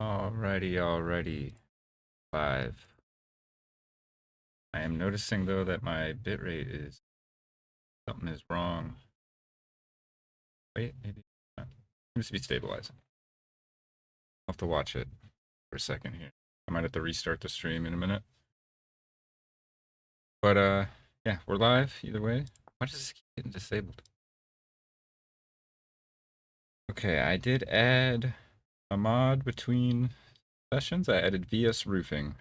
Alrighty. Live. I am noticing though that my bitrate is something is wrong. Wait, maybe not. Seems to be stabilizing. I'll have to watch it for a second here. I might have to restart the stream in a minute. But yeah, we're live either way. Why does this keep getting disabled? Okay, I did add a mod between sessions. I added VS Roofing.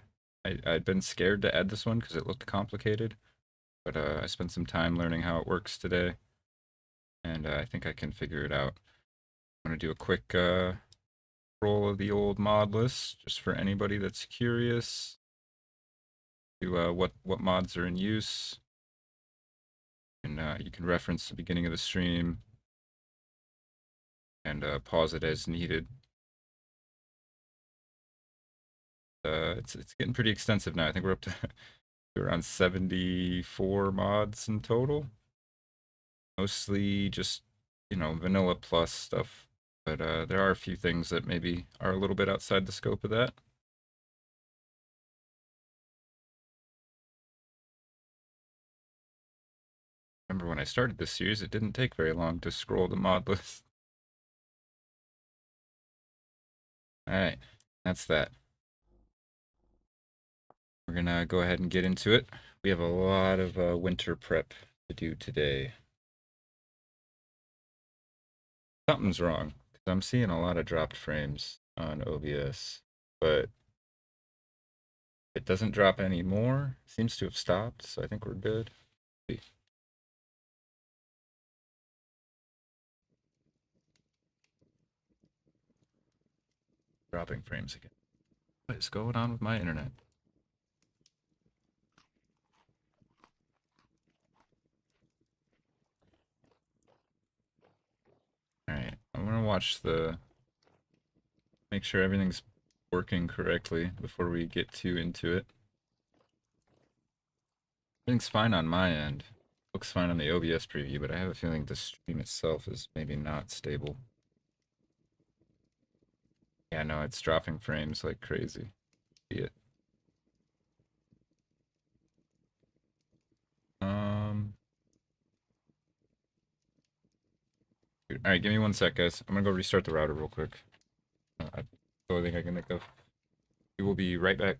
I'd been scared to add this one because it looked complicated, but I spent some time learning how it works today, and I think I can figure it out. I'm going to do a quick roll of the old mod list, just for anybody that's curious to what mods are in use. And you can reference the beginning of the stream and pause it as needed. It's getting pretty extensive now. I think we're up to around 74 mods in total. Mostly just, vanilla plus stuff. But there are a few things that maybe are a little bit outside the scope of that. Remember when I started this series, it didn't take very long to scroll the mod list. Alright, that's that. We're gonna go ahead and get into it. We have a lot of winter prep to do today. Something's wrong, because I'm seeing a lot of dropped frames on OBS, but it doesn't drop anymore. It seems to have stopped, so I think we're good. Dropping frames again. What is going on with my internet? Alright, I'm gonna watch make sure everything's working correctly before we get too into it. Everything's fine on my end. Looks fine on the OBS preview, but I have a feeling the stream itself is maybe not stable. Yeah, no, it's dropping frames like crazy. See it. Alright, give me 1 sec, guys. I'm gonna go restart the router real quick. That's the only thing I can think of. We will be right back.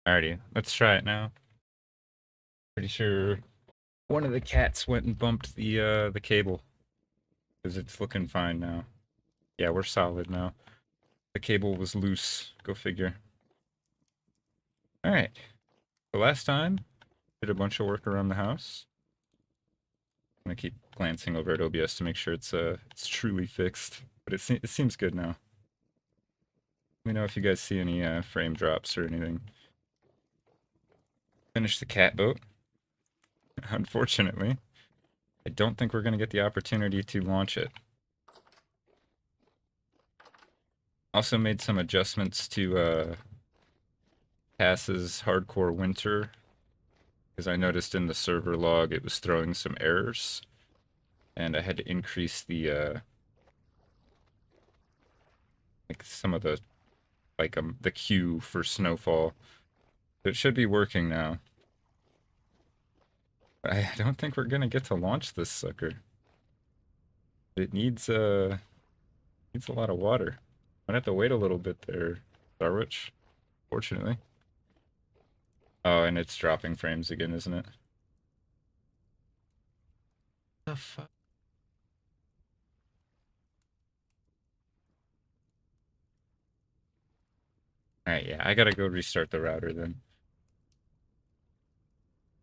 Alrighty, let's try it now. Pretty sure one of the cats went and bumped the cable, because it's looking fine now. Yeah, we're solid now. The cable was loose. Go figure. Alright. The last time, did a bunch of work around the house. I'm gonna keep glancing over at OBS to make sure it's truly fixed. But it seems good now. Let me know if you guys see any frame drops or anything. Finish the cat boat. Unfortunately, I don't think we're gonna get the opportunity to launch it. Also made some adjustments to Pass's Hardcore Winter, because I noticed in the server log it was throwing some errors, and I had to increase the like some of the the queue for snowfall. It should be working now. But I don't think we're gonna get to launch this sucker. It needs a lot of water. Might have to wait a little bit there, Starwitch. Fortunately. Oh, and it's dropping frames again, isn't it? The fuck? Alright, yeah, I gotta go restart the router then.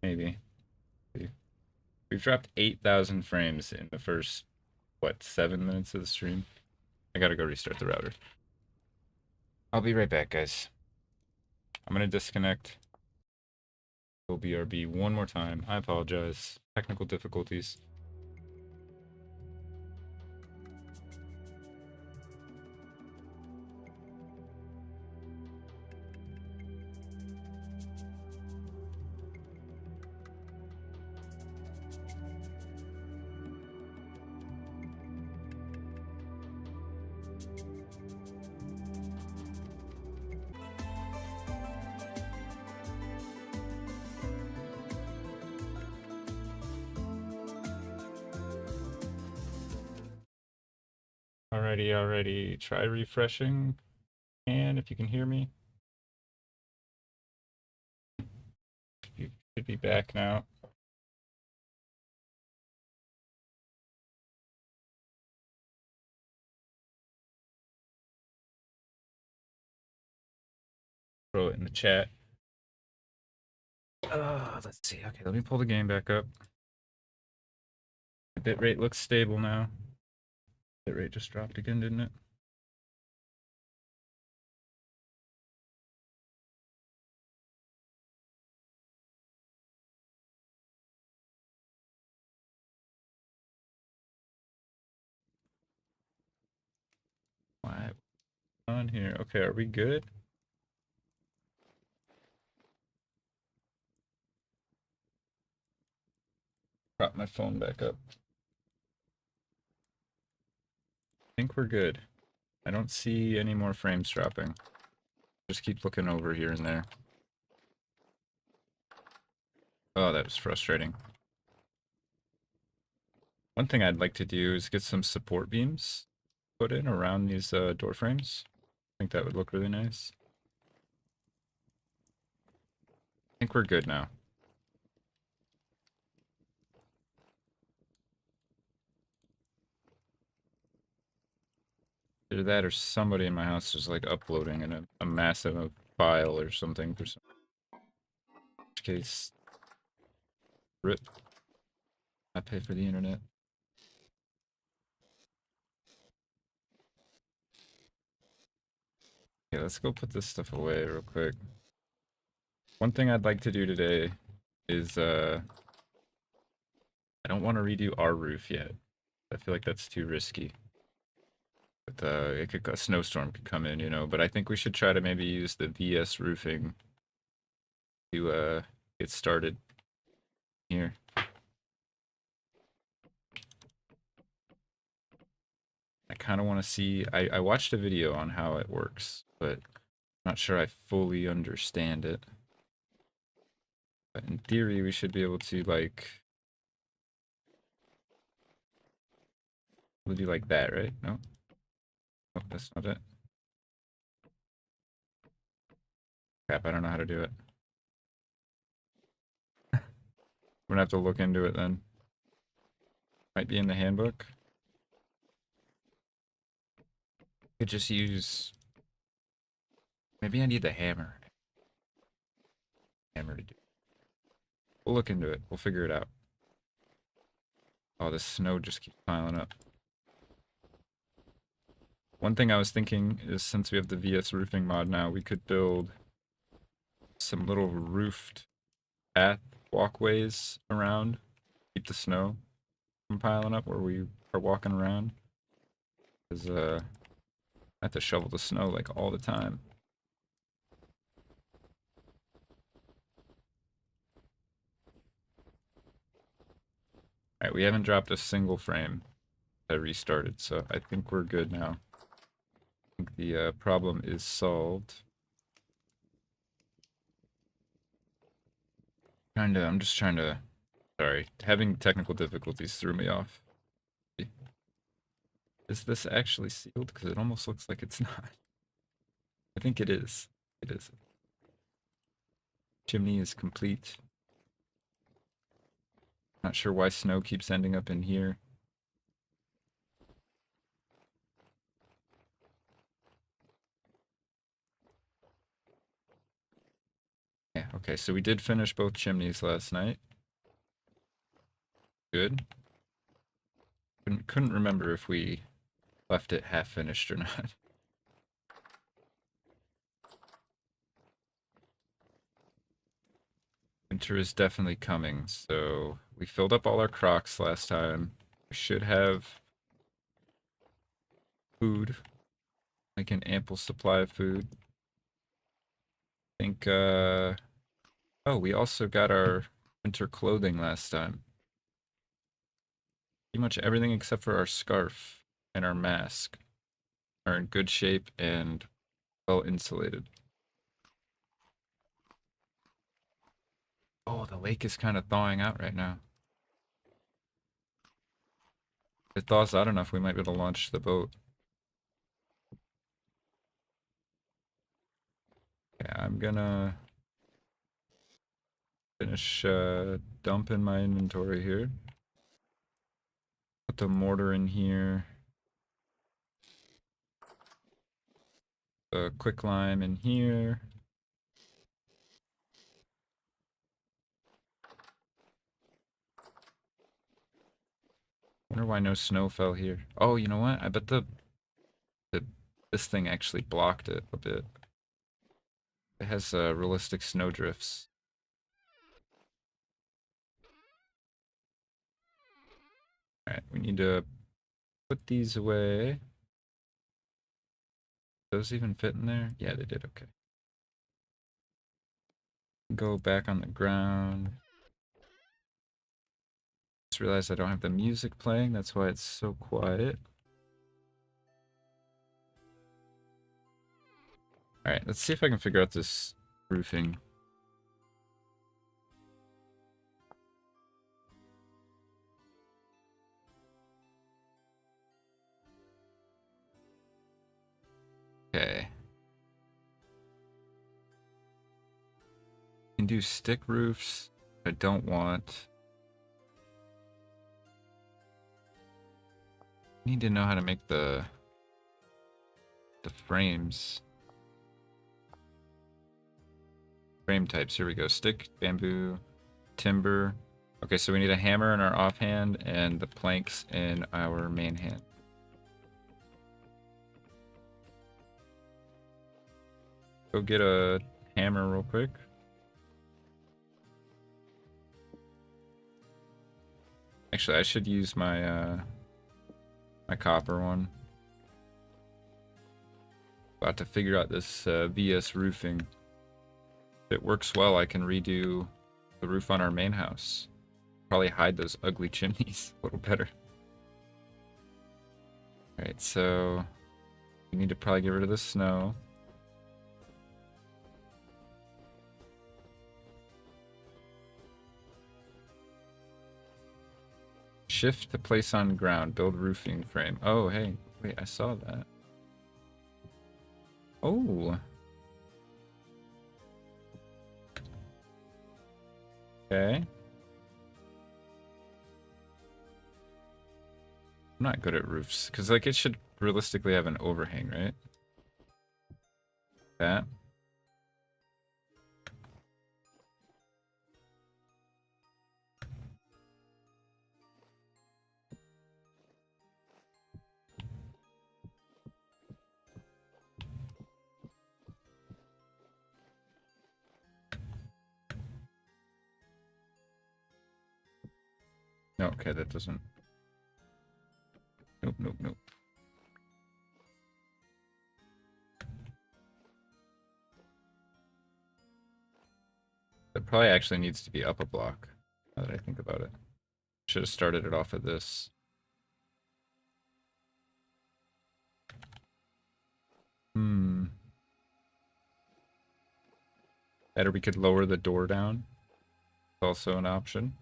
Maybe. We've dropped 8,000 frames in the first, what, 7 minutes of the stream? I gotta go restart the router. I'll be right back, guys. I'm gonna disconnect. BRB one more time. I apologize. Technical difficulties. Alrighty. Try refreshing. And if you can hear me, you should be back now. Throw it in the chat. Let's see. Okay, let me pull the game back up. The bitrate looks stable now. Bitrate just dropped again, didn't it? Why on here? Okay, are we good? Prop my phone back up. I think we're good. I don't see any more frames dropping. Just keep looking over here and there. Oh, that was frustrating. One thing I'd like to do is get some support beams put in around these door frames. I think that would look really nice. I think we're good now. Either that or somebody in my house is like uploading in a massive file or something for some which case rip. I pay for the internet. Okay, let's go put this stuff away real quick. One thing I'd like to do today is I don't want to redo our roof yet. I feel like that's too risky. But a snowstorm could come in, you know. But I think we should try to maybe use the VS roofing to get started here. I kind of want to see. I watched a video on how it works, but I'm not sure I fully understand it. But in theory, we should be able to like we'll do like that, right? No, oh, that's not it. Crap, I don't know how to do it. I'm gonna have to look into it then. Might be in the handbook. Could just use. Maybe I need the hammer. Hammer to do. We'll look into it. We'll figure it out. Oh, the snow just keeps piling up. One thing I was thinking is since we have the VS roofing mod now, we could build some little roofed path walkways around, keep the snow from piling up where we are walking around. Because I have to shovel the snow like all the time. Alright, we haven't dropped a single frame. I restarted, so I think we're good now. I think the problem is solved. I'm just trying to, sorry, having technical difficulties threw me off. Is this actually sealed? Because it almost looks like it's not. I think it is. It is. Chimney is complete. Not sure why snow keeps ending up in here. Yeah, okay, so we did finish both chimneys last night. Good. Couldn't remember if we left it half finished or not. Winter is definitely coming, so we filled up all our crocks last time. We should have food, like an ample supply of food. I think, oh, we also got our winter clothing last time. Pretty much everything except for our scarf and our mask are in good shape and well insulated. Oh, the lake is kind of thawing out right now. If it thaws out enough, we might be able to launch the boat. Yeah, I'm gonna finish dumping my inventory here. Put the mortar in here. The quicklime in here. Wonder why no snow fell here. Oh, you know what? I bet the this thing actually blocked it a bit. It has realistic snow drifts. Alright, we need to put these away. Those even fit in there? Yeah, they did, okay. Go back on the ground. Just realized I don't have the music playing, that's why it's so quiet. Alright, let's see if I can figure out this roofing. Okay. Can do stick roofs. I don't want. Need to know how to make the frames. Frame types. Here we go. Stick, bamboo, timber. Okay, so we need a hammer in our offhand and the planks in our main hand. Go get a hammer real quick. Actually, I should use my my copper one. About to figure out this VS roofing. If it works well, I can redo the roof on our main house. Probably hide those ugly chimneys a little better. Alright, so we need to probably get rid of the snow. Shift to place on ground. Build roofing frame. Oh, hey. Wait, I saw that. Oh. Okay. I'm not good at roofs. Because, like, it should realistically have an overhang, right? That. No, okay, that doesn't. Nope, nope, nope. It probably actually needs to be up a block, now that I think about it. Should have started it off of this. Better we could lower the door down. Also an option.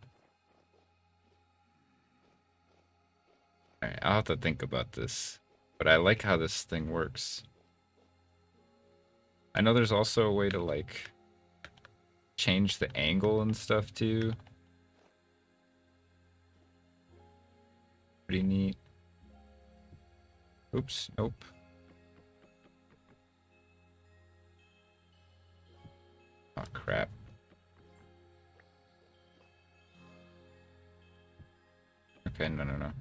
Alright, I'll have to think about this. But I like how this thing works. I know there's also a way to, like, change the angle and stuff, too. Pretty neat. Oops, nope. Oh, crap. Okay, no.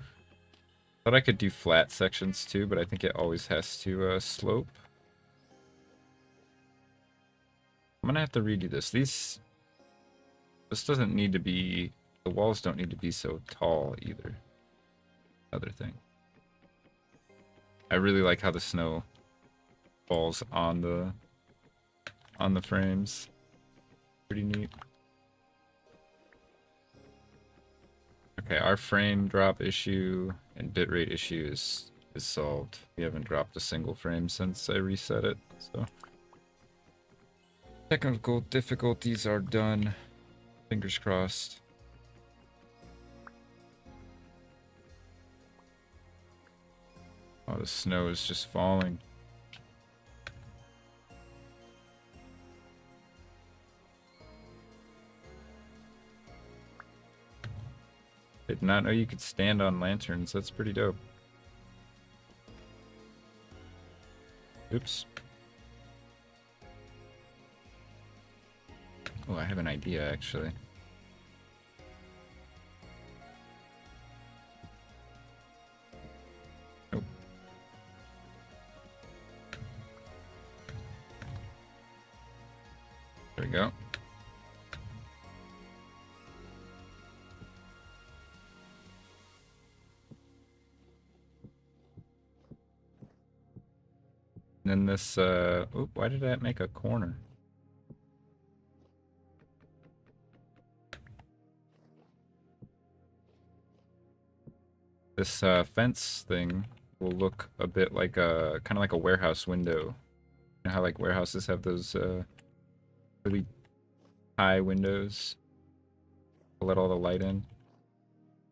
Thought I could do flat sections, too, but I think it always has to slope. I'm gonna have to redo this. This doesn't need to be... The walls don't need to be so tall, either. Other thing. I really like how the snow falls on the frames. Pretty neat. Okay, our frame drop issue and bitrate issue is solved. We haven't dropped a single frame since I reset it, so technical difficulties are done. Fingers crossed. Oh, the snow is just falling. Did not know you could stand on lanterns. That's pretty dope. Oops. Oh, I have an idea, actually. Nope. There we go. And then this, oop, why did that make a corner? This fence thing will look a bit like a, kind of like a warehouse window. You know how like warehouses have those really high windows to let all the light in?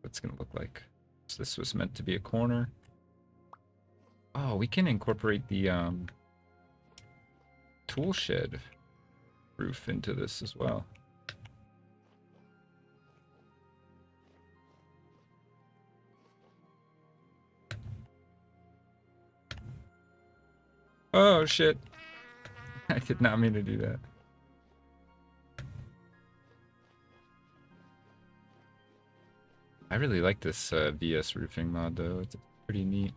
What's gonna look like? So this was meant to be a corner. Oh, we can incorporate the tool shed roof into this as well. Oh shit. I did not mean to do that. I really like this VS roofing mod though. It's pretty neat.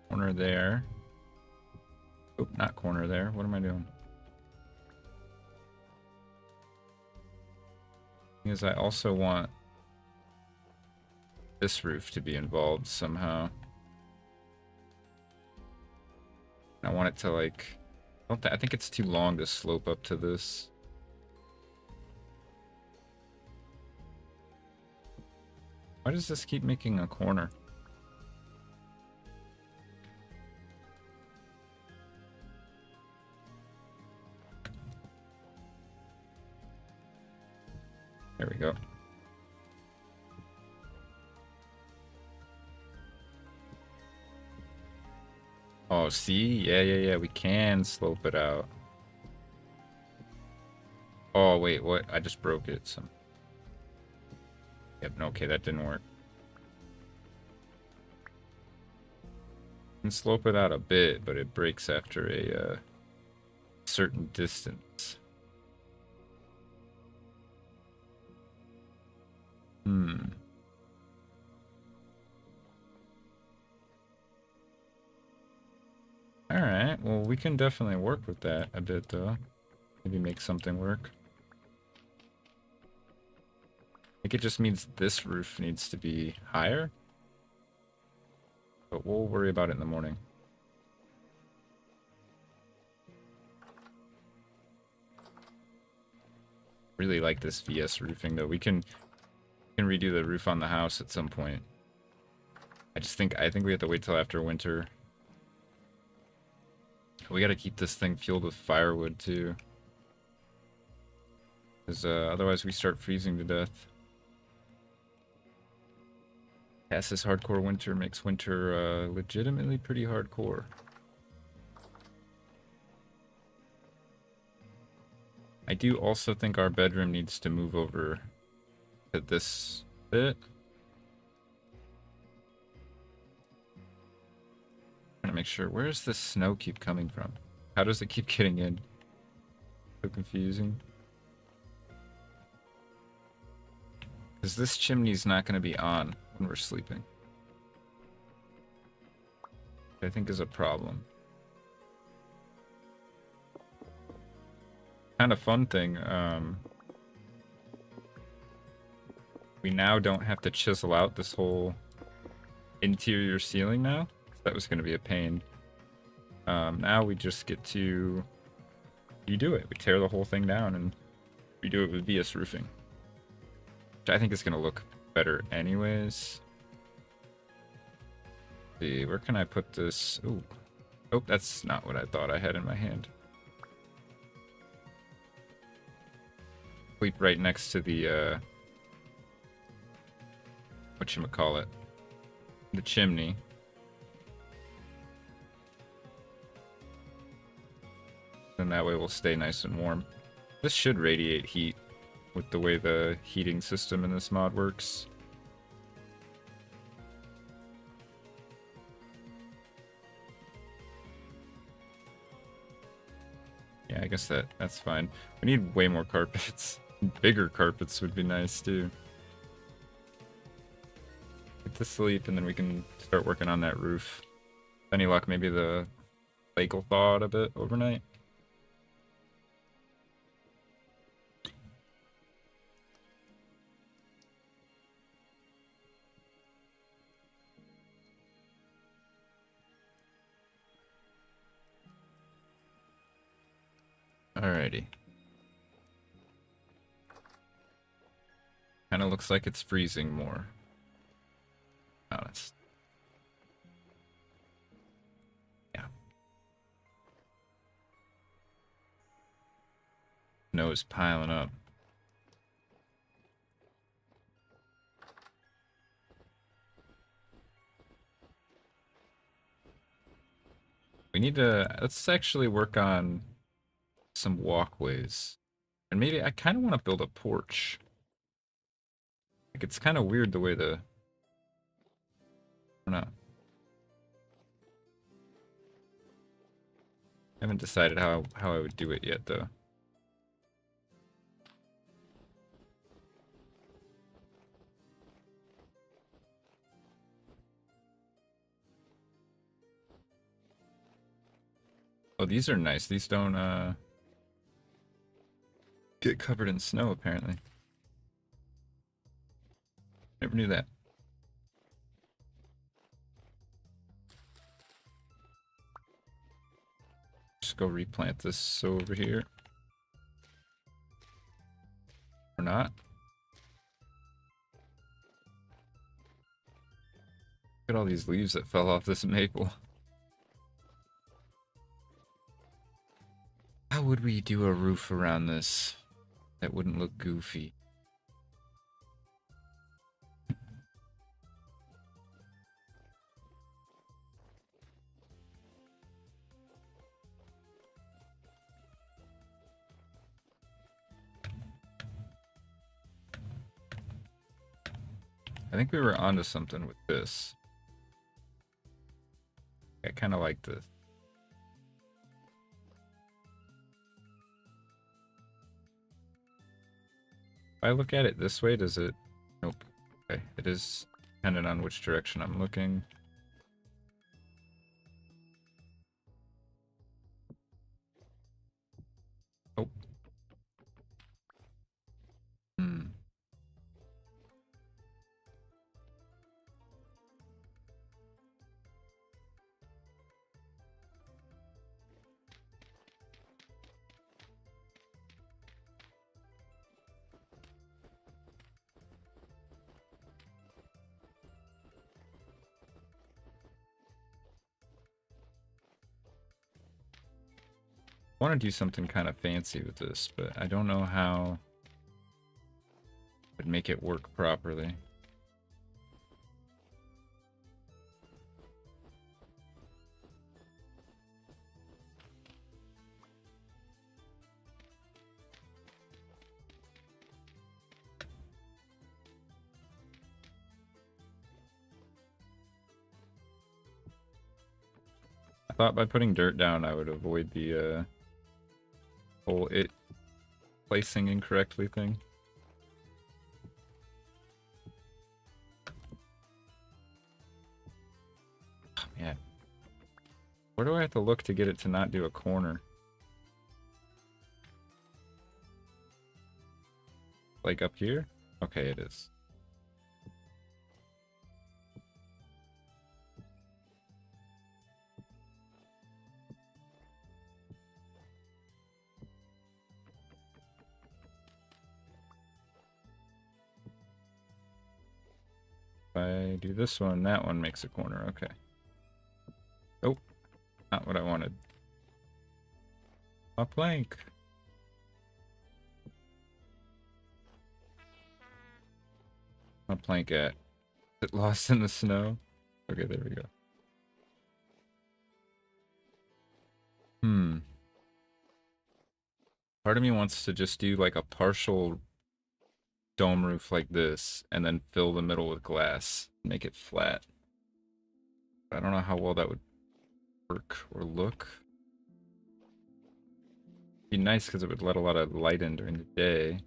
Corner there. Oh, not corner there. What am I doing? Because I also want this roof to be involved somehow. I want it to like... I think it's too long to slope up to this. Why does this keep making a corner? There we go. Oh, see? Yeah. We can slope it out. Oh, wait, what? I just broke it. Yep, okay, that didn't work. Can slope it out a bit, but it breaks after a certain distance. Alright, well, we can definitely work with that a bit, though. Maybe make something work. I think it just means this roof needs to be higher. but we'll worry about it in the morning. Really like this VS roofing though. We can redo the roof on the house at some point. I think we have to wait till after winter. We gotta keep this thing fueled with firewood too. Because otherwise we start freezing to death. Past this hardcore winter makes winter legitimately pretty hardcore. I do also think our bedroom needs to move over to this bit. Trying to make sure, where does this snow keep coming from? How does it keep getting in? So confusing. Because this chimney's not going to be on when we're sleeping. Which I think is a problem. Kind of fun thing, we now don't have to chisel out this whole interior ceiling now, 'cause that was going to be a pain. Now we just get to redo it. We tear the whole thing down and redo it with VS roofing. Which I think is going to look better anyways. Let's see, where can I put this? Ooh. Oh, that's not what I thought I had in my hand. Sleep right next to the, whatchamacallit, the chimney. And that way we'll stay nice and warm. This should radiate heat with the way the heating system in this mod works. Yeah, I guess that's fine. We need way more carpets. Bigger carpets would be nice too. Get to sleep and then we can start working on that roof. Any luck, maybe the lake will thaw out a bit overnight. Alrighty. Kind of looks like it's freezing more. Honest. Yeah. Snow is piling up. We need to, let's actually work on some walkways. And maybe I kind of want to build a porch. Like, it's kind of weird the way the, I don't know. I haven't decided how I would do it yet, though. Oh, these are nice. These don't, get covered in snow, apparently. Never knew that. Just go replant this over here. Or not. Look at all these leaves that fell off this maple. How would we do a roof around this that wouldn't look goofy? I think we were onto something with this. I kind of like this. If I look at it this way, does it? Nope. Okay, it is dependent on which direction I'm looking. Oh. Hmm. I want to do something kind of fancy with this, but I don't know how I would make it work properly. I thought by putting dirt down I would avoid the whole it placing incorrectly thing. Oh, man. Where do I have to look to get it to not do a corner? Like up here? Okay, it is. If I do this one, that one makes a corner. Okay. Oh, not what I wanted. A plank. A plank at. Is it lost in the snow? Okay, there we go. Part of me wants to just do like a partial dome roof like this and then fill the middle with glass, make it flat. I don't know how well that would work or look. It'd be nice because it would let a lot of light in during the day.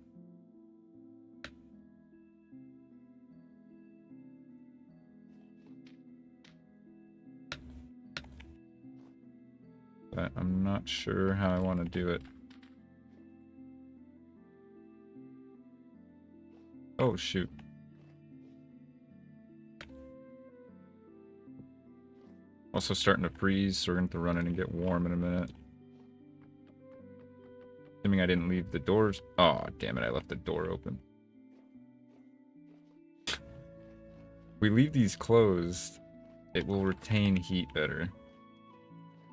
But I'm not sure how I want to do it. Oh, shoot. Also starting to freeze, so we're going to have to run in and get warm in a minute. Assuming I didn't leave the doors. Oh, damn it, I left the door open. We leave these closed, it will retain heat better.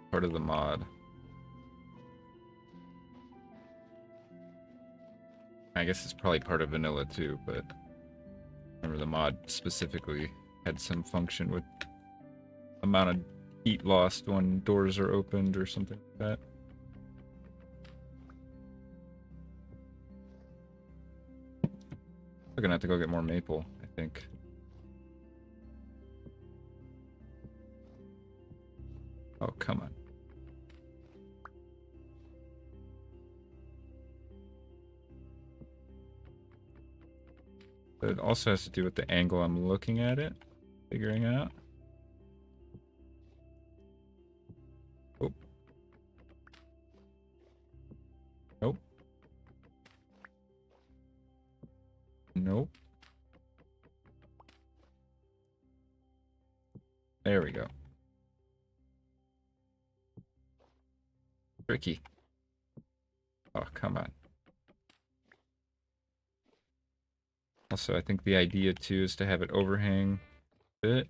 Part of the mod. I guess it's probably part of vanilla too, but remember the mod specifically had some function with amount of heat lost when doors are opened or something like that. We're gonna have to go get more maple, I think. Oh, come on. But it also has to do with the angle I'm looking at it, figuring out. Oh. Nope. Nope. There we go. Tricky. Oh, come on. Also, I think the idea too is to have it overhang a bit.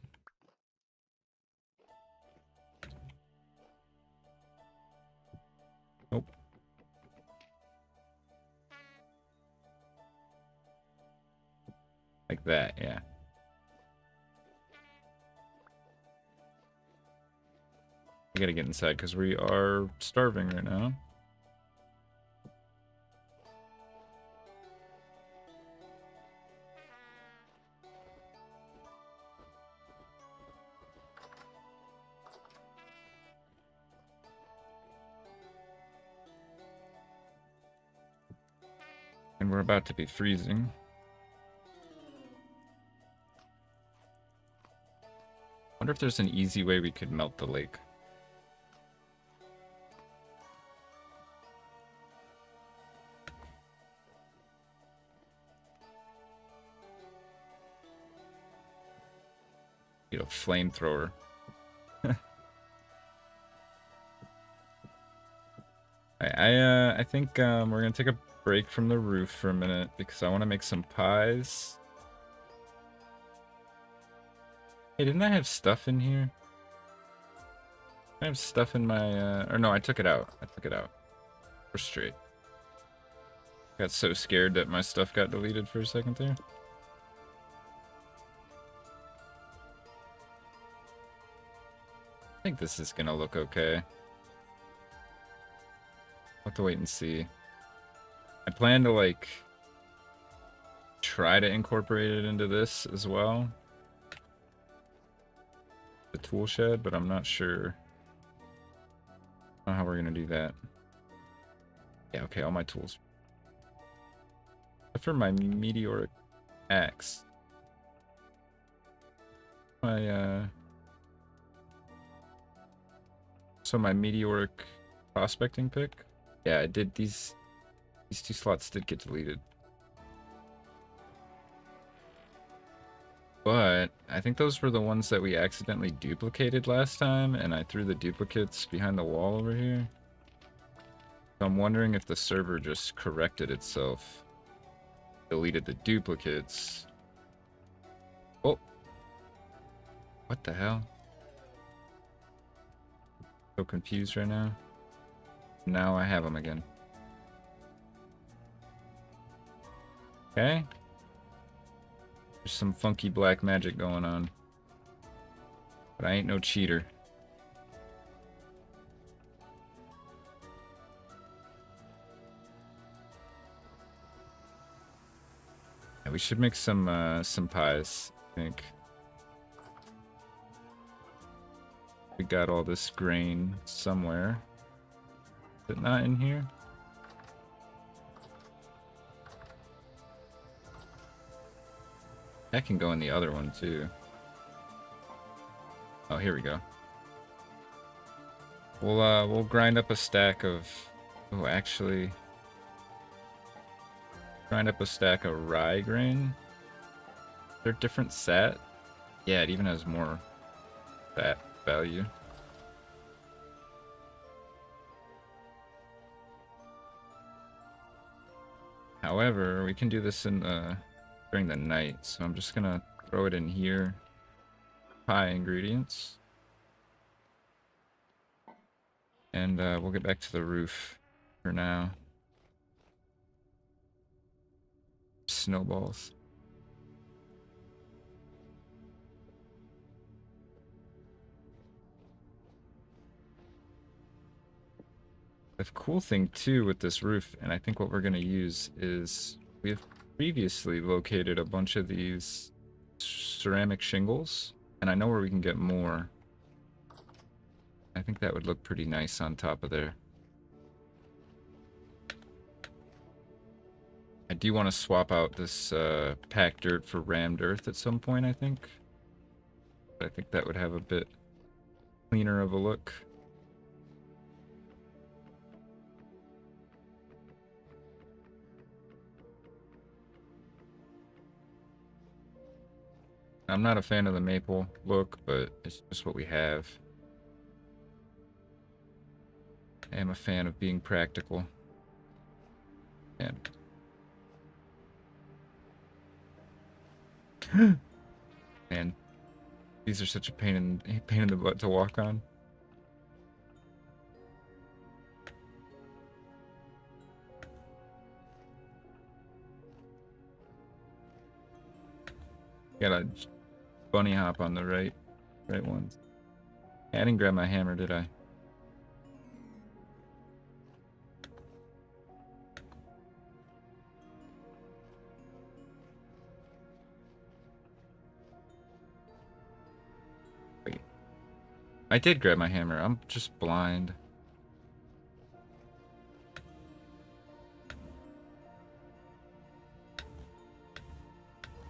Nope. Like that, yeah. I gotta get inside because we are starving right now. And we're about to be freezing. Wonder if there's an easy way we could melt the lake. You know, flamethrower. I think we're gonna take a break from the roof for a minute because I want to make some pies. Hey, didn't I have stuff in here? I have stuff in my or no, I took it out. I took it out. We're straight. Got so scared that my stuff got deleted for a second there. I think this is gonna look okay. I'll have to wait and see. I plan to like try to incorporate it into this as well. The tool shed, but I'm not sure how we're gonna do that. Yeah, okay, all my tools. Except for my meteoric axe. So my meteoric prospecting pick. Yeah, I did these two slots did get deleted. But I think those were the ones that we accidentally duplicated last time, and I threw the duplicates behind the wall over here. So I'm wondering if the server just corrected itself. Deleted the duplicates. Oh. What the hell? So confused right now. Now I have them again. Okay. There's some funky black magic going on. But I ain't no cheater. Yeah, we should make some pies, I think. We got all this grain somewhere. Is it not in here? That can go in the other one too. Oh, here we go. We'll grind up a stack of. Oh, actually, grind up a stack of rye grain. They're different sat. Yeah, it even has more fat value. However, we can do this in during the night, so I'm just gonna throw it in here. Pie ingredients. And we'll get back to the roof for now. Snowballs. The cool thing too with this roof, and I think what we're gonna use is we have previously located a bunch of these ceramic shingles, and I know where we can get more. I think that would look pretty nice on top of there. I do want to swap out this packed dirt for rammed earth at some point, I think. But I think that would have a bit cleaner of a look. I'm not a fan of the maple look, but it's just what we have. I am a fan of being practical. And man, these are such a pain in the butt to walk on. Gotta bunny hop on the right ones. I didn't grab my hammer, did I? Wait. I did grab my hammer. I'm just blind.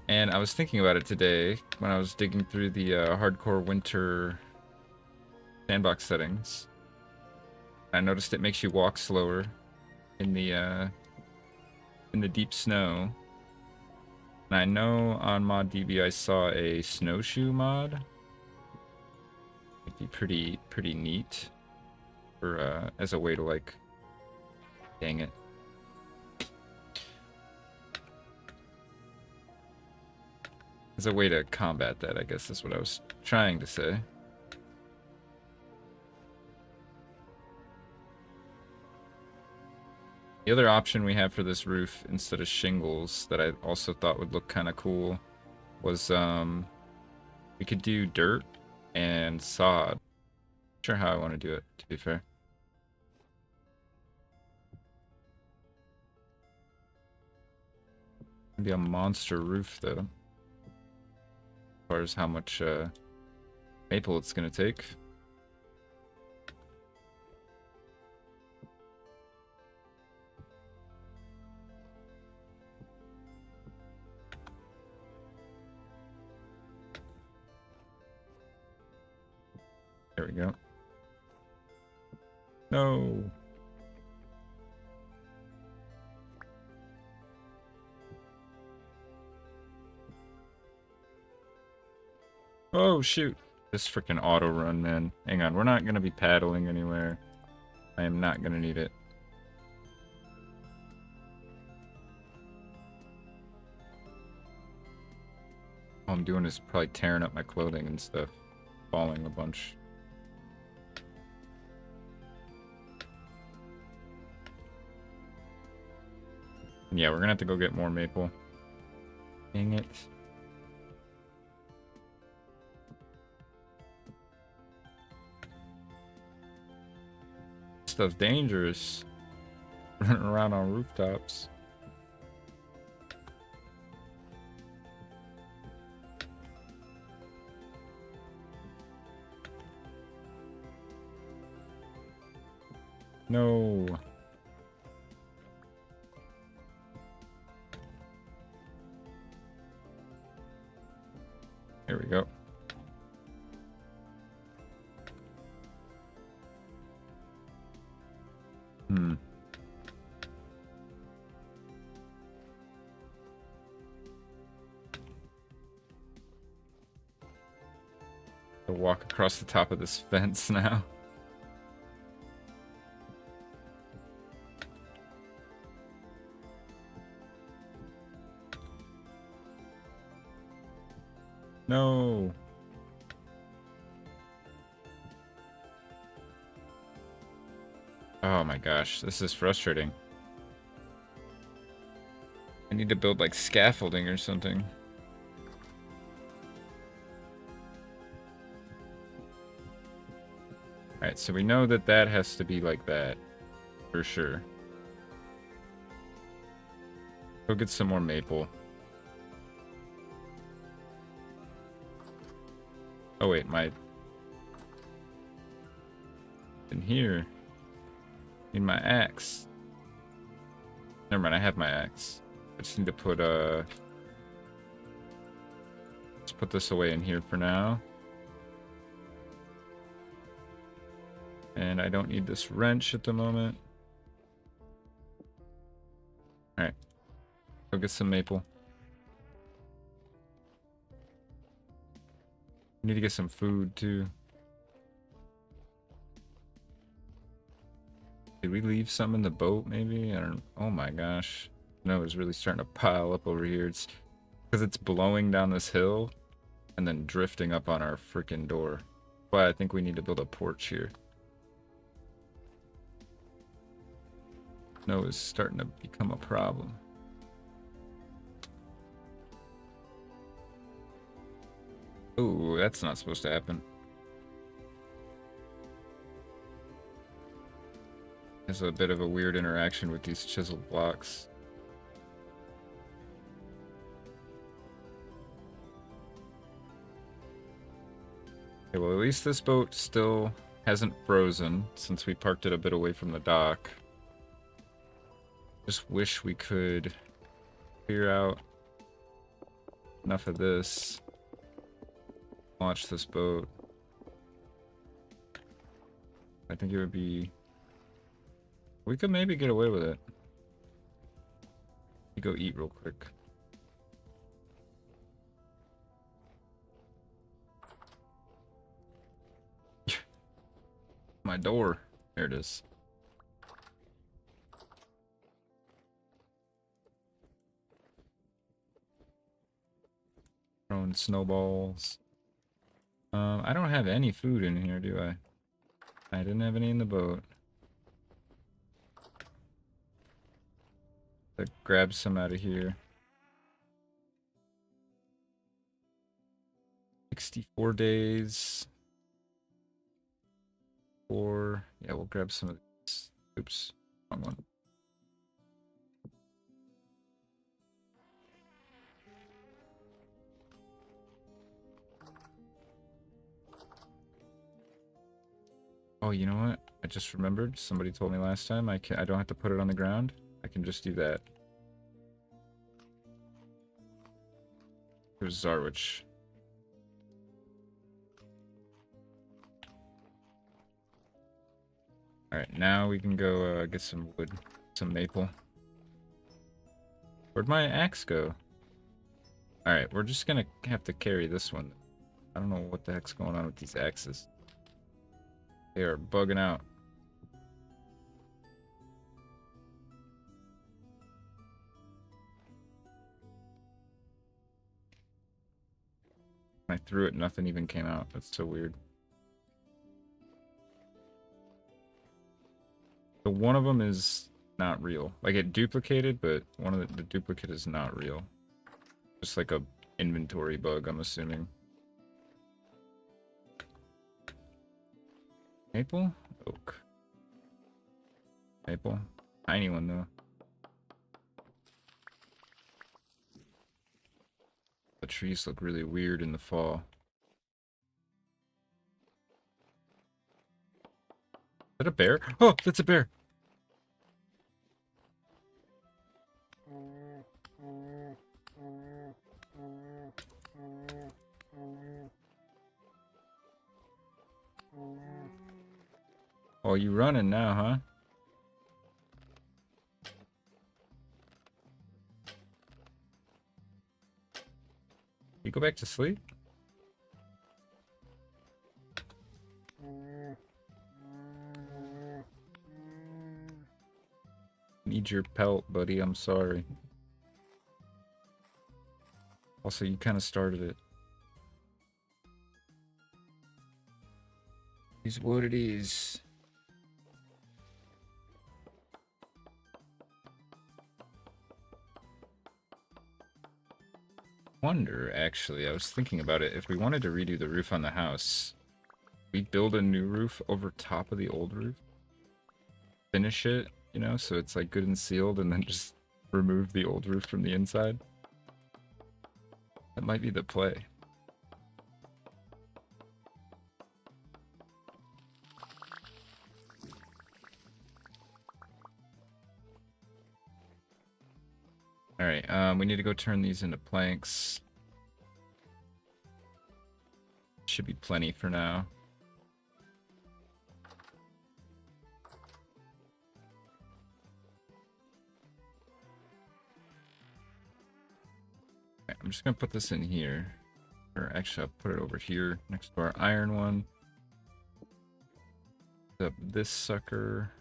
And I was thinking about it today when I was digging through the hardcore winter sandbox settings. I noticed it makes you walk slower in the deep snow. And I know on ModDB I saw a snowshoe mod. It'd be pretty neat for as a way to like, dang it. As a way to combat that, I guess is what I was trying to say. The other option we have for this roof, instead of shingles, that I also thought would look kind of cool, was we could do dirt and sod. Not sure how I want to do it, to be fair. Be a monster roof though, as far as how much maple it's gonna take. There we go. No. Oh, shoot. This freaking auto run, man. Hang on, we're not going to be paddling anywhere. I am not going to need it. All I'm doing is probably tearing up my clothing and stuff. Falling a bunch. And yeah, we're going to have to go get more maple. Dang it. Stuff's dangerous. Running around on rooftops. No. Here we go. I'll walk across the top of this fence now. No. Oh my gosh, this is frustrating. I need to build like scaffolding or something. Alright, so we know that that has to be like that. For sure. Go get some more maple. Oh wait, my... in here. Need my axe. Never mind, I have my axe. I just need to put let's put this away in here for now. And I don't need this wrench at the moment. Alright. Go get some maple. Need to get some food too. Did we leave some in the boat maybe? I don't. Oh my gosh. No, it's really starting to pile up over here. It's because it's blowing down this hill and then drifting up on our freaking door. But I think we need to build a porch here. Snow is starting to become a problem. Oh, that's not supposed to happen. There's a bit of a weird interaction with these chiseled blocks. Okay, well, at least this boat still hasn't frozen since we parked it a bit away from the dock. Just wish we could clear out enough of this. Launch this boat. I think it would be... we could maybe get away with it. Go eat real quick. My door. There it is. Throwing snowballs. I don't have any food in here, do I? I didn't have any in the boat. grab some out of here. 64 days. 4. Yeah, we'll grab some of these. Oops, wrong one. Oh, you know what? I just remembered. Somebody told me last time I don't have to put it on the ground. I can just do that. There's Zarwich. Alright, now we can go get some wood, some maple. Where'd my axe go? Alright, we're just gonna have to carry this one. I don't know what the heck's going on with these axes. They are bugging out. When I threw it, nothing even came out. That's so weird. So one of them is not real. Like, it duplicated, but one of the duplicate is not real. Just like a inventory bug, I'm assuming. Maple? Oak. Maple? Tiny one, though. The trees look really weird in the fall. Is that a bear? Oh, that's a bear! Oh, you running now, huh? You go back to sleep? Need your pelt, buddy. I'm sorry. Also, you kind of started it. Is what it is. Wonder, actually, I was thinking about it. If we wanted to redo the roof on the house, we build a new roof over top of the old roof, finish it, you know, so it's like good and sealed, and then just remove the old roof from the inside. That might be the play. Alright, we need to go turn these into planks. Should be plenty for now. Right, I'm just gonna put this in here. Or actually, I'll put it over here next to our iron one. Up this sucker.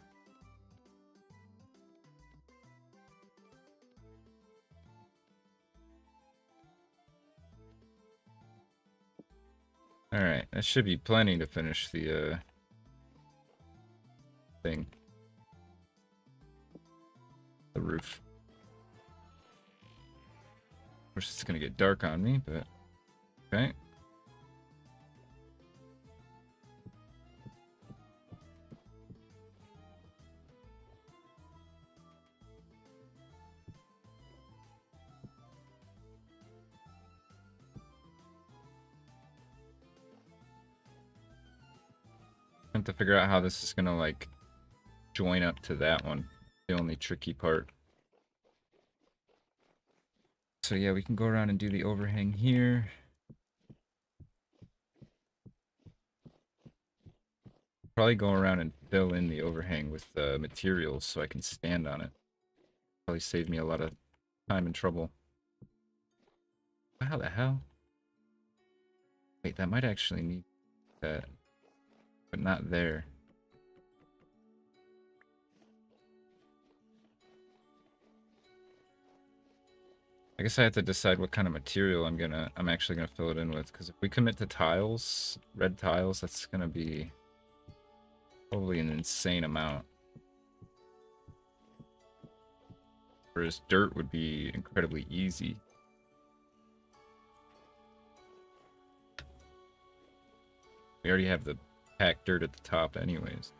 Alright, that should be plenty to finish the thing. The roof. Wish it's gonna get dark on me, but okay. I have to figure out how this is gonna like join up to that one. The only tricky part. So yeah, we can go around and do the overhang here. Probably go around and fill in the overhang with materials so I can stand on it. Probably save me a lot of time and trouble. How the hell? Wait, that might actually need that, but not there. I guess I have to decide what kind of material I'm actually gonna fill it in with, because if we commit to tiles, red tiles, that's gonna be probably an insane amount. Whereas dirt would be incredibly easy. We already have the packed dirt at the top anyways.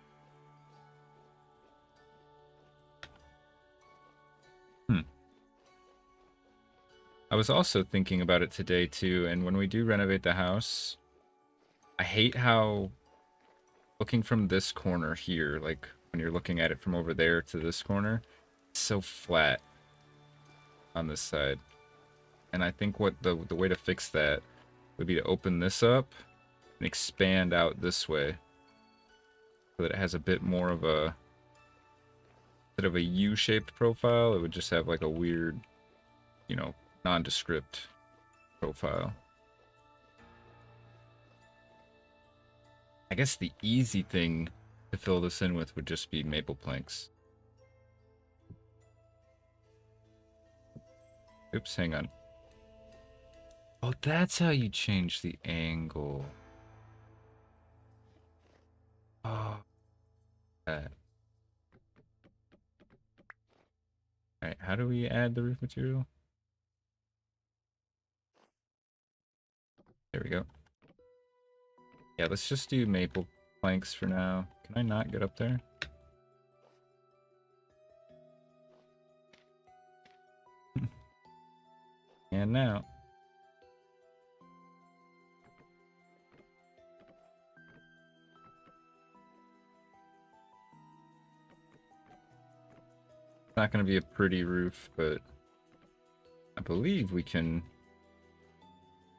I was also thinking about it today too, and when we do renovate the house, I hate how looking from this corner here, like when you're looking at it from over there to this corner, it's so flat on this side. And I think what the way to fix that would be to open this up and expand out this way so that it has a bit more of a, instead of a U-shaped profile, it would just have like a weird, you know, nondescript profile. I guess the easy thing to fill this in with would just be maple planks. Oops, hang on. Oh, that's how you change the angle. Oh, that. Alright, how do we add the roof material? There we go. Yeah, let's just do maple planks for now. Can I not get up there? And now. It's not going to be a pretty roof, but I believe we can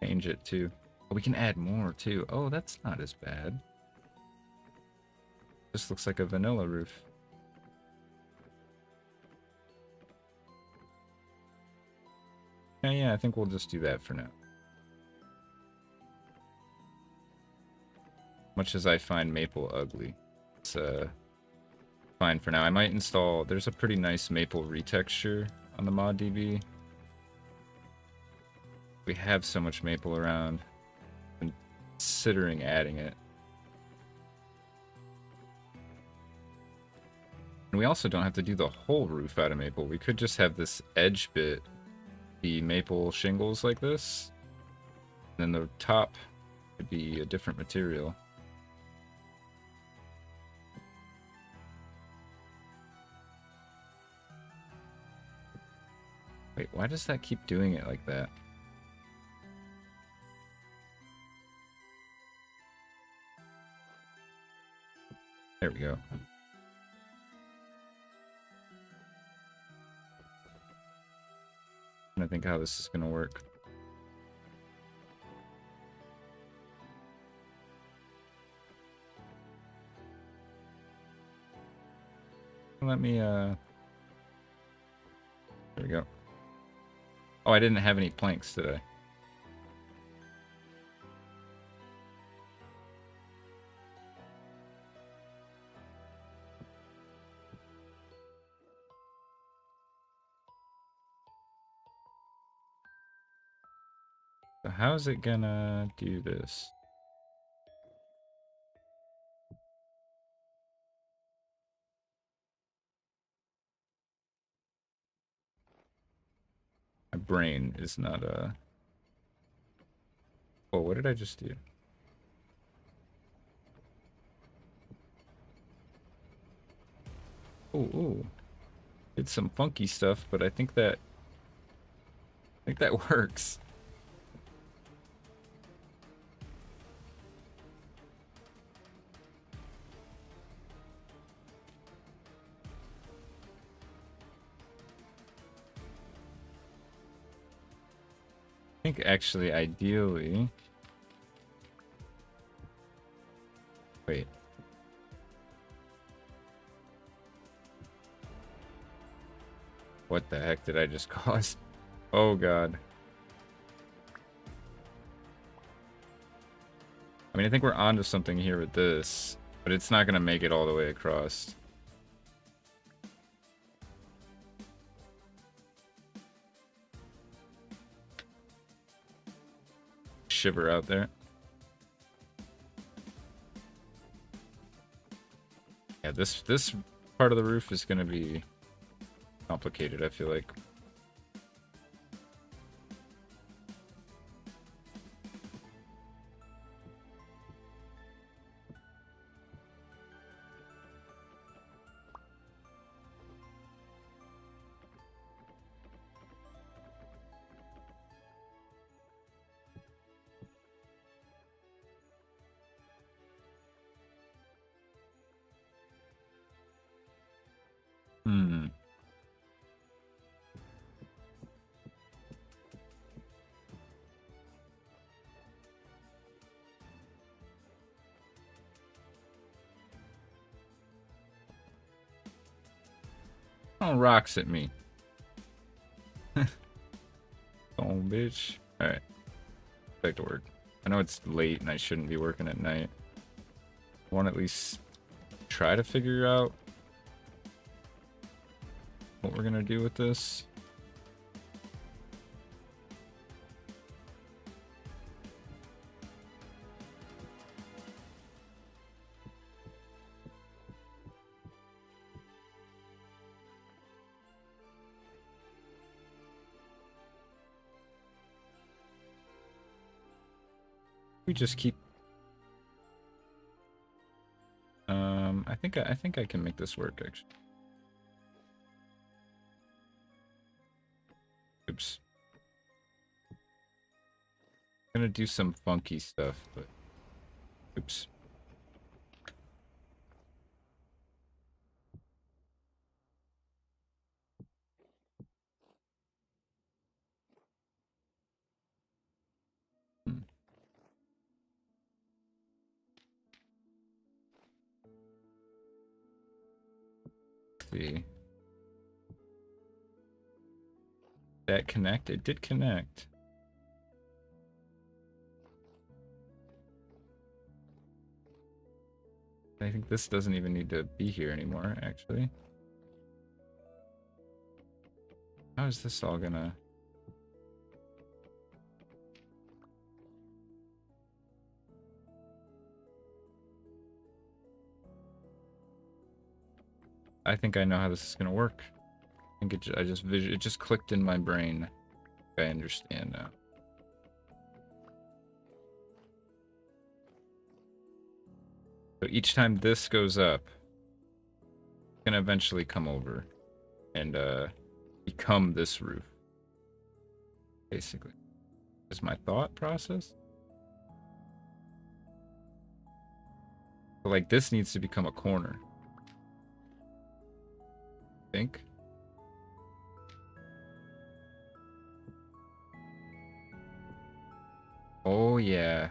change it too. Oh, we can add more too. Oh, that's not as bad. This looks like a vanilla roof. Yeah, I think we'll just do that for now. Much as I find maple ugly, it's fine for now. I might install, there's a pretty nice maple retexture on the mod DB. We have so much maple around. I'm considering adding it. And we also don't have to do the whole roof out of maple. We could just have this edge bit be maple shingles like this. And then the top could be a different material. Wait, why does that keep doing it like that? There we go. I think how this is going to work. Let me, there we go. Oh, I didn't have any planks, did I? So how is it gonna do this? My brain is not oh, what did I just do? Ooh. Did some funky stuff, but I think that works. I think actually ideally, wait. What the heck did I just cause? Oh god. I mean, I think we're onto something here with this, but it's not gonna make it all the way across. Shiver out there. Yeah, this part of the roof is gonna be complicated, I feel like. Hmm. Oh, rocks at me. Oh, bitch. Alright. Back to work. I know it's late and I shouldn't be working at night. I want to at least try to figure out what we're gonna do with this. We just keep. I think I can make this work actually. Oops. I'm gonna do some funky stuff, but oops. Hmm. Let's see. That connect? It did connect. I think this doesn't even need to be here anymore, actually. How is this all gonna... I think I know how this is gonna work. I think it just clicked in my brain. I understand now. So each time this goes up, it's gonna eventually come over and become this roof. Basically. Is my thought process? But like this needs to become a corner. I think. Oh yeah.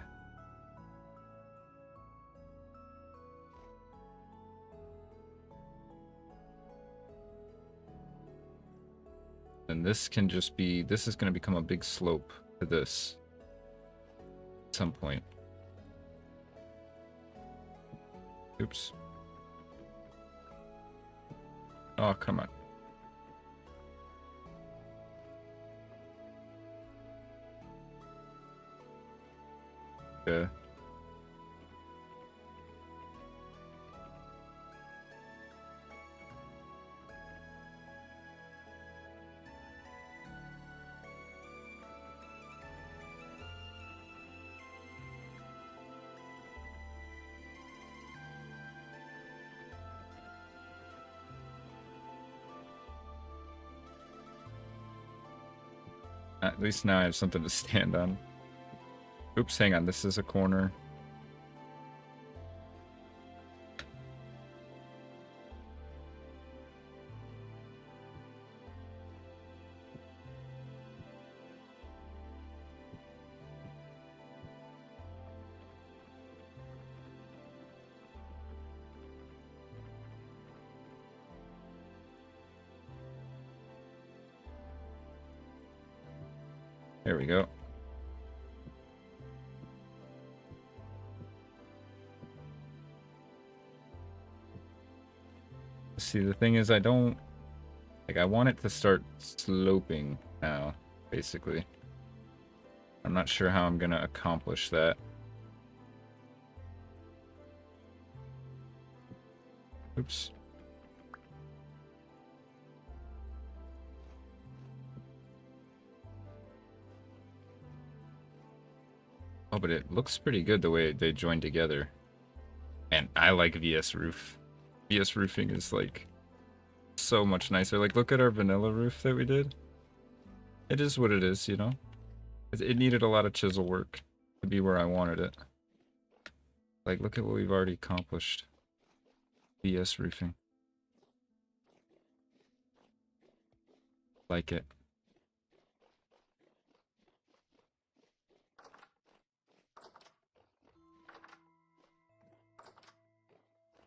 And this can just be, this is going to become a big slope to this at some point. Oops. Oh, come on. Yeah. At least now I have something to stand on. Oops, hang on. This is a corner. There we go. See, the thing is, I don't... Like, I want it to start sloping now, basically. I'm not sure how I'm gonna accomplish that. Oops. Oh, but it looks pretty good the way they join together. And I like VS roof. VS roofing is like so much nicer. Like, look at our vanilla roof that we did. It is what it is, you know? It needed a lot of chisel work to be where I wanted it. Like, look at what we've already accomplished. VS roofing. Like it.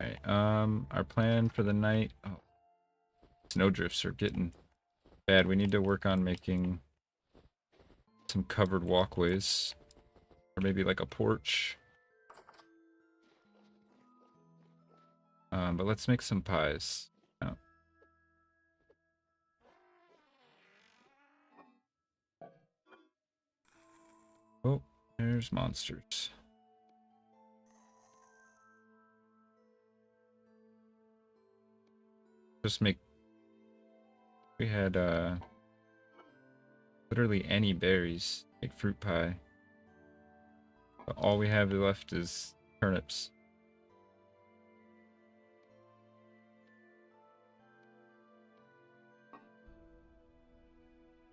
Alright, our plan for the night. Oh, snowdrifts are getting bad. We need to work on making some covered walkways. Or maybe like a porch. But let's make some pies. Oh. Oh, there's monsters. Just make... We had, literally any berries. Make fruit pie. But all we have left is turnips.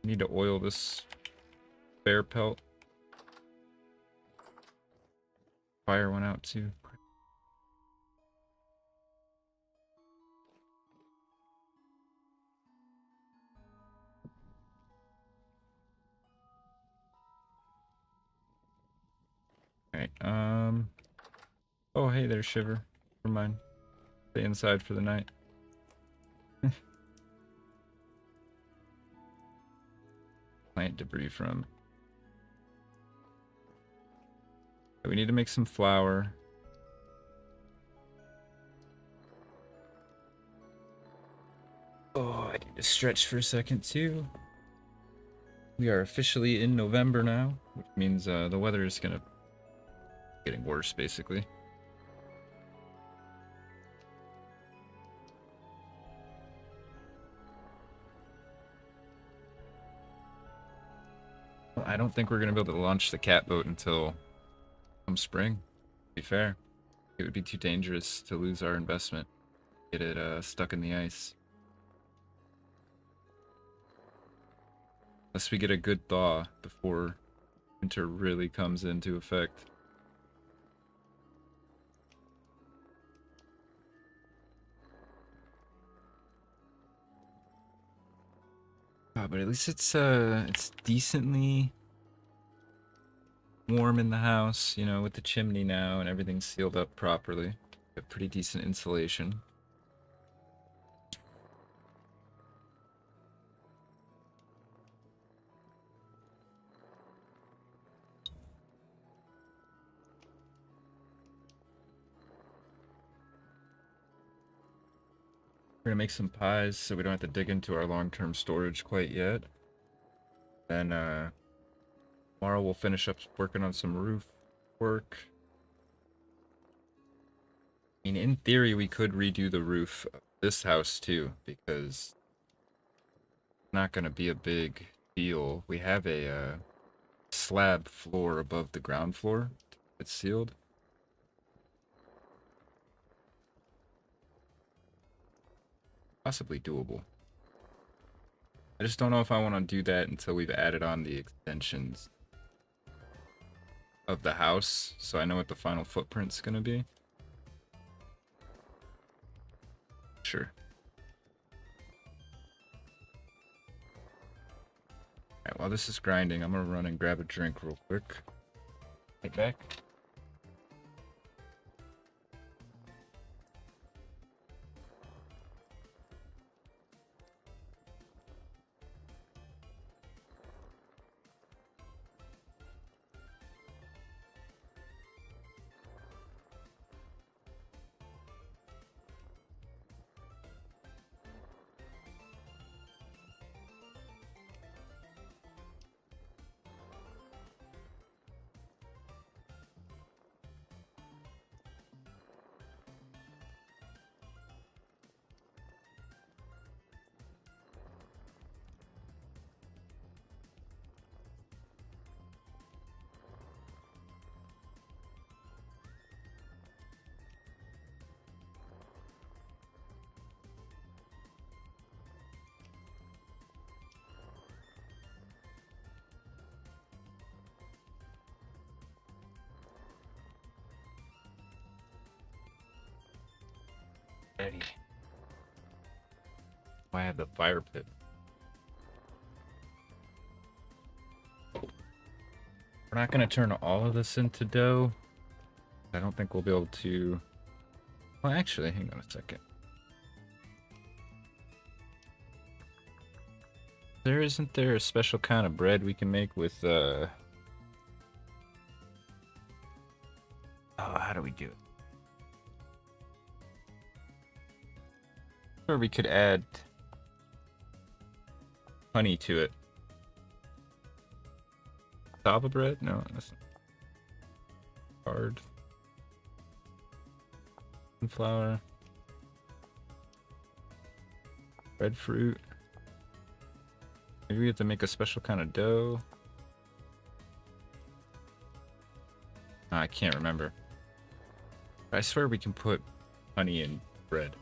Need to oil this bear pelt. Fire went out too. Alright, oh, hey there, Shiver. Never mind. Stay inside for the night. Plant debris from. We need to make some flour. Oh, I need to stretch for a second too. We are officially in November now, which means the weather is getting worse, basically. Well, I don't think we're gonna be able to launch the cat boat until spring. To be fair, it would be too dangerous to lose our investment. Get it stuck in the ice. Unless we get a good thaw before winter really comes into effect. Oh, but at least it's decently warm in the house, you know, with the chimney now and everything sealed up properly. Got pretty decent insulation. We're gonna make some pies so we don't have to dig into our long-term storage quite yet. Then tomorrow we'll finish up working on some roof work. I mean, in theory, we could redo the roof of this house too, because it's not gonna be a big deal. We have a slab floor above the ground floor. It's sealed. Possibly doable. I just don't know if I want to do that until we've added on the extensions of the house, so I know what the final footprint's gonna be. Sure. Alright, while this is grinding, I'm gonna run and grab a drink real quick. Get back. Ready. I have the fire pit. We're not going to turn all of this into dough. I don't think we'll be able to... Well, actually, hang on a second. Isn't there a special kind of bread we can make with, Oh, how do we do it? Or we could add honey to it. Fava bread? No, that's not hard. Flour. Breadfruit. Maybe we have to make a special kind of dough. I can't remember. I swear we can put honey in bread.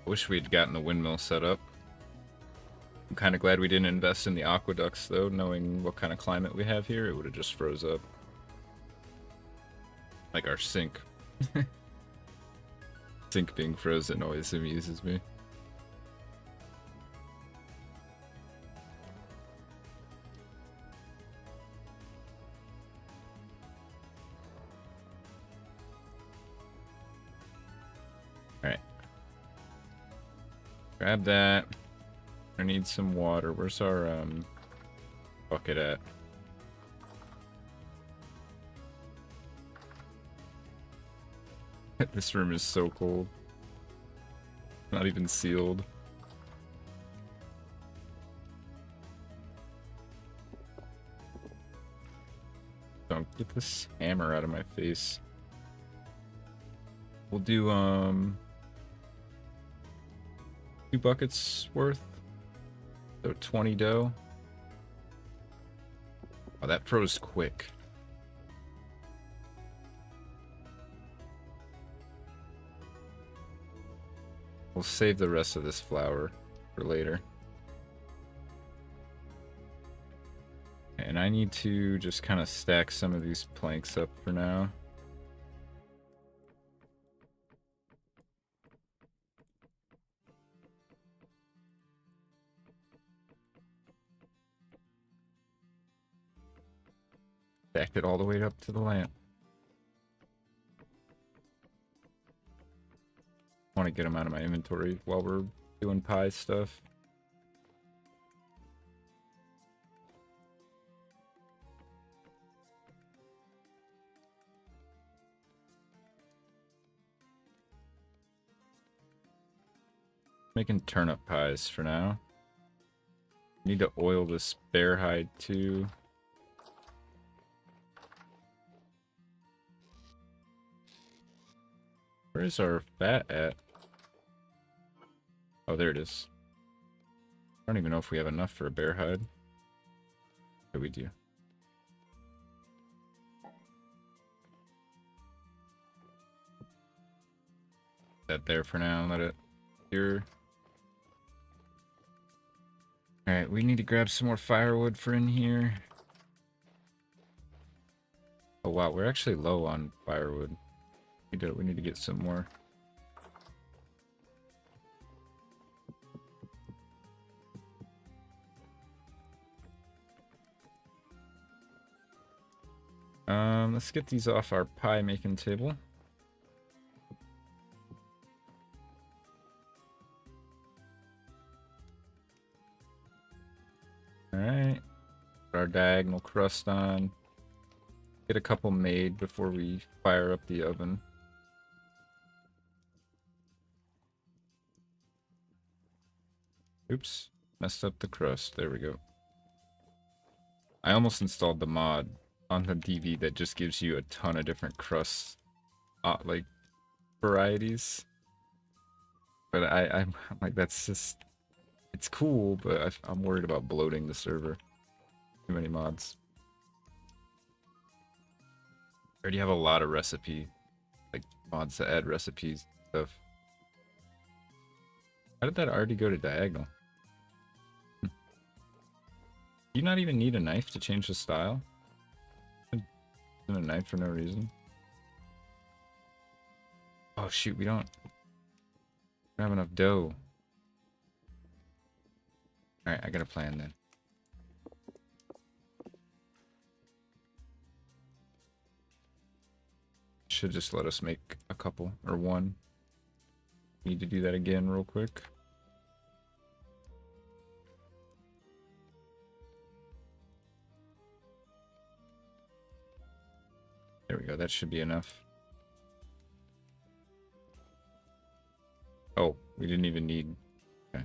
Wish we'd gotten the windmill set up. I'm kind of glad we didn't invest in the aqueducts, though, knowing what kind of climate we have here. It would have just froze up. Like our sink. Sink being frozen always amuses me. Alright. Grab that. I need some water. Where's our bucket at? This room is so cold. Not even sealed. Don't get this hammer out of my face. We'll do 2 buckets worth. So 20 dough. Oh, that froze quick. We'll save the rest of this flour for later. And I need to just kind of stack some of these planks up for now. Stacked it all the way up to the lamp. Want to get them out of my inventory while we're doing pie stuff. Making turnip pies for now. Need to oil this bear hide too. Where is our fat at? Oh, there it is. I don't even know if we have enough for a bear hide. Yeah, we do. That there for now. Let it cure. Alright, we need to grab some more firewood for in here. Oh wow, we're actually low on firewood. We need to get some more. Let's get these off our pie making table. Alright. Put our diagonal crust on. Get a couple made before we fire up the oven. Oops. Messed up the crust. There we go. I almost installed the mod on the DV that just gives you a ton of different crust, like, varieties. But I'm like, that's just... It's cool, but I'm worried about bloating the server. Too many mods. already have a lot of recipe, like mods to add recipes and stuff. How did that already go to diagonal? Do you not even need a knife to change the style? A knife for no reason. Oh shoot, we don't have enough dough. Alright, I got a plan then. Should just let us make a couple, or one. Need to do that again real quick. There we go, that should be enough. Oh, we didn't even need... Okay.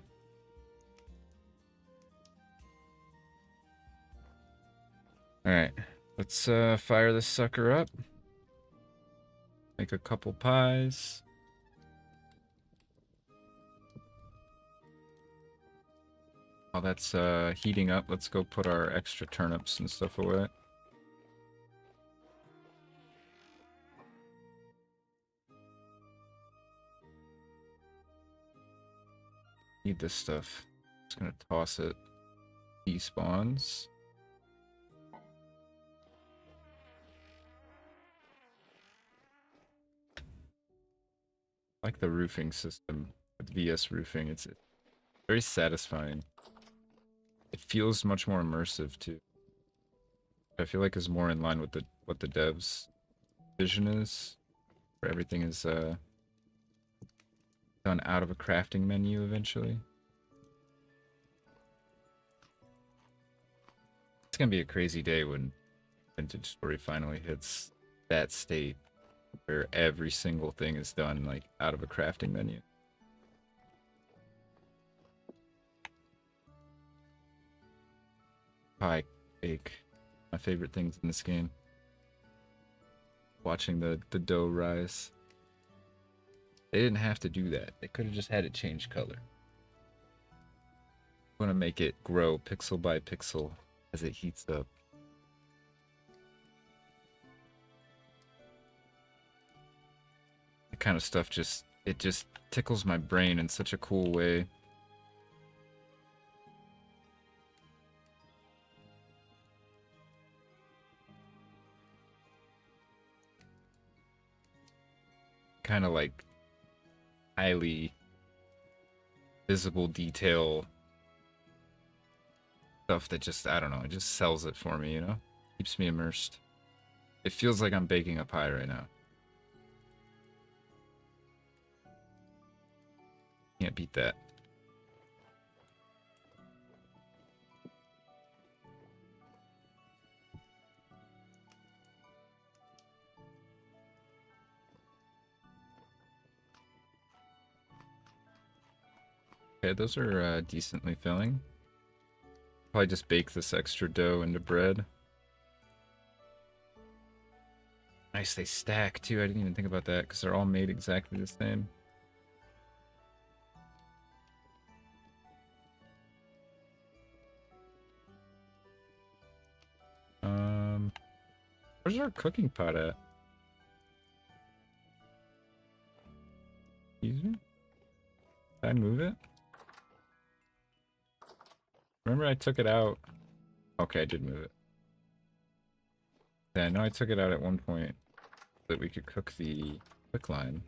Alright, let's fire this sucker up. Make a couple pies. While that's heating up, let's go put our extra turnips and stuff away. Need this stuff. Just gonna toss it. Despawns. I like the roofing system with VS roofing. It's very satisfying. It feels much more immersive too. I feel like is more in line with the what the devs' vision is, where everything is done out of a crafting menu eventually. It's gonna be a crazy day when Vintage Story finally hits that state where every single thing is done like out of a crafting menu. Pie, cake, my favorite things in this game. Watching the dough rise. They didn't have to do that. They could have just had it change color. I want to make it grow pixel by pixel as it heats up. The kind of stuff it just tickles my brain in such a cool way. Kind of like highly visible detail stuff that just, I don't know, it just sells it for me, you know? Keeps me immersed. It feels like I'm baking a pie right now. Can't beat that. Okay, those are decently filling. Probably just bake this extra dough into bread. Nice, they stack too. I didn't even think about that because they're all made exactly the same. Where's our cooking pot at? Excuse me? Did I move it? Remember I took it out. Okay, I did move it. Yeah, I know I took it out at one point so that we could cook the quicklime.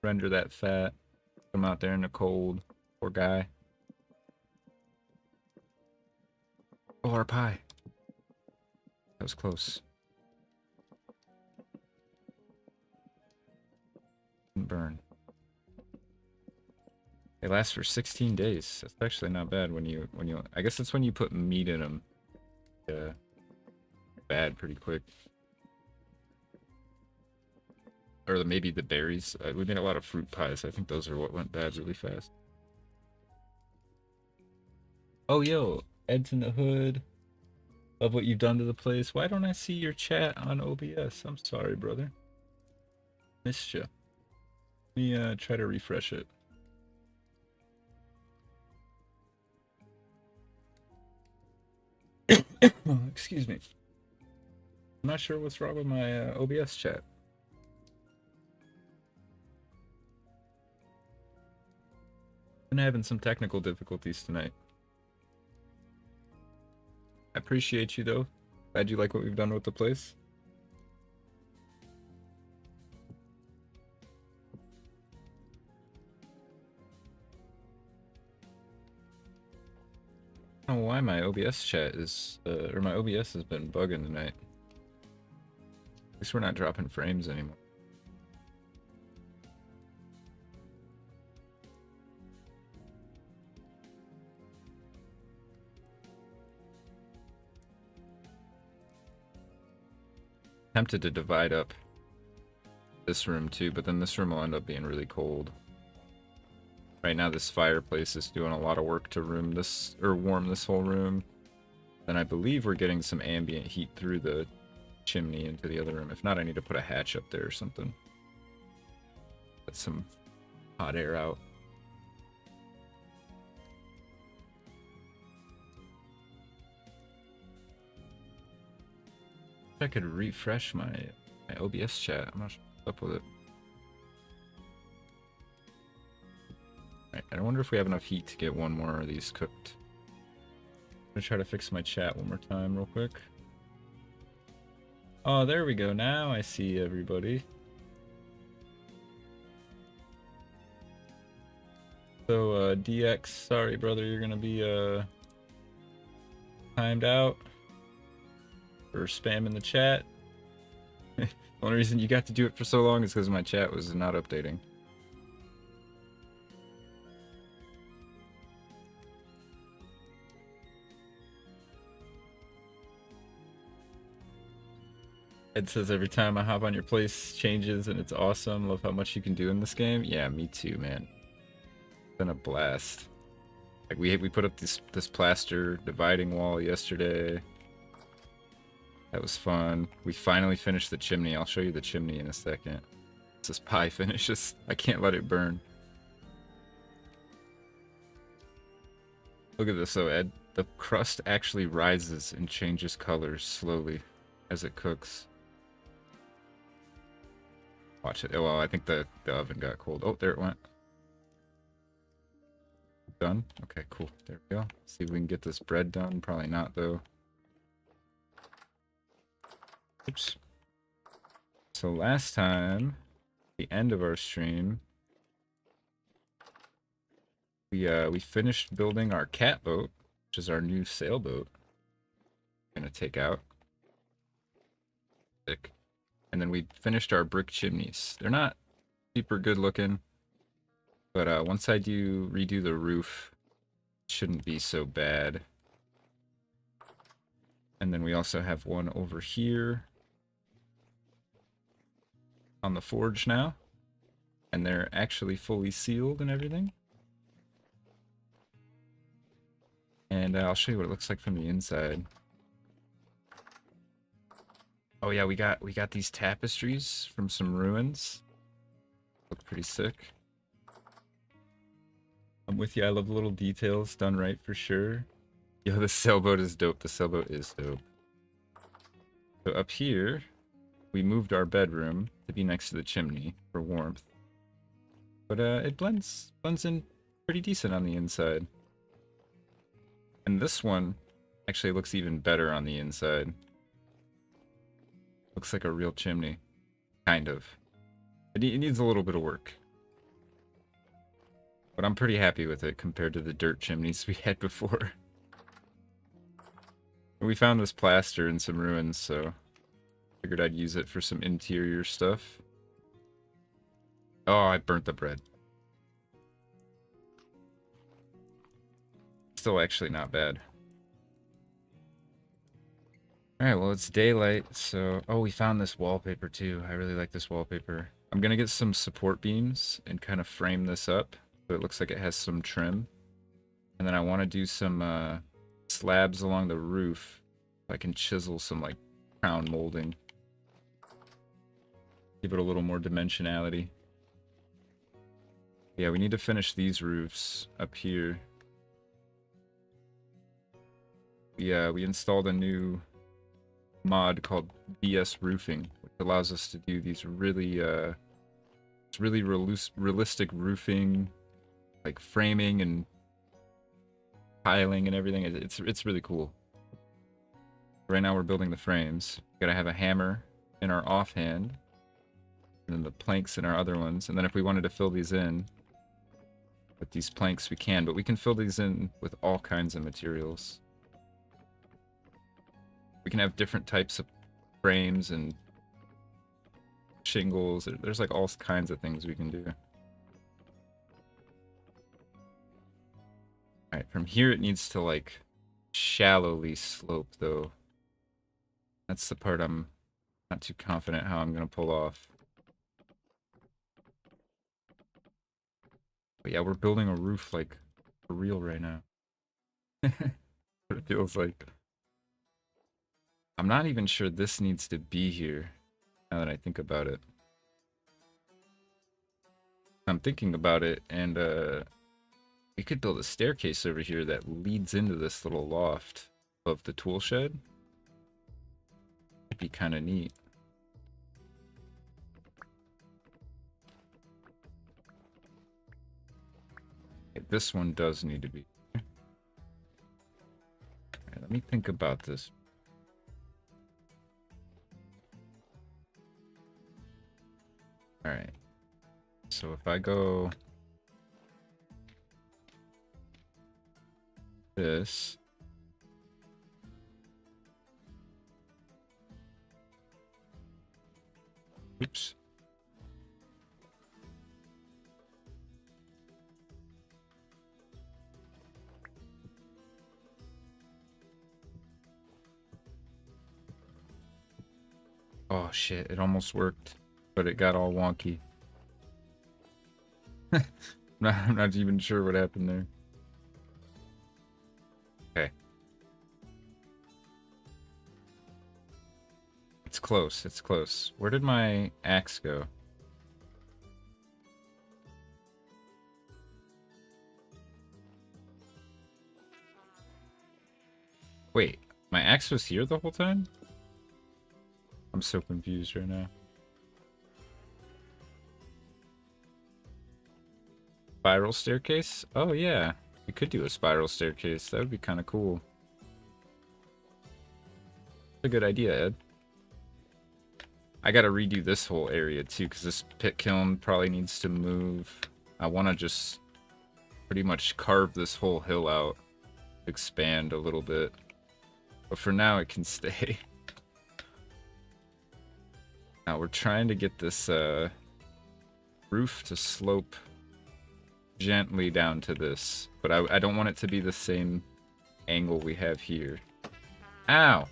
Render that fat. Come out there in the cold. Poor guy. Oh, our pie. That was close. Didn't burn. They last for 16 days. That's actually not bad when you I guess that's when you put meat in them. Yeah. Bad pretty quick. Or maybe the berries. We made a lot of fruit pies. I think those are what went bad really fast. Oh, yo, Ed's in the hood. Love what you've done to the place. Why don't I see your chat on OBS? I'm sorry, brother. Missed you. Let me try to refresh it. Oh, excuse me. I'm not sure what's wrong with my OBS chat. Been having some technical difficulties tonight. I appreciate you though. Glad you like what we've done with the place. I don't know why my OBS chat is, or my OBS has been bugging tonight. At least we're not dropping frames anymore. Tempted to divide up this room too, but then this room will end up being really cold. Right now this fireplace is doing a lot of work to warm this whole room. Then I believe we're getting some ambient heat through the chimney into the other room. If not, I need to put a hatch up there or something. Let some hot air out. I could refresh my OBS chat. I'm not sure what's up with it. Alright, I wonder if we have enough heat to get one more of these cooked. I'm gonna try to fix my chat one more time real quick. Oh, there we go. Now I see everybody. So, DX, sorry brother, you're gonna be timed out for spamming the chat. The only reason you got to do it for so long is because my chat was not updating. Ed says every time I hop on your place changes and it's awesome. Love how much you can do in this game. Yeah, me too, man. It's been a blast. Like we put up this plaster dividing wall yesterday. That was fun. We finally finished the chimney. I'll show you the chimney in a second. It's this pie finishes. I can't let it burn. Look at this though, Ed. The crust actually rises and changes colors slowly as it cooks. Watch it. Oh, well, I think the oven got cold. Oh, there it went. Done? Okay, cool. There we go. See if we can get this bread done. Probably not, though. Oops. So last time, the end of our stream, we finished building our cat boat, which is our new sailboat. We're gonna take out. Sick. And then we finished our brick chimneys. They're not super good looking, but once I redo the roof, it shouldn't be so bad. And then we also have one over here on the forge now, and they're actually fully sealed and everything. And I'll show you what it looks like from the inside. Oh yeah, we got these tapestries from some ruins. Look pretty sick. I'm with you. I love the little details done right for sure. Yo, the sailboat is dope. The sailboat is dope. So up here, we moved our bedroom to be next to the chimney for warmth. But it blends in pretty decent on the inside. And this one actually looks even better on the inside. Looks like a real chimney. Kind of. It needs a little bit of work. But I'm pretty happy with it compared to the dirt chimneys we had before. We found this plaster in some ruins, so figured I'd use it for some interior stuff. Oh, I burnt the bread. Still actually not bad. Alright, well, it's daylight, so... Oh, we found this wallpaper, too. I really like this wallpaper. I'm gonna get some support beams and kind of frame this up so it looks like it has some trim. And then I want to do some slabs along the roof so I can chisel some, like, crown molding. Give it a little more dimensionality. Yeah, we need to finish these roofs up here. we installed a new mod called VS Roofing, which allows us to do these really it's really realistic roofing, like framing and tiling and everything. It's really cool. Right now we're building the frames. We gotta have a hammer in our offhand, and then the planks in our other ones. And then if we wanted to fill these in with these planks, we can. But we can fill these in with all kinds of materials. We can have different types of frames and shingles. There's like all kinds of things we can do. Alright, from here it needs to like shallowly slope though. That's the part I'm not too confident how I'm gonna pull off. But yeah, we're building a roof like for real right now. What it feels like. I'm not even sure this needs to be here, now that I think about it. I'm thinking about it, and we could build a staircase over here that leads into this little loft of the tool shed. It'd be kind of neat. Okay, this one does need to be. Alright, let me think about this. Alright. So if I go this. Oops. Oh shit, it almost worked, but it got all wonky. I'm not even sure what happened there. Okay. It's close, it's close. Where did my axe go? Wait, my axe was here the whole time? I'm so confused right now. Spiral staircase? Oh yeah, we could do a spiral staircase. That would be kind of cool. That's a good idea, Ed. I gotta redo this whole area too, because this pit kiln probably needs to move. I want to just pretty much carve this whole hill out, expand a little bit. But for now, it can stay. Now we're trying to get this roof to slope gently down to this, but I don't want it to be the same angle we have here. Ow!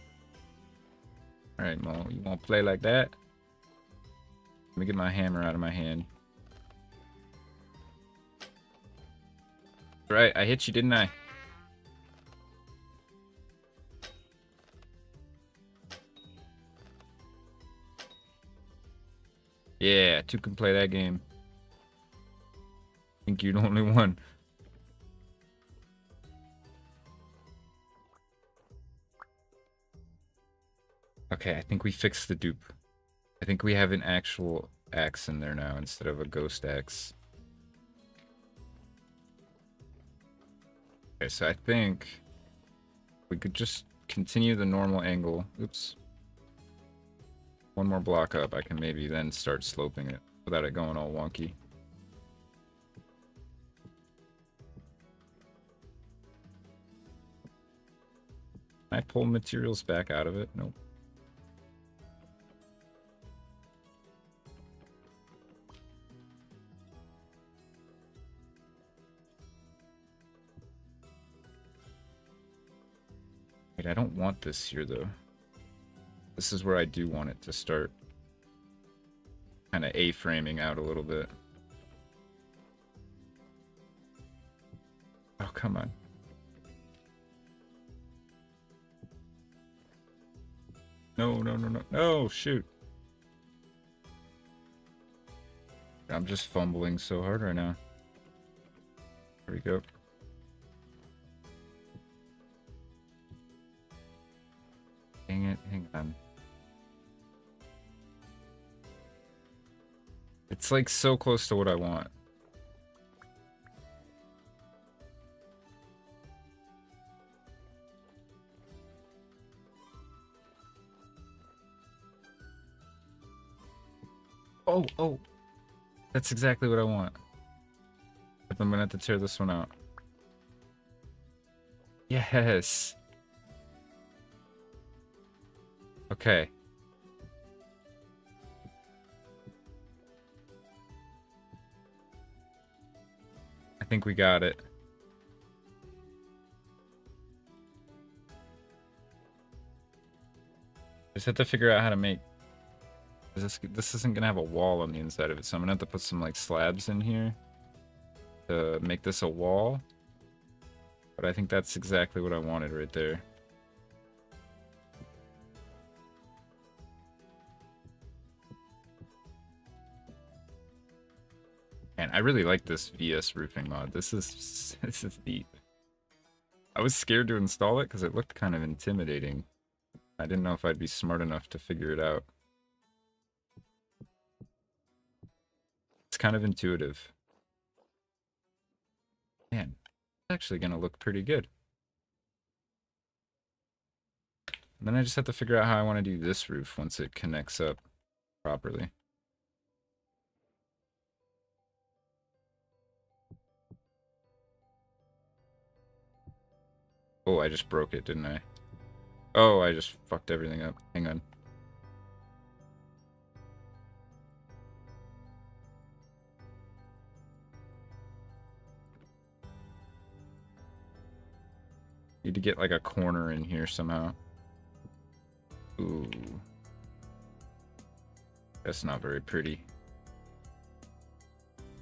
Alright, Mo, you won't play like that? Let me get my hammer out of my hand. Right, I hit you, didn't I? Yeah, two can play that game. I think you're the only one. Okay, I think we fixed the dupe. I think we have an actual axe in there now instead of a ghost axe. Okay, so I think we could just continue the normal angle. Oops. One more block up, I can maybe then start sloping it without it going all wonky. Can I pull materials back out of it? Nope. Wait, I don't want this here though. This is where I do want it to start kind of A-framing out a little bit. Oh, come on. No, no, no, no. No, shoot. I'm just fumbling so hard right now. There we go. Dang it, hang on. It's like so close to what I want. Oh, that's exactly what I want. But I'm gonna have to tear this one out. Yes. Okay. I think we got it. Just have to figure out how to make... This isn't gonna have a wall on the inside of it, so I'm gonna have to put some like slabs in here to make this a wall. But I think that's exactly what I wanted right there. Man, I really like this VS roofing mod. This is deep. I was scared to install it because it looked kind of intimidating. I didn't know if I'd be smart enough to figure it out. It's kind of intuitive. Man, it's actually gonna look pretty good. And then I just have to figure out how I want to do this roof once it connects up properly. Oh, I just broke it, didn't I? Oh, I just fucked everything up. Hang on. Need to get like a corner in here somehow. Ooh. That's not very pretty.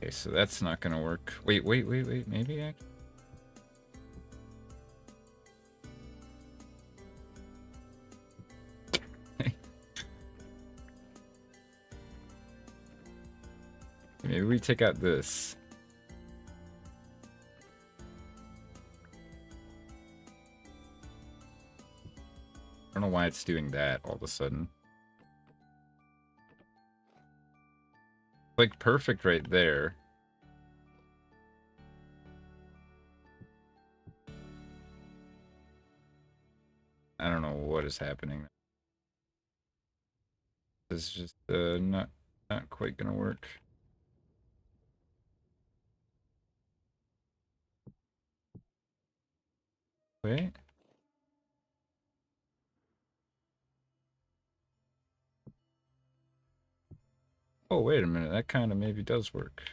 Okay, so that's not gonna work. Wait, maybe actually. Maybe we take out this. I don't know why it's doing that all of a sudden. Like perfect right there. I don't know what is happening. This is just not quite gonna work. Wait. Oh, wait a minute. That kind of maybe does work.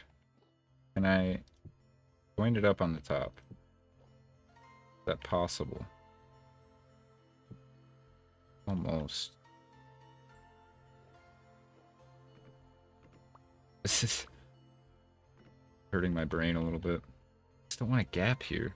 Can I join it up on the top? Is that possible? Almost. This is hurting my brain a little bit. I just don't want a gap here.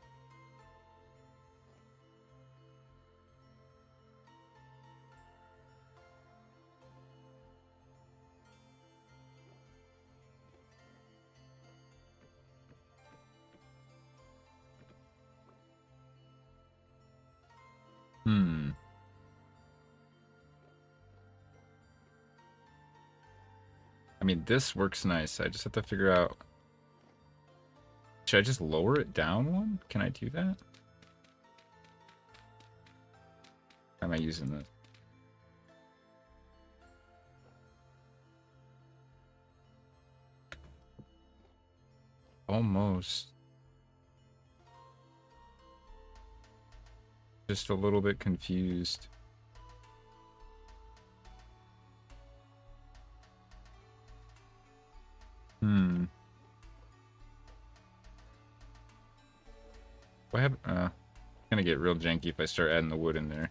I mean, this works nice. I just have to figure out... Should I just lower it down one? Can I do that? How am I using this? Almost. Just a little bit confused. What happened? It's gonna get real janky if I start adding the wood in there.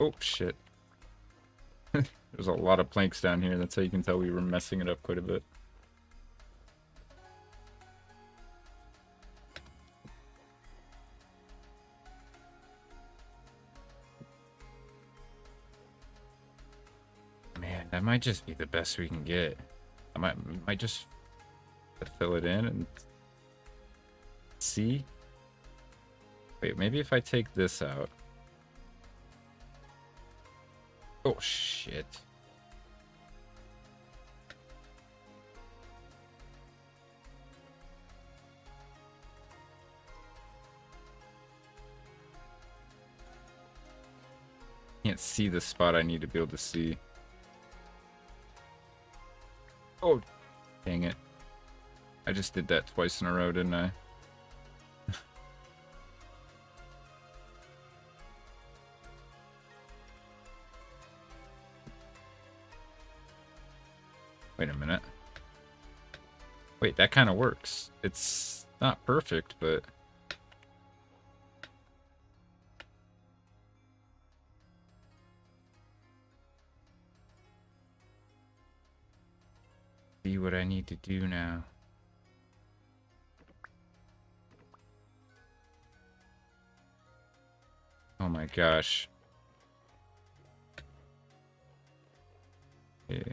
Oh, shit. There's a lot of planks down here. That's how you can tell we were messing it up quite a bit. That might just be the best we can get. I might just fill it in and see. Wait, maybe if I take this out. Oh shit. Can't see the spot I need to be able to see. Oh, dang it. I just did that twice in a row, didn't I? Wait a minute. Wait, that kind of works. It's not perfect, but... see what I need to do now. Oh my gosh. Okay,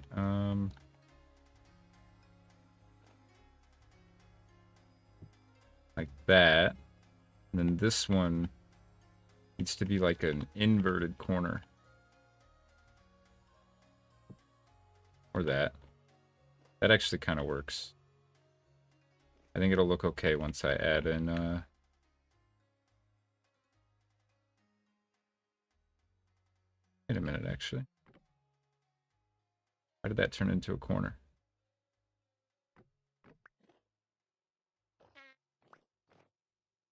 like that. And then this one needs to be like an inverted corner. Or that. That actually kind of works. I think it'll look okay once I add in, wait a minute, actually. How did that turn into a corner?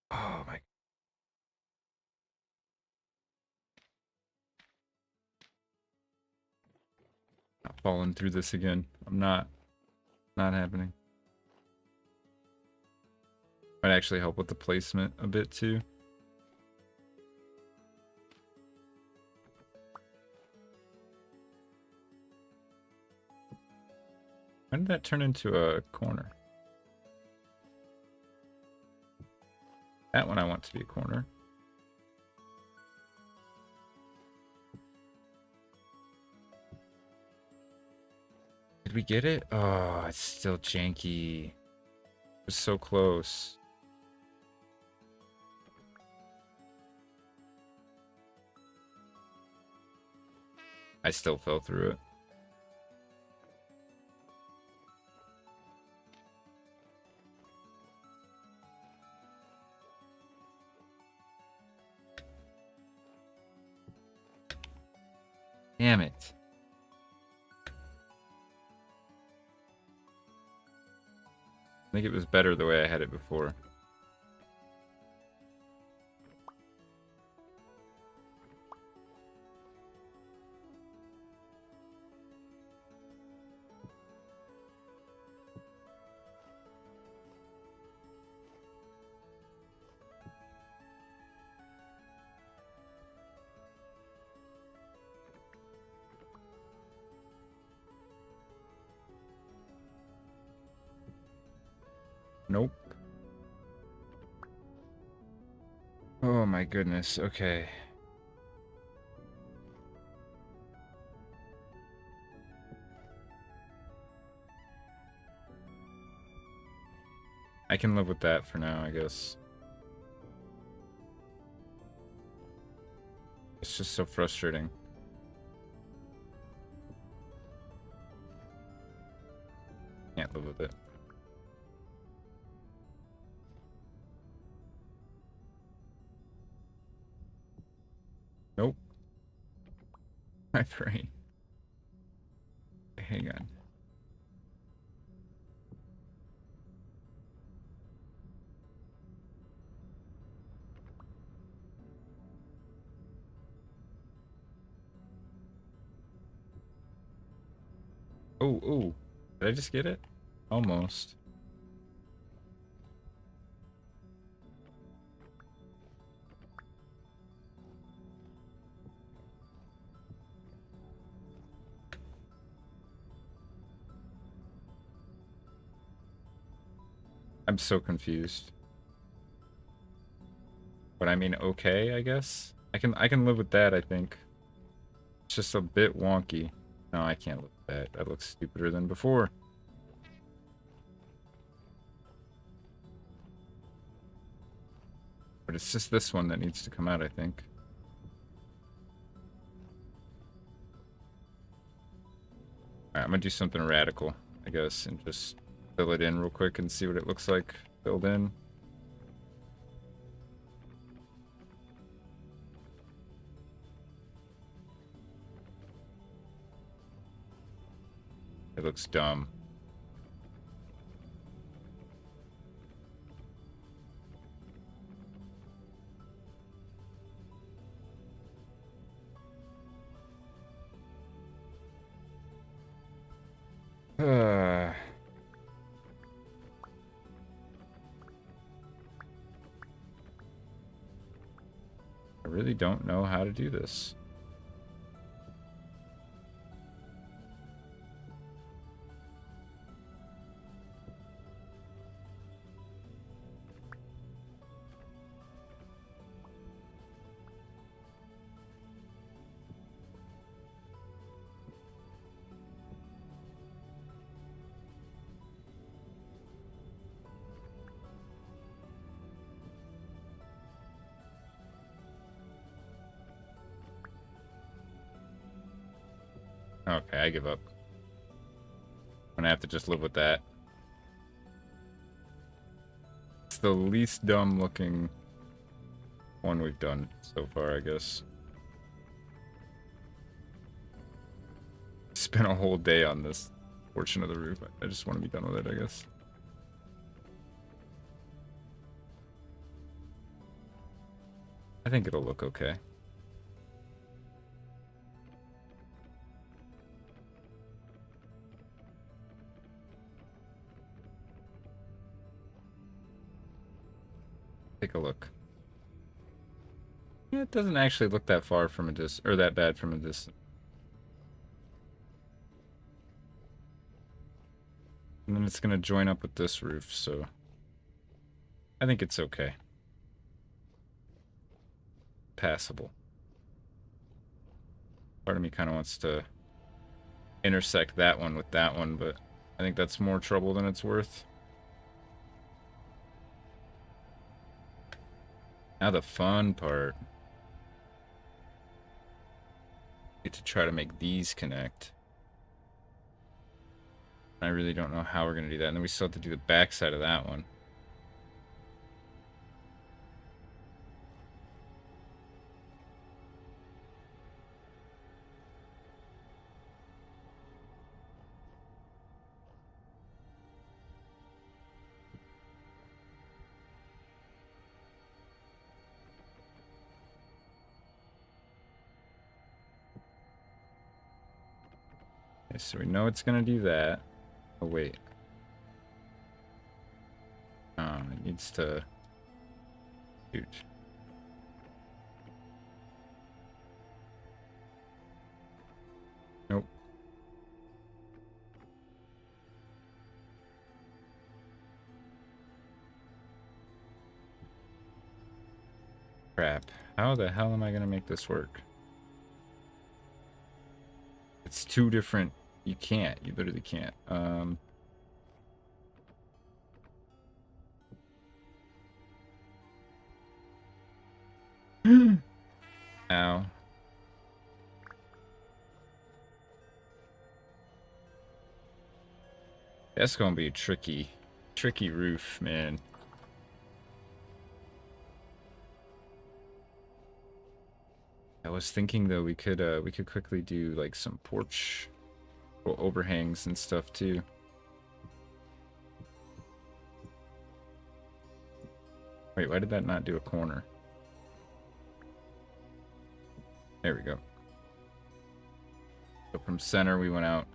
Oh my... not falling through this again. I'm not. Not happening. Might actually help with the placement a bit too. When did that turn into a corner? That one I want to be a corner. Did we get it? Oh, it's still janky. It was so close. I still fell through it. Damn it. I think it was better the way I had it before. Nope. Oh my goodness. Okay. I can live with that for now, I guess. It's just so frustrating. Can't live with it. Nope. My brain. Hang on. Oh, oh. Did I just get it? Almost. I'm so confused. But I mean, okay, I guess. I can live with that, I think. It's just a bit wonky. No, I can't look at that. That looks stupider than before. But it's just this one that needs to come out, I think. Alright, I'm gonna do something radical, I guess, and just fill it in real quick and see what it looks like filled in. It looks dumb. I really don't know how to do this. Okay, I give up. I'm gonna have to just live with that. It's the least dumb looking one we've done so far, I guess. Spent a whole day on this portion of the roof. I just want to be done with it, I guess. I think it'll look okay. Take a look. Yeah, it doesn't actually look that far from a distance, or that bad from a distance. And then it's gonna join up with this roof, so I think it's okay. Passable. Part of me kind of wants to intersect that one with that one, but I think that's more trouble than it's worth. Now the fun part. Get to try to make these connect. I really don't know how we're going to do that. And then we still have to do the back side of that one. Okay, so we know it's going to do that. Oh, wait. It needs to... Shoot. Nope. Crap. How the hell am I going to make this work? It's two different... You can't. You literally can't. Ow. That's gonna be a tricky roof, man. I was thinking though we could quickly do like some porch overhangs and stuff too. Wait, why did that not do a corner? There we go. So from center we went out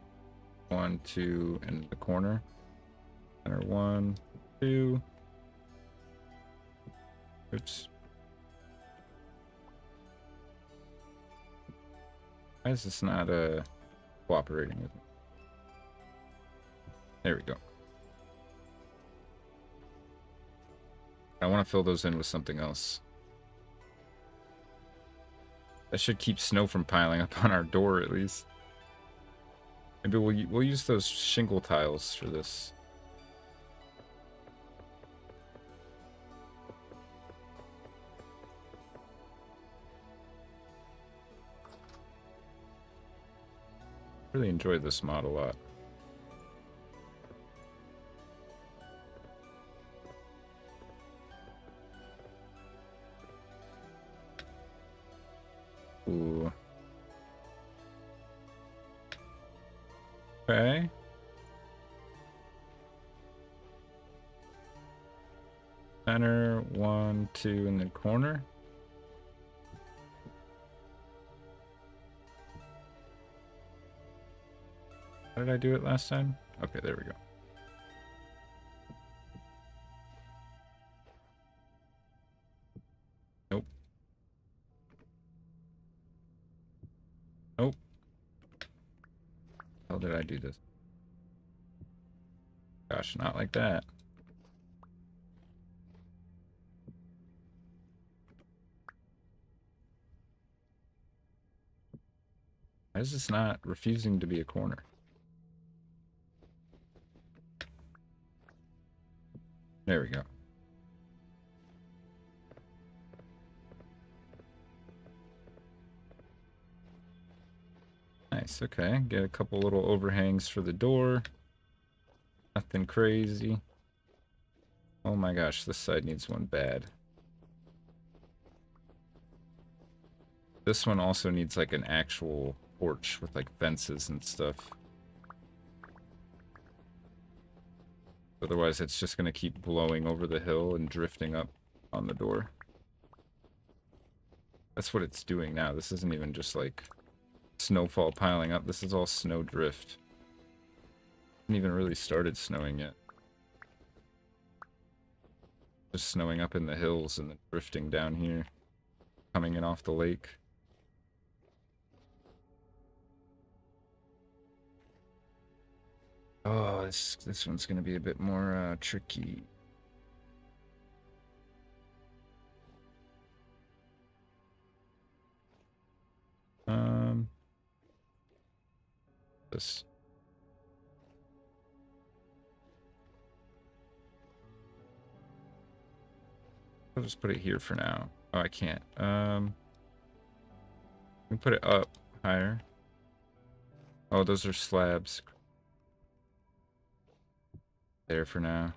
1, 2, and the corner. Center 1, 2. Oops. Why is this not cooperating with me? There we go. I want to fill those in with something else. That should keep snow from piling up on our door, at least. Maybe we'll use those shingle tiles for this. Really enjoyed this mod a lot. Ooh. Okay. Center, 1, 2 in the corner. How did I do it last time? Okay, there we go. Nope. Nope. How did I do this? Gosh, not like that. Why is this not refusing to be a corner? There we go. Nice, okay. Get a couple little overhangs for the door. Nothing crazy. Oh my gosh, this side needs one bad. This one also needs like an actual porch with like fences and stuff. Otherwise it's just gonna keep blowing over the hill and drifting up on the door. That's what it's doing now. This isn't even just like snowfall piling up. This is all snow drift. Hasn't even really started snowing yet. Just snowing up in the hills and then drifting down here. Coming in off the lake. Oh, this one's gonna be a bit more tricky. This. I'll just put it here for now. Oh, I can't. We put it up higher. Oh, those are slabs. There for now.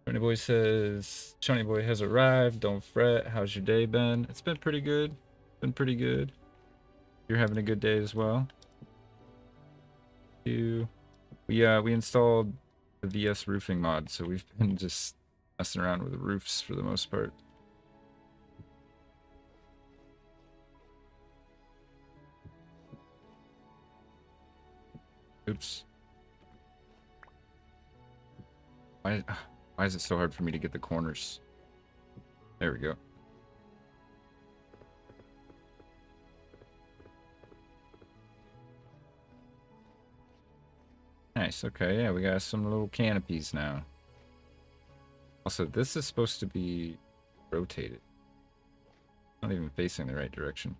Shawnee Boy says, Shawnee Boy has arrived. Don't fret. How's your day been? It's been pretty good. Been pretty good. You're having a good day as well. We installed the VS roofing mod, so we've been just messing around with the roofs for the most part. Oops. Why is it so hard for me to get the corners? There we go. Nice, okay, yeah, we got some little canopies now. Also, this is supposed to be rotated. Not even facing the right direction.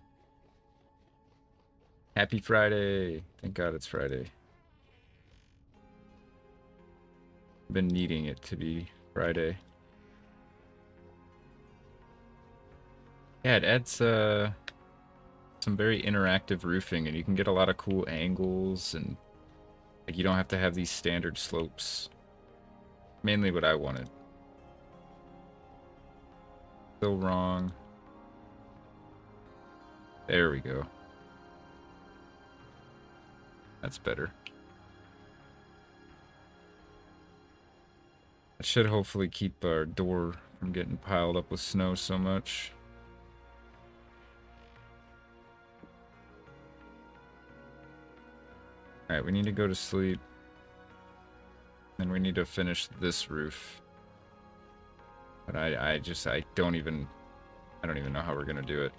Happy Friday! Thank God it's Friday. I've been needing it to be Friday. Yeah, it adds some very interactive roofing, and you can get a lot of cool angles, and like you don't have to have these standard slopes. Mainly what I wanted. Still wrong. There we go. That's better. That should hopefully keep our door from getting piled up with snow so much. Alright, we need to go to sleep. Then we need to finish this roof. But I don't even know how we're gonna do it.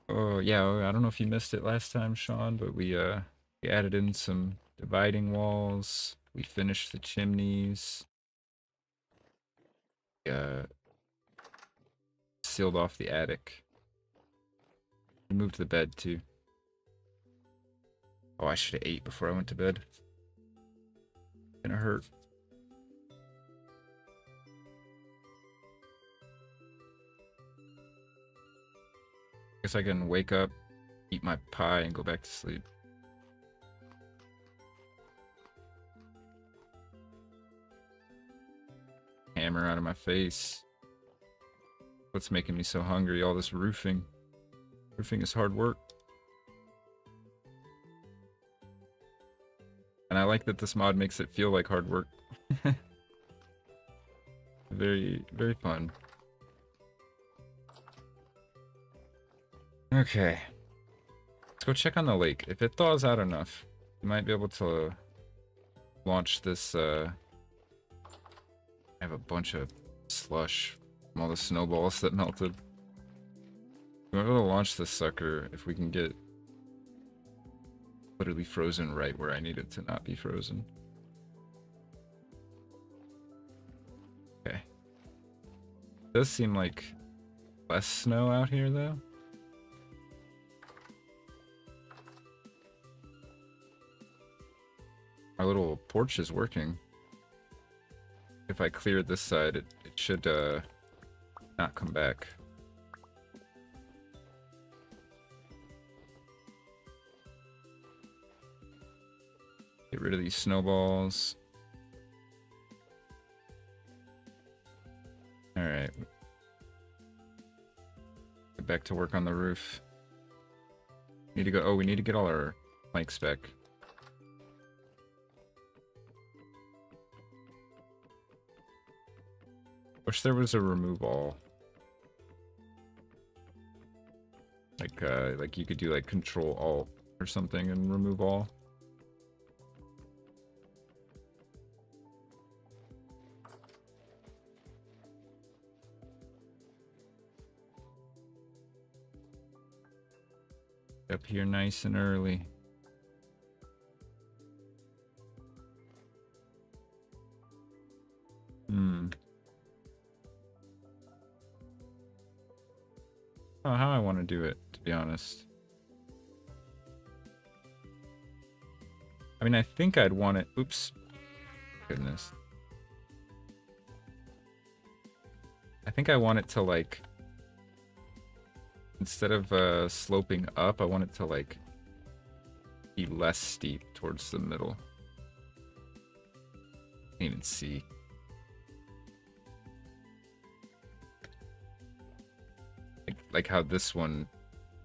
Oh yeah, I don't know if you missed it last time, Sean, but we We added in some dividing walls. We finished the chimneys. Sealed off the attic. We moved the bed too. Oh, I should have ate before I went to bed. Gonna hurt. Guess I can wake up, eat my pie, and go back to sleep. Hammer out of my face. What's making me so hungry? All this roofing. Roofing is hard work. And I like that this mod makes it feel like hard work. Very, very fun. Okay. Let's go check on the lake. If it thaws out enough, we might be able to launch this, I have a bunch of slush from all the snowballs that melted. We're able to launch this sucker if we can get literally frozen right where I need it to not be frozen. Okay. It does seem like less snow out here though. Our little porch is working. If I clear this side, it should not come back. Get rid of these snowballs. Alright. Get back to work on the roof. Need to go. Oh, we need to get all our planks back. Wish there was a remove all. Like you could do like Control Alt or something and remove all. Up here nice and early. Oh, how I want to do it, to be honest. I mean, I think I'd want it. Oops. Goodness. I think I want it to, like, instead of sloping up, I want it to, like, be less steep towards the middle. Can't even see. Like how this one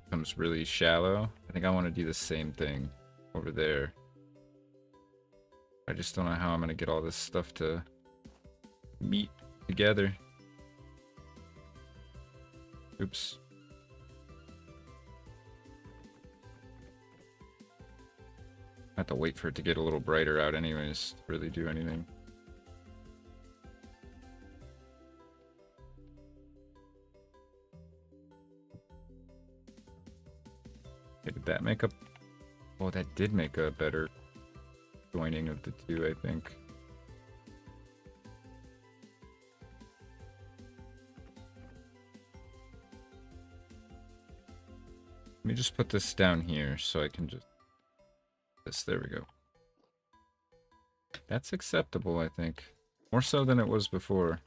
becomes really shallow. I think I want to do the same thing over there. I just don't know how I'm going to get all this stuff to meet together. Oops. I have to wait for it to get a little brighter out anyways to really do anything. Okay, did that make a... Oh, that did make a better joining of the two, I think. Let me just put this down here so I can just... There we go. That's acceptable, I think. More so than it was before.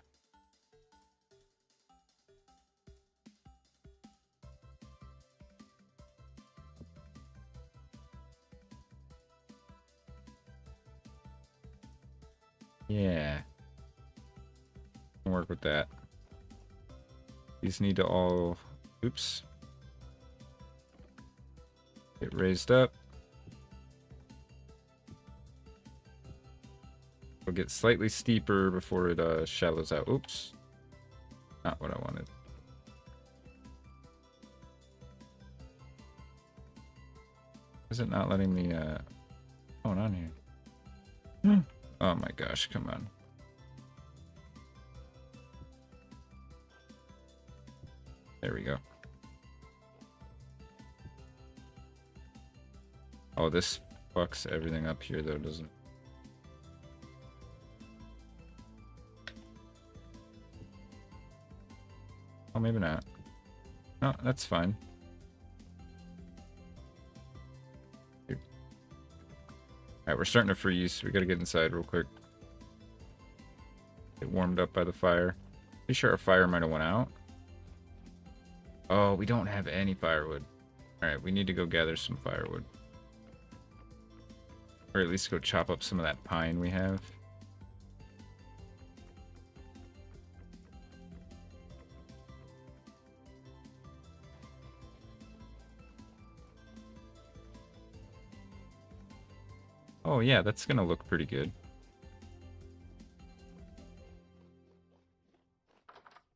Yeah. Can work with that. These need to all... Oops. Get raised up. It'll get slightly steeper before it shallows out. Oops. Not what I wanted. Is it not letting me what's going on here? Oh my gosh, come on. There we go. Oh, this fucks everything up here, though, doesn't it? Oh, maybe not. No, that's fine. Alright, we're starting to freeze. We gotta get inside real quick. Get warmed up by the fire. Pretty sure our fire might have went out. Oh, we don't have any firewood. Alright, we need to go gather some firewood. Or at least go chop up some of that pine we have. Oh yeah, that's gonna look pretty good.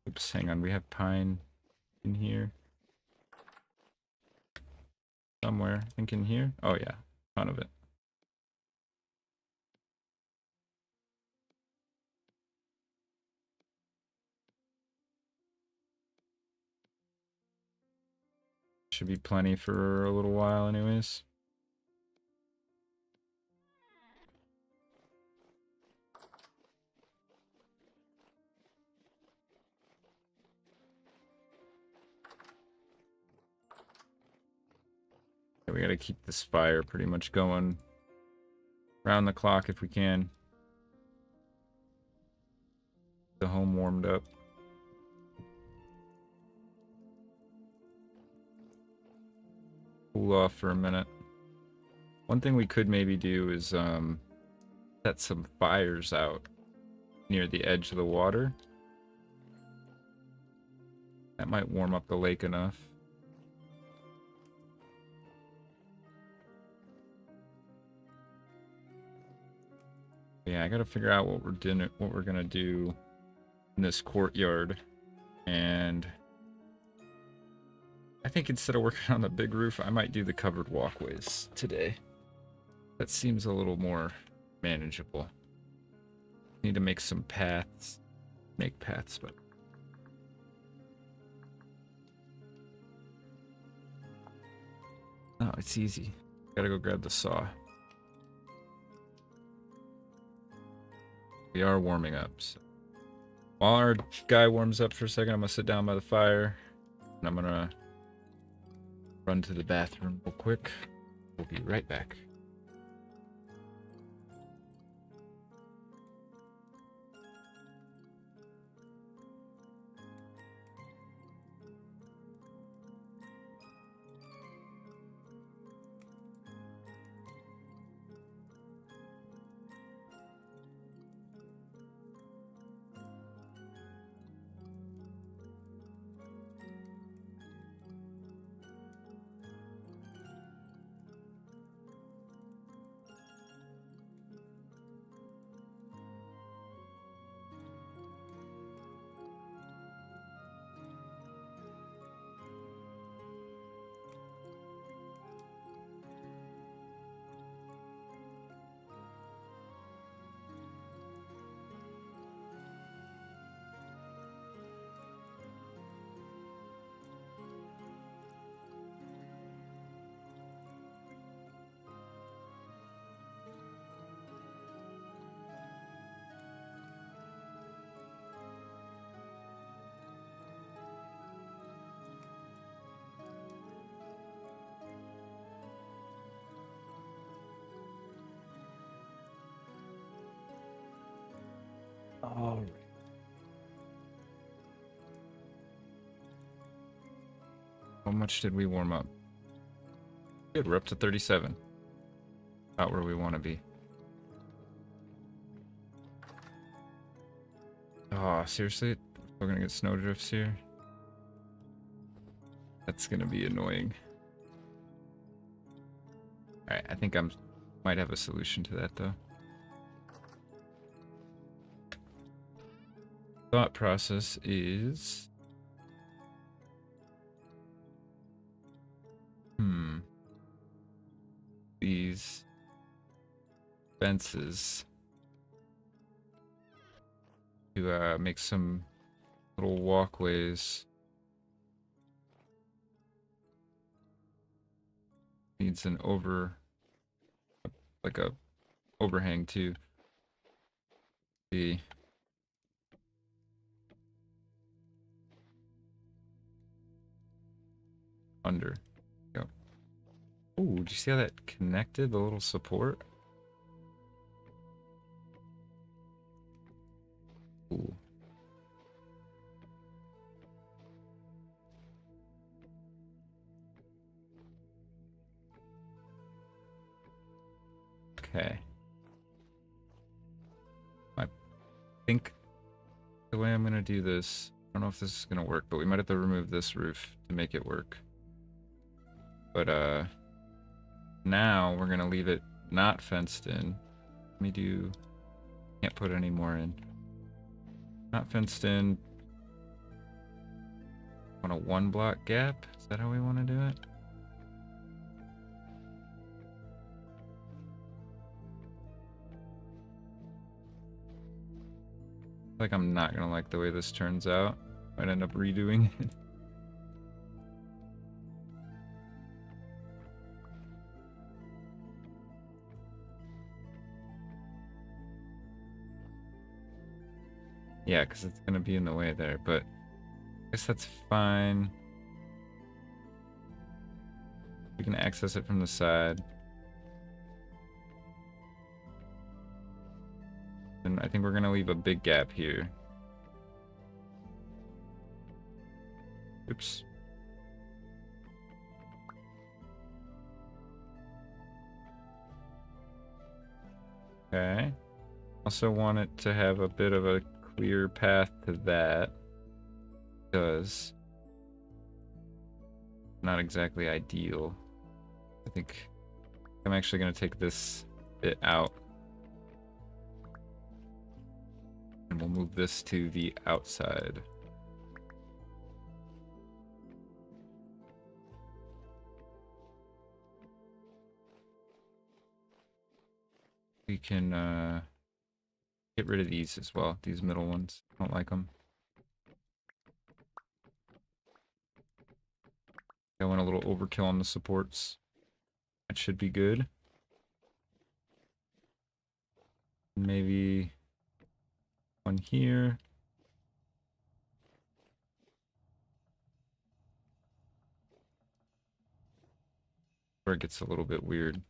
Oops, hang on, we have pine in here. Somewhere, I think in here. Oh yeah, ton of it. Should be plenty for a little while anyways. We gotta keep this fire pretty much going round the clock if we can. The home warmed up. Cool off for a minute. One thing we could maybe do is set some fires out near the edge of the water. That might warm up the lake enough. Yeah, I gotta figure out what we're gonna do in this courtyard, and I think instead of working on the big roof, I might do the covered walkways today. That seems a little more manageable. Need to make some paths. Make paths, but no, it's easy. Gotta go grab the saw. We are warming up. So. While our guy warms up for a second, I'm gonna sit down by the fire, and I'm gonna run to the bathroom real quick. We'll be right back. All right. How much did we warm up? Good, we're up to 37. About where we want to be. Oh, seriously? We're gonna get snowdrifts here? That's gonna be annoying. Alright, I think might have a solution to that though. Thought process is these fences to make some little walkways. Needs an like a overhang too. The under. Go. Ooh, did you see how that connected the little support? Ooh. Okay. I think the way I'm gonna do this, I don't know if this is gonna work, but we might have to remove this roof to make it work. But now we're gonna leave it not fenced in. Let me do, can't put any more in. Not fenced in. On a 1-block gap? Is that how we want to do it? Like I'm not gonna like the way this turns out. Might end up redoing it. Yeah, because it's gonna be in the way there, but I guess that's fine. We can access it from the side. And I think we're gonna leave a big gap here. Oops. Okay. Also want it to have a bit of a clear path to that. Because not exactly ideal. I think I'm actually gonna take this bit out. And we'll move this to the outside. We can get rid of these as well, these middle ones. I don't like them. I went a little overkill on the supports. That should be good. Maybe one here. Where it gets a little bit weird.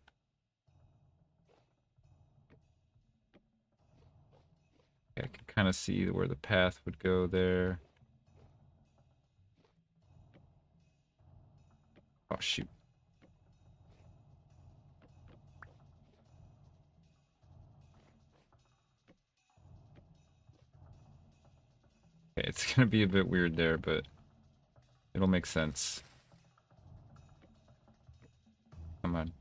I can kind of see where the path would go there. Oh, shoot. Okay, it's going to be a bit weird there, but it'll make sense. Come on.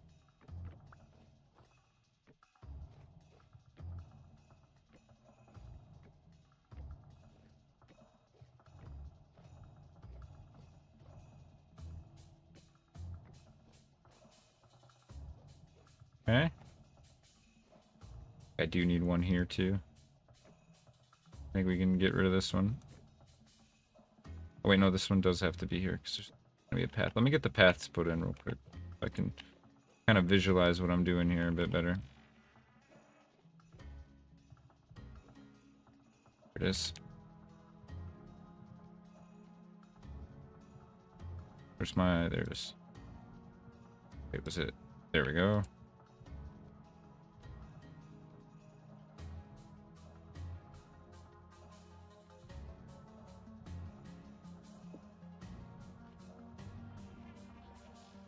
Okay. I do need one here too. I think we can get rid of this one. Oh wait, no, this one does have to be here because there's gonna be a path. Let me get the paths put in real quick. I can kind of visualize what I'm doing here a bit better. There it is. Where's my, there it is. It was it. There we go.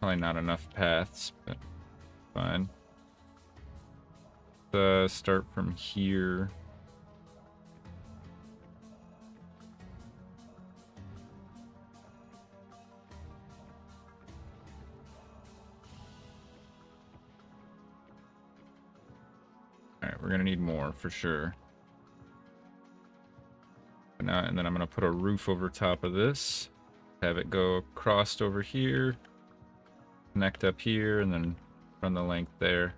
Probably not enough paths, but fine. Start from here. Alright, we're gonna need more for sure. And then I'm gonna put a roof over top of this. Have it go crossed over here. Connect up here and then run the length there.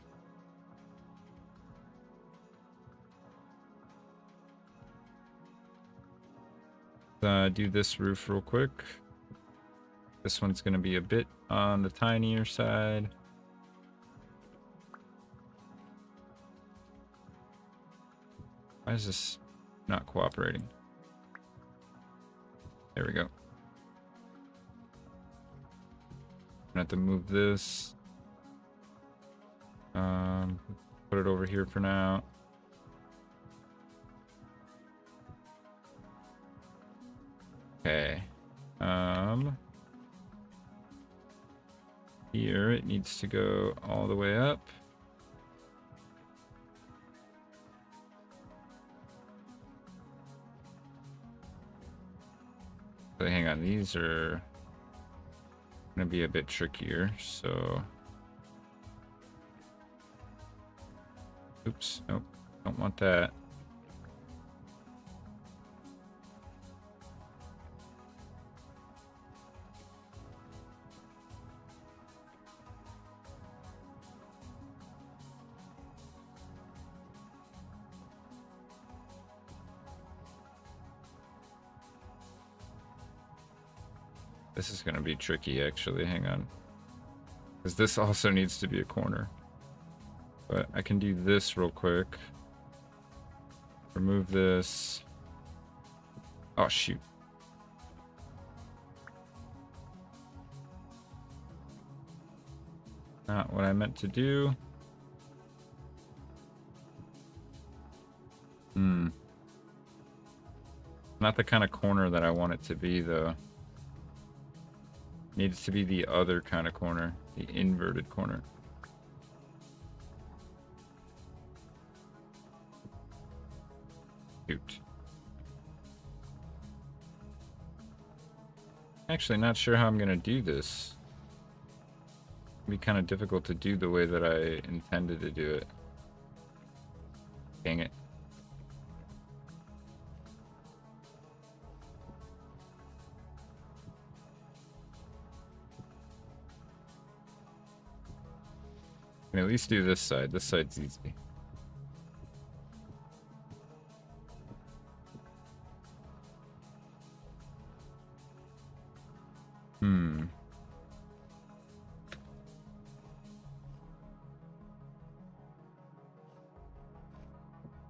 Do this roof real quick. This one's going to be a bit on the tinier side. Why is this not cooperating? There we go. I'm gonna have to move this. Put it over here for now. Okay. Here it needs to go all the way up. But hang on, these are gonna be a bit trickier, so oops, nope, don't want that. This is gonna be tricky, actually. Hang on, because this also needs to be a corner. But I can do this real quick. Remove this. Oh, shoot. Not what I meant to do. Not the kind of corner that I want it to be, though. Needs to be the other kind of corner. The inverted corner. Shoot. Actually, not sure how I'm gonna do this. It'll be kind of difficult to do the way that I intended to do it. Dang it. I can at least do this side. This side's easy.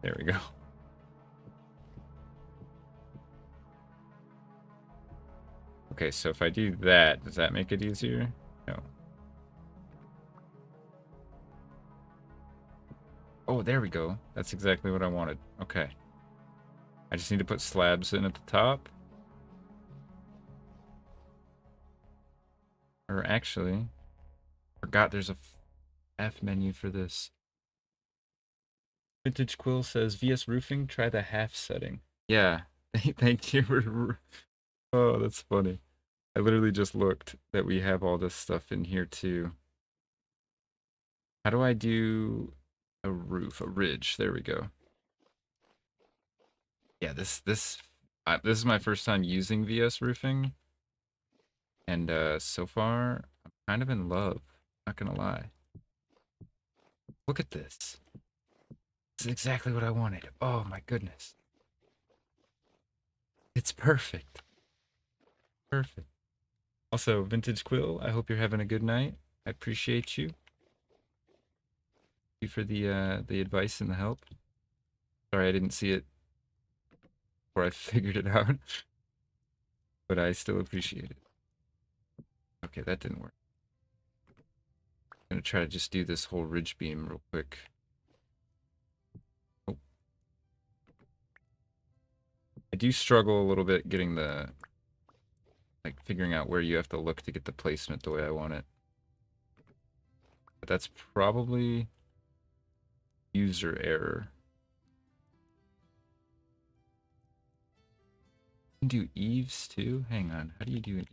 There we go. Okay, so if I do that, does that make it easier? No. Oh, there we go. That's exactly what I wanted. Okay. I just need to put slabs in at the top. Or actually, forgot there's a F menu for this. Vintage Quill says, VS Roofing, try the half setting. Yeah, thank you. Oh, that's funny. I literally just looked that we have all this stuff in here too. How do I do a roof, a ridge? There we go. Yeah, this is my first time using VS Roofing. And so far, I'm kind of in love. Not gonna lie. Look at this. This is exactly what I wanted. Oh my goodness. It's perfect. Perfect. Also, Vintage Quill, I hope you're having a good night. I appreciate you. Thank you for the advice and the help. Sorry I didn't see it before I figured it out. But I still appreciate it. Okay, that didn't work. I'm gonna try to just do this whole ridge beam real quick. Oh. I do struggle a little bit getting the, like, figuring out where you have to look to get the placement the way I want it. But that's probably user error. You can do eaves too? Hang on, how do you do it?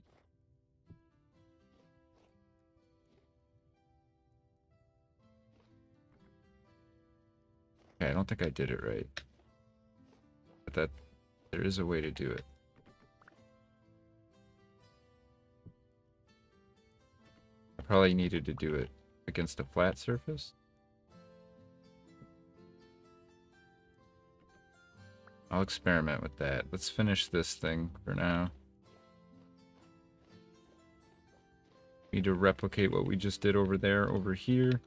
Okay, I don't think I did it right. But there is a way to do it. I probably needed to do it against a flat surface. I'll experiment with that. Let's finish this thing for now. Need to replicate what we just did over there, over here.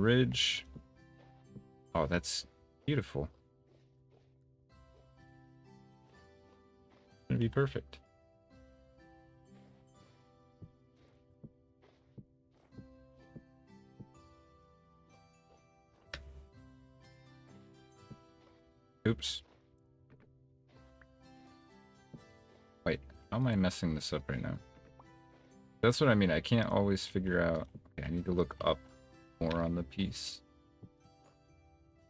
ridge. Oh, that's beautiful. Gonna be perfect. Oops. Wait, how am I messing this up right now? That's what I mean. I can't always figure out. Okay, I need to look up more on the piece.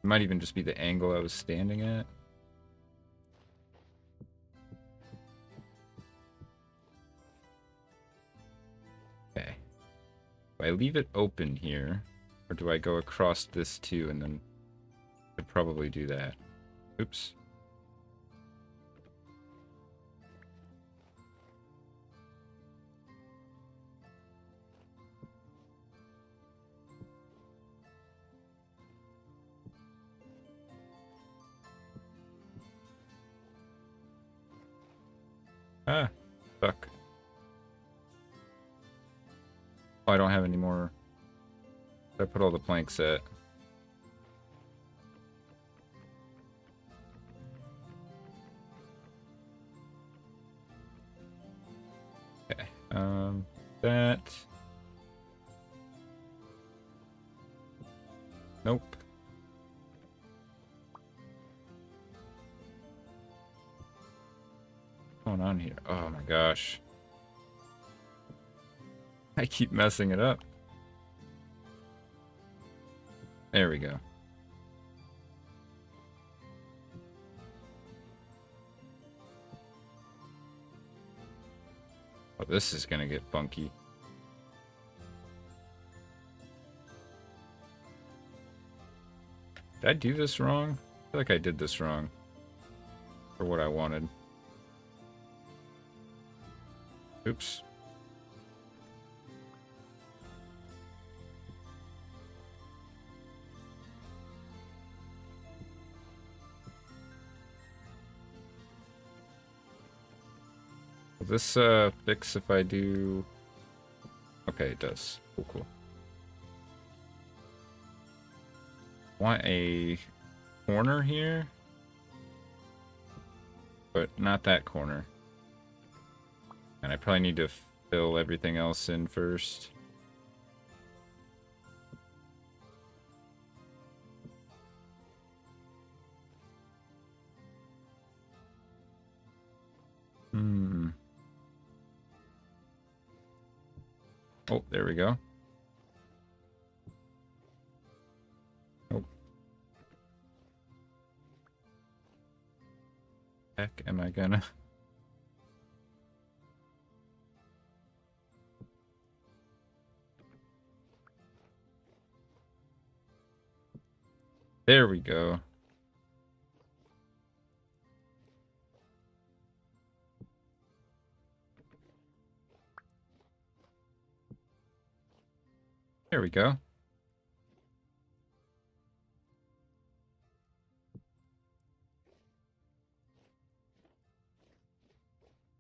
It might even just be the angle I was standing at. Okay. Do I leave it open here? Or do I go across this too and then I could probably do that. Oops. Ah, stuck. Oh, I don't have any more. I put all the planks at. Okay. That. Nope. What's going on here? Oh my gosh. I keep messing it up. There we go. Oh, this is gonna get funky. Did I do this wrong? I feel like I did this wrong. For what I wanted. Oops. Will this fix if I do... Okay, it does. Cool, cool. Want a corner here? But not that corner. And I probably need to fill everything else in first. Oh, there we go. Oh. Heck, am I gonna... There we go. There we go.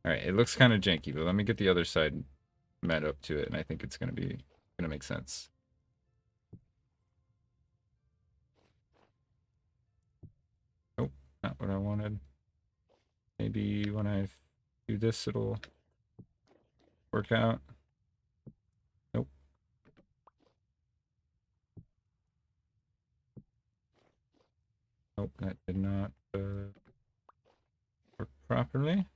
Alright, it looks kind of janky, but let me get the other side met up to it, and I think it's gonna make sense. Oh, not what I wanted. Maybe when I do this, it'll work out. Nope. Nope, that did not work properly.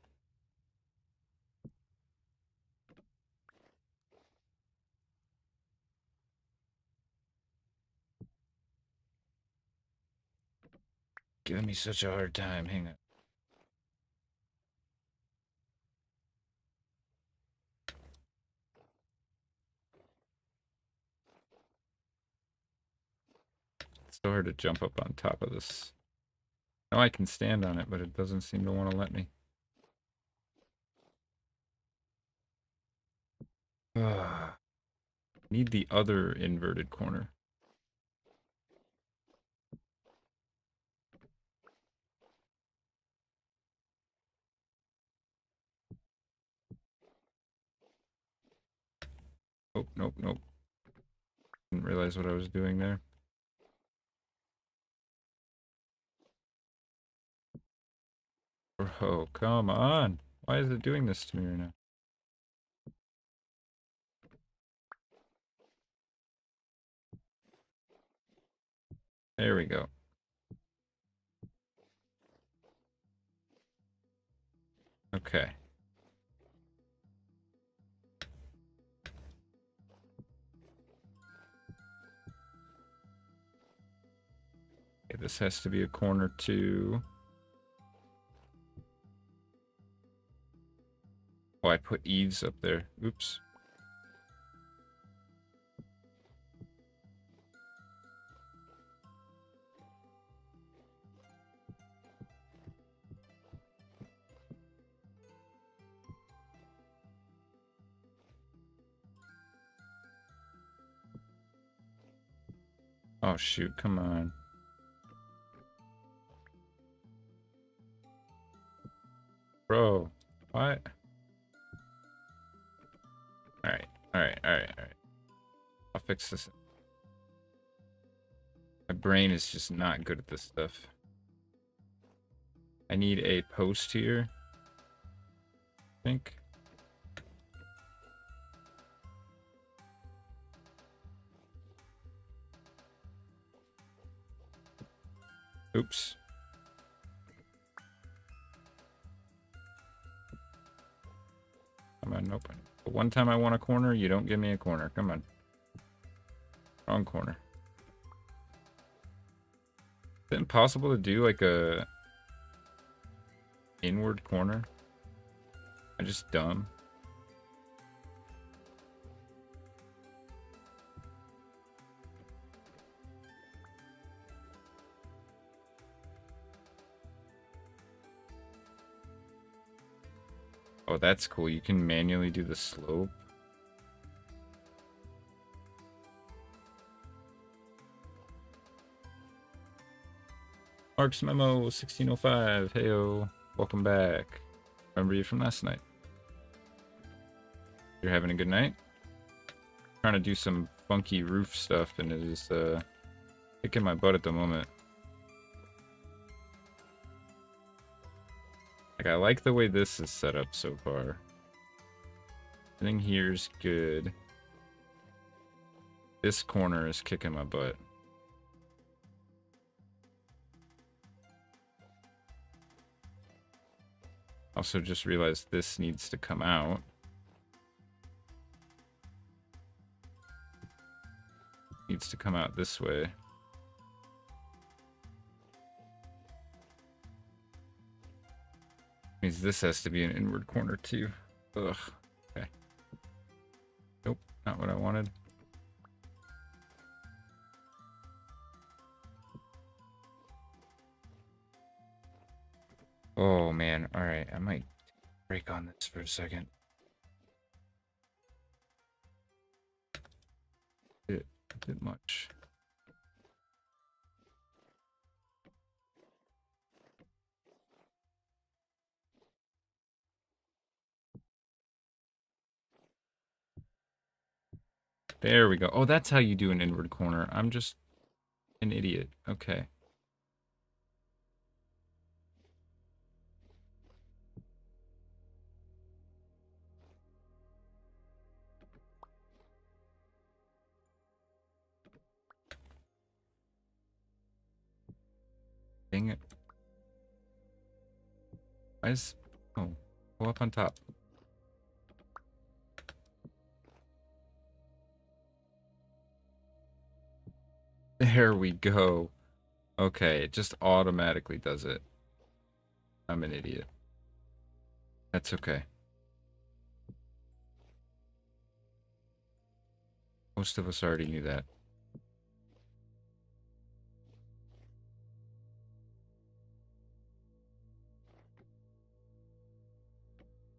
Giving me such a hard time. Hang on. It's so hard to jump up on top of this. No, I can stand on it, but it doesn't seem to want to let me. Need the other inverted corner. Oh, nope, nope. Didn't realize what I was doing there. Bro, come on. Why is it doing this to me right now? There we go. Okay. Okay, this has to be a corner too. Oh, I put eaves up there. Oops. Oh shoot, come on. Bro, what? Alright, alright, alright, alright. I'll fix this. My brain is just not good at this stuff. I need a post here, I think. Oops. Come on, nope. But one time I want a corner, you don't give me a corner. Come on. Wrong corner. Is it impossible to do like a inward corner? I'm just dumb. Oh, that's cool. You can manually do the slope. Mark's Memo 1605. Heyo. Welcome back. Remember you from last night. You're having a good night? Trying to do some funky roof stuff and it is kicking my butt at the moment. Like, I like the way this is set up so far. Everything here's good. This corner is kicking my butt. Also just realized this needs to come out. Needs to come out this way. Means this has to be an inward corner too. Ugh. Okay. Nope, not what I wanted. Oh man, alright, I might break on this for a second. A bit much. There we go. Oh, that's how you do an inward corner. I'm just an idiot. Okay. Dang it. Why is... Oh, go up on top. There we go. Okay, it just automatically does it. I'm an idiot. That's okay. Most of us already knew that.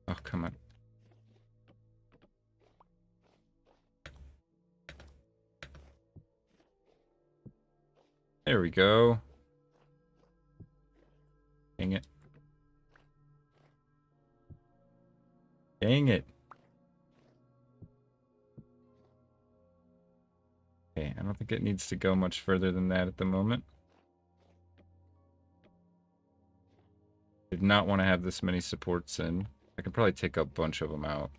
Oh, come on. There we go. Dang it. Dang it. Okay, I don't think it needs to go much further than that at the moment. Did not want to have this many supports in. I could probably take a bunch of them out.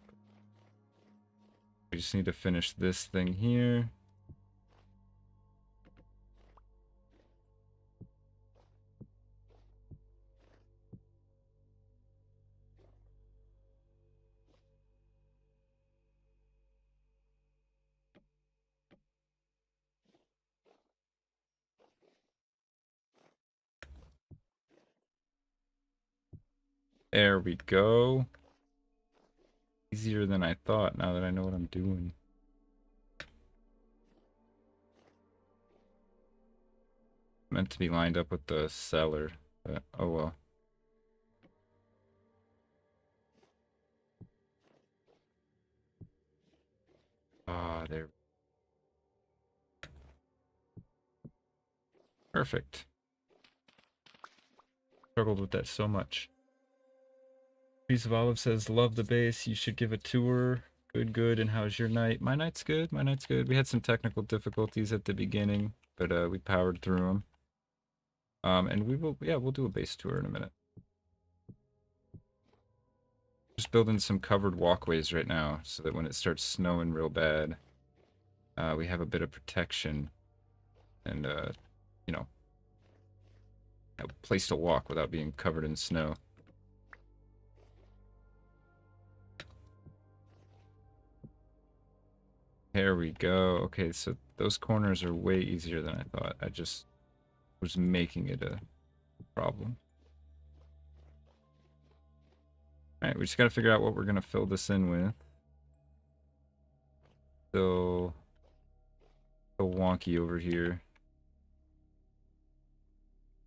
We just need to finish this thing here. There we go. Easier than I thought now that I know what I'm doing. Meant to be lined up with the cellar, but oh well. Ah, there. Perfect. Struggled with that so much. Piece of Olive says, love the base. You should give a tour. Good, good. And how's your night? My night's good. My night's good. We had some technical difficulties at the beginning, but we powered through them. And we will, yeah, we'll do a base tour in a minute. Just building some covered walkways right now so that when it starts snowing real bad, we have a bit of protection and, you know, a place to walk without being covered in snow. There we go. Okay, so those corners are way easier than I thought. I just was making it a problem. Alright, we just gotta figure out what we're gonna fill this in with. Still wonky over here.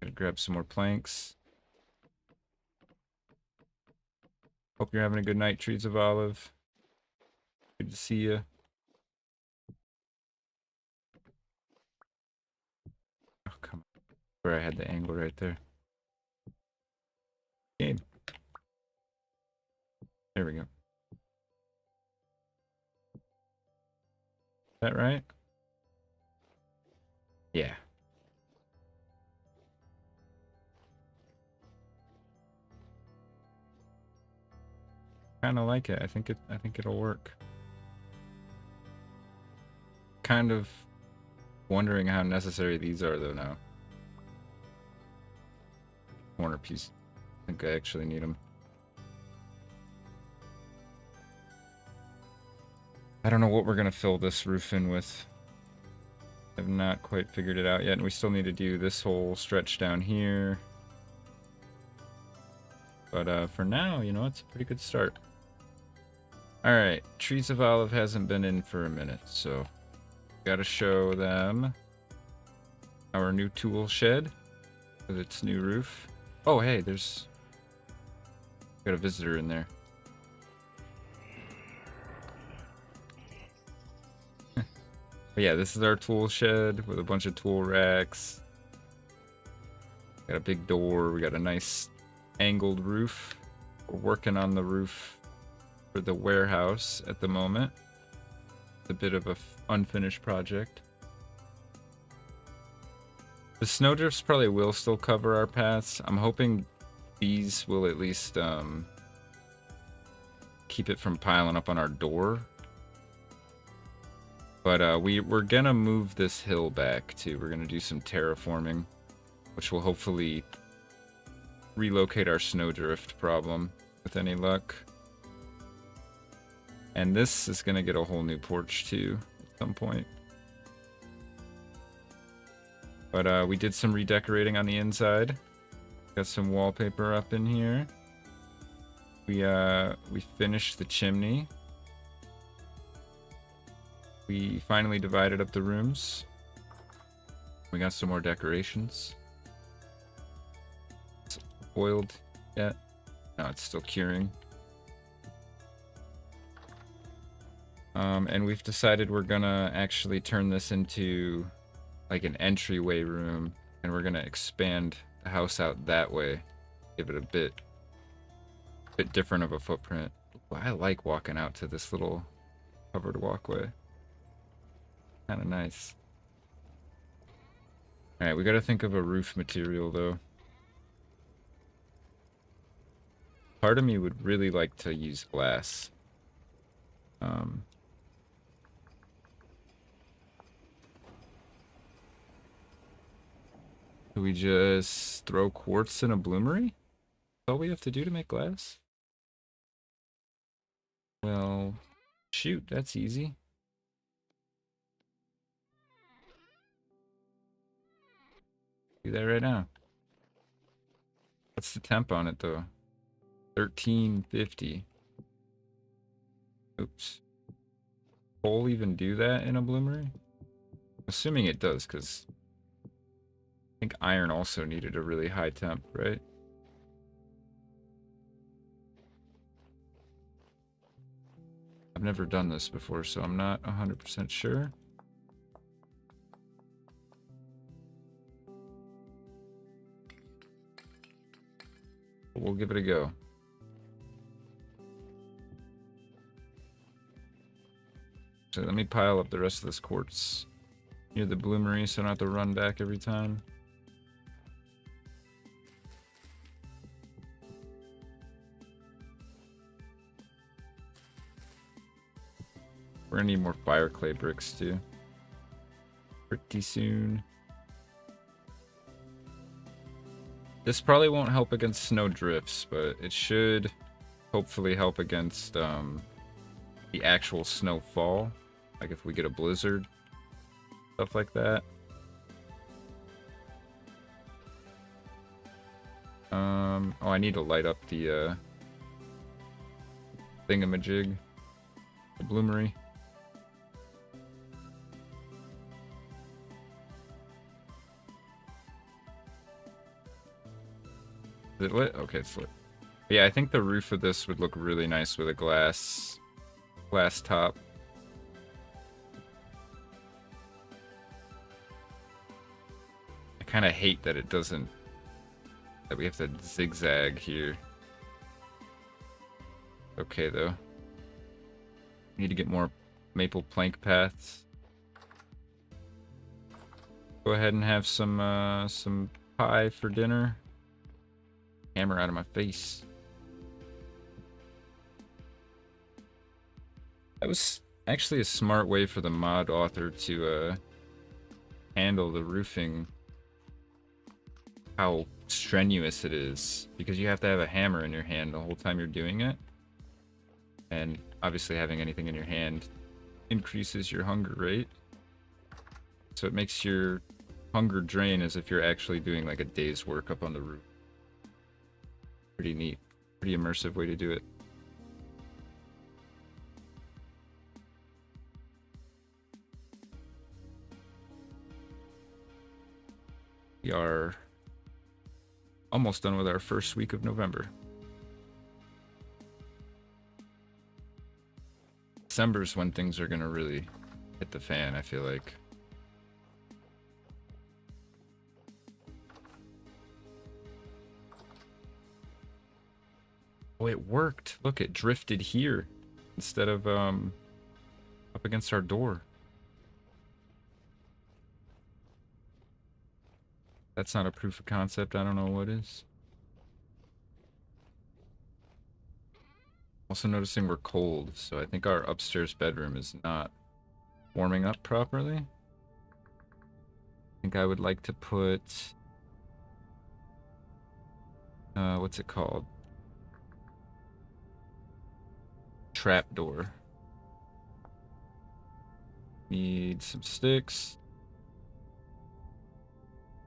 Gotta grab some more planks. Hope you're having a good night, Trees of Olive. Good to see you. Oh, come on. Where I had the angle right there. Game. There we go. Is that right? Yeah. Kind of like it. I think it'll work. Kind of wondering how necessary these are though now. Corner piece. I think I actually need them. I don't know what we're gonna fill this roof in with. I've not quite figured it out yet, and we still need to do this whole stretch down here. But for now, you know, it's a pretty good start. Alright, Trees of Olive hasn't been in for a minute, so gotta show them our new tool shed with its new roof. Oh, hey, there's got a visitor in there. But yeah, this is our tool shed with a bunch of tool racks. Got a big door. We got a nice angled roof. We're working on the roof for the warehouse at the moment. It's a bit of a unfinished project. The snowdrifts probably will still cover our paths. I'm hoping these will at least keep it from piling up on our door. But we're gonna move this hill back too. We're gonna do some terraforming, which will hopefully relocate our snowdrift problem with any luck. And this is gonna get a whole new porch too at some point. But we did some redecorating on the inside. Got some wallpaper up in here. We finished the chimney. We finally divided up the rooms. We got some more decorations. It's oiled yet? No, it's still curing. And we've decided we're gonna actually turn this into like an entryway room, and we're gonna expand the house out that way. Give it a bit different of a footprint. Ooh, I like walking out to this little covered walkway. Kind of nice. Alright, we gotta think of a roof material though. Part of me would really like to use glass. Do we just throw quartz in a bloomery? That's all we have to do to make glass? Well, shoot, that's easy. Do that right now. What's the temp on it though? 1350. Oops. Coal even do that in a bloomery? Assuming it does, because I think iron also needed a really high temp, right? I've never done this before, so I'm not 100% sure. But we'll give it a go. So let me pile up the rest of this quartz near the bloomery so I don't have to run back every time. We're gonna need more fire clay bricks too. Pretty soon. This probably won't help against snow drifts, but it should hopefully help against the actual snowfall. Like if we get a blizzard, stuff like that. Oh, I need to light up the thingamajig, the bloomery. Is it lit? Okay, it's lit. But yeah, I think the roof of this would look really nice with a glass top. I kind of hate that it doesn't, that we have to zigzag here. Okay though. Need to get more maple plank paths. Go ahead and have some pie for dinner. Hammer out of my face. That was actually a smart way for the mod author to handle the roofing. How strenuous it is, because you have to have a hammer in your hand the whole time you're doing it. And obviously having anything in your hand increases your hunger rate. So it makes your hunger drain as if you're actually doing like a day's work up on the roof. Pretty neat. Pretty immersive way to do it. We are almost done with our first week of November. December's when things are gonna really hit the fan, I feel like. Oh, it worked. Look, it drifted here instead of up against our door. That's not a proof of concept. I don't know what is. Also noticing we're cold, so I think our upstairs bedroom is not warming up properly. I think I would like to put what's it called? Trapdoor. Need some sticks.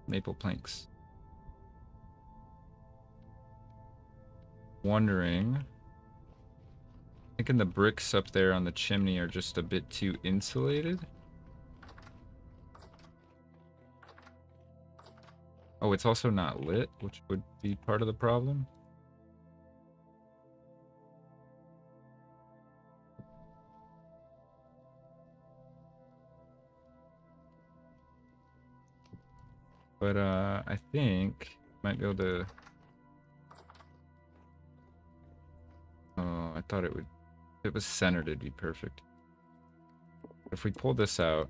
Maple planks. Wondering, thinking the bricks up there on the chimney are just a bit too insulated. Oh, it's also not lit, which would be part of the problem. But I think might be able to. Oh, I thought it would. If it was centered, it'd be perfect. If we pull this out,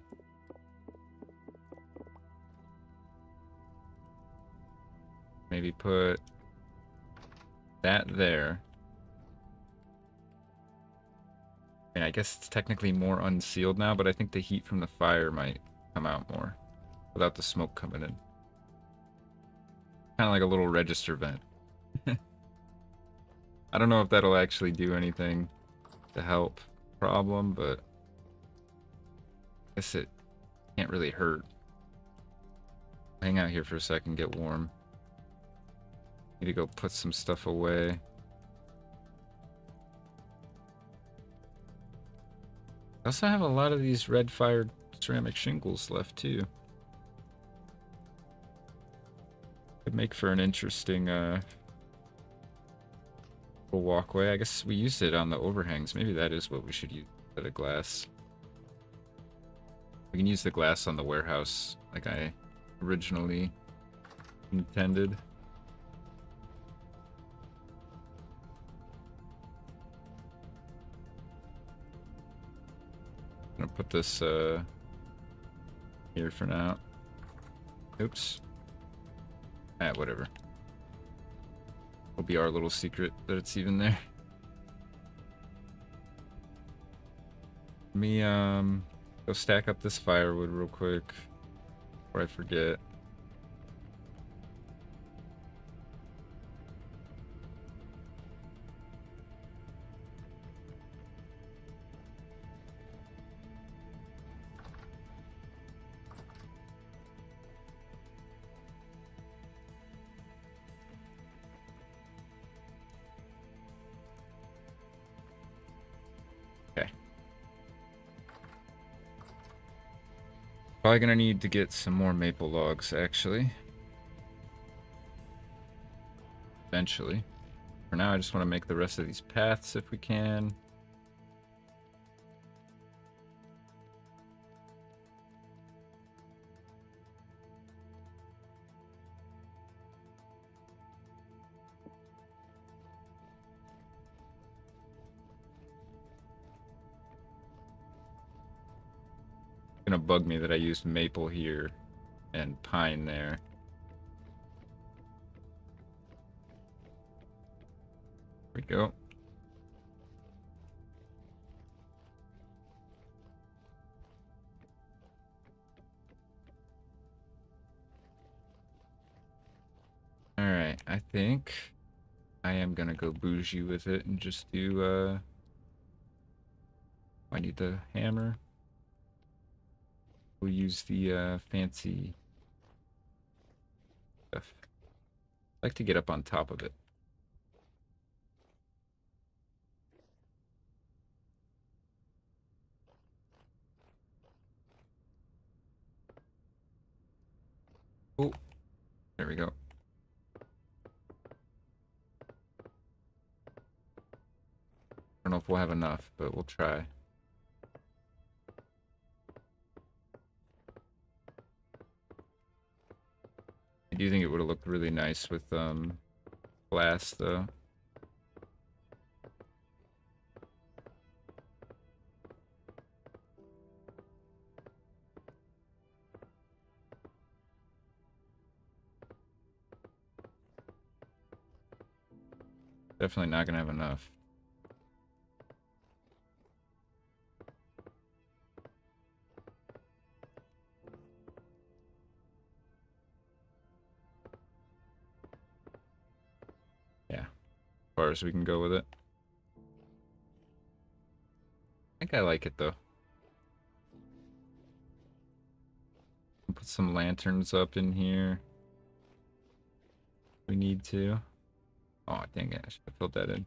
maybe put that there. I mean, I guess it's technically more unsealed now, but I think the heat from the fire might come out more without the smoke coming in. Kind of like a little register vent. I don't know if that'll actually do anything to help the problem, but I guess it can't really hurt. Hang out here for a second, get warm. Need to go put some stuff away. I also have a lot of these red fired ceramic shingles left too. Could make for an interesting little walkway. I guess we used it on the overhangs. Maybe that is what we should use instead of glass. We can use the glass on the warehouse like I originally intended. I'm gonna put this here for now. Oops. Whatever. Will be our little secret that it's even there. Let me go stack up this firewood real quick before I forget. Okay. Probably gonna need to get some more maple logs, actually. Eventually. For now, I just want to make the rest of these paths if we can. Gonna bug me that I used maple here and pine there. There we go. Alright, I think I am gonna go bougie with it and just do I need the hammer. We'll use the fancy stuff. I like to get up on top of it. Oh, there we go. I don't know if we'll have enough, but we'll try. I do think it would have looked really nice with glass, though. Definitely not gonna have enough. Yeah, as far as we can go with it. I think I like it though. Put some lanterns up in here. We need to. Oh, dang it. I should have filled that in.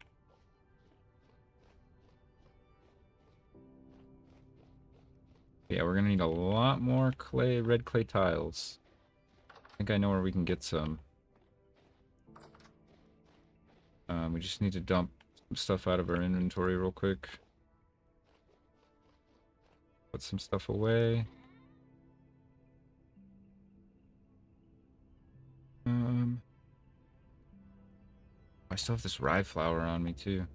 Yeah, we're gonna need a lot more clay, red clay tiles. I think I know where we can get some. We just need to dump some stuff out of our inventory real quick. Put some stuff away. I still have this rye flour on me too.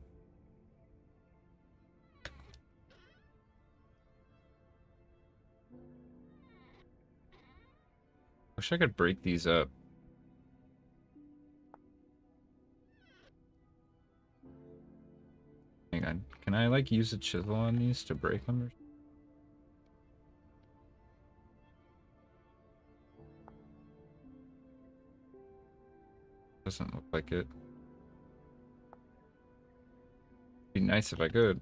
Wish I could break these up. Hang Can I like use a chisel on these to break them? Doesn't look like it. Be nice if I could.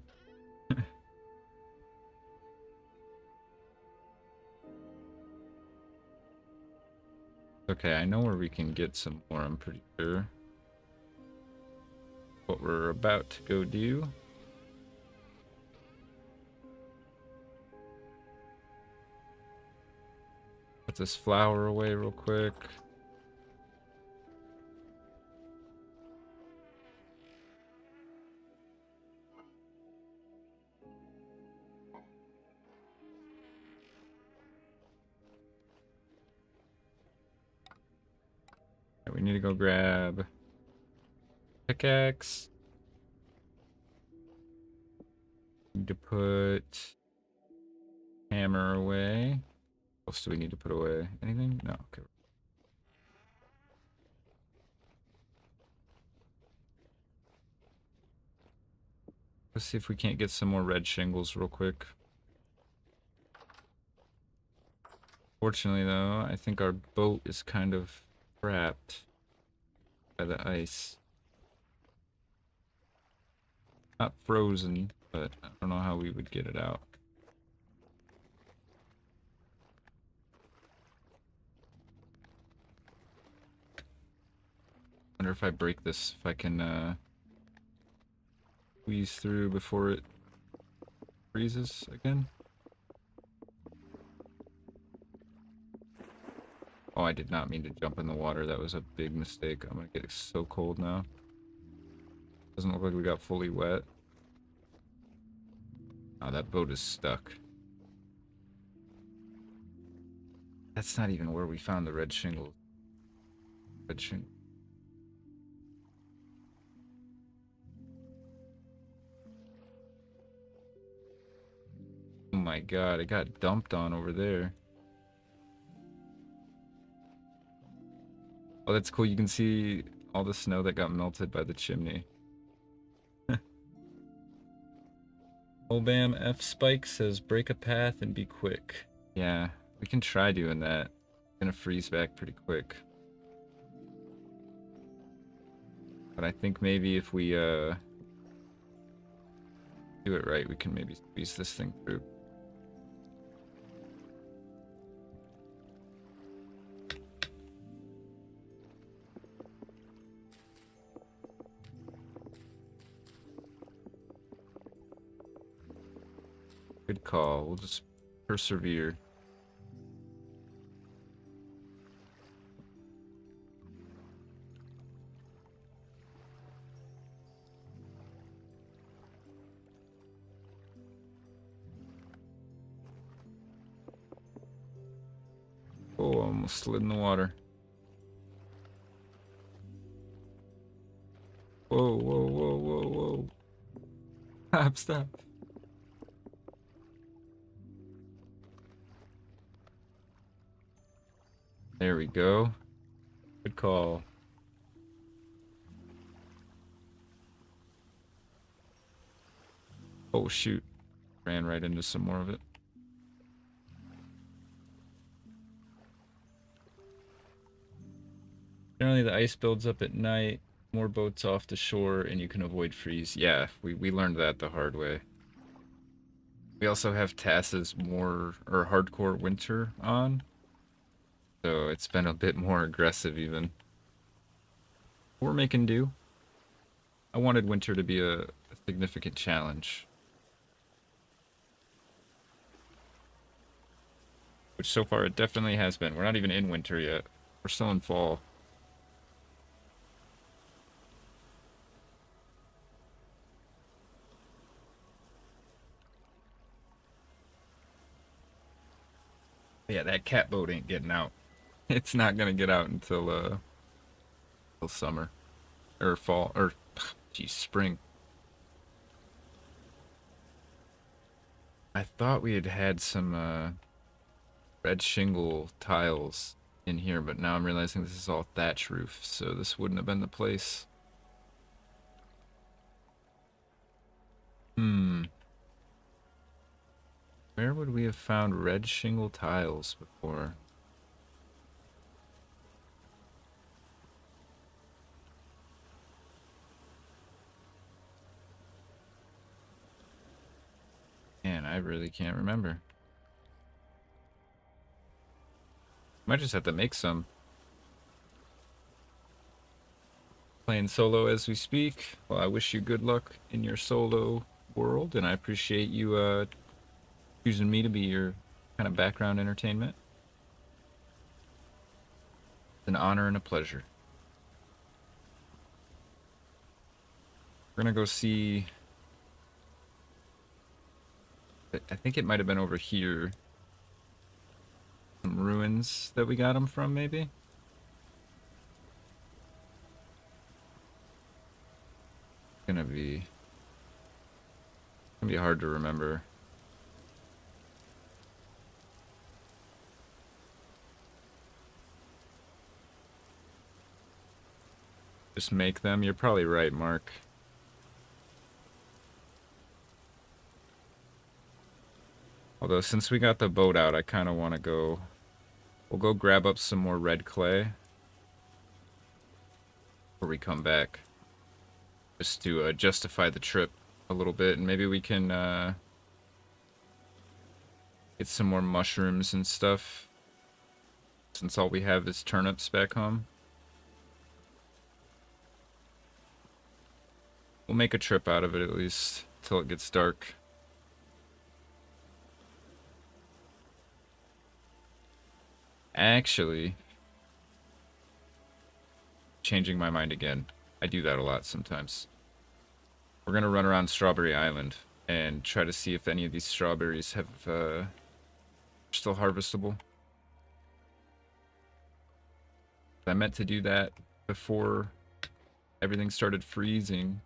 Okay, I know where we can get some more, I'm pretty sure. What we're about to go do. Put this flour away real quick. We need to go grab pickaxe. Need to put hammer away. What else do we need to put away? Anything? No. Okay. Let's see if we can't get some more red shingles real quick. Fortunately, though, I think our boat is kind of trapped by the ice. Not frozen, but I don't know how we would get it out. Wonder if I break this, if I can squeeze through before it freezes again. Oh, I did not mean to jump in the water. That was a big mistake. I'm gonna get so cold now. Doesn't look like we got fully wet. Oh, that boat is stuck. That's not even where we found the red shingles. Red shingle. Oh my god, it got dumped on over there. Oh, that's cool. You can see all the snow that got melted by the chimney. Obam F Spike says break a path and be quick. Yeah, we can try doing that. It's gonna freeze back pretty quick. But I think maybe if we do it right, we can maybe squeeze this thing through. Good call. We'll just persevere. Oh, almost slid in the water. Whoa, whoa, whoa, whoa, whoa. Stop, stop. There we go. Good call. Oh, shoot. Ran right into some more of it. Generally, the ice builds up at night, more boats off the shore, and you can avoid freeze. Yeah, we learned that the hard way. We also have TAS's more, or hardcore winter on, so it's been a bit more aggressive even. We're making do. I wanted winter to be a significant challenge. Which so far it definitely has been. We're not even in winter yet. We're still in fall. Yeah, that cat boat ain't getting out. It's not gonna get out until summer. Or fall, or, geez, spring. I thought we had had some red shingle tiles in here, but now I'm realizing this is all thatch roof, so this wouldn't have been the place. Hmm. Where would we have found red shingle tiles before? Man, I really can't remember. Might just have to make some. Playing solo as we speak. Well, I wish you good luck in your solo world, and I appreciate you choosing me to be your kind of background entertainment. It's an honor and a pleasure. We're gonna go see. I think it might have been over here. Some ruins that we got them from, maybe. Gonna be hard to remember. Just make them. You're probably right, Mark. Although since we got the boat out, I kind of want to go. We'll go grab up some more red clay before we come back, just to justify the trip a little bit, and maybe we can get some more mushrooms and stuff, since all we have is turnips back home. We'll make a trip out of it at least till it gets dark. Actually, changing my mind again. I do that a lot sometimes. We're gonna run around Strawberry Island and try to see if any of these strawberries have still harvestable. I meant to do that before everything started freezing.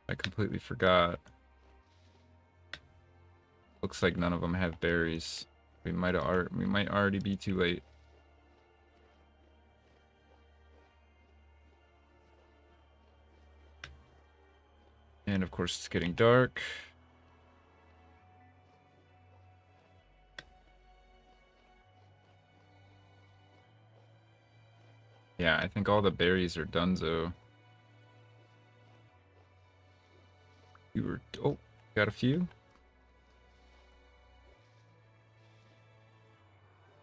I completely forgot. Looks like none of them have berries. We might already be too late. And of course it's getting dark. Yeah, I think all the berries are donezo. Oh, got a few.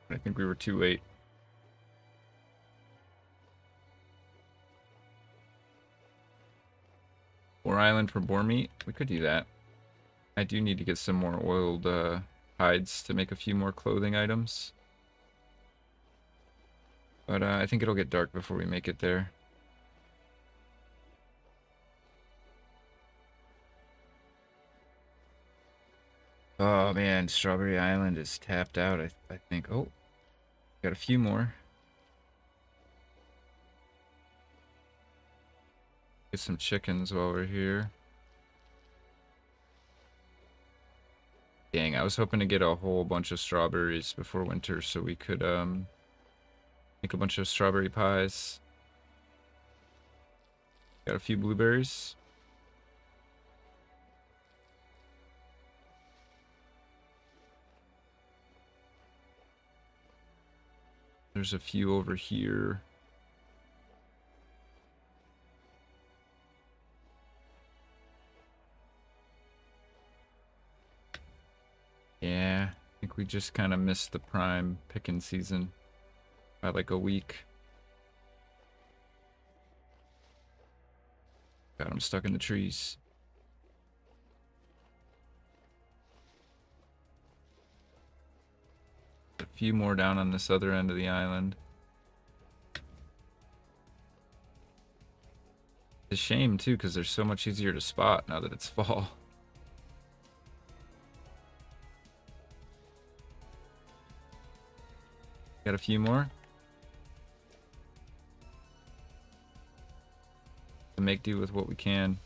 I think we were too late. Boar Island for boar meat? We could do that. I do need to get some more oiled hides to make a few more clothing items. But I think it'll get dark before we make it there. Oh man, Strawberry Island is tapped out, I think. Oh, got a few more. Get some chickens while we're here. Dang, I was hoping to get a whole bunch of strawberries before winter so we could make a bunch of strawberry pies. Got a few blueberries. There's a few over here. Yeah, I think we just kind of missed the prime picking season by like a week. Got them stuck in the trees. A few more down on this other end of the island. It's a shame too, because they're so much easier to spot now that it's fall. Got a few more to make do with what we can.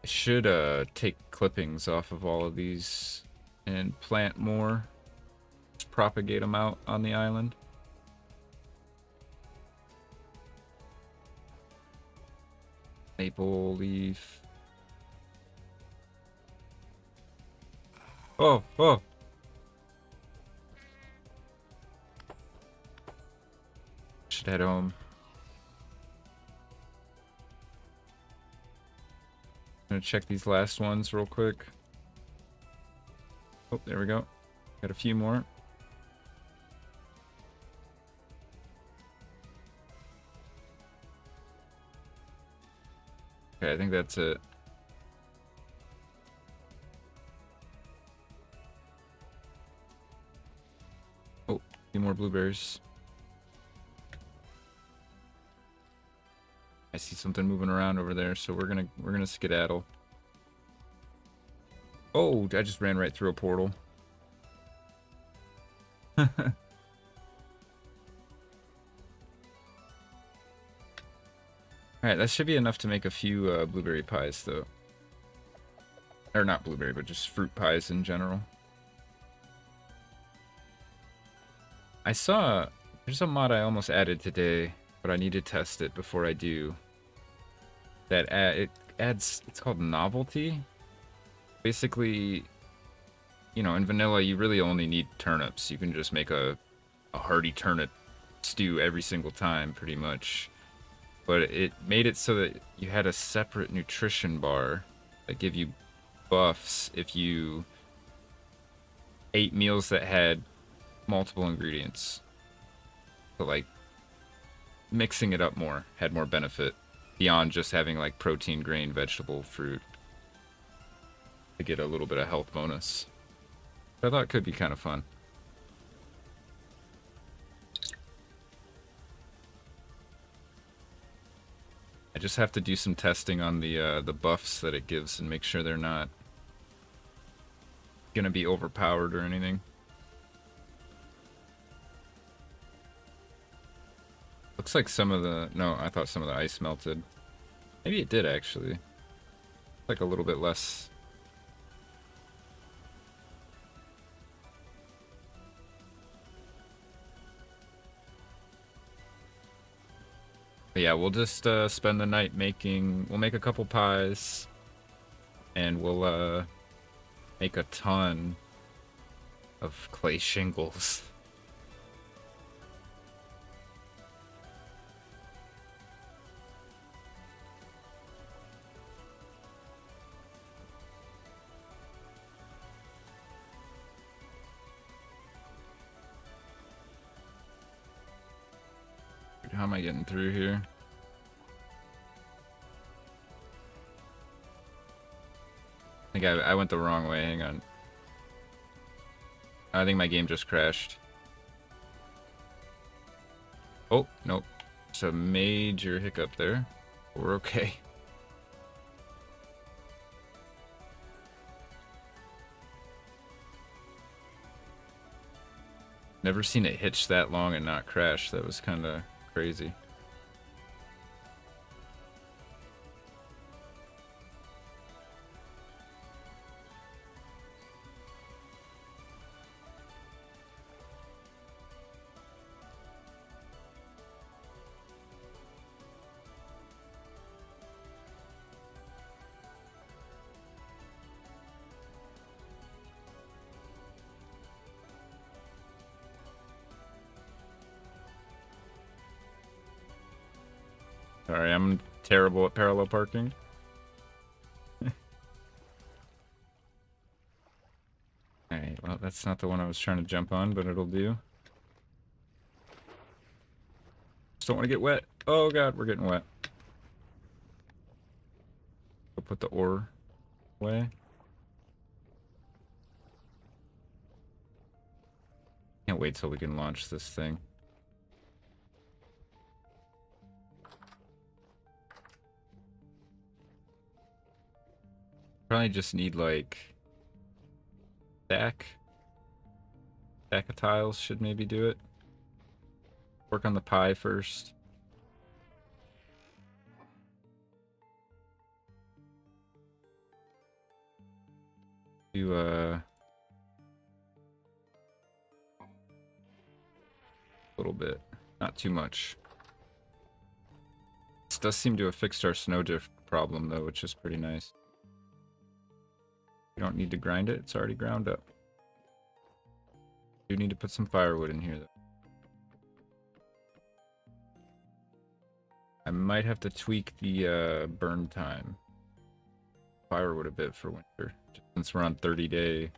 I should take clippings off of all of these and plant more propagate them out on the island. Maple leaf. Oh, oh. Should head home. I'm gonna check these last ones real quick. Oh, there we go. Got a few more. Okay, I think that's it. Oh, a few more blueberries. I see something moving around over there, so we're gonna skedaddle. Oh, I just ran right through a portal. Alright, that should be enough to make a few blueberry pies, though. Or not blueberry, but just fruit pies in general. I saw... There's a mod I almost added today, but I need to test it before I do. It adds... It's called Novelty. Basically, you know, in vanilla, you really only need turnips. You can just make a hearty turnip stew every single time, pretty much. But it made it so that you had a separate nutrition bar that give you buffs if you ate meals that had multiple ingredients. So, like, mixing it up more had more benefit beyond just having, like, protein, grain, vegetable, fruit to get a little bit of health bonus. I thought it could be kind of fun. I just have to do some testing on the buffs that it gives and make sure they're not gonna be overpowered or anything. Looks like some of the... No, I thought some of the ice melted. Maybe it did, actually. Like a little bit less... But yeah, we'll just spend the night making... We'll make a couple pies. And we'll make a ton of clay shingles. How am I getting through here? I think I went the wrong way. Hang on. I think my game just crashed. Oh, nope. It's a major hiccup there. We're okay. Never seen it hitch that long and not crash. That was kind of crazy. Sorry, I'm terrible at parallel parking. Alright, well, that's not the one I was trying to jump on, but it'll do. Just don't want to get wet. Oh god, we're getting wet. Go put the ore away. Can't wait till we can launch this thing. Probably just need like stack of tiles should maybe do it. Work on the pie first. Do little bit. Not too much. This does seem to have fixed our snowdrift problem, though, which is pretty nice. You don't need to grind it. It's already ground up. You need to put some firewood in here, though. I might have to tweak the burn time. Firewood a bit for winter. Since we're on 30-day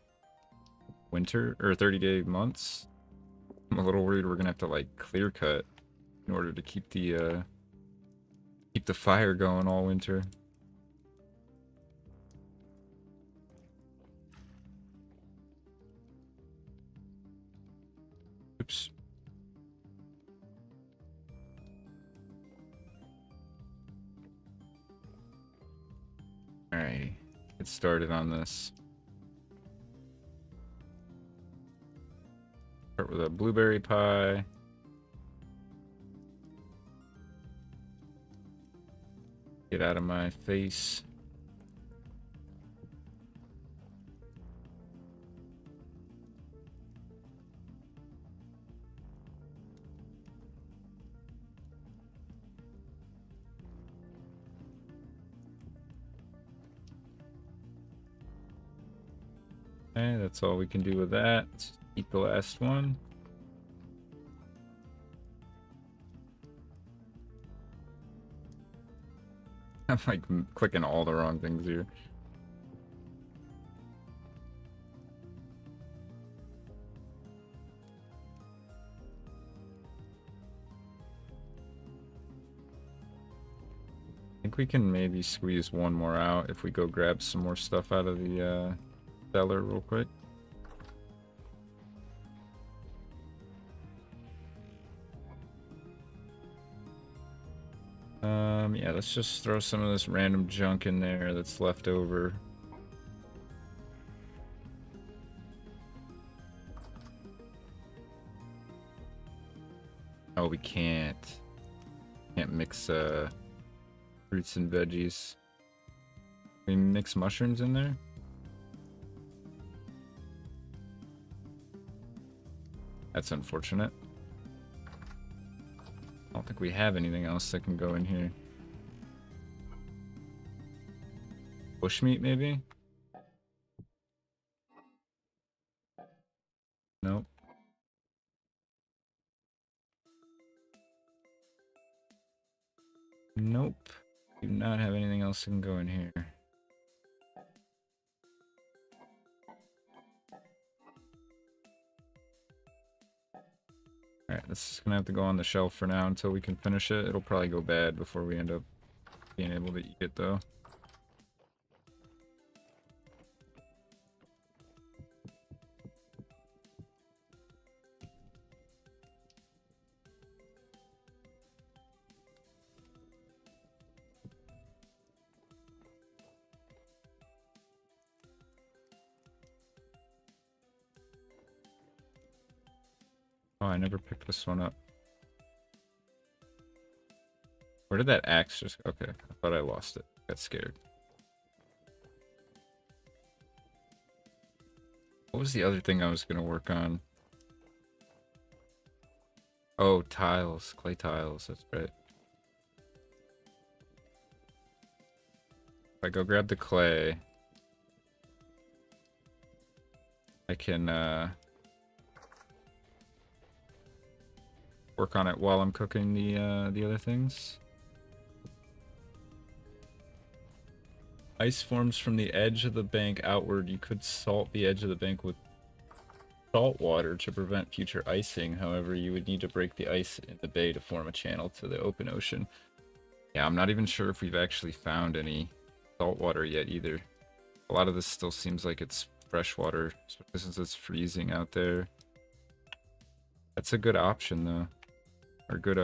winter, or 30-day months. I'm a little worried we're gonna have to, like, clear cut in order to keep the fire going all winter. Oops. Alright, get started on this. Start with a blueberry pie. Get out of my face. Okay, that's all we can do with that. Eat the last one. I'm like clicking all the wrong things here. I think we can maybe squeeze one more out if we go grab some more stuff out of the cellar real quick. Yeah, let's just throw some of this random junk in there that's left over. Oh, we can't. Can't mix fruits and veggies. Can we mix mushrooms in there? That's unfortunate. I don't think we have anything else that can go in here. Bushmeat, maybe? Nope. Nope. Do not have anything else that can go in here. Alright, this is gonna have to go on the shelf for now until we can finish it. It'll probably go bad before we end up being able to eat it, though. Oh, I never picked this one up. Where did that axe just... Okay, I thought I lost it. Got scared. What was the other thing I was going to work on? Oh, tiles. Clay tiles, that's right. If I go grab the clay, I can work on it while I'm cooking the other things. Ice forms from the edge of the bank outward. You could salt the edge of the bank with salt water to prevent future icing. However, you would need to break the ice in the bay to form a channel to the open ocean. Yeah, I'm not even sure if we've actually found any salt water yet either. A lot of this still seems like it's fresh water, especially since it's freezing out there. That's a good option though, or good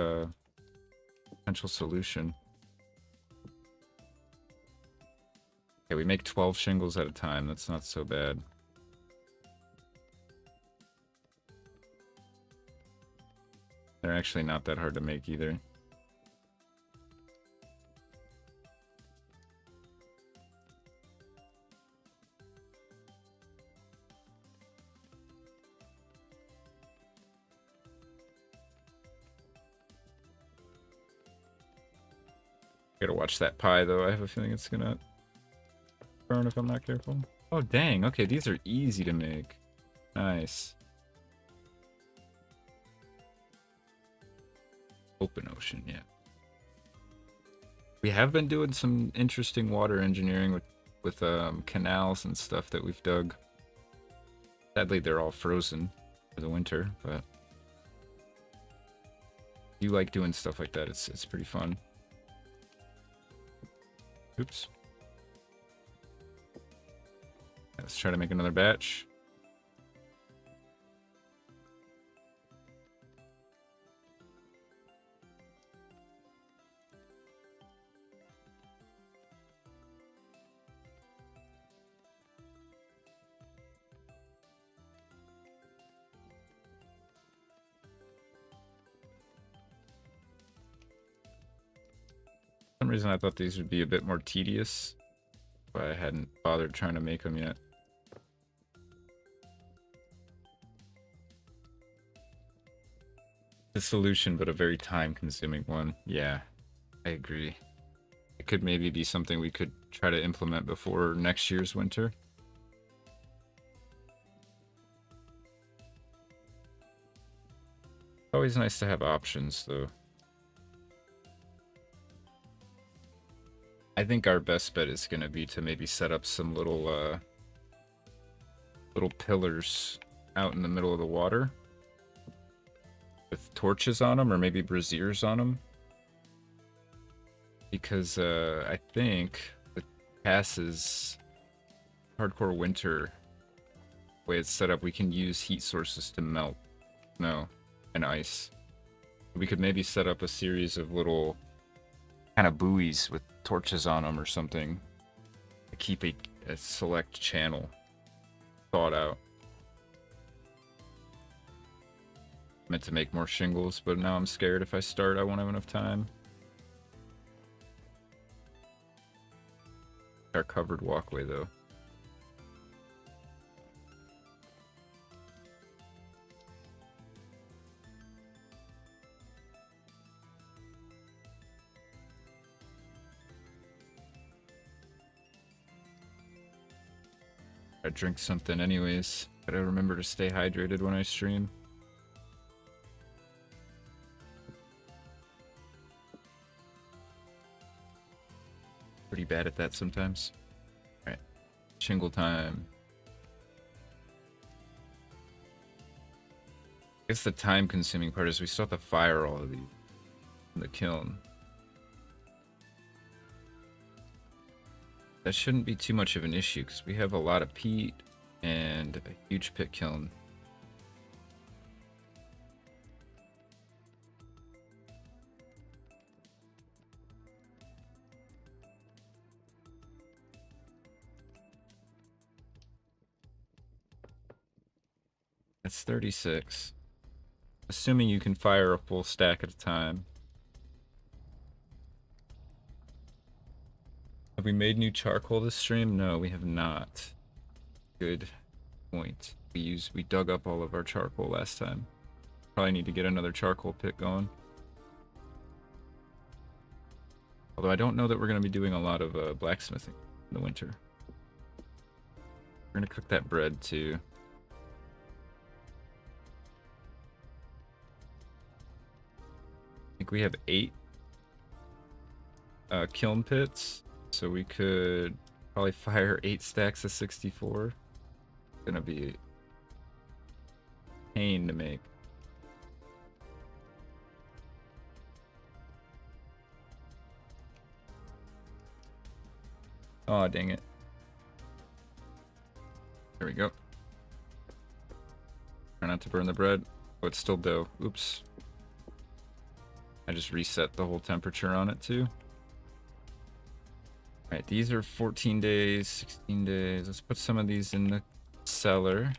potential solution. Okay, we make 12 shingles at a time. That's not so bad. They're actually not that hard to make either. Gotta watch that pie, though. I have a feeling it's gonna burn if I'm not careful. Oh, dang. Okay, these are easy to make. Nice. Open ocean, yeah. We have been doing some interesting water engineering with canals and stuff that we've dug. Sadly, they're all frozen for the winter, but you like doing stuff like that. It's pretty fun. Oops. Let's try to make another batch. For some reason I thought these would be a bit more tedious, but I hadn't bothered trying to make them yet. The solution, but a very time-consuming one. Yeah, I agree. It could maybe be something we could try to implement before next year's winter. Always nice to have options, though. I think our best bet is going to be to maybe set up some little pillars out in the middle of the water with torches on them, or maybe braziers on them. Because I think the passes hardcore winter way it's set up, we can use heat sources to melt snow and ice. We could maybe set up a series of little kind of buoys with torches on them or something to keep a select channel thawed out. Meant to make more shingles, but now I'm scared if I start I won't have enough time. Our covered walkway though. I drink something anyways. Gotta remember to stay hydrated when I stream. Pretty bad at that sometimes. Alright. Shingle time. I guess the time consuming part is we still have to fire all of these in the kiln. That shouldn't be too much of an issue because we have a lot of peat and a huge pit kiln. That's 36. Assuming you can fire a full stack at a time. Have we made new charcoal this stream? No, we have not. Good point. We dug up all of our charcoal last time. Probably need to get another charcoal pit going. Although I don't know that we're going to be doing a lot of blacksmithing in the winter. We're going to cook that bread too. I think we have 8 kiln pits. So we could probably fire 8 stacks of 64. It's gonna be a pain to make. Oh, dang it. There we go. Try not to burn the bread. Oh, it's still dough. Oops. I just reset the whole temperature on it too. Alright, these are 14 days, 16 days. Let's put some of these in the cellar.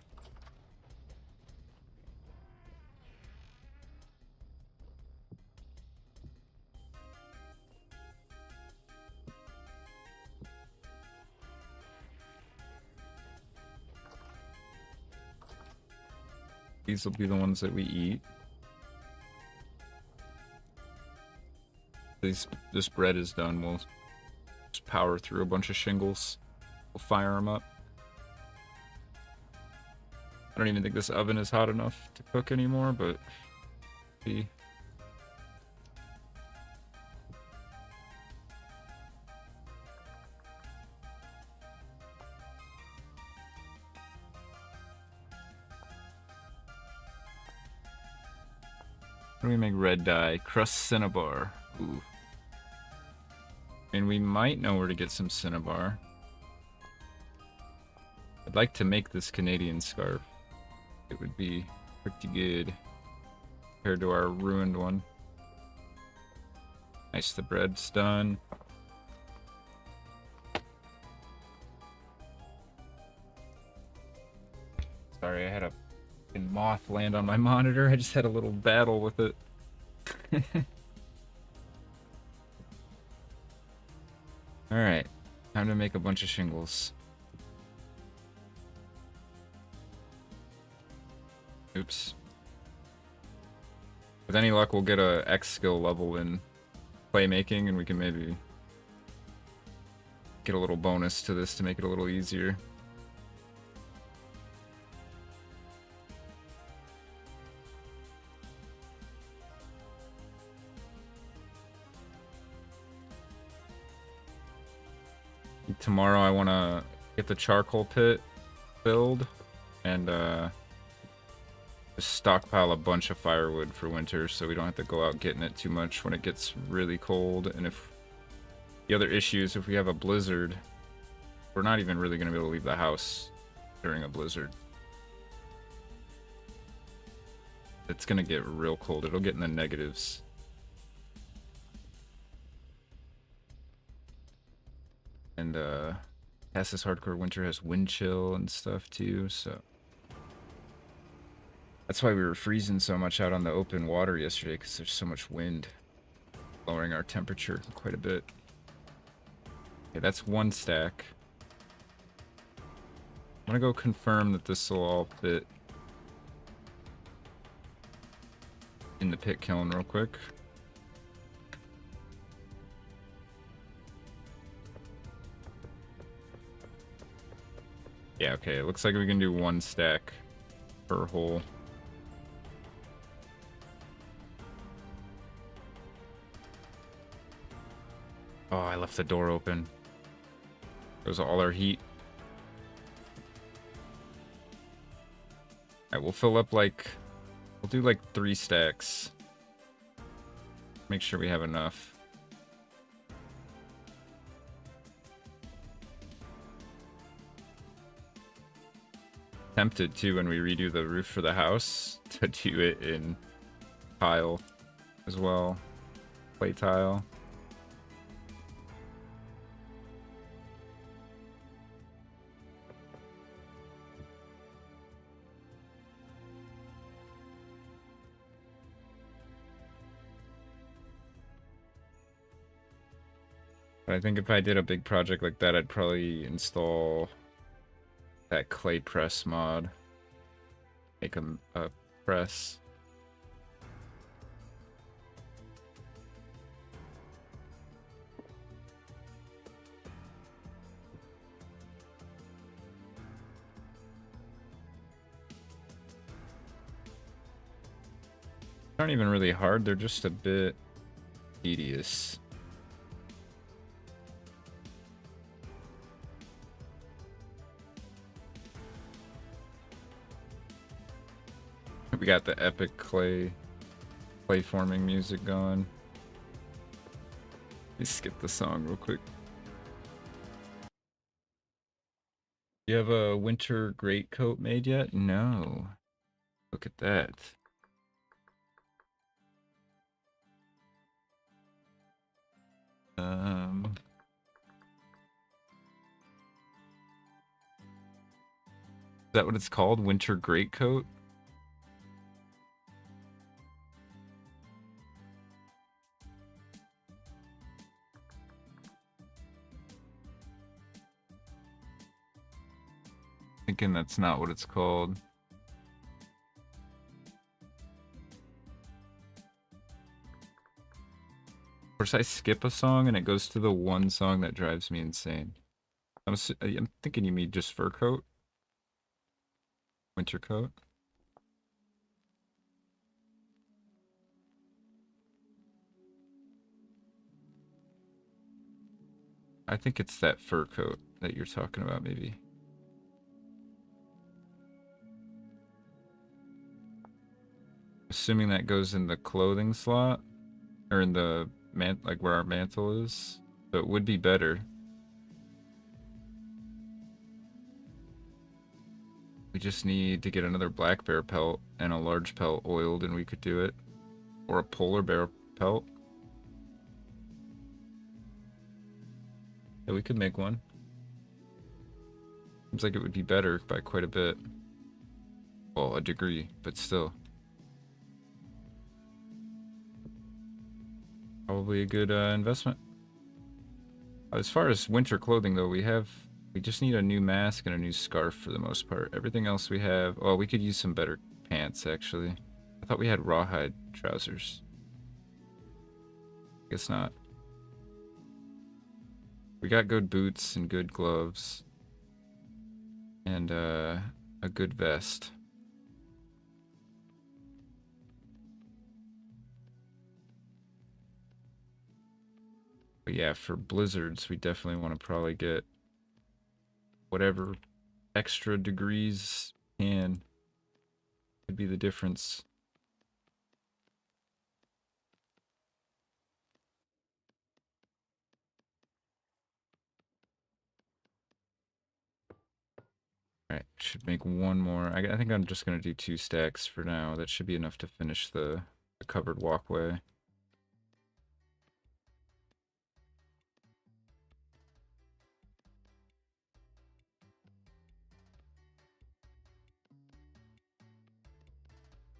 These will be the ones that we eat. This bread is done, we'll just power through a bunch of shingles. We'll fire them up. I don't even think this oven is hot enough to cook anymore, but see. How do we make red dye? Crust cinnabar. Ooh. And we might know where to get some cinnabar. I'd like to make this Canadian scarf. It would be pretty good compared to our ruined one. Nice, the bread's done. Sorry, I had a moth land on my monitor. I just had a little battle with it. Alright, time to make a bunch of shingles. Oops. With any luck, we'll get a X skill level in playmaking, and we can maybe get a little bonus to this to make it a little easier. Tomorrow I want to get the charcoal pit filled and just stockpile a bunch of firewood for winter so we don't have to go out getting it too much when it gets really cold. And if the other issue is if we have a blizzard, we're not even really going to be able to leave the house during a blizzard. It's going to get real cold. It'll get in the negatives. And past this hardcore winter has wind chill and stuff too, so that's why we were freezing so much out on the open water yesterday, because there's so much wind, lowering our temperature quite a bit. Okay, that's one stack. I'm gonna go confirm that this will all fit in the pit kiln real quick. Yeah, okay, it looks like we can do one stack per hole. Oh, I left the door open. Goes all our heat. Alright, we'll fill up like... We'll do like 3 stacks. Make sure we have enough. Tempted to when we redo the roof for the house to do it in tile as well, clay tile. But I think if I did a big project like that, I'd probably install that clay press mod. Make a press. They aren't even really hard, they're just a bit tedious. We got the epic clay forming music going. Let me skip the song real quick. You have a winter greatcoat made yet? No. Look at that. Is that what it's called? Winter greatcoat? Thinking that's not what it's called. course, I skip a song and it goes to the one song that drives me insane. I'm thinking you mean just fur coat, winter coat. I think it's that fur coat that you're talking about, maybe. Assuming that goes in the clothing slot, or in the like where our mantle is. So it would be better. We just need to get another black bear pelt and a large pelt oiled and we could do it. Or a polar bear pelt. Yeah, we could make one. Seems like it would be better by quite a bit. Well, a degree, but still. Probably a good investment. As far as winter clothing though, we just need a new mask and a new scarf for the most part. Everything else we have, oh, we could use some better pants actually. I thought we had rawhide trousers. Guess not. We got good boots and good gloves. And a good vest. But yeah, for blizzards, we definitely want to probably get whatever extra degrees can. Could be the difference. Alright, should make one more. I think I'm just going to do 2 stacks for now. That should be enough to finish the covered walkway.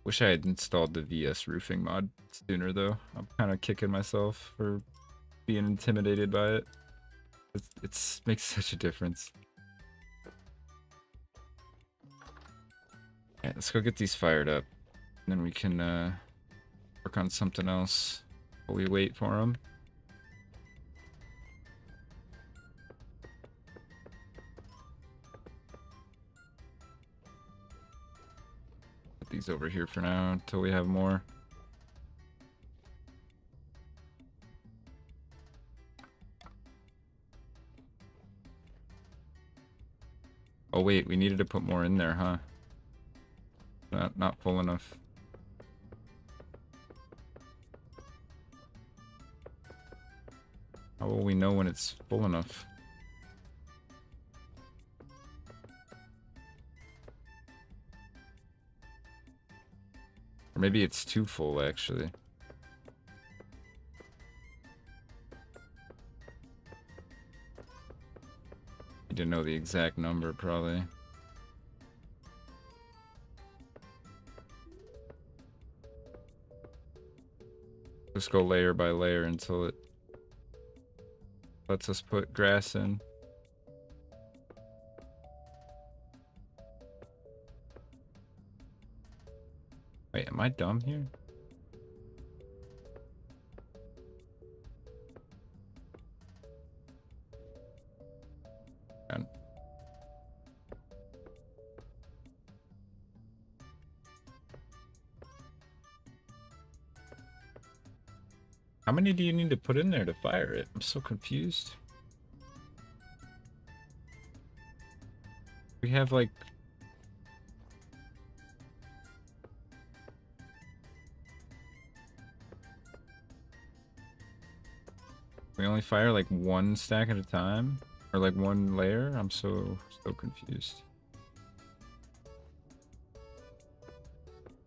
Wish I had installed the VS roofing mod sooner though. I'm kind of kicking myself for being intimidated by it. It makes such a difference. Alright, let's go get these fired up. And then we can work on something else while we wait for them. Put these over here for now until we have more. Oh wait, we needed to put more in there, huh? Not full enough. How will we know when it's full enough? Or maybe it's too full, actually. You didn't know the exact number, probably. Just go layer by layer until it lets us put grass in. Wait, am I dumb here? Done. How many do you need to put in there to fire it? I'm so confused. We have like... We only fire like 1 stack at a time? Or like 1 layer? I'm so confused.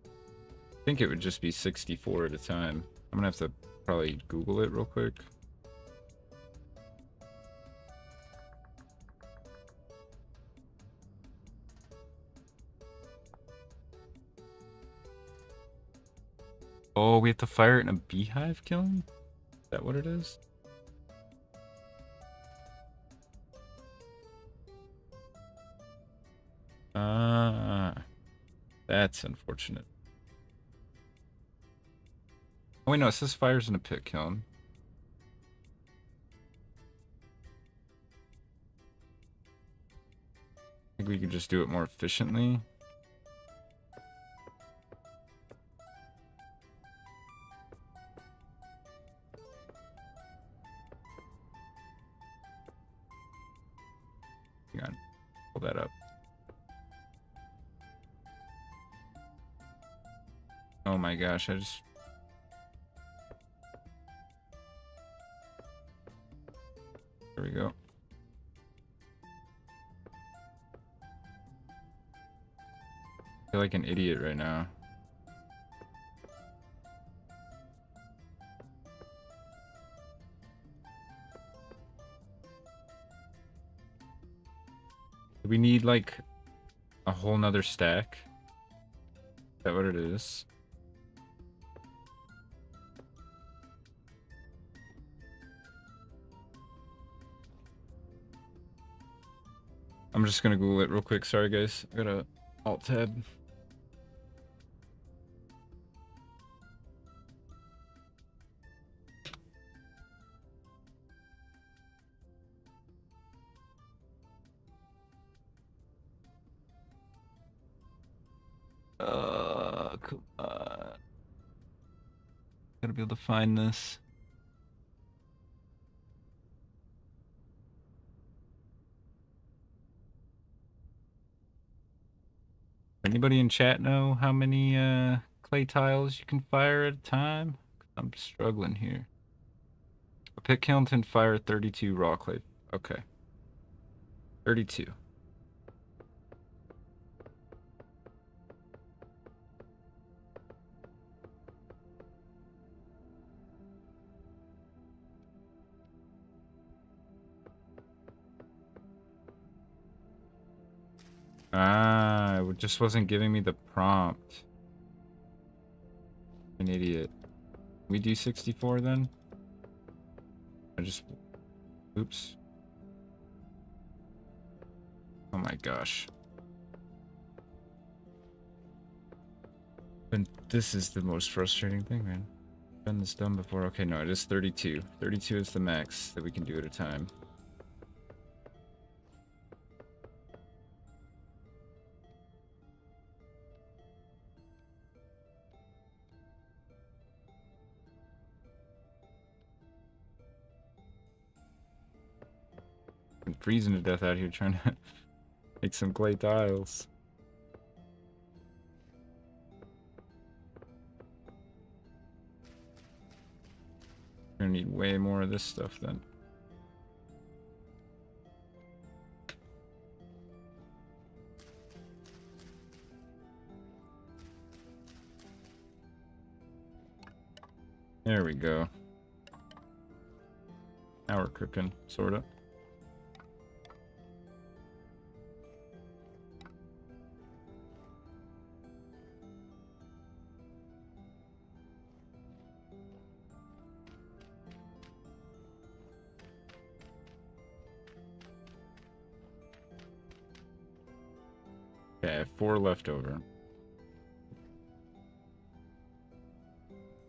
I think it would just be 64 at a time. I'm gonna have to probably Google it real quick. Oh, we have to fire it in a beehive kiln? Is that what it is? That's unfortunate. Oh wait, no, it says fires in a pit kiln. think we could just do it more efficiently. Hang on, pull that up. Oh my gosh, I just... There we go. I feel like an idiot right now. Do we need like a whole nother stack? Is that what it is? I'm just gonna Google it real quick. Sorry guys, I gotta alt tab. Come on. Gotta be able to find this. Anybody in chat know how many clay tiles you can fire at a time? I'm struggling here. A pit kiln can fire 32 raw clay. Okay. 32. Ah, it just wasn't giving me the prompt. An idiot. We do 64 then? I just... Oops. Oh my gosh. And this is the most frustrating thing, man. I've done this done before. Okay, no, it is 32. 32 is the max that we can do at a time. I'm freezing to death out here trying to make some clay tiles. We're gonna need way more of this stuff then. There we go. Now we're cooking, sorta. Okay, I have 4 left over.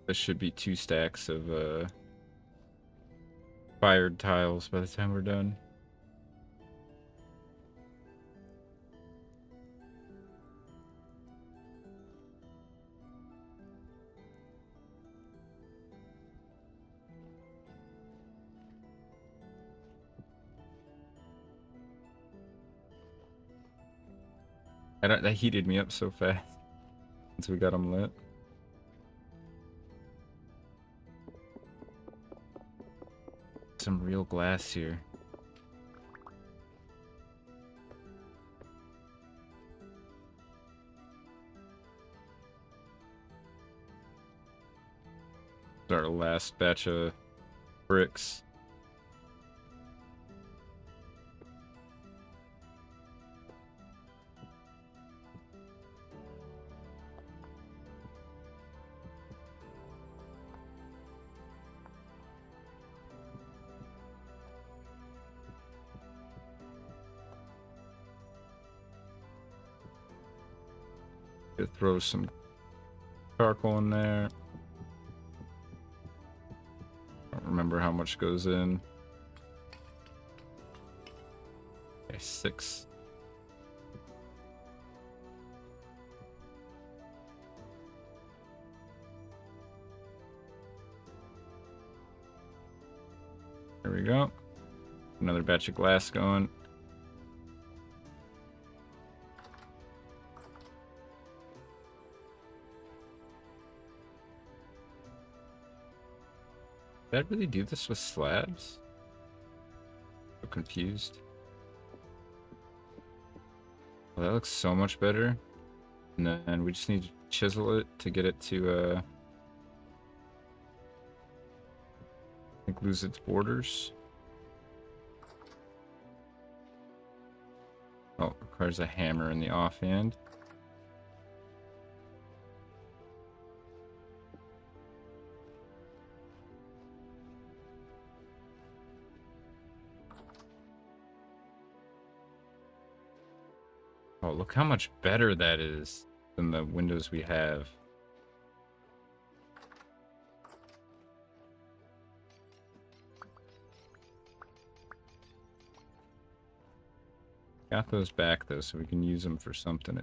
This should be 2 stacks of fired tiles by the time we're done. That heated me up so fast once we got them lit. Some real glass here. Our last batch of bricks. Could throw some charcoal in there. Don't remember how much goes in. Okay, 6. There we go. Another batch of glass going. Did I really do this with slabs? So confused. Well, that looks so much better. And then we just need to chisel it to get it to, I think, lose its borders. Oh, it requires a hammer in the offhand. Oh, look how much better that is than the windows we have. Got those back though, so we can use them for something.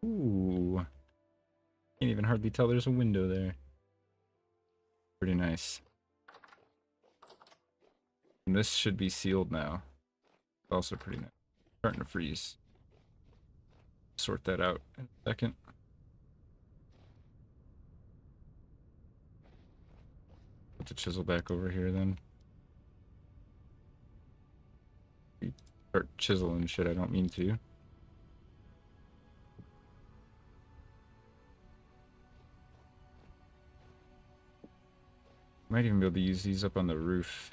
Ooh. Can't even hardly tell there's a window there. Pretty nice. And this should be sealed now. It's also pretty nice. Starting to freeze. Sort that out in a second. Put the chisel back over here then. Start chiseling shit, I don't mean to. Might even be able to use these up on the roof.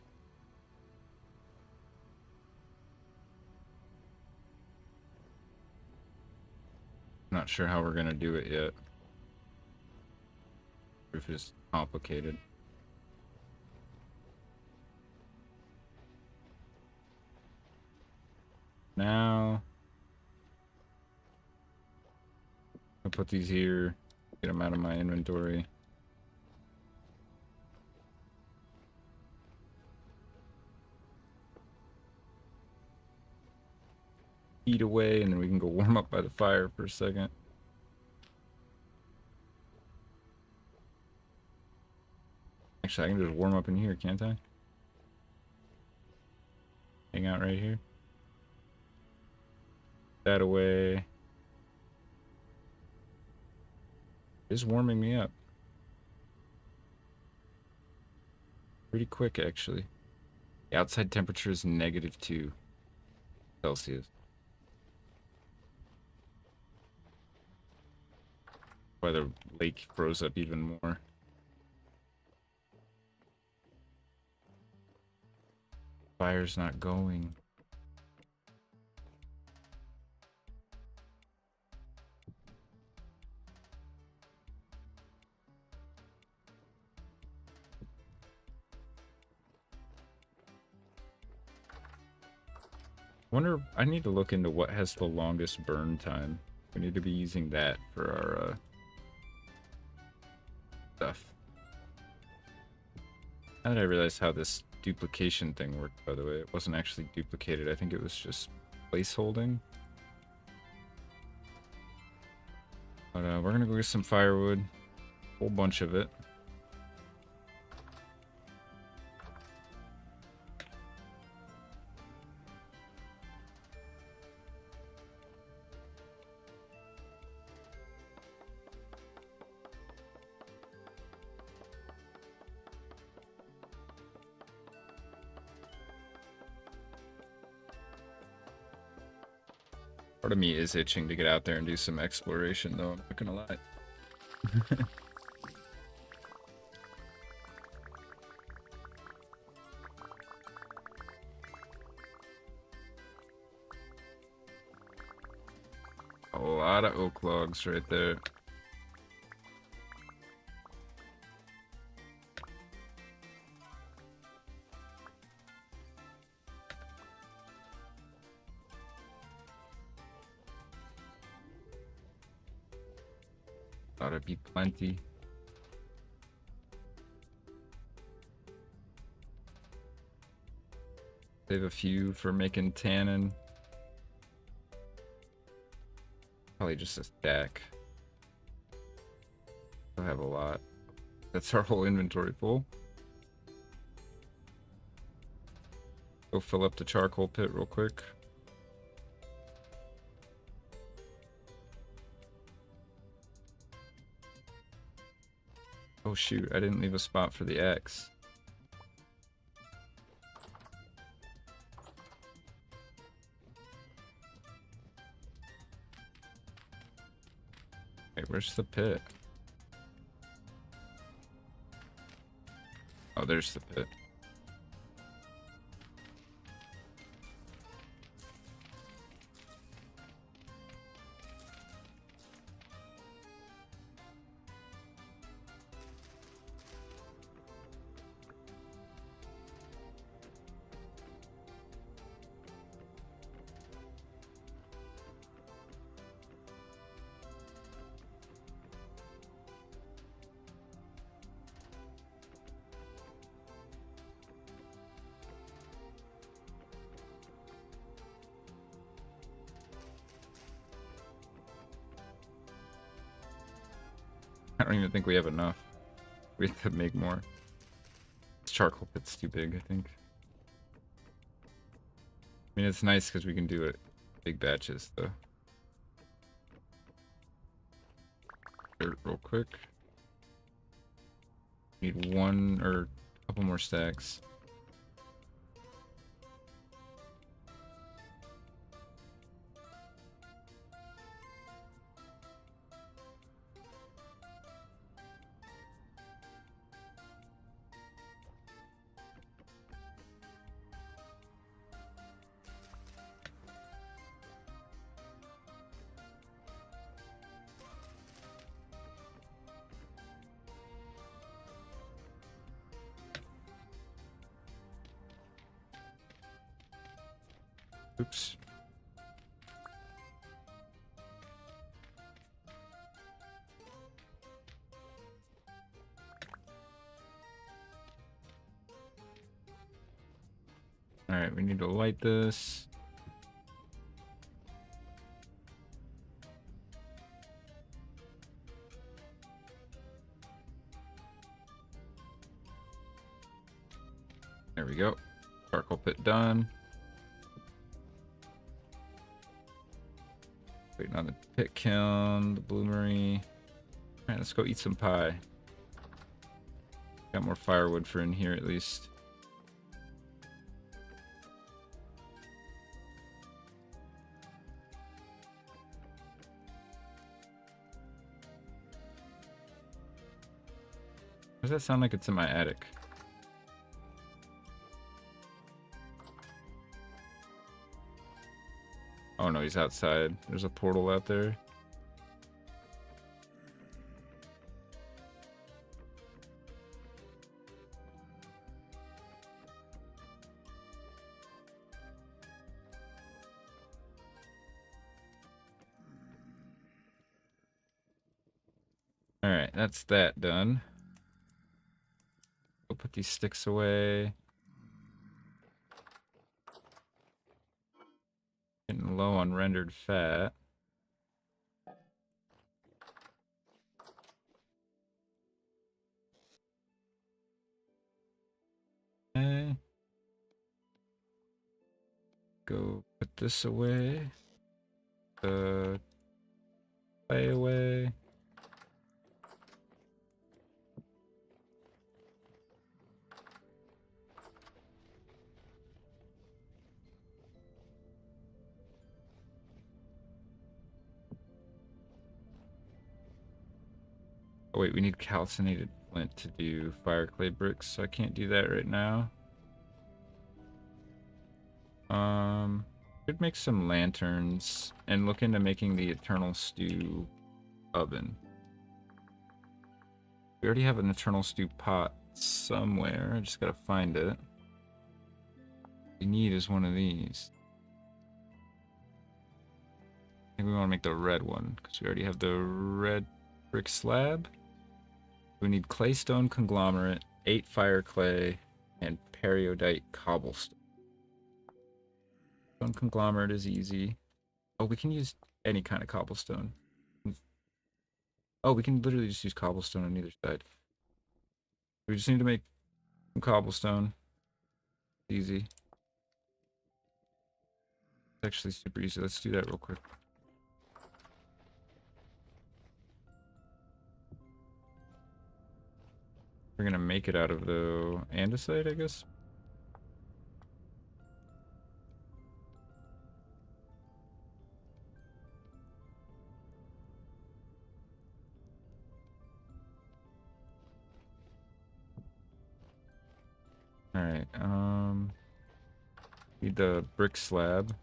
Not sure how we're gonna do it yet. Roof is complicated. Now, I'll put these here, get them out of my inventory. Eat away, and then we can go warm up by the fire for a second. Actually, I can just warm up in here, can't I? Hang out right here. That away. It's warming me up. Pretty quick, actually. The outside temperature is -2 Celsius. Why the lake froze up even more. Fire's not going. Wonder, I need to look into what has the longest burn time. We need to be using that for our stuff. Now that I realize how this duplication thing worked, by the way, it wasn't actually duplicated. I think it was just placeholding. But we're gonna go get some firewood, a whole bunch of it. Part of me is itching to get out there and do some exploration, though, I'm not gonna lie. A lot of oak logs right there. Ought to be plenty. Save a few for making tannin. Probably just a stack. I'll have a lot. That's our whole inventory full. Go fill up the charcoal pit real quick. Oh shoot, I didn't leave a spot for the axe. Hey, where's the pit? Oh, there's the pit. I don't even think we have enough. We have to make more. This charcoal pit's too big, I think. I mean, it's nice because we can do it big batches, though. Dirt real quick. Need one or a couple more stacks. Oops. Alright, we need to light this. There we go. Charcoal pit done. Waiting on the pit kiln, the bloomery. Alright, let's go eat some pie. Got more firewood for in here at least. Does that sound like it's in my attic? Oh no, he's outside. There's a portal out there. Alright, that's that done. Go put these sticks away. Getting low on rendered fat. Okay. Go put this away. Play away. Oh wait, we need calcinated flint to do fire clay bricks, so I can't do that right now. Could make some lanterns and look into making the eternal stew oven. We already have an eternal stew pot somewhere. I just gotta find it. What we need is one of these. I think we want to make the red one because we already have the red brick slab. We need claystone conglomerate, 8 fire clay, and periodite cobblestone. Stone conglomerate is easy. Oh, we can use any kind of cobblestone. Oh, we can literally just use cobblestone on either side. We just need to make some cobblestone. Easy. It's actually super easy. Let's do that real quick. We're gonna make it out of the andesite, I guess. Alright, need the brick slab.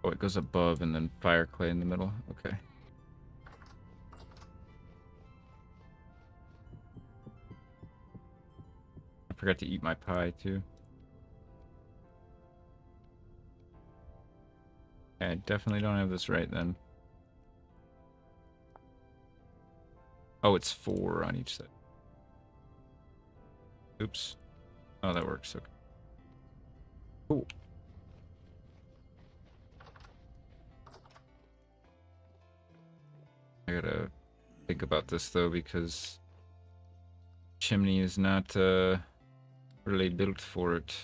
Oh, it goes above and then fire clay in the middle. Okay. I forgot to eat my pie too. I definitely don't have this right then. Oh, it's 4 on each side. Oops. Oh, that works. Okay. Cool. I gotta think about this though, because chimney is not really built for it.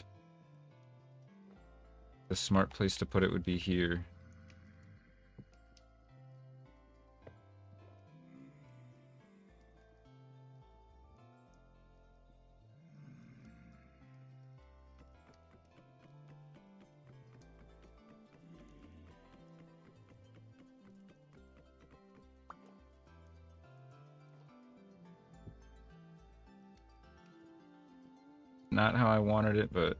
The smart place to put it would be here. Not how I wanted it, but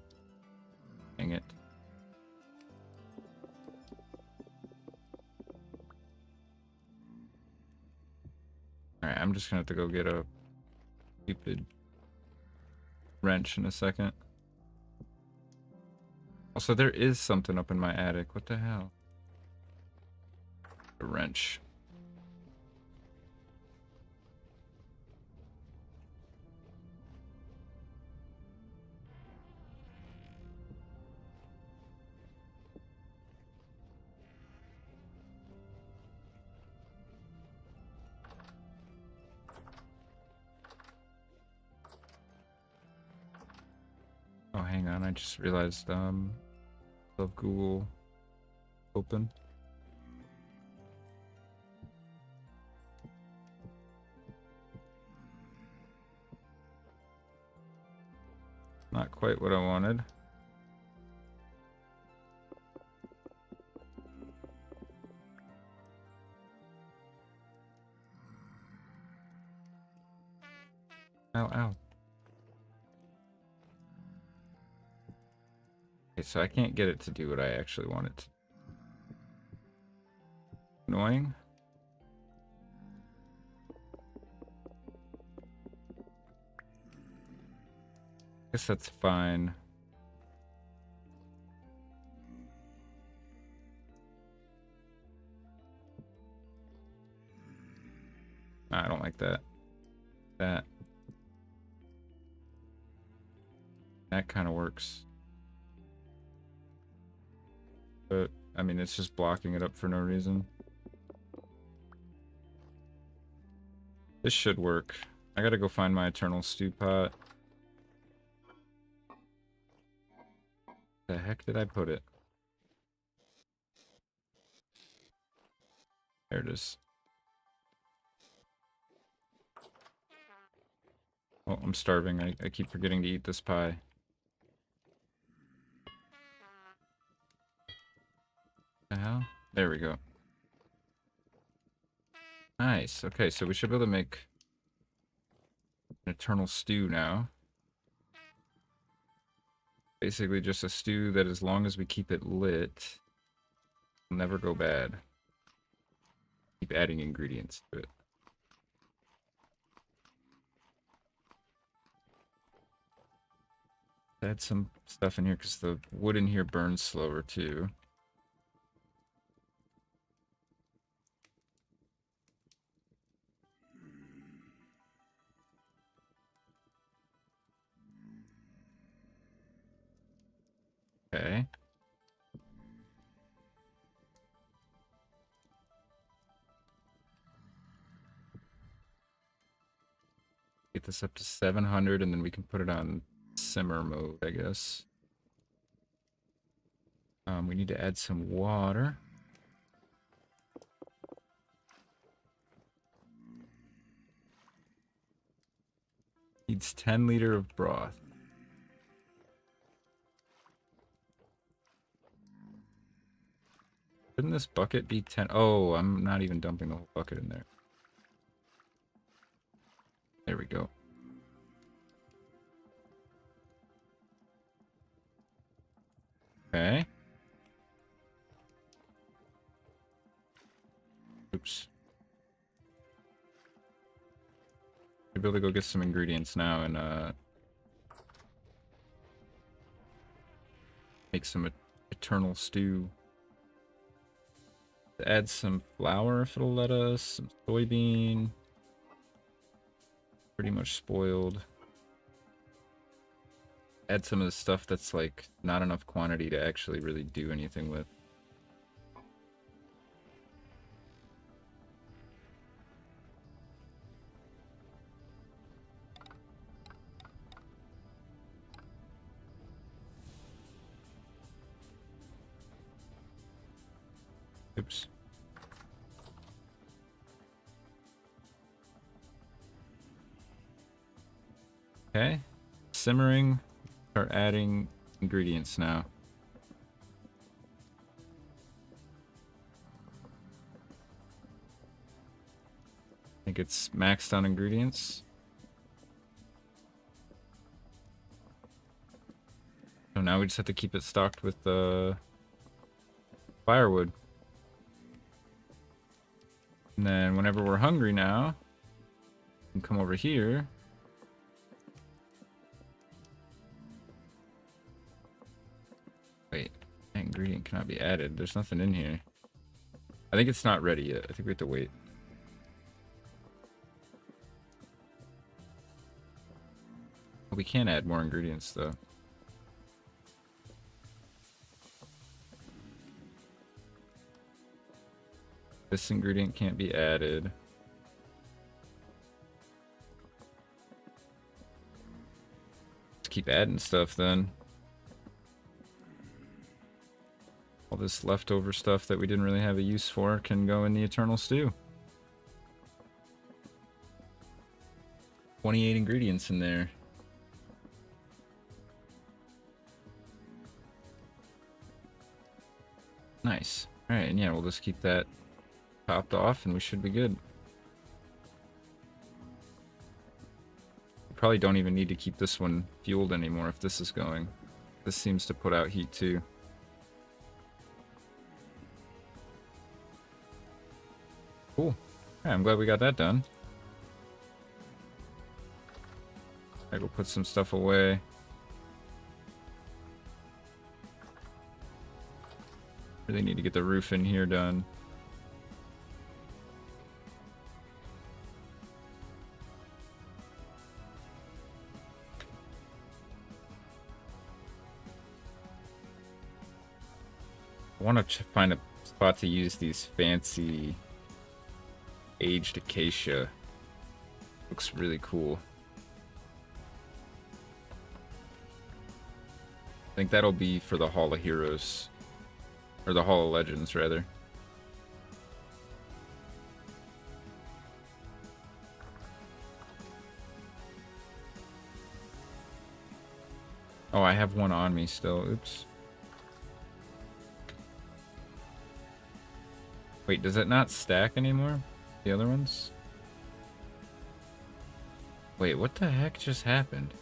dang it. Alright, I'm just gonna have to go get a stupid wrench in a second. Also, there is something up in my attic. What the hell? A wrench. Oh, hang on. I just realized, of Google open. Not quite what I wanted. Ow, ow. Okay, so I can't get it to do what I actually want it to. Annoying. Guess that's fine. Nah, I don't like that. That kind of works. But, I mean, it's just blocking it up for no reason. This should work. I gotta go find my eternal stew pot. The heck did I put it? There it is. Oh, I'm starving. I keep forgetting to eat this pie. The hell? There we go. Nice. Okay, so we should be able to make an eternal stew now. Basically just a stew that as long as we keep it lit, will never go bad. Keep adding ingredients to it. add some stuff in here because the wood in here burns slower too. Okay. Get this up to 700 and then we can put it on simmer mode, I guess. We need to add some water. Needs 10 liter of broth. Shouldn't this bucket be 10? Oh, I'm not even dumping the whole bucket in there. There we go. Okay. Oops. I'll be able to go get some ingredients now and make some eternal stew. Add some flour if it'll let us, some soybean. Pretty much spoiled. Add some of the stuff that's like not enough quantity to actually really do anything with. Oops. Okay. Simmering. Start adding ingredients now. I think it's maxed on ingredients. So now we just have to keep it stocked with firewood. And then whenever we're hungry now, we can come over here. Wait, that ingredient cannot be added. There's nothing in here. I think it's not ready yet. I think we have to wait. We can add more ingredients though. This ingredient can't be added. Let's keep adding stuff then. All this leftover stuff that we didn't really have a use for can go in the eternal stew. 28 ingredients in there. Nice. Alright, and yeah, we'll just keep that topped off and we should be good. We probably don't even need to keep this one fueled anymore if this is going. This seems to put out heat too. Cool. Yeah, I'm glad we got that done. I go put some stuff away. Really need to get the roof in here done. I want to find a spot to use these fancy aged acacia. Looks really cool. I think that'll be for the Hall of Heroes. Or the Hall of Legends, rather. Oh, I have one on me still. Oops. Wait, does it not stack anymore? The other ones? Wait, what the heck just happened?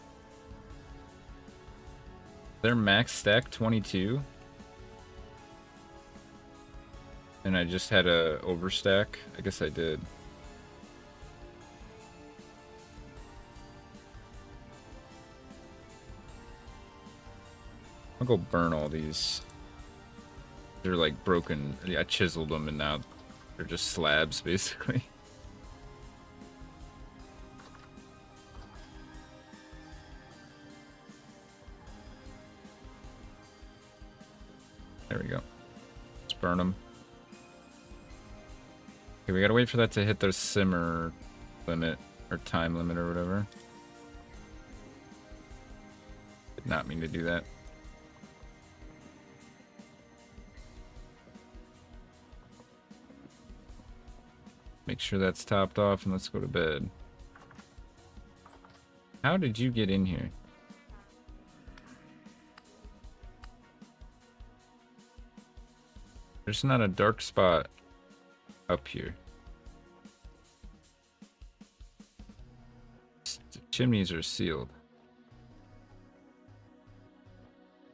Their max stack 22? And I just had a overstack? I guess I did. I'll go burn all these. They're like broken. I chiseled them and now they're just slabs basically. There we go. Let's burn them. Okay, we gotta wait for that to hit their simmer limit or time limit or whatever. Did not mean to do that. Make sure that's topped off and let's go to bed. How did you get in here? There's not a dark spot up here. The chimneys are sealed.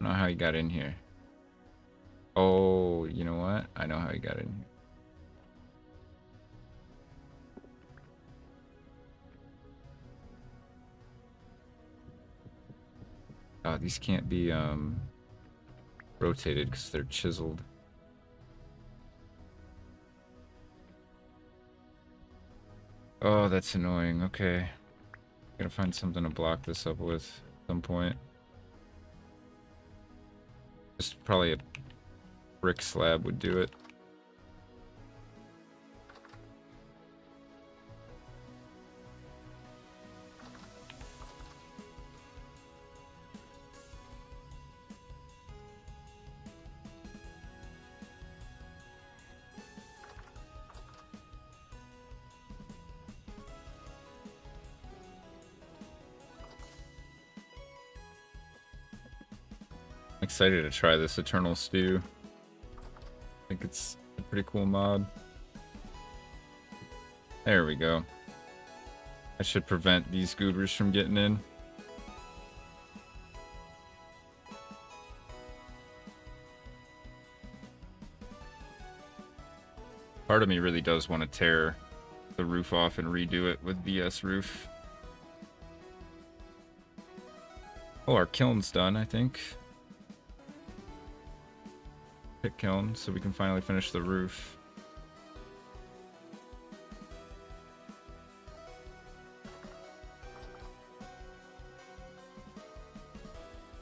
I don't know how he got in here. Oh, you know what? I know how he got in here. Oh, these can't be rotated because they're chiseled. Oh, that's annoying. Okay. Gotta find something to block this up with at some point. Just probably a brick slab would do it. Excited to try this Eternal Stew. I think it's a pretty cool mod. There we go. I should prevent these goobers from getting in. Part of me really does want to tear the roof off and redo it with VS roof. Oh, our kiln's done, I think. Pit kiln, so we can finally finish the roof.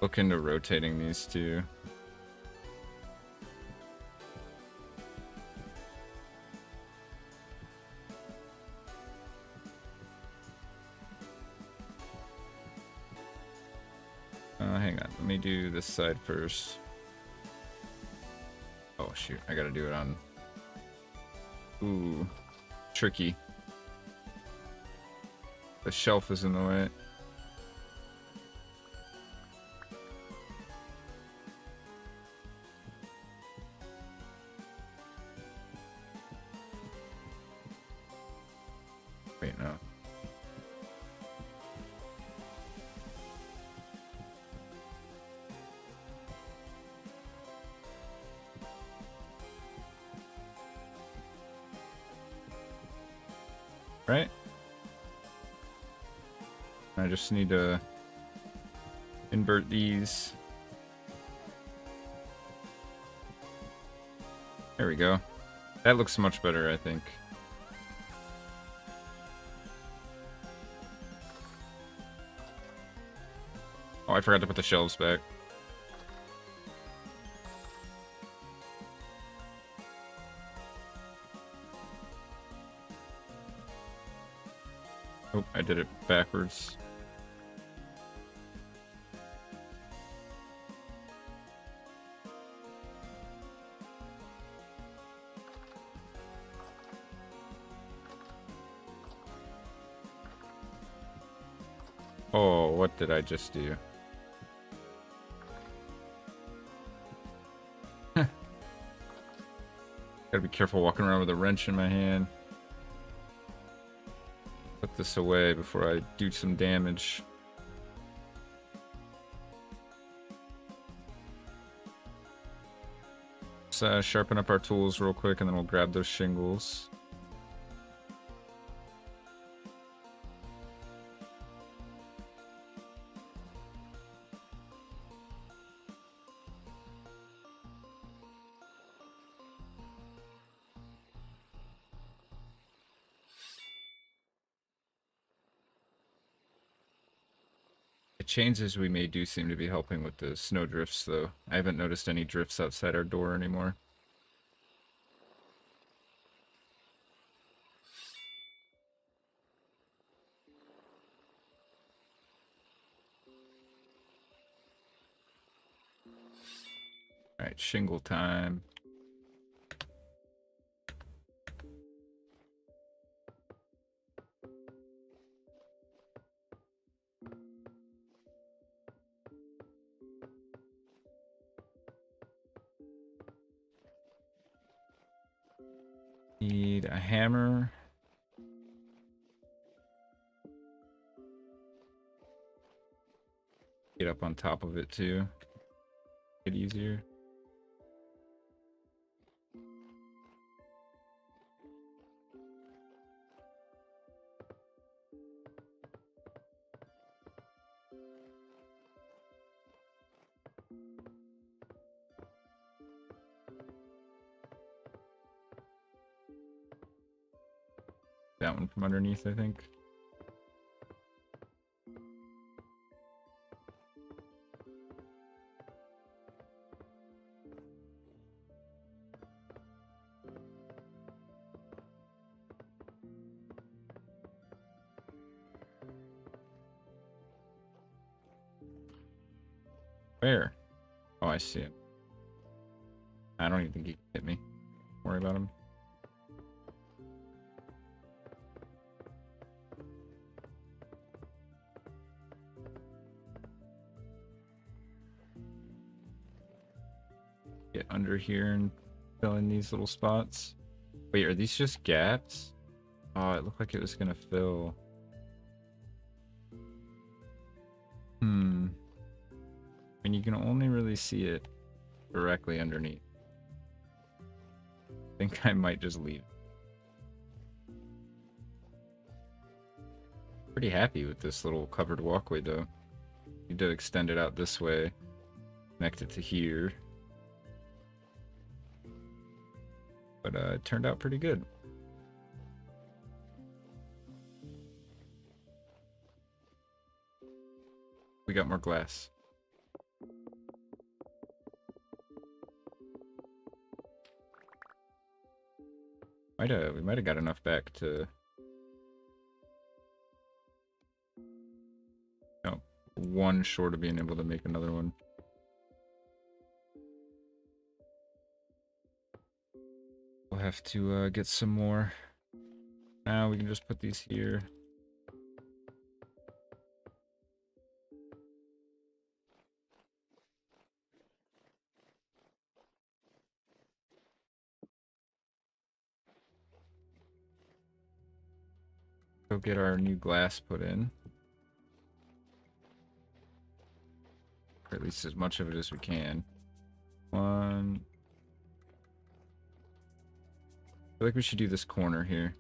Look into rotating these two. Hang on, let me do this side first. Oh shoot, I gotta do it on... Ooh, tricky. The shelf is in the way. Wait, no. Right? I just need to invert these. There we go. That looks much better, I think. Oh, I forgot to put the shelves back. Oh, I did it backwards. Oh, what did I just do? Gotta be careful walking around with a wrench in my hand. Put this away before I do some damage. Let's sharpen up our tools real quick and then we'll grab those shingles. The changes we made do seem to be helping with the snow drifts, though. I haven't noticed any drifts outside our door anymore. Alright, shingle time. Need a hammer. Get up on top of it too. Get easier. That one from underneath, I think. Where? Oh, I see it. I don't even think he can hit me. Don't worry about him. Get under here and fill in these little spots. Wait, are these just gaps? Oh, it looked like it was gonna fill. And you can only really see it directly underneath. I think I might just leave. Pretty happy with this little covered walkway though. Need to extend it out this way. Connect it to here. But it turned out pretty good. We got more glass. We might have got enough back to... No, one short of being able to make another one. We'll have to get some more. Now we can just put these here. Go get our new glass put in. Or at least as much of it as we can. One. I feel like we should do this corner here.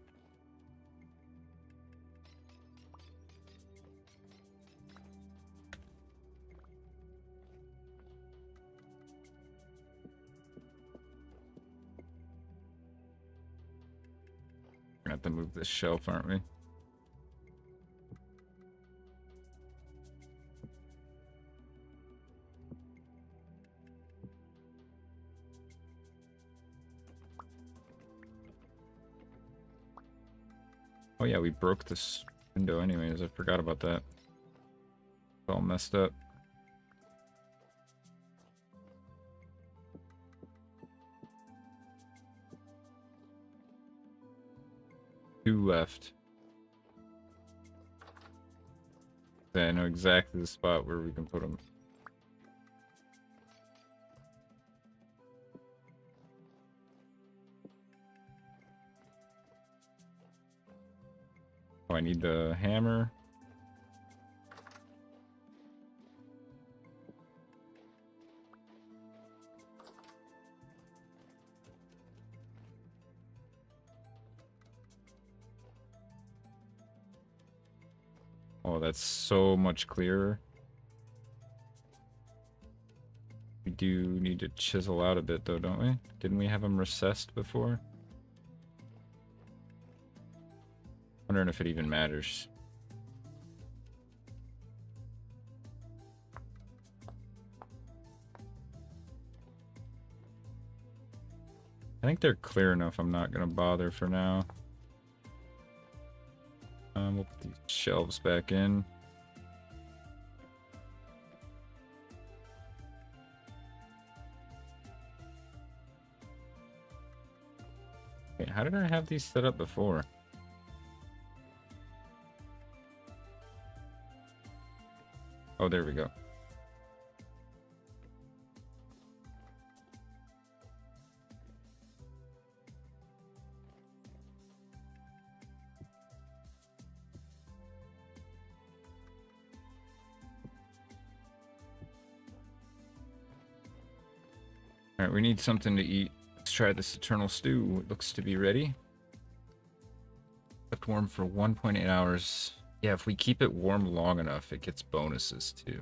We're gonna have to move this shelf, aren't we? Oh yeah, we broke this window anyways. I forgot about that. It's all messed up. Two left. Okay, I know exactly the spot where we can put them. Oh, I need the hammer. Oh, that's so much clearer. We do need to chisel out a bit though, don't we? Didn't we have them recessed before? Wondering if it even matters. I think they're clear enough. I'm not gonna bother for now. We'll put these shelves back in. Wait, how did I have these set up before? Oh, there we go. Alright, we need something to eat. Let's try this eternal stew. It looks to be ready. Kept warm for 1.8 hours. Yeah, if we keep it warm long enough, it gets bonuses too.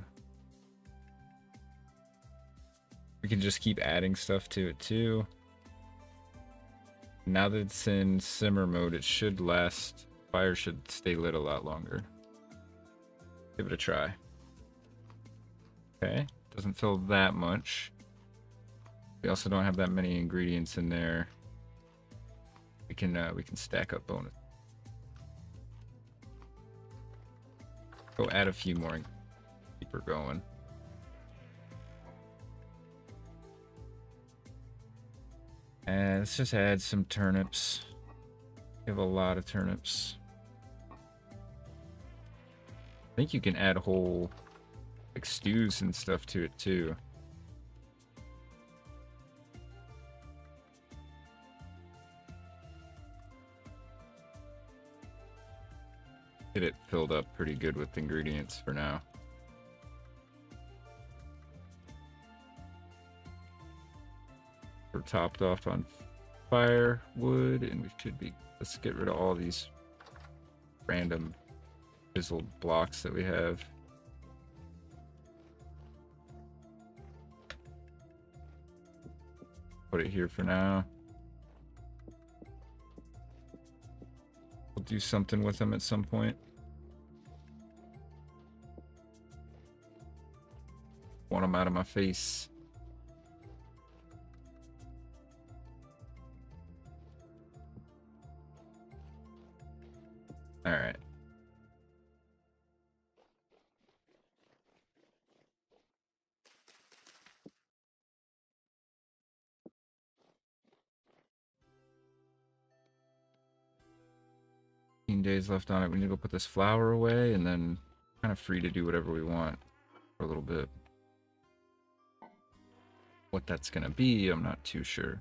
We can just keep adding stuff to it too. Now that it's in simmer mode, it should last. Fire should stay lit a lot longer. Give it a try. Okay, doesn't fill that much. We also don't have that many ingredients in there. We can stack up bonus. Go add a few more and keep her going. And let's just add some turnips. We have a lot of turnips. I think you can add whole like stews and stuff to it too. Get it filled up pretty good with ingredients for now. We're topped off on firewood, and we should be. Let's get rid of all these random fizzled blocks that we have. Put it here for now. We'll do something with them at some point. Want them out of my face. All right. Days left on it. We need to go put this flour away, and then kind of free to do whatever we want for a little bit. What that's gonna be, I'm not too sure.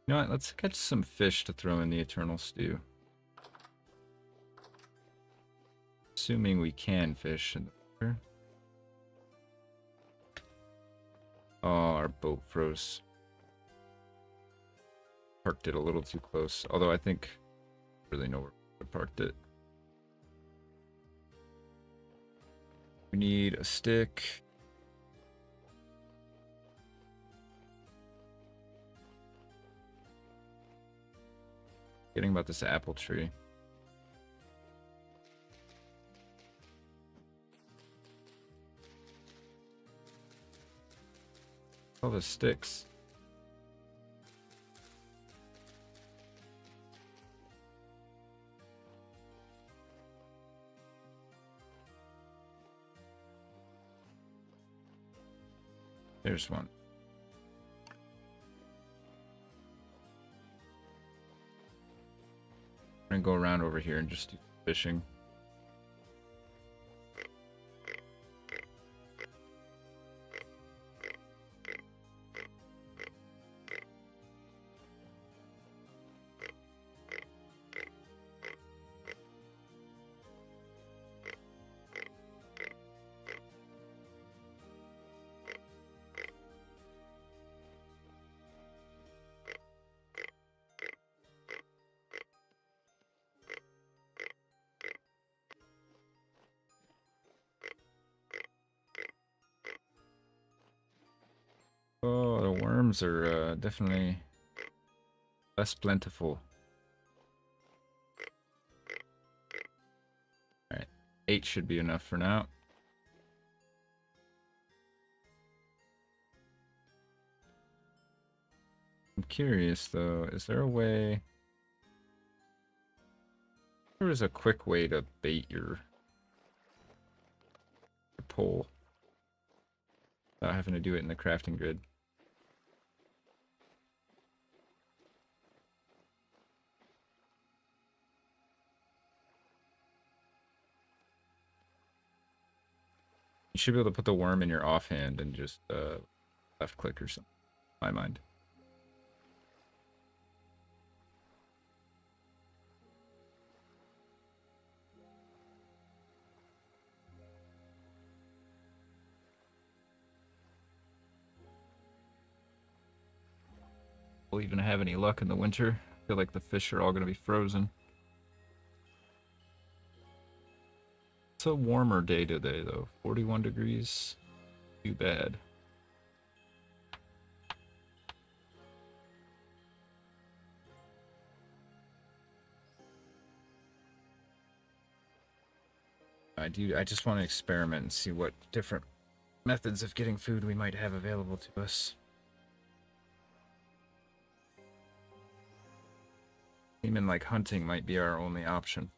You know what? Let's catch some fish to throw in the eternal stew. Assuming we can fish in the water. Oh, our boat froze. Parked it a little too close. Although I think I really know where we parked it. We need a stick. Getting about this apple tree. All the sticks. There's one. I'm gonna go around over here and just do fishing. Oh, the worms are definitely less plentiful. Alright, 8 should be enough for now. curious though, is there a way? There is a quick way to bait your pole without having to do it in the crafting grid. You should be able to put the worm in your offhand and just left click or something, in my mind. We'll even have any luck in the winter. I feel like the fish are all going to be frozen. It's a warmer day today, though. 41 degrees. Too bad. I just want to experiment and see what different methods of getting food we might have available to us. Seeming like hunting might be our only option.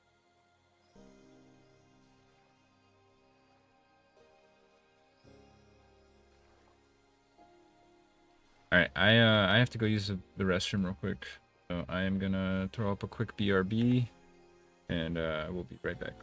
Alright, I have to go use the restroom real quick. So I am gonna throw up a quick BRB, and we'll be right back.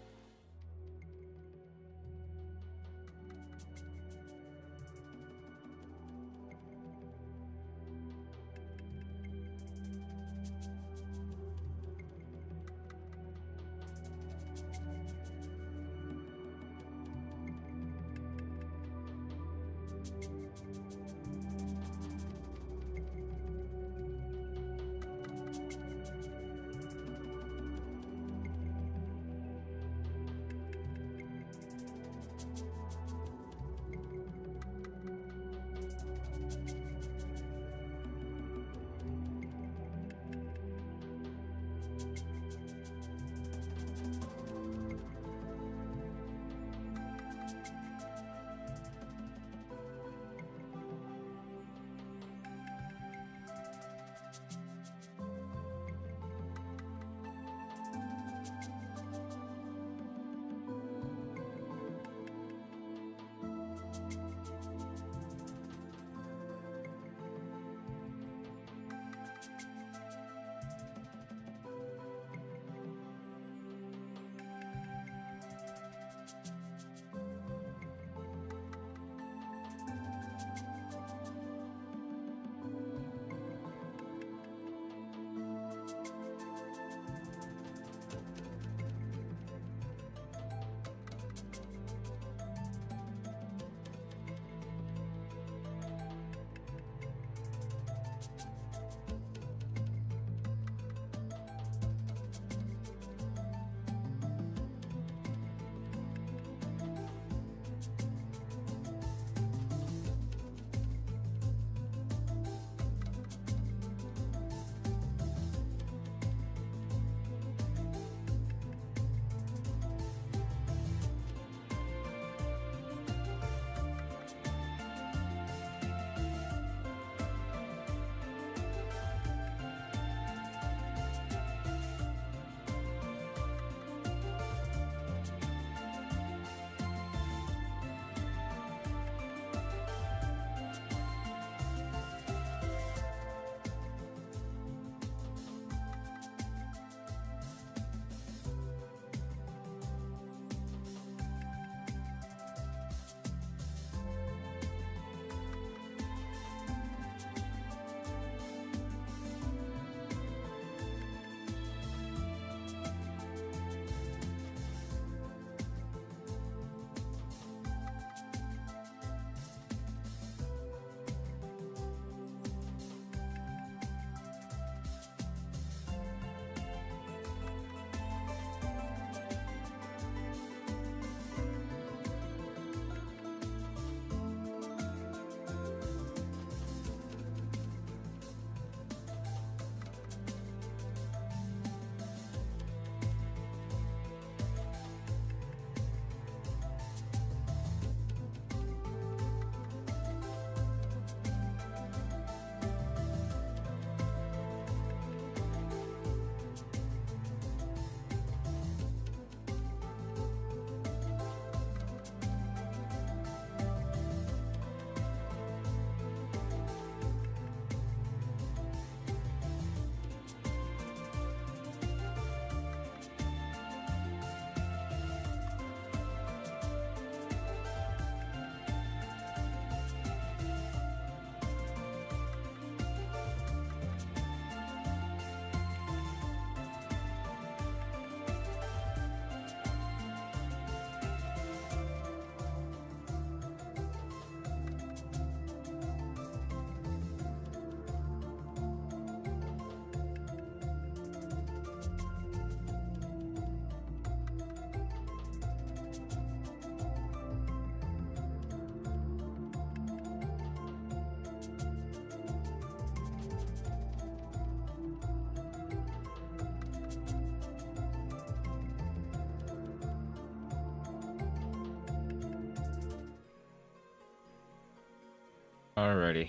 Alrighty,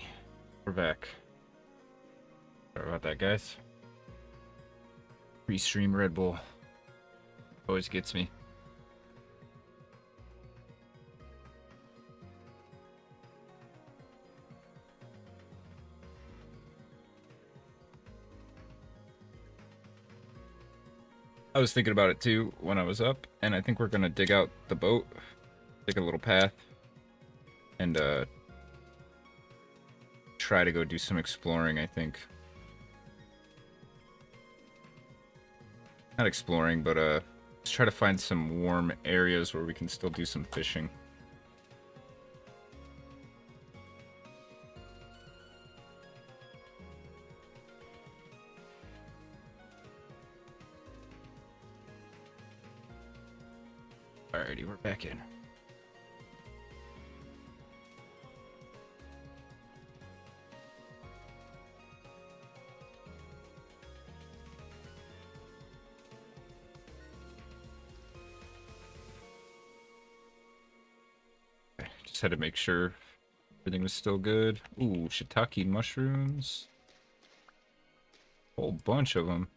we're back. Sorry about that, guys. Pre-stream Red Bull always gets me. I was thinking about it too when I was up, and I think we're gonna dig out the boat, take a little path, and try to go do some exploring, I think. Not exploring, but let's try to find some warm areas where we can still do some fishing. Alrighty, we're back in. Just had to make sure everything was still good. Ooh, shiitake mushrooms. Whole bunch of them.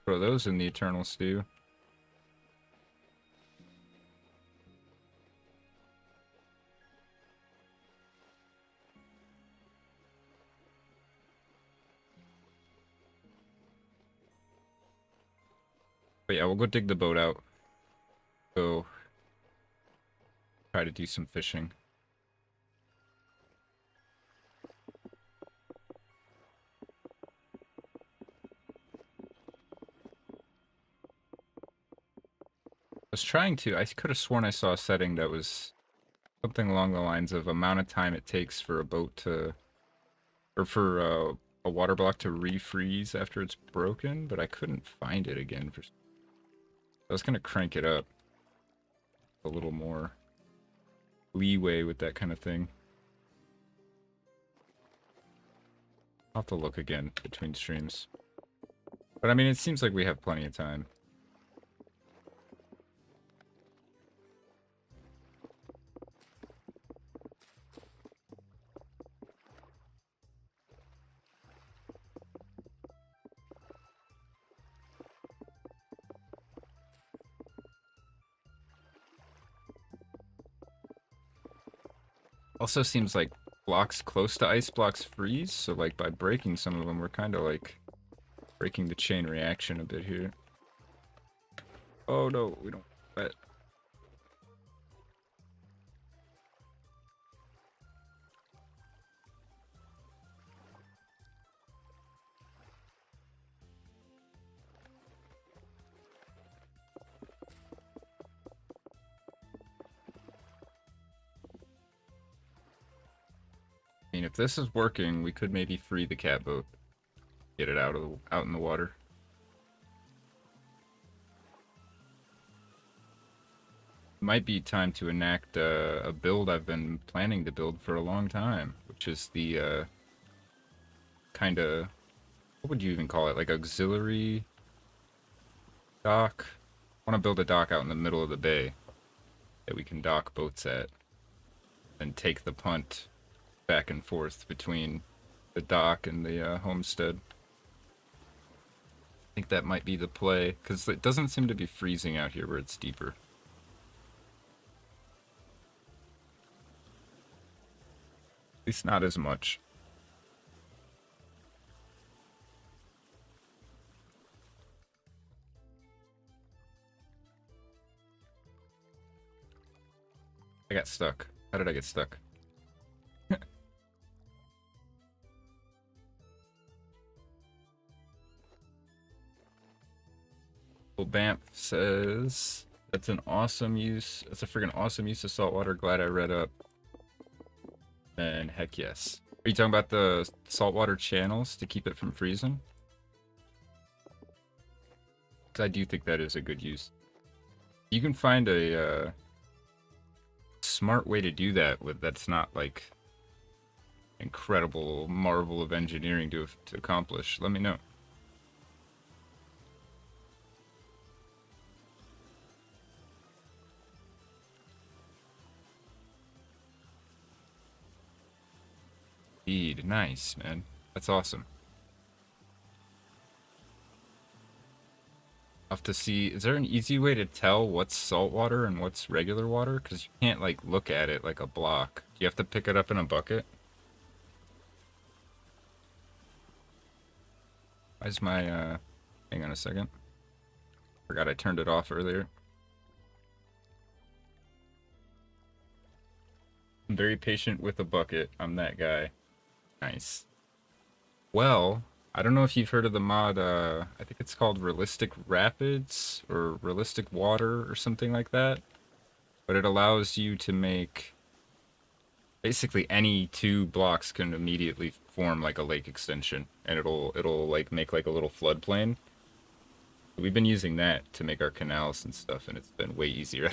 Throw those in the eternal stew. But yeah, we'll go dig the boat out. Go try to do some fishing. I was trying to, I could have sworn I saw a setting that was something along the lines of amount of time it takes for a boat to, or for a water block to refreeze after it's broken, but I couldn't find it again. I was gonna crank it up a little more leeway with that kind of thing. I'll have to look again between streams. But I mean, it seems like we have plenty of time. Also seems like blocks close to ice blocks freeze, so like by breaking some of them, we're kind of like breaking the chain reaction a bit here. Oh no, we don't bet. I mean, if this is working, we could maybe free the cat boat, get it out in the water. Might be time to enact a build I've been planning to build for a long time, which is the kind of, what would you even call it, like auxiliary dock? I want to build a dock out in the middle of the bay that we can dock boats at and take the punt back and forth between the dock and the homestead. I think that might be the play, because it doesn't seem to be freezing out here where it's deeper. At least not as much. I got stuck. How did I get stuck? Well, Bamf says, that's an awesome use. That's a freaking awesome use of saltwater. Glad I read up. And heck yes. Are you talking about the saltwater channels to keep it from freezing? Because I do think that is a good use. You can find a smart way to do that that's not like incredible marvel of engineering to accomplish. Let me know. speed. Nice, man. That's awesome. I'll have to see, is there an easy way to tell what's salt water and what's regular water? Because you can't, like, look at it like a block. Do you have to pick it up in a bucket? Why's my, hang on a second. Forgot I turned it off earlier. I'm very patient with a bucket. I'm that guy. Nice. Well, I don't know if you've heard of the mod, I think it's called Realistic Rapids or Realistic Water or something like that. But it allows you to make basically any two blocks can immediately form like a lake extension, and it'll like make like a little floodplain. We've been using that to make our canals and stuff, and it's been way easier.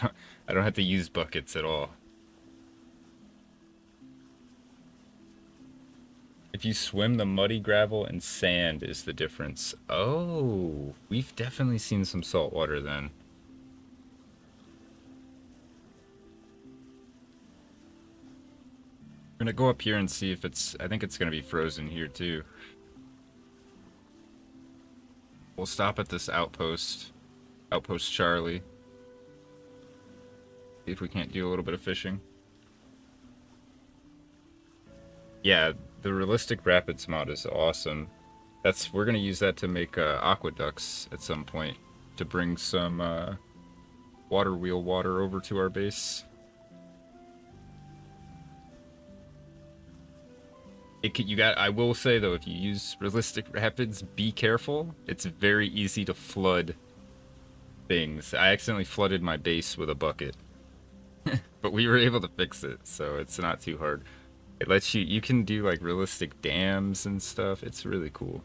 I don't have to use buckets at all. If you swim, the muddy gravel and sand is the difference. Oh, we've definitely seen some salt water then. We're gonna go up here and see if it's, I think it's gonna be frozen here too. We'll stop at this outpost, Outpost Charlie. See if we can't do a little bit of fishing. Yeah, the Realistic Rapids mod is awesome. We're gonna use that to make aqueducts at some point to bring some water wheel water over to our base. I will say though, if you use Realistic Rapids, be careful. It's very easy to flood things. I accidentally flooded my base with a bucket. But we were able to fix it, so it's not too hard. It lets you can do like realistic dams and stuff. It's really cool.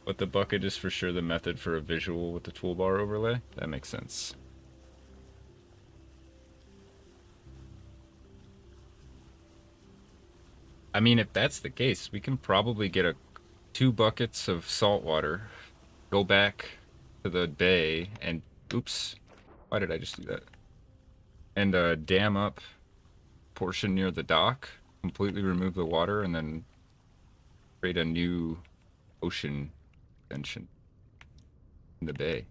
But the bucket is for sure the method for a visual with the toolbar overlay. That makes sense. I mean, if that's the case, we can probably get 2 buckets of salt water, go back to the bay, and oops, why did I just do that? And dam up portion near the dock, completely remove the water, and then create a new ocean extension in the bay.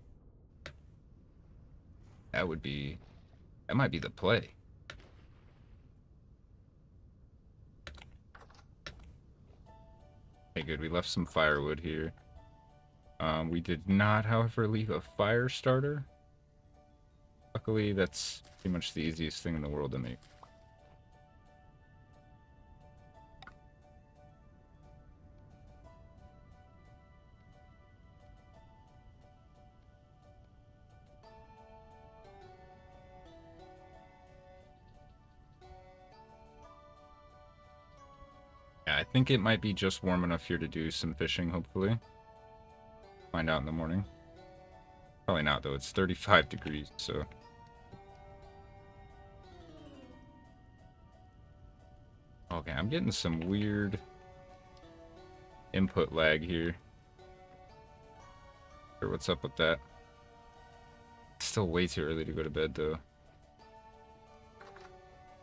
That might be the play. Okay, good. We left some firewood here. We did not, however, leave a fire starter. Luckily, that's pretty much the easiest thing in the world to make. Yeah, I think it might be just warm enough here to do some fishing, hopefully. Find out in the morning. Probably not, though. It's 35 degrees, so... Okay, I'm getting some weird input lag here. Sure, what's up with that? It's still way too early to go to bed, though.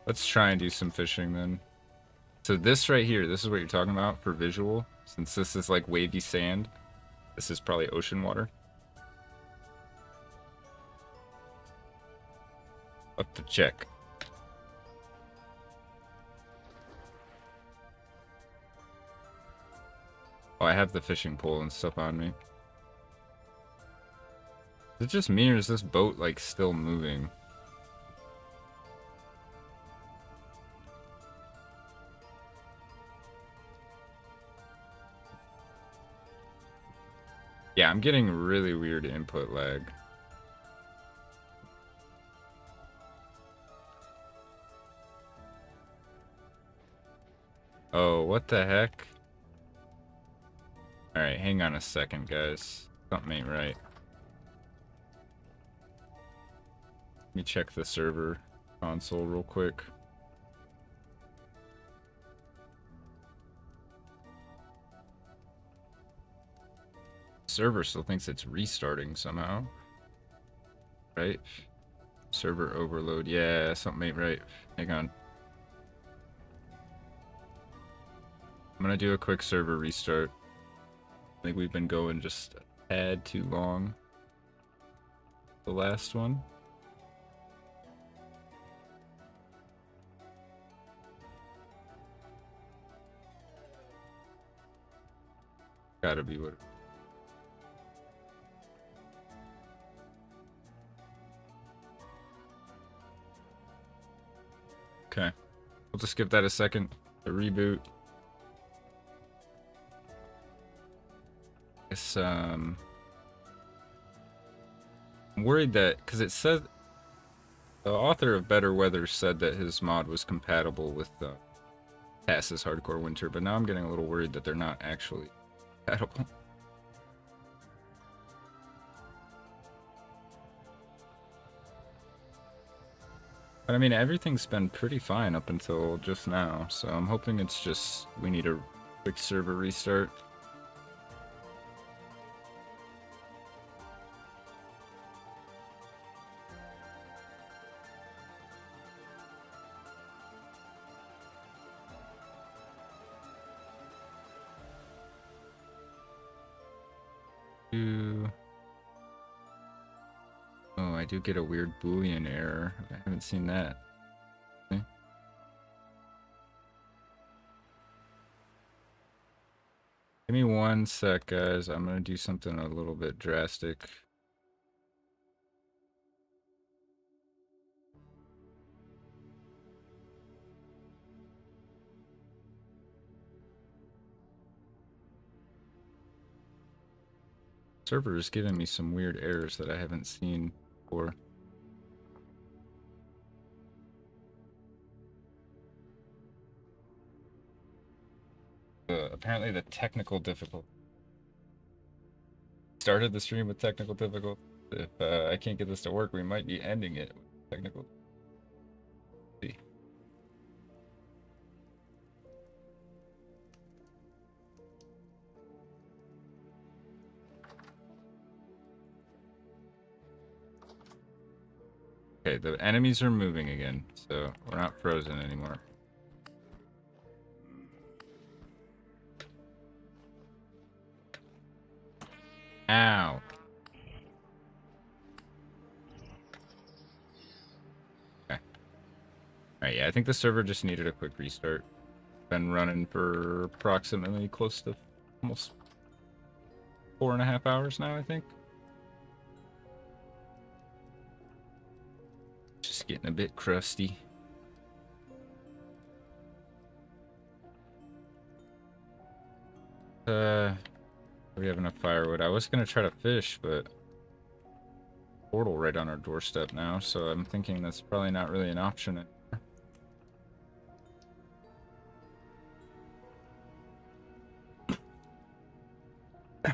Let's try and do some fishing, then. So this right here, this is what you're talking about for visual. Since this is like wavy sand, this is probably ocean water. Up to check. Oh, I have the fishing pole and stuff on me. Is it just me, or is this boat like still moving? Yeah, I'm getting really weird input lag. Oh, what the heck? Alright, hang on a second, guys. Something ain't right. Let me check the server console real quick. Server still thinks it's restarting somehow. Right? Server overload. Yeah, something ain't right. Hang on. I'm gonna do a quick server restart. I think we've been going just a tad too long. The last one. Gotta be what. Okay. We'll just give that a second to reboot. It's, I'm worried that, because it said, the author of Better Weather said that his mod was compatible with Pass's Hardcore Winter, but now I'm getting a little worried that they're not actually compatible. But I mean, everything's been pretty fine up until just now, so I'm hoping it's just we need a quick server restart. Oh, I do get a weird Boolean error. I haven't seen that. Okay. Give me 1 sec, guys. I'm gonna do something a little bit drastic. Server is giving me some weird errors that I haven't seen before. Apparently the technical difficulty. Started the stream with technical difficulty. If I can't get this to work, we might be ending it with technical difficulty. Okay, the enemies are moving again, so we're not frozen anymore. Ow. Okay. Alright, yeah, I think the server just needed a quick restart. Been running for approximately close to almost 4.5 hours now, I think. Just getting a bit crusty. We have enough firewood. I was gonna try to fish, but portal right on our doorstep now, so I'm thinking that's probably not really an option anymore.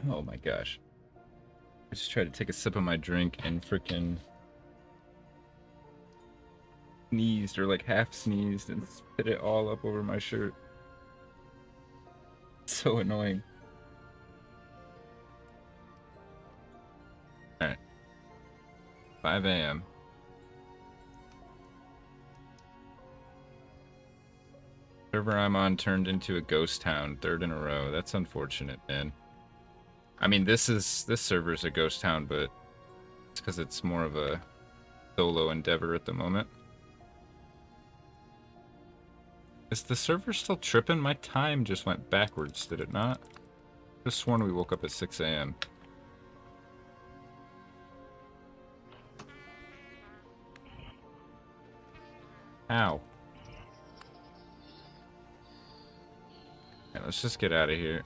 Oh my gosh. I just tried to take a sip of my drink and freaking sneezed, or like half sneezed, and spit it all up over my shirt. It's so annoying. Alright. 5 a.m. Server I'm on turned into a ghost town, 3rd in a row. That's unfortunate, man. I mean, this server's a ghost town, but it's because it's more of a solo endeavor at the moment. Is the server still tripping? My time just went backwards, did it not? I just sworn we woke up at 6 a.m. Ow. Yeah, let's just get out of here.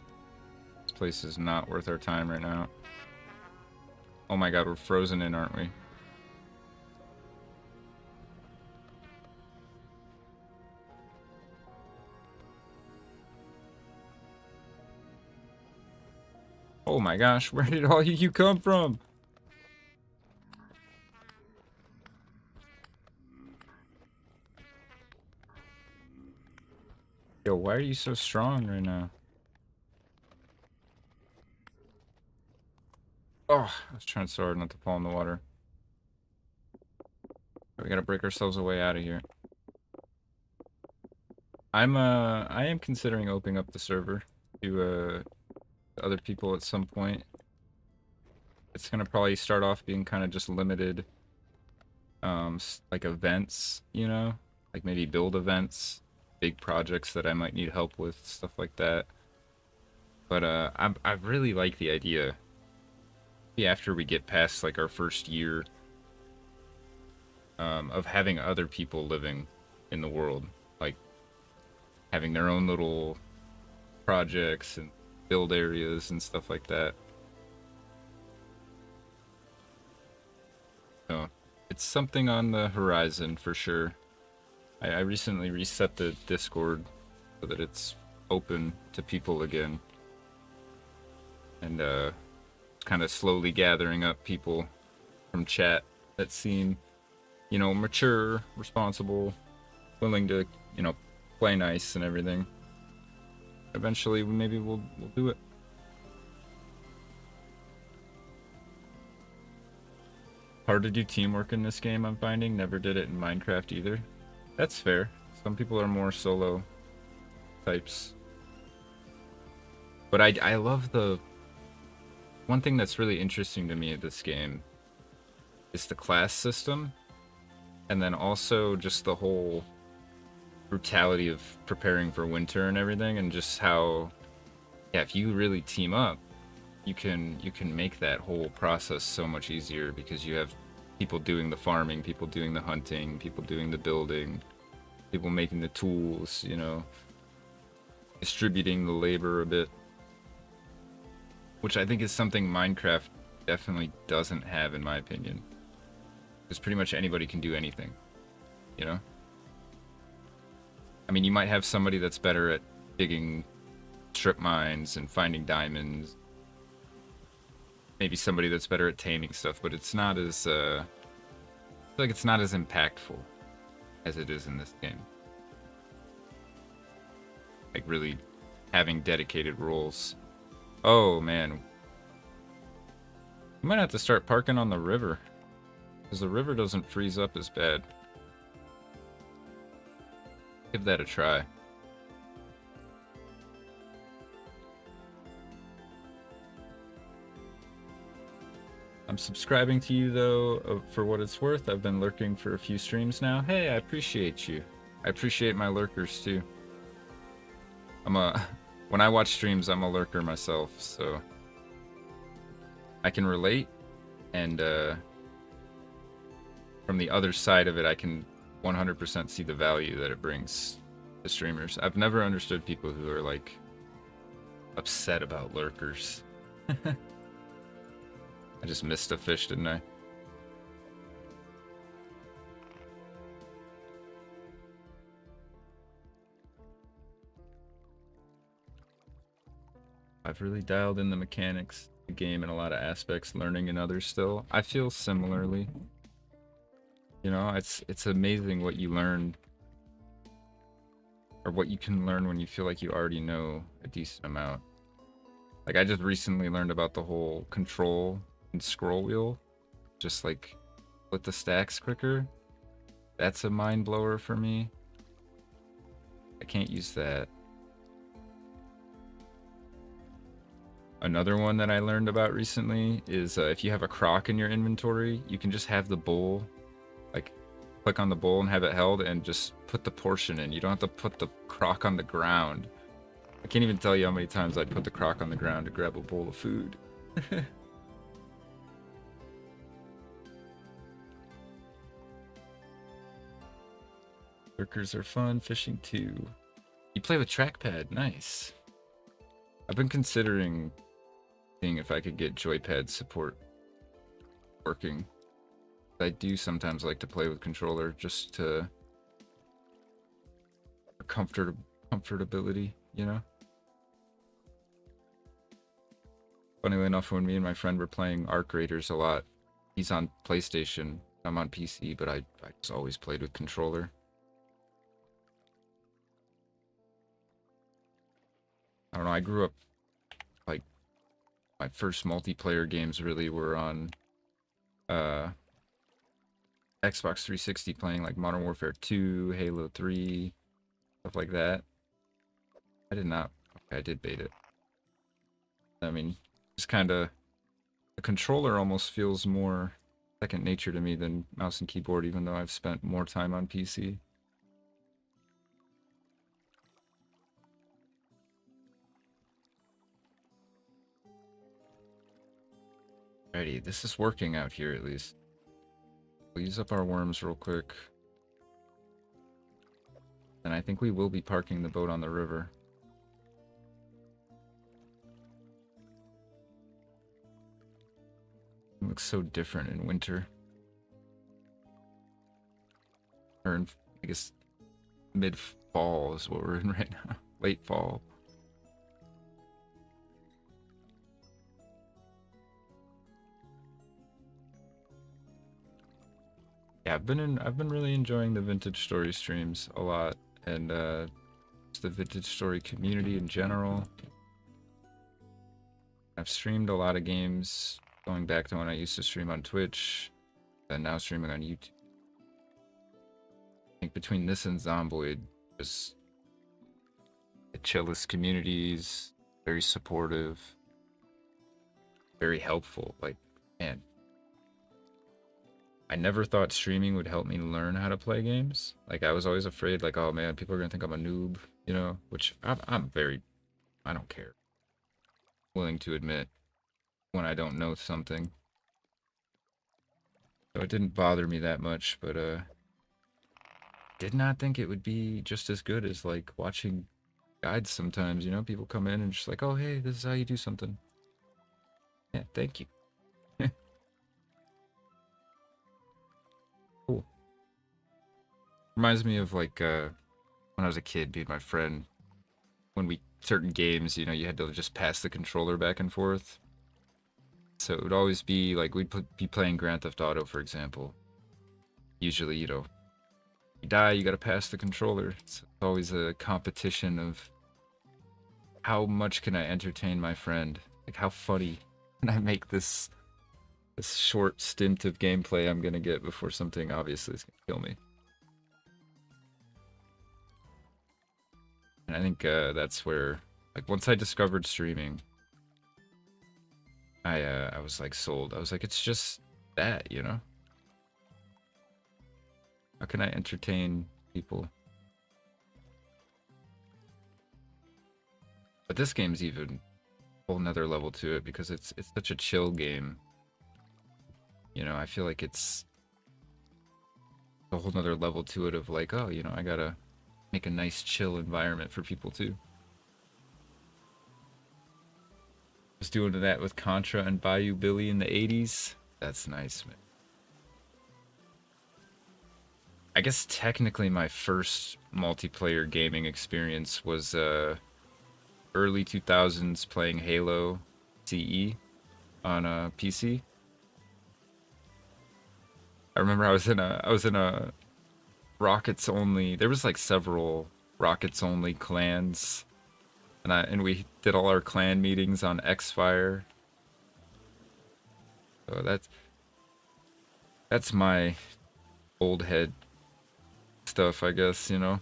This place is not worth our time right now. Oh my god, we're frozen in, aren't we? Oh my gosh, where did all you come from? Yo, why are you so strong right now? Oh, I was trying so hard not to fall in the water. We gotta break ourselves a way out of here. I am considering opening up the server to other people at some point. It's gonna probably start off being kind of just limited, like events, you know, like maybe build events, big projects that I might need help with, stuff like that. But I really like the idea. Maybe after we get past like our first year, of having other people living in the world, like having their own little projects and build areas and stuff like that. So it's something on the horizon for sure. I recently reset the Discord so that it's open to people again, and kind of slowly gathering up people from chat that seem, you know, mature, responsible, willing to, you know, play nice and everything. Eventually, maybe we'll do it. Hard to do teamwork in this game, I'm finding. Never did it in Minecraft either. That's fair. Some people are more solo types. But I love the... One thing that's really interesting to me in this game is the class system. And then also just the whole brutality of preparing for winter and everything. And just how... Yeah, if you really team up, you can make that whole process so much easier because you have people doing the farming, people doing the hunting, people doing the building, people making the tools, you know, distributing the labor a bit, which I think is something Minecraft definitely doesn't have in my opinion, because pretty much anybody can do anything, you know. I mean, you might have somebody that's better at digging strip mines and finding diamonds, maybe somebody that's better at taming stuff, but it's not as I feel like it's not as impactful as it is in this game. Like really having dedicated roles. Oh man, we might have to start parking on the river, because the river doesn't freeze up as bad. Give that a try. I'm subscribing to you though, for what it's worth. I've been lurking for a few streams now. Hey, I appreciate you. I appreciate my lurkers too. When I watch streams, I'm a lurker myself, so I can relate, and from the other side of it, I can 100% see the value that it brings to streamers. I've never understood people who are like upset about lurkers. I just missed a fish, didn't I? I've really dialed in the mechanics of the game in a lot of aspects, learning in others still. I feel similarly. You know, it's amazing what you learn, or what you can learn when you feel like you already know a decent amount. Like I just recently learned about the whole control and scroll wheel, just like split the stacks quicker. That's a mind blower for me. I can't use that. Another one that I learned about recently is if you have a crock in your inventory, you can just have the bowl, like click on the bowl and have it held and just put the portion in. You don't have to put the crock on the ground. I can't even tell you how many times I'd put the crock on the ground to grab a bowl of food. Lurkers are fun, fishing too. You play with trackpad, nice. I've been considering seeing if I could get joypad support working. I do sometimes like to play with controller just to for comfortability, you know? Funnily enough, when me and my friend were playing Arc Raiders a lot, he's on PlayStation, I'm on PC, but I just always played with controller. I don't know, I grew up, like, my first multiplayer games really were on Xbox 360, playing like Modern Warfare 2, Halo 3, stuff like that. I did not. Okay, I did bait it. I mean, just kind of the controller almost feels more second nature to me than mouse and keyboard, even though I've spent more time on PC. Alrighty, this is working out here at least. We'll use up our worms real quick. And I think we will be parking the boat on the river. It looks so different in winter. Or in, I guess, mid-fall is what we're in right now. Late fall. Yeah, I've been really enjoying the vintage story streams a lot, and just the vintage story community in general. I've streamed a lot of games going back to when I used to stream on Twitch, and now streaming on YouTube. I think between this and Zomboid, just the chillest communities, very supportive, very helpful. Like, man, I never thought streaming would help me learn how to play games. Like, I was always afraid, like, oh man, people are gonna think I'm a noob, you know, which I'm very, I don't care. Willing to admit when I don't know something. So it didn't bother me that much, but did not think it would be just as good as like watching guides sometimes, you know, people come in and just like, oh hey, this is how you do something. Yeah, thank you. Cool. Reminds me of like when I was a kid, being my friend, when we certain games, you know, you had to just pass the controller back and forth. So it would always be like we'd be playing Grand Theft Auto, for example. Usually, you know, you die, you gotta pass the controller. It's always a competition of how much can I entertain my friend? Like how funny can I make this short stint of gameplay I'm gonna get before something obviously is gonna kill me. And I think that's where, like, once I discovered streaming, I was like sold. I was like, it's just that, you know? How can I entertain people? But this game's even a whole nother level to it because it's such a chill game. You know, I feel like it's a whole nother level to it of like, oh, you know, I gotta make a nice chill environment for people too. Was doing that with Contra and Bayou Billy in the 80s. That's nice, man. I guess technically my first multiplayer gaming experience was early 2000s playing Halo CE on a PC. I remember I was in a Rockets only. There was like several Rockets only clans, and we did all our clan meetings on Xfire. So that's my old head stuff, I guess. You know,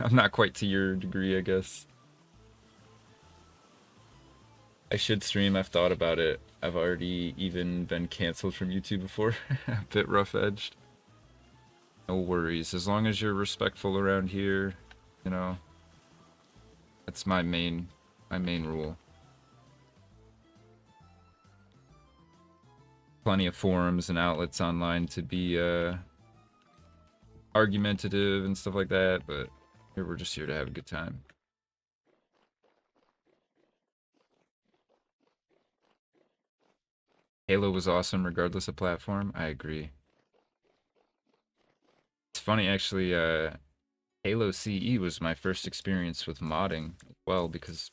I'm not quite to your degree, I guess. I should stream. I've thought about it. I've already even been canceled from YouTube before. A bit rough-edged. No worries. As long as you're respectful around here, you know, that's my main rule. Plenty of forums and outlets online to be argumentative and stuff like that, but here we're just here to have a good time. Halo was awesome regardless of platform. I agree. It's funny actually, Halo CE was my first experience with modding as well because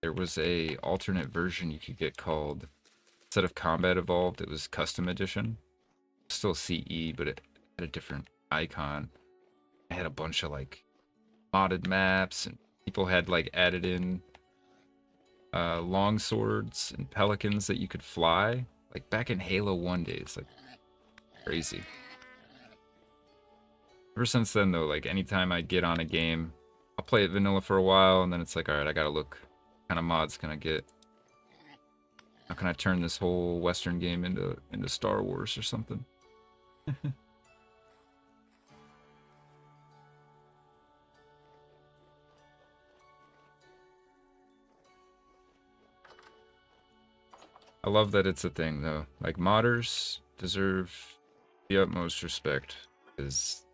there was a alternate version you could get called, instead of Combat Evolved, it was Custom Edition. Still CE, but it had a different icon. It had a bunch of like modded maps, and people had like added in long swords and pelicans that you could fly. Like back in Halo 1 days, like crazy. Ever since then though, like anytime I'd get on a game I'll play it vanilla for a while, and then it's like, alright, I gotta look what kind of mods can I get. How can I turn this whole Western game into Star Wars or something? I love that it's a thing, though. Like, modders deserve the utmost respect, because,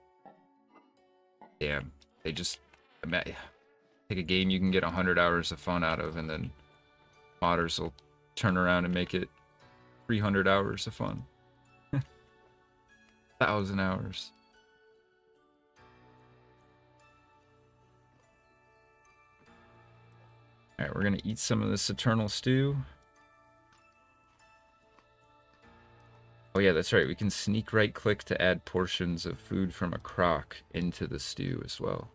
damn, they just take a game you can get 100 hours of fun out of, and then modders will turn around and make it 300 hours of fun. 1,000 hours. Alright, we're gonna eat some of this eternal stew. Oh yeah, that's right. We can sneak right click to add portions of food from a crock into the stew as well.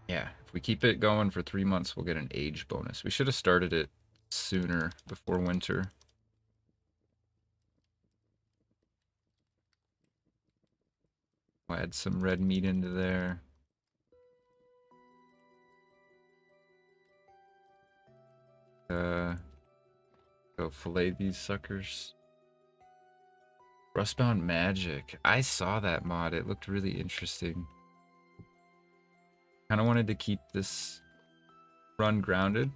Yeah, if we keep it going for 3 months, we'll get an age bonus. We should have started it sooner, before winter. We'll add some red meat into there. Go fillet these suckers. Rustbound Magic. I saw that mod. It looked really interesting. Kind of wanted to keep this run grounded.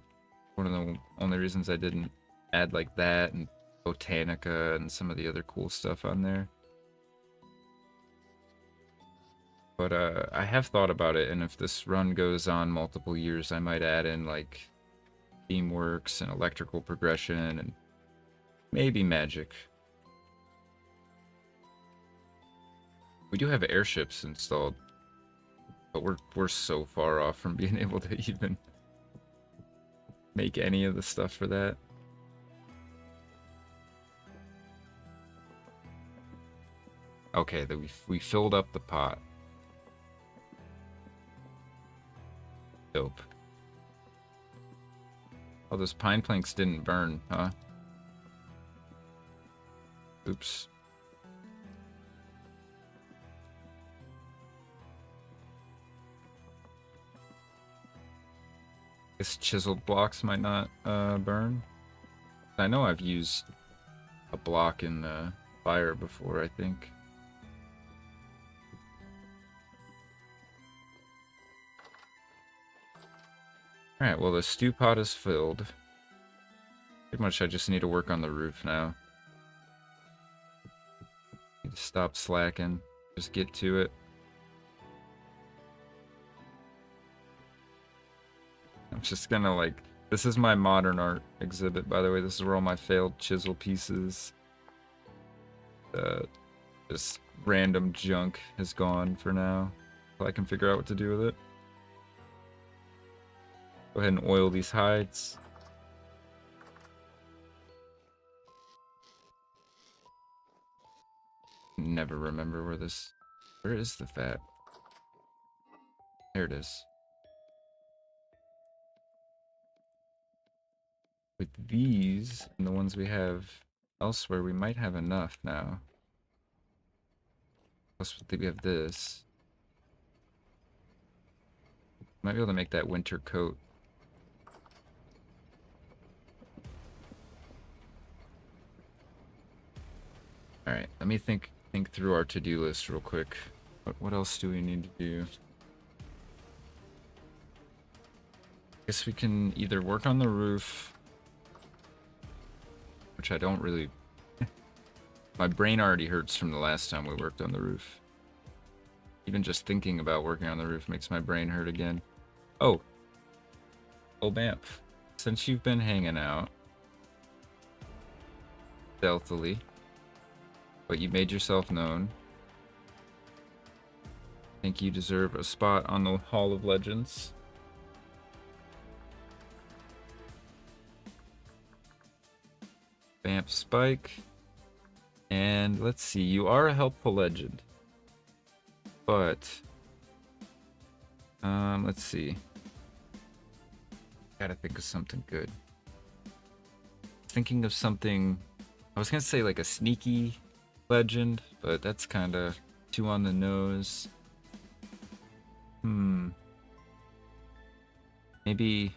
One of the only reasons I didn't add like that and Botanica and some of the other cool stuff on there. But I have thought about it, and if this run goes on multiple years, I might add in like Teamworks and electrical progression and maybe magic. We do have airships installed, but we're so far off from being able to even make any of the stuff for that. Okay, that we filled up the pot. Dope. Oh, those pine planks didn't burn, huh? Oops. Guess chiseled blocks might not burn. I know I've used a block in the fire before, I think. Alright, well the stew pot is filled. Pretty much I just need to work on the roof now. Need to stop slacking. Just get to it. I'm just gonna like... This is my modern art exhibit, by the way. This is where all my failed chisel pieces... just random junk has gone for now. So I can figure out what to do with it. Go ahead and oil these hides. Never remember where this... Where is the fat? There it is. With these, and the ones we have elsewhere, we might have enough now. Plus, we have this. Might be able to make that winter coat. Alright, let me think through our to-do list real quick. What else do we need to do? Guess we can either work on the roof, which I don't really... My brain already hurts from the last time we worked on the roof. Even just thinking about working on the roof makes my brain hurt again. Oh. Oh, Bamf. Since you've been hanging out stealthily, but you made yourself known, I think you deserve a spot on the Hall of Legends. Bamf Spike. And let's see, you are a helpful legend. But let's see. Gotta think of something good. thinking of something. I was gonna say like a sneaky legend, but that's kind of too on the nose. Maybe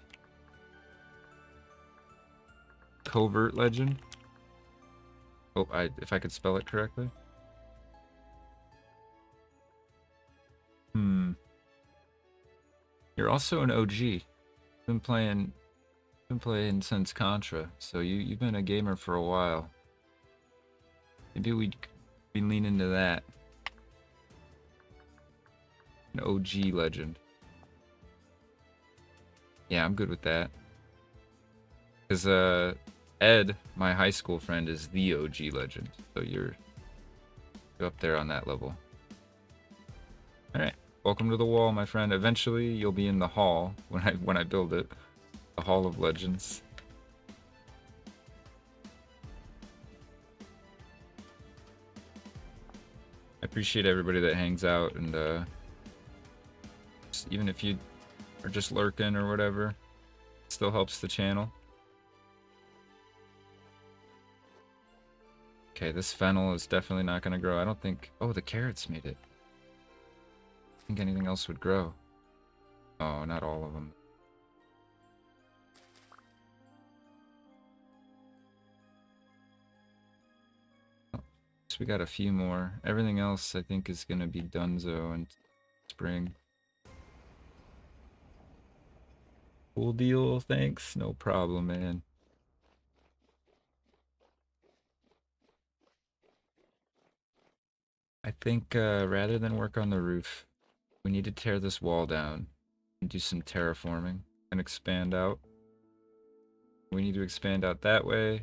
covert legend. Oh, if I could spell it correctly. You're also an OG. Been playing since Contra, so you've been a gamer for a while. Maybe we'd be leaning into that. An OG legend. Yeah, I'm good with that. Because Ed, my high school friend, is the OG legend, so you're up there on that level. All right, welcome to the wall, my friend. Eventually, you'll be in the hall when I build it, the Hall of Legends. I appreciate everybody that hangs out, and even if you are just lurking or whatever, it still helps the channel. Okay, this fennel is definitely not going to grow. I don't think... Oh, the carrots made it. I think anything else would grow. Oh, not all of them. Oh, so we got a few more. Everything else, I think, is going to be donezo and spring. Cool deal, thanks. No problem, man. I think rather than work on the roof, we need to tear this wall down and do some terraforming and expand out. We need to expand out that way.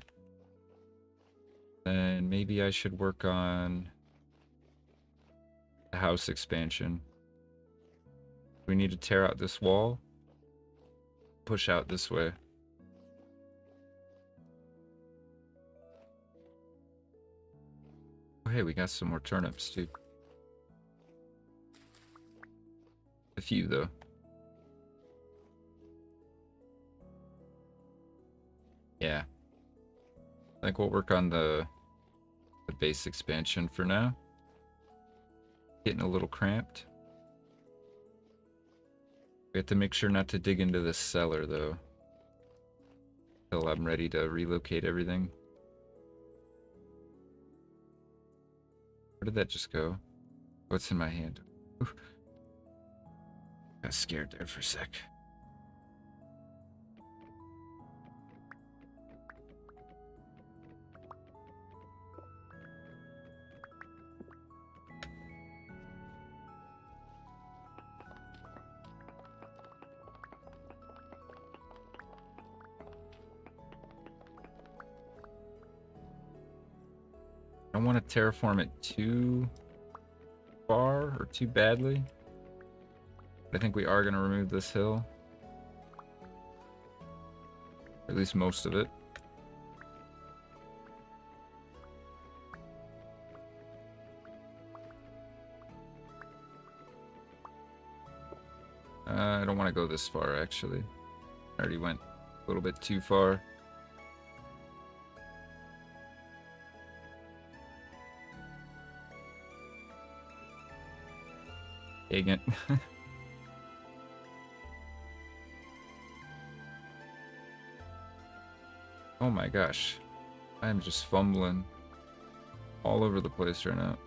Then maybe I should work on the house expansion. We need to tear out this wall, push out this way. Oh, hey, we got some more turnips too. A few though. Yeah. I think we'll work on the base expansion for now. Getting a little cramped. We have to make sure not to dig into this cellar though, until I'm ready to relocate everything. Where did that just go? What's in my hand? Ooh. Got scared there for a sec. I don't want to terraform it too far or too badly. But I think we are going to remove this hill. Or at least most of it. I don't want to go this far, actually. I already went a little bit too far. Dang it. Oh my gosh. I am just fumbling all over the place right now.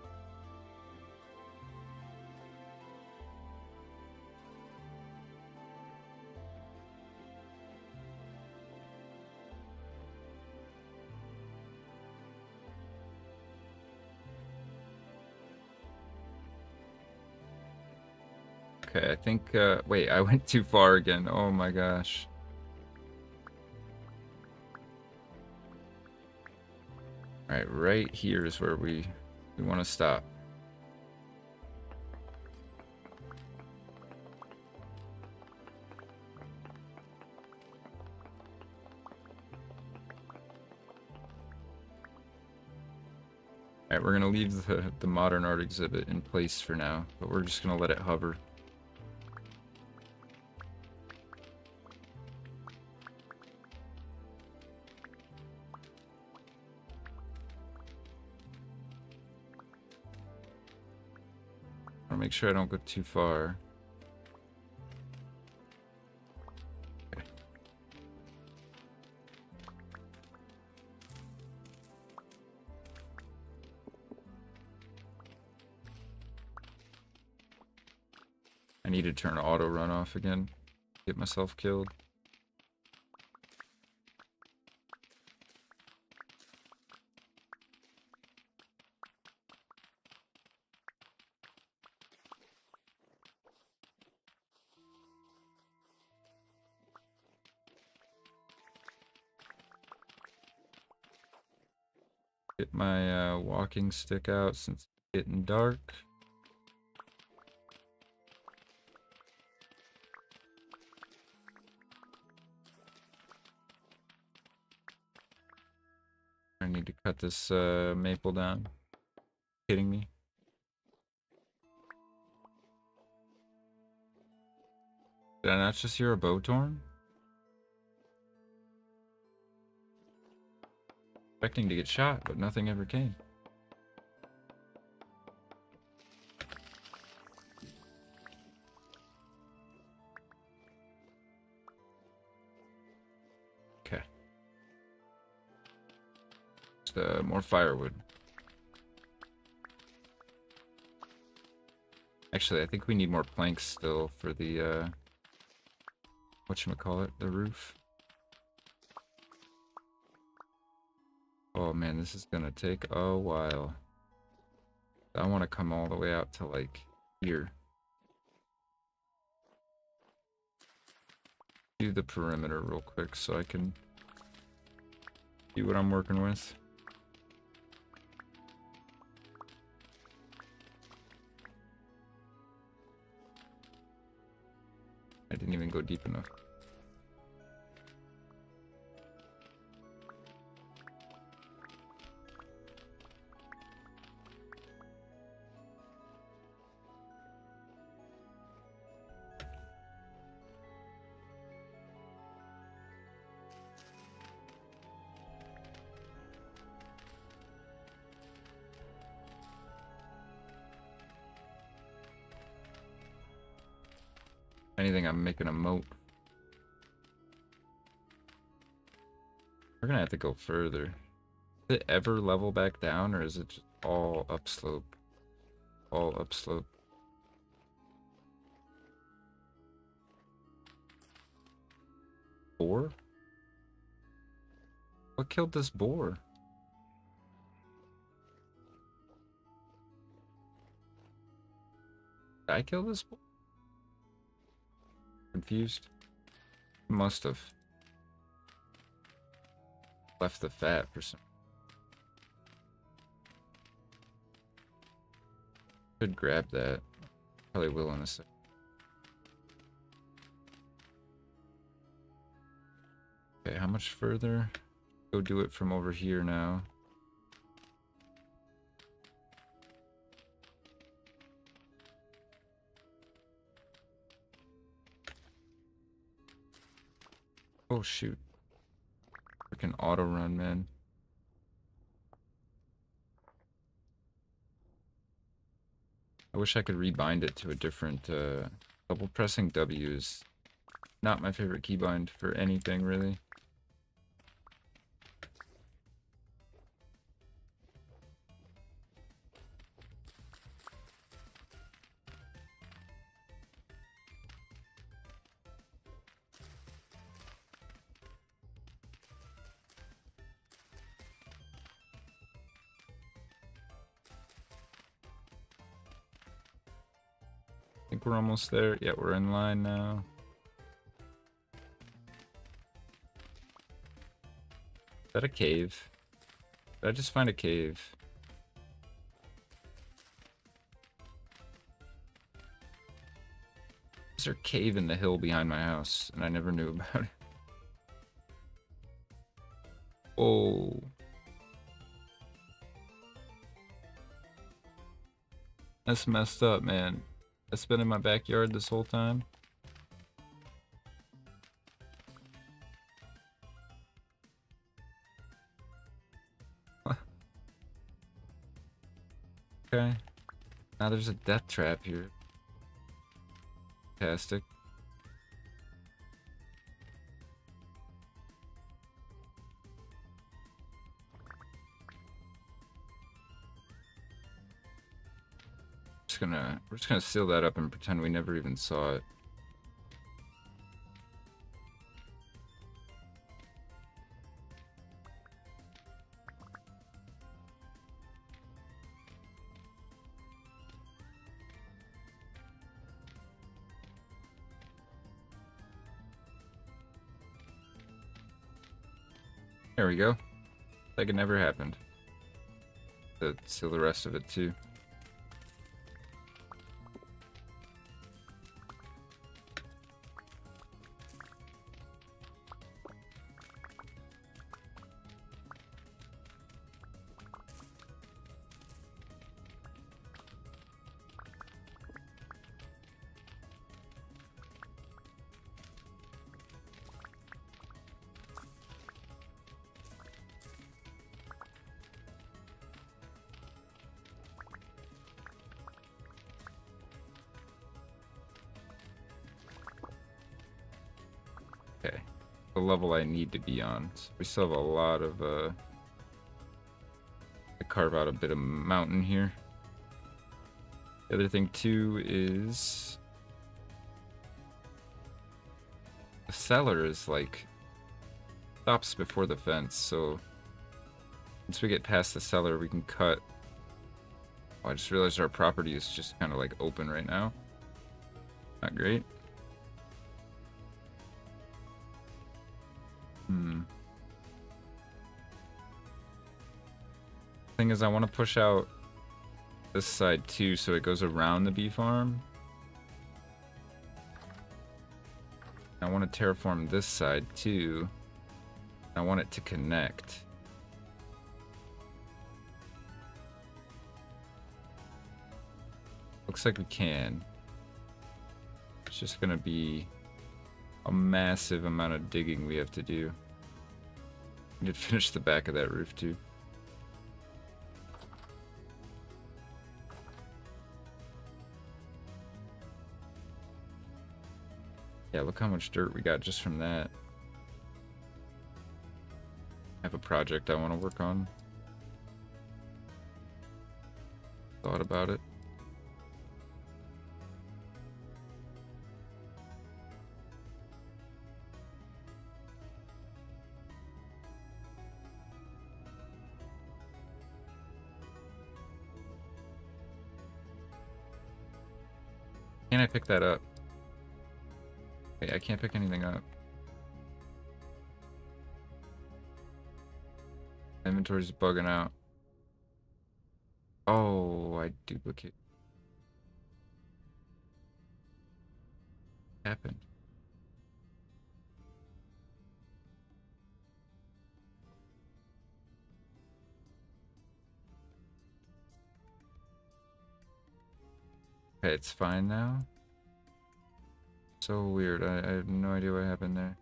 Okay, I think, wait, I went too far again. Oh my gosh. Alright, right here is where we want to stop. Alright, we're going to leave the modern art exhibit in place for now, but we're just going to let it hover. to make sure I don't go too far. Okay. I need to turn auto run off again. Get myself killed. Get my walking stick out since it's getting dark. I need to cut this maple down. Kidding me? Did I not just hear a bow torn? Expecting to get shot, but nothing ever came. Okay. Just more firewood. Actually, I think we need more planks still for the whatchamacallit, the roof. Oh man, this is gonna take a while. I want to come all the way out to like here. Do the perimeter real quick so I can see what I'm working with. I didn't even go deep enough. Anything, I'm making a moat. We're gonna have to go further. Does it ever level back down, or is it just all upslope? All upslope. Boar? What killed this boar? Did I kill this boar? Confused? Must have left the fat for some. Could grab that. Probably will in a sec. Okay, how much further? Go do it from over here now. Oh shoot. Freaking auto run, man. I wish I could rebind it to a different double pressing W is not my favorite keybind for anything really. I think we're almost there. Yeah, we're in line now. Is that a cave? Did I just find a cave? Is there a cave in the hill behind my house? And I never knew about it. Oh. That's messed up, man. That's been in my backyard this whole time. Okay. Now there's a death trap here. Fantastic. We're just gonna seal that up and pretend we never even saw it. There we go. Like it never happened. To seal the rest of it too. Okay, the level I need to be on. So we still have a lot of to carve out a bit of mountain here. The other thing too is the cellar is like stops before the fence, so once we get past the cellar we can cut. Oh, I just realized our property is just kind of like open right now. Not great. Thing is, I want to push out this side too, so it goes around the bee farm. I want to terraform this side too. I want it to connect. Looks like we can. It's just gonna be a massive amount of digging we have to do. We need to finish the back of that roof too. Yeah, look how much dirt we got just from that. I have a project I want to work on. Thought about it. Can I pick that up? Okay, I can't pick anything up. Inventory's bugging out. Oh, I duplicate. What happened? Okay, it's fine now. So weird. I have no idea what happened there.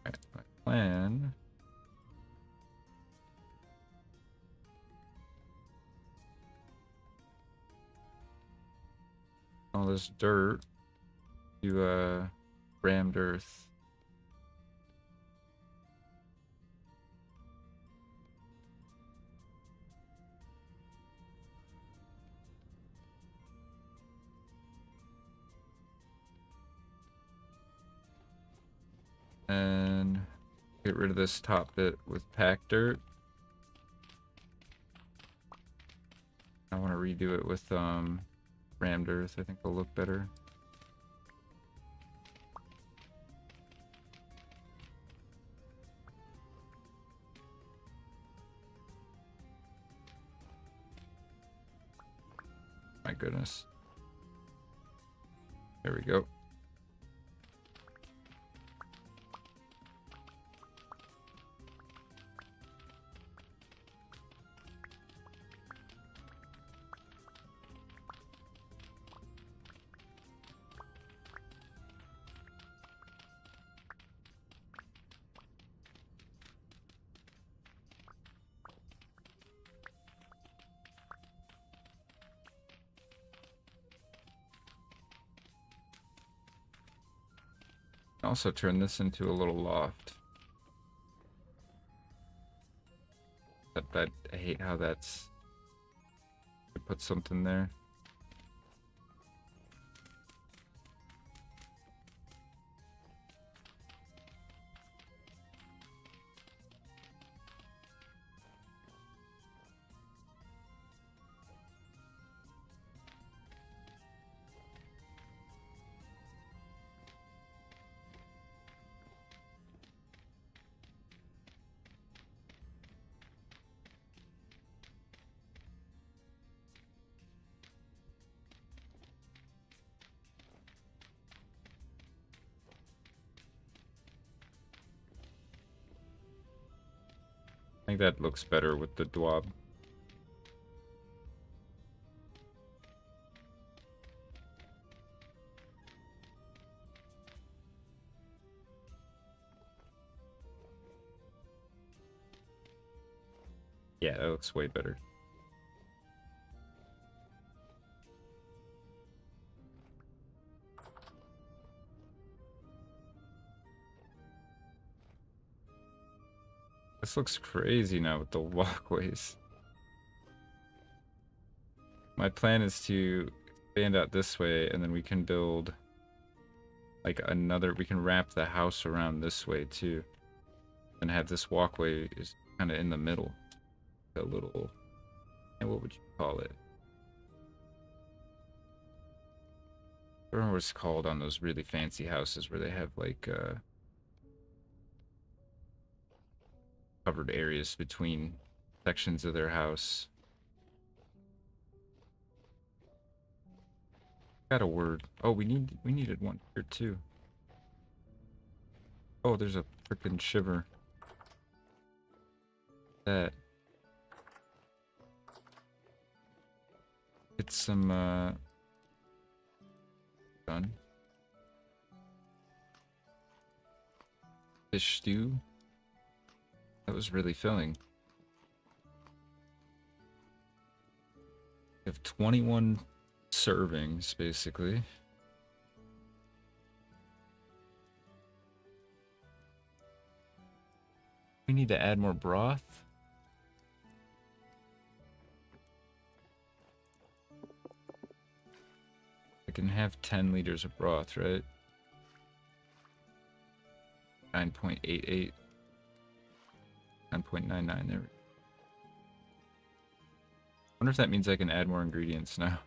Alright, my plan. All this dirt to rammed earth. And get rid of this top bit with packed dirt. I want to redo it with rammed earth. I think it'll look better. My goodness. There we go. also turn this into a little loft. I hate how that's... I put something there. I think that looks better with the dwab. Yeah, that looks way better. This looks crazy now with the walkways. My plan is to expand out this way, and then we can build like another, we can wrap the house around this way too. And have this walkway is kind of in the middle. A little, what would you call it? I don't know what it's called on those really fancy houses where they have like covered areas between sections of their house. Got a word. Oh, we needed one here too. Oh, there's a freaking shiver. That. Get some done. Fish stew. That was really filling. We have 21 servings, basically. We need to add more broth. I can have 10 liters of broth, right? 9.88. 9.99 there. Wonder if that means I can add more ingredients now.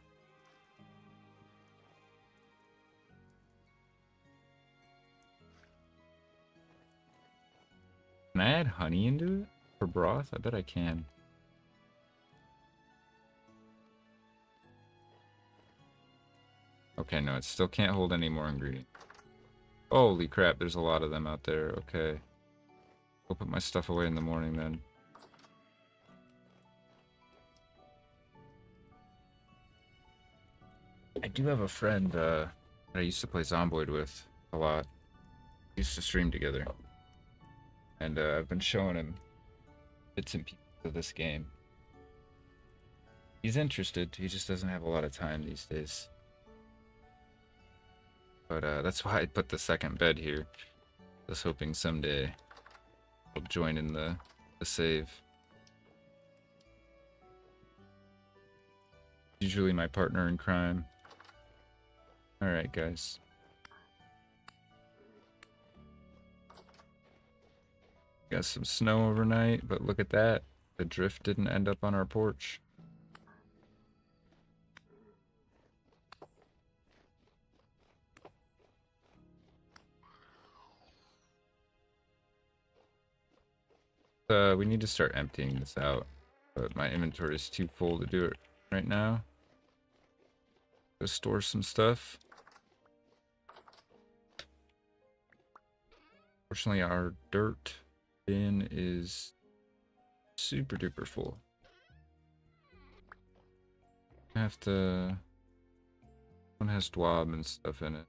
Can I add honey into it for broth? I bet I can. Okay, no, it still can't hold any more ingredients. Holy crap, there's a lot of them out there. Okay. I'll put my stuff away in the morning then. I do have a friend that I used to play Zomboid with a lot. We used to stream together. And I've been showing him bits and pieces of this game. He's interested, he just doesn't have a lot of time these days. But that's why I put the second bed here. Just hoping someday I'll join in the save. Usually my partner in crime. Alright, guys. Got some snow overnight, but look at that. The drift didn't end up on our porch. We need to start emptying this out, but my inventory is too full to do it right now. Go store some stuff. Fortunately, our dirt bin is super duper full. I have to... One has dwab and stuff in it.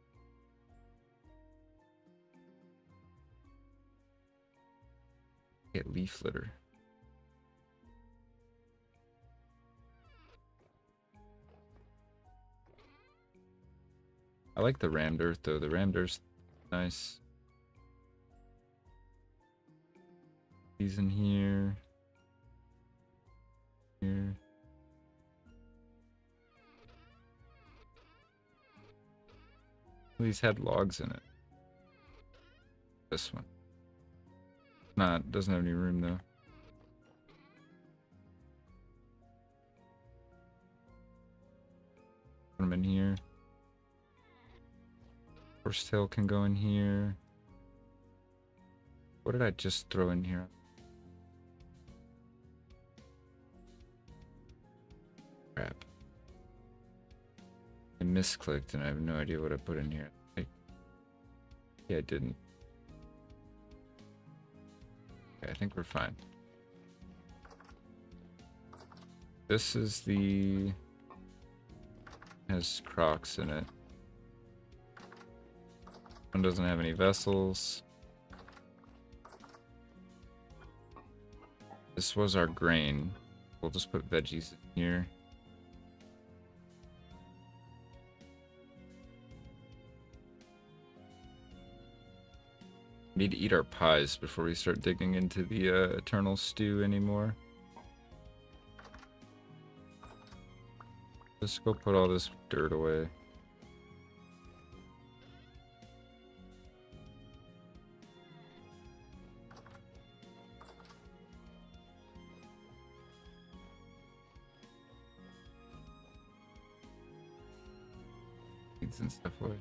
Get leaf litter. I like the rammed earth though. The rammed earth's nice. These in here. Here. These had logs in it. This one. Not, doesn't have any room though. Put them in here. Horsetail can go in here. What did I just throw in here? Crap. I misclicked and I have no idea what I put in here. Yeah, I didn't. Okay, I think we're fine. This is the... has Crocs in it. One doesn't have any vessels. This was our grain. We'll just put veggies in here. Need to eat our pies before we start digging into the eternal stew anymore. Just go put all this dirt away. Seeds and stuff away.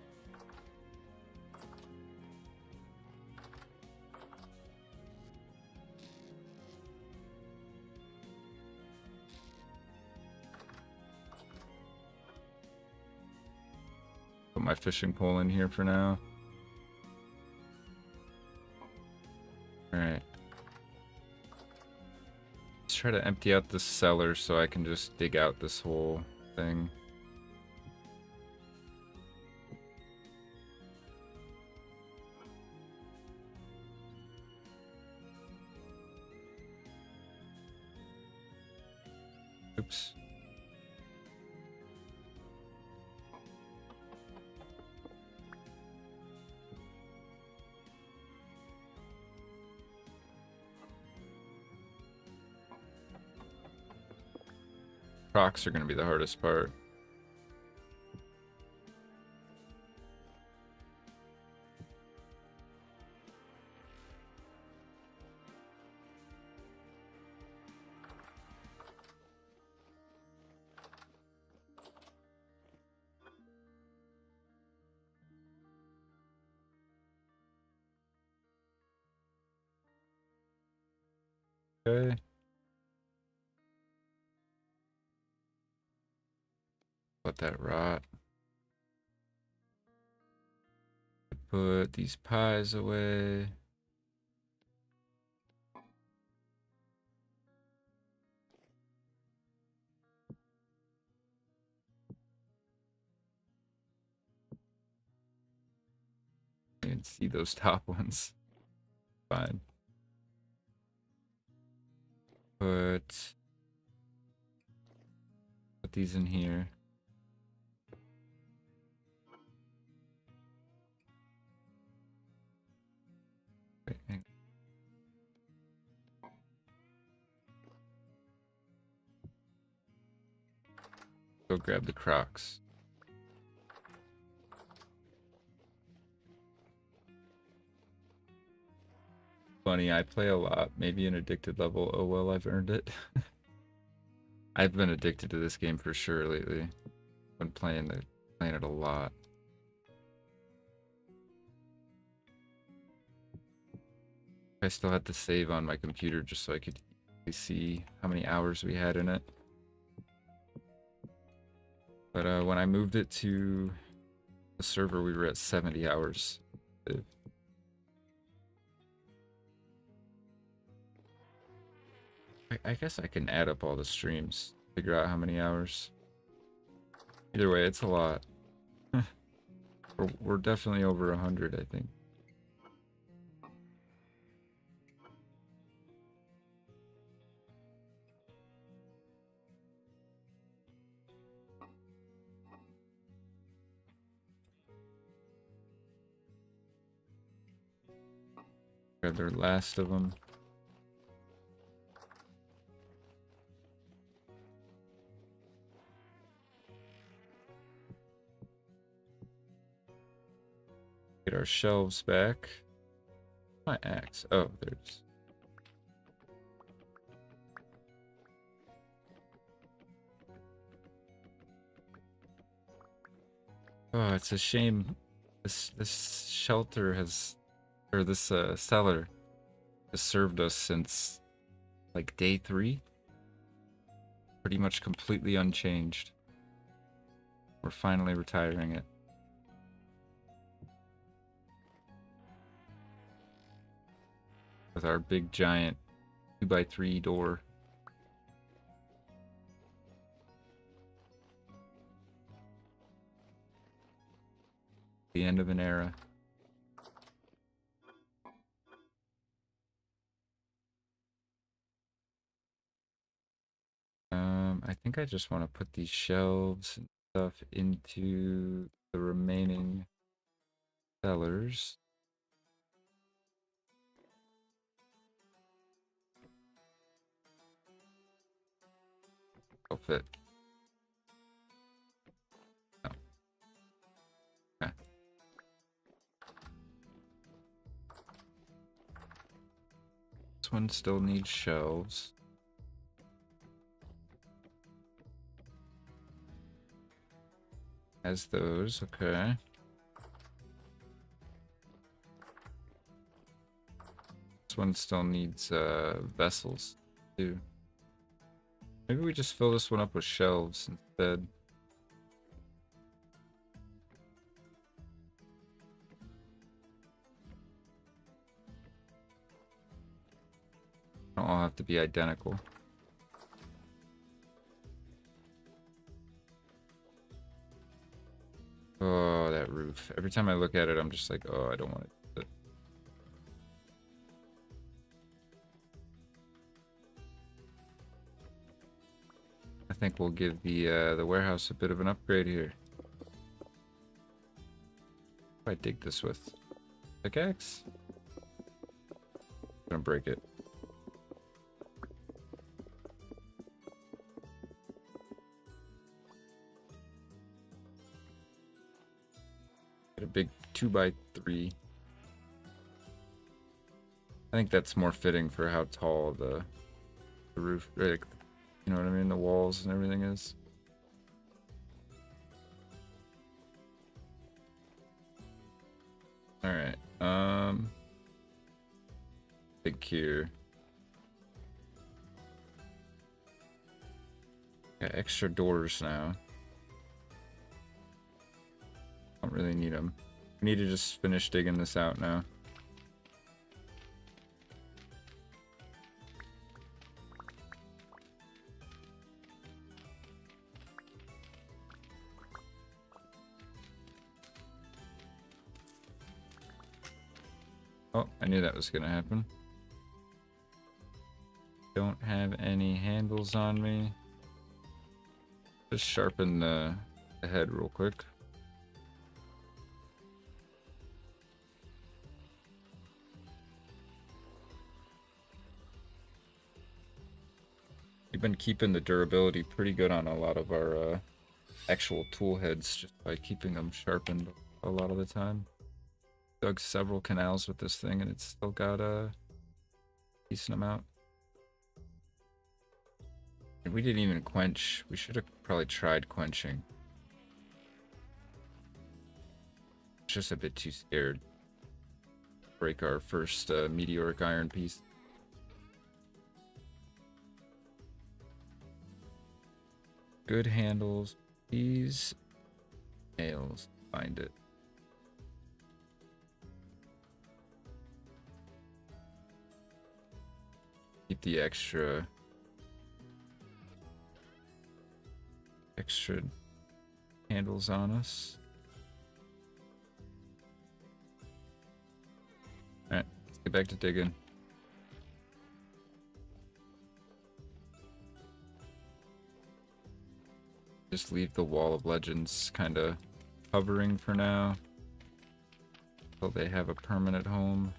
Put my fishing pole in here for now. Alright. Let's try to empty out this cellar so I can just dig out this whole thing. Oops. Crocs are going to be the hardest part. Okay. Let that rot. Put these pies away. You can see those top ones. Fine. Put these in here. Wait, hang on. Go grab the Crocs. Funny, I play a lot. Maybe an addicted level. Oh well, I've earned it. I've been addicted to this game for sure lately. Been playing it a lot. I still had to save on my computer just so I could see how many hours we had in it. But when I moved it to the server, we were at 70 hours. I guess I can add up all the streams, figure out how many hours. Either way, it's a lot. We're definitely over 100, I think. Grab the last of them. Get our shelves back. My axe. Oh, there's. Oh, it's a shame. This shelter has, or this cellar has served us since like day 3. Pretty much completely unchanged. We're finally retiring it. With our big giant 2x3 door. The end of an era. I think I just want to put these shelves and stuff into the remaining cellars. They'll fit. No. Okay. This one still needs shelves. Has those, okay. This one still needs vessels too. Maybe we just fill this one up with shelves instead. Don't all have to be identical. Oh, that roof. Every time I look at it, I'm just like, oh, I don't want it. I think we'll give the warehouse a bit of an upgrade here. What do I dig this with? Pickaxe? I'm gonna break it. Get a big 2x3. I think that's more fitting for how tall the roof, like, you know what I mean, the walls and everything is. All right. Big here. Got extra doors now. Don't really need them. We need to just finish digging this out now. Oh, I knew that was gonna happen. Don't have any handles on me. Just sharpen the head real quick. We've been keeping the durability pretty good on a lot of our actual tool heads just by keeping them sharpened a lot of the time. Dug several canals with this thing and it's still got a decent amount. And we didn't even quench. We should have probably tried quenching. Just a bit too scared. Break our first meteoric iron piece. Good handles. These nails. Find it. Keep the extra handles on us. Alright, let's get back to digging. Just leave the wall of legends kind of hovering for now until they have a permanent home.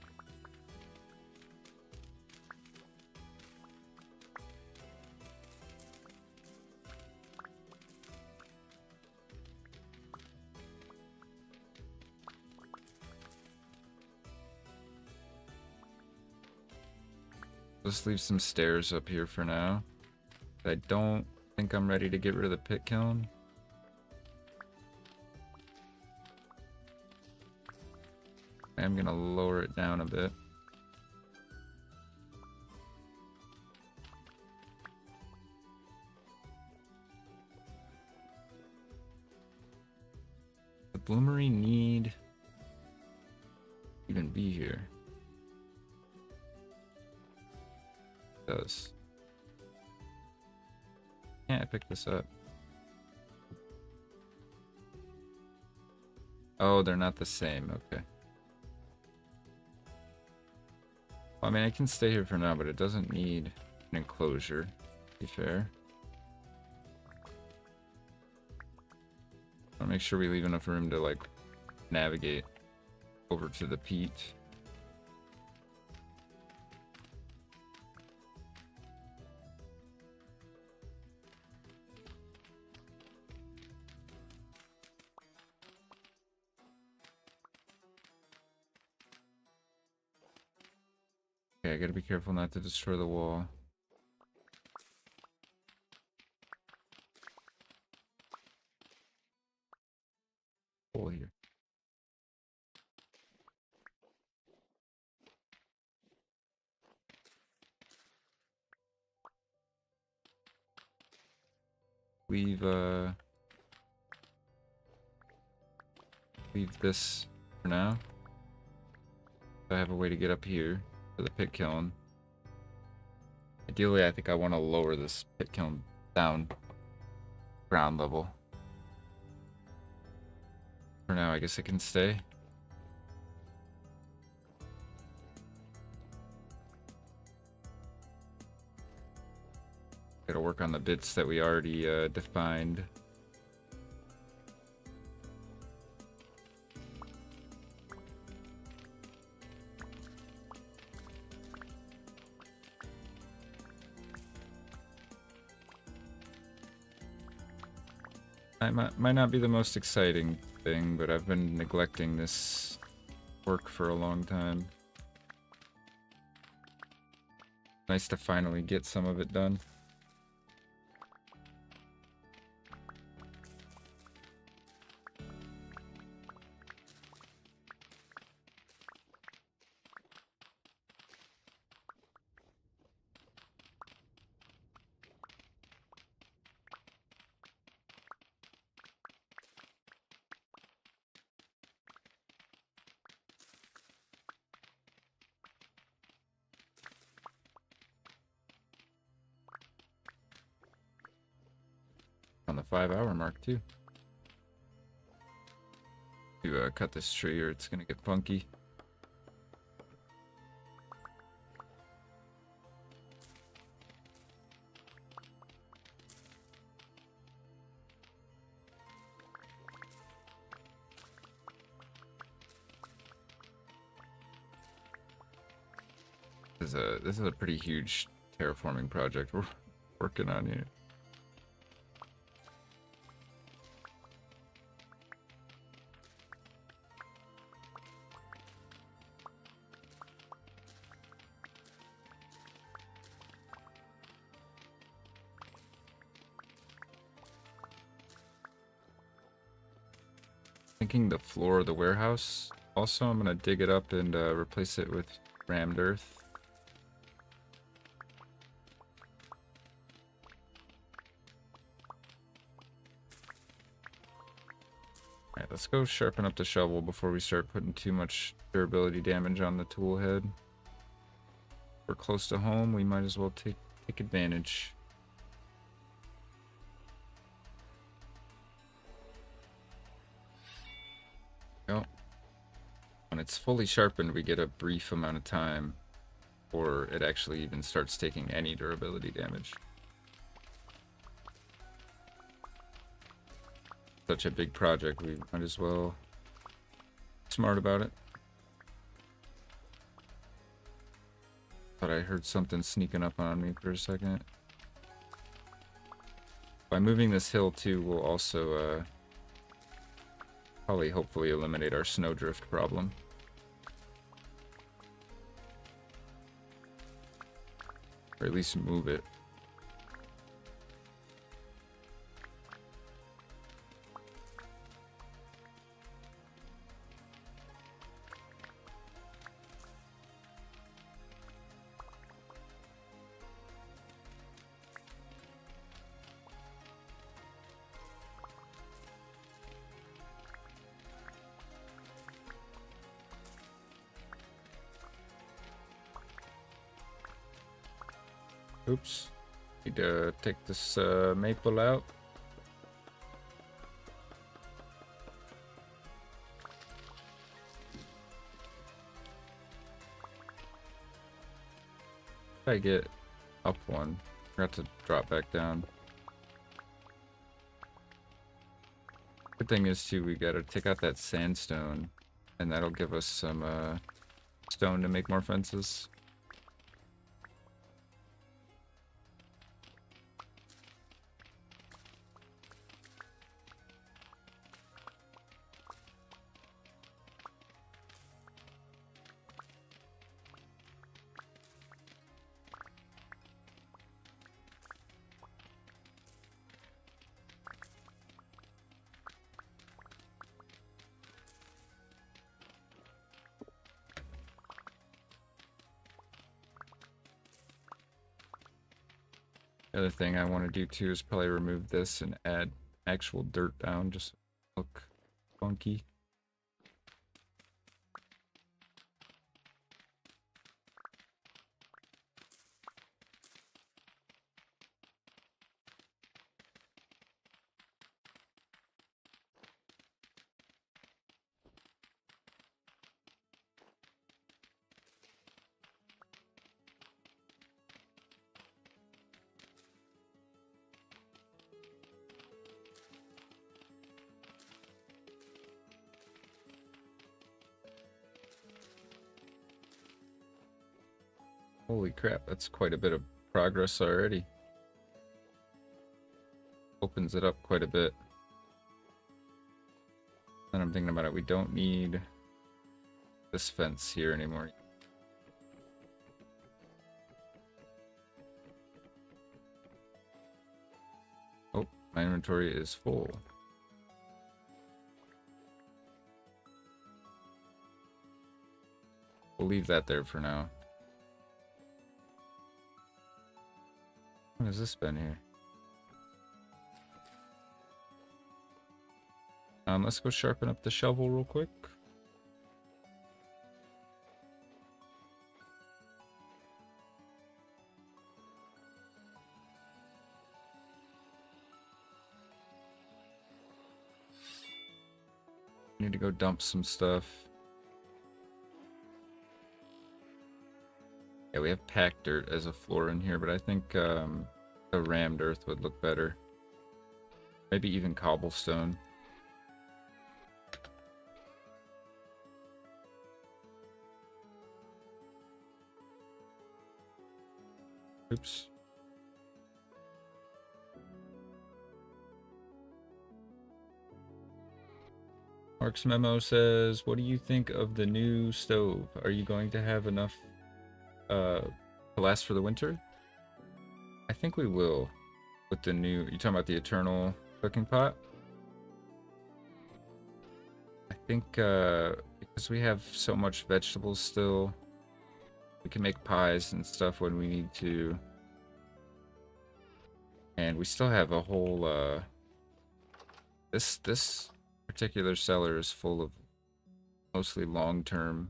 Let's leave some stairs up here for now. I don't think I'm ready to get rid of the pit kiln. I'm gonna lower it down a bit. The bloomery need even be here? It does. Can't I pick this up? Oh, they're not the same. Okay. I mean, I can stay here for now, but it doesn't need an enclosure, to be fair. I'll make sure we leave enough room to, like, navigate over to the peat. Okay, I gotta be careful not to destroy the wall. Hole here. Leave this for now. I have a way to get up here to the pit kiln. Ideally, I think I want to lower this pit kiln down ground level. For now, I guess it can stay. Gotta work on the bits that we already defined. Might not be the most exciting thing, but I've been neglecting this work for a long time. Nice to finally get some of it done. On the 5-hour mark too. To cut this tree or it's gonna get funky. This is a pretty huge terraforming project we're working on here. Thinking the floor of the warehouse. Also, I'm gonna dig it up and replace it with rammed earth. Alright, let's go sharpen up the shovel before we start putting too much durability damage on the tool head. We're close to home, we might as well take advantage. Well, when it's fully sharpened, we get a brief amount of time before it actually even starts taking any durability damage. Such a big project, we might as well be smart about it. Thought I heard something sneaking up on me for a second. By moving this hill too, we'll also probably hopefully eliminate our snowdrift problem. Or at least move it. Oops. Need to take this maple out. I get up one. Forgot to drop back down. Good thing is too, we gotta take out that sandstone, and that'll give us some stone to make more fences. The other thing I want to do too is probably remove this and add actual dirt down, just to look funky. Holy crap, that's quite a bit of progress already. Opens it up quite a bit. And I'm thinking about it, we don't need this fence here anymore. Oh, my inventory is full. We'll leave that there for now. What has this been here? Let's go sharpen up the shovel real quick. Need to go dump some stuff. Yeah, we have packed dirt as a floor in here, but I think the rammed earth would look better. Maybe even cobblestone. Oops. Mark's memo says, what do you think of the new stove? Are you going to have enough to last for the winter? I think we will with the new, you talking about the eternal cooking pot? I think because we have so much vegetables still, we can make pies and stuff when we need to. And we still have a whole this particular cellar is full of mostly long-term,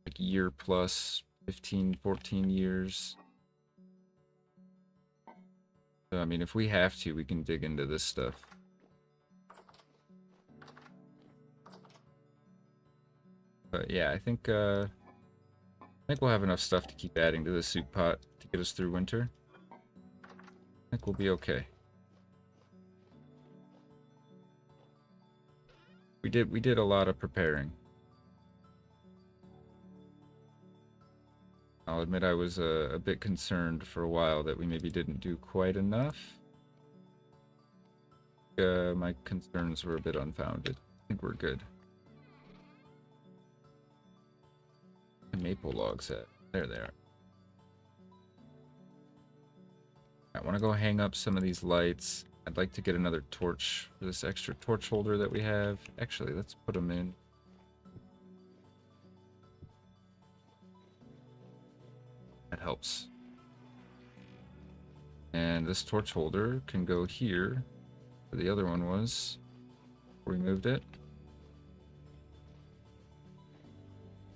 like year plus 15, 14 years. So, I mean, if we have to, we can dig into this stuff. But yeah, I think we'll have enough stuff to keep adding to the soup pot to get us through winter. I think we'll be okay. We did a lot of preparing. I'll admit I was a bit concerned for a while that we maybe didn't do quite enough. My concerns were a bit unfounded. I think we're good. The maple logs at there they are. I want to go hang up some of these lights. I'd like to get another torch for this extra torch holder that we have. Actually, let's put them in. That helps. And this torch holder can go here, where the other one was. We moved it.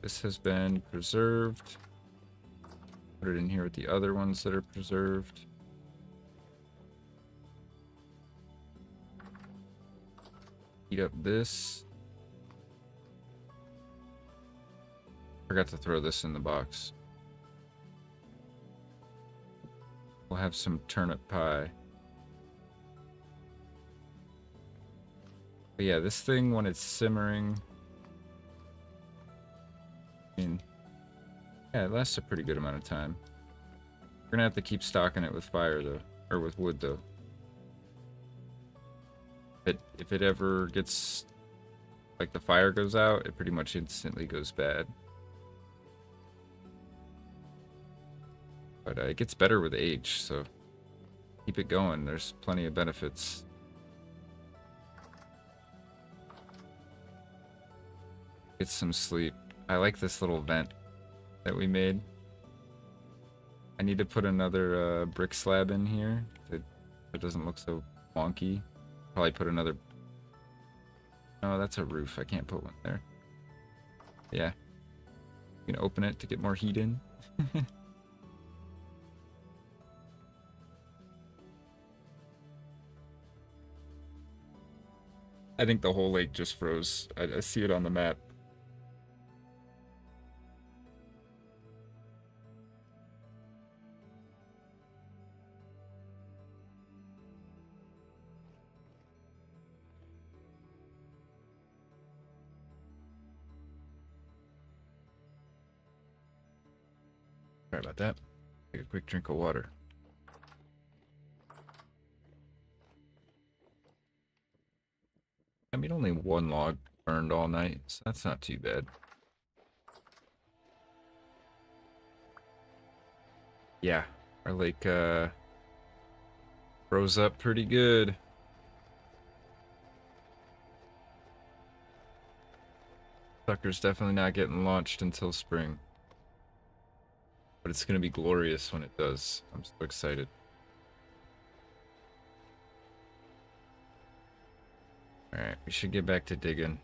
This has been preserved. Put it in here with the other ones that are preserved. Heat up this. Forgot to throw this in the box. We'll have some turnip pie. But yeah, this thing, when it's simmering, I mean, yeah, it lasts a pretty good amount of time. We're gonna have to keep stocking it with fire, though. Or with wood, though. But if it ever gets, like, the fire goes out, it pretty much instantly goes bad. But it gets better with age, so keep it going. There's plenty of benefits. Get some sleep. I like this little vent that we made. I need to put another brick slab in here so it doesn't look so wonky. Probably put another... Oh, that's a roof. I can't put one there. Yeah. You can open it to get more heat in. I think the whole lake just froze. I see it on the map. Sorry about that. Take a quick drink of water. I mean, only one log burned all night, so that's not too bad. Yeah, our lake froze up pretty good. Sucker's definitely not getting launched until spring. But it's gonna be glorious when it does. I'm so excited. Alright, we should get back to digging.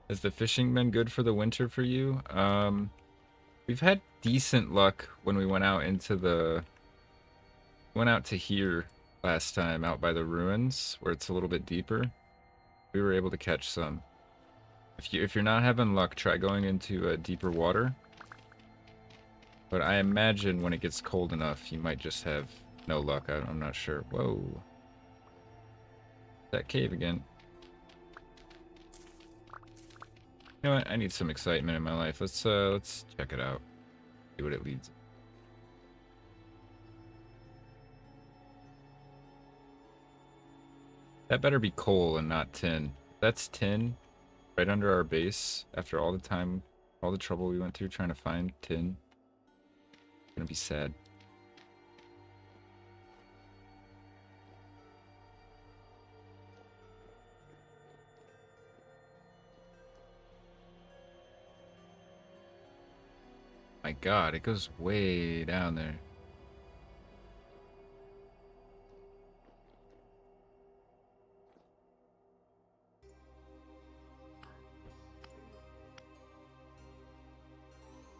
Has the fishing been good for the winter for you? We've had decent luck when we went out into the... Went out to here last time, out by the ruins, where it's a little bit deeper. We were able to catch some. If you're not having luck, try going into deeper water. But I imagine when it gets cold enough, you might just have no luck. I'm not sure. Whoa. That cave again. You know what? I need some excitement in my life. Let's check it out. See what it leads. That better be coal and not tin. That's tin right under our base after all the time, all the trouble we went through trying to find tin. It's gonna be sad. My God, it goes way down there.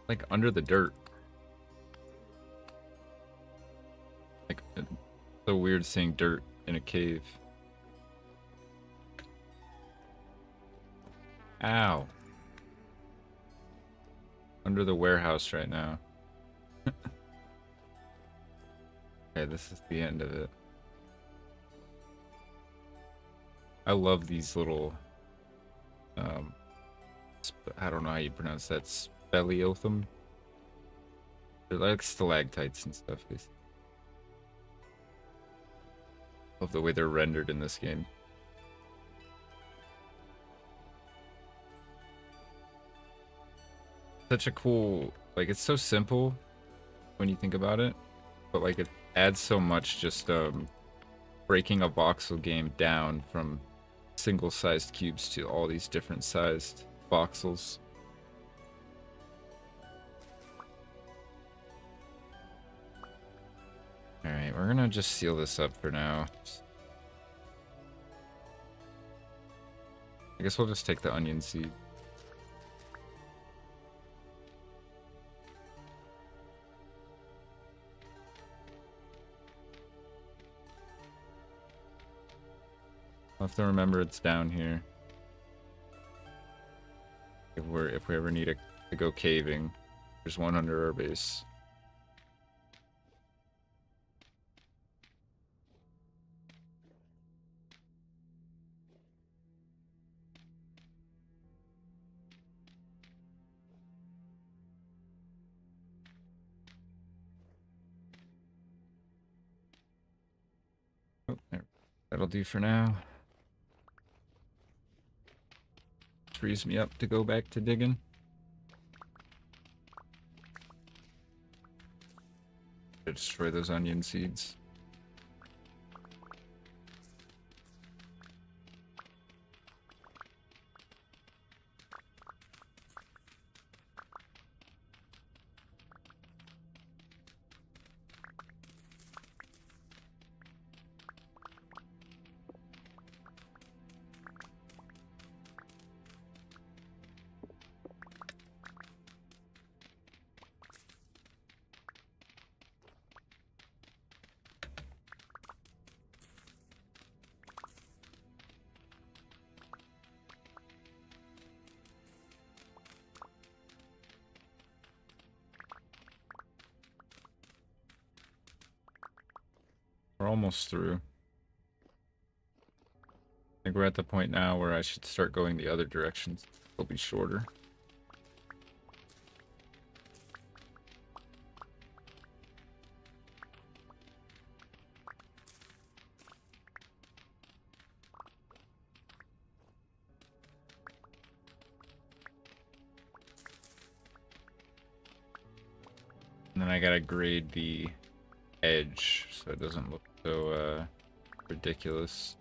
Like under the dirt. Like, it's so weird seeing dirt in a cave. Ow. Under the warehouse right now. Okay, this is the end of it. I love these little, I don't know how you pronounce that, speleothum. They're like stalactites and stuff. Love the way they're rendered in this game. such a cool, like, it's so simple when you think about it, but like it adds so much just breaking a voxel game down from single sized cubes to all these different sized voxels. Alright, we're gonna just seal this up for now. I guess we'll just take the onion seed. I'll have to remember it's down here. If we ever need to go caving, there's one under our base. Oh, there. That'll do for now. Frees me up to go back to digging. To destroy those onion seeds. We're almost through. I think we're at the point now where I should start going the other directions. It'll be shorter. And then I gotta grade the edge so it doesn't look so ridiculous.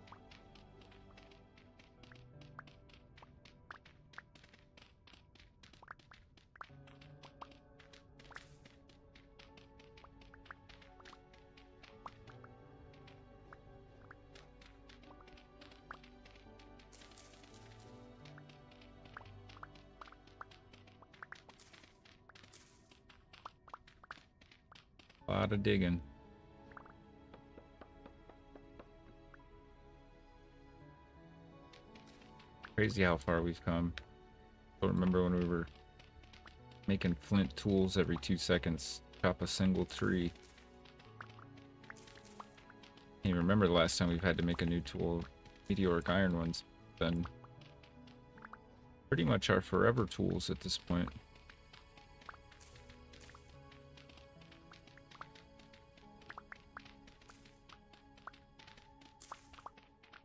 A lot of digging. Crazy how far we've come. I remember when we were making flint tools every 2 seconds, chop a single tree. Can't remember the last time we've had to make a new tool. Meteoric iron ones. Then pretty much our forever tools at this point.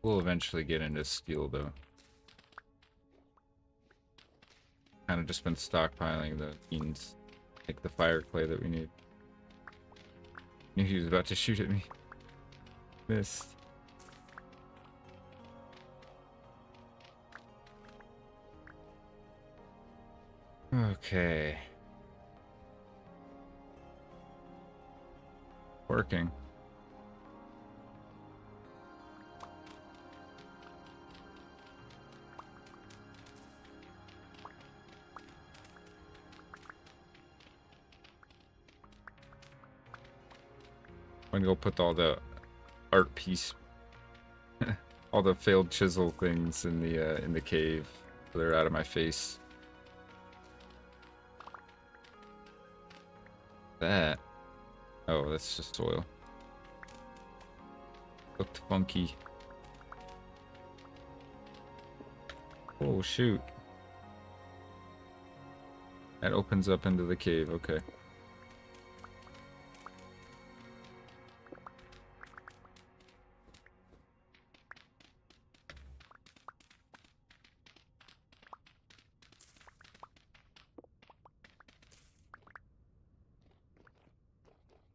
We'll eventually get into steel though. Kind of just been stockpiling the beans, like the fire clay that we need. Knew he was about to shoot at me. Missed. Okay. Working. I'm gonna go put all the art piece, all the failed chisel things in the cave. So they're out of my face. That. Oh, that's just soil. Looked funky. Oh shoot. That opens up into the cave, okay.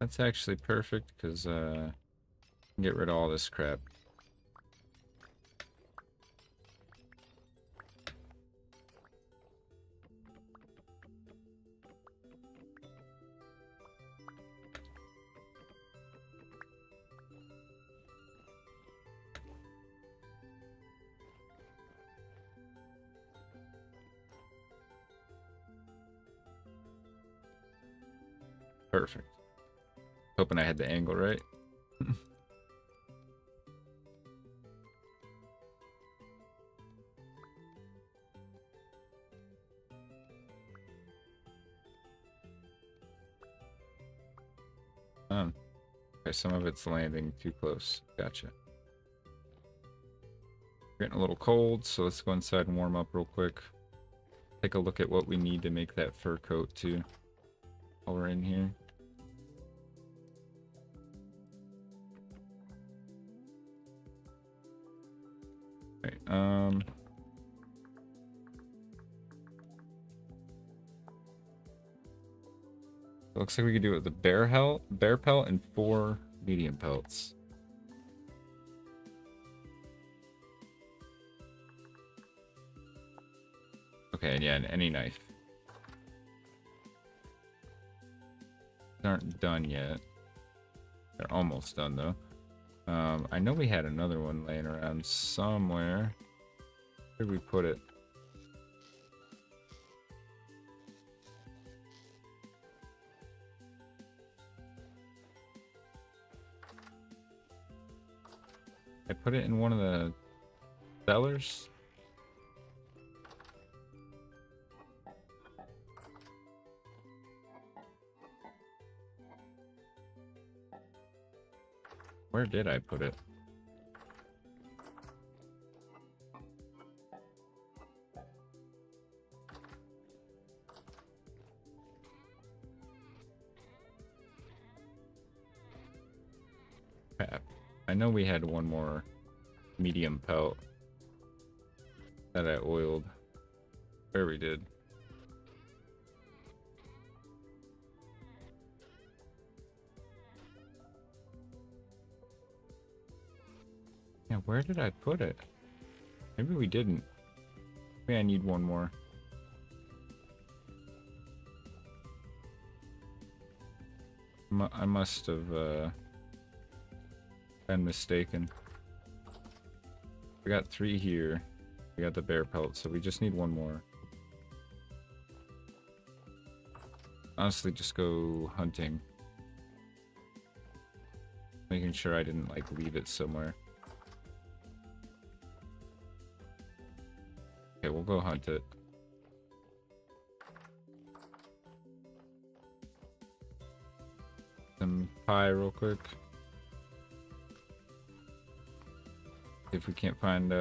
That's actually perfect because get rid of all this crap. Perfect. Hoping I had the angle right. Okay, some of it's landing too close. Gotcha. Getting a little cold, so let's go inside and warm up real quick. Take a look at what we need to make that fur coat too while we're in here. Okay, looks like we could do it with the bear pelt and 4 medium pelts. Okay, yeah, and any knife. They aren't done yet. They're almost done though. I know we had another one laying around somewhere. Where did we put it? I put it in one of the cellars. Where did I put it? Crap. I know we had one more medium pelt that I oiled. Where we did. Yeah, where did I put it? Maybe we didn't. Maybe I need one more. I must have been mistaken. We got 3 here. We got the bear pelt, so we just need one more. Honestly, just go hunting. Making sure I didn't like leave it somewhere. Okay, we'll go hunt it. Some pie real quick. If we can't find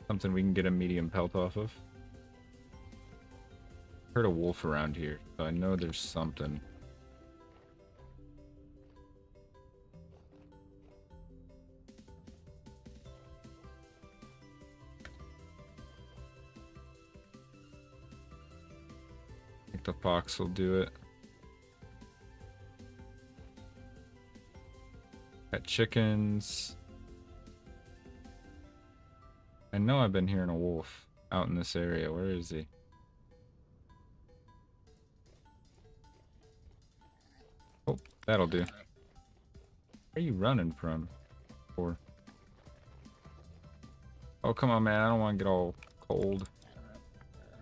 something we can get a medium pelt off of. Heard a wolf around here, so I know there's something. I think the fox will do it. Got chickens. I know I've been hearing a wolf out in this area. Where is he? Oh, that'll do. Where are you running from? For? Oh, come on, man. I don't want to get all cold.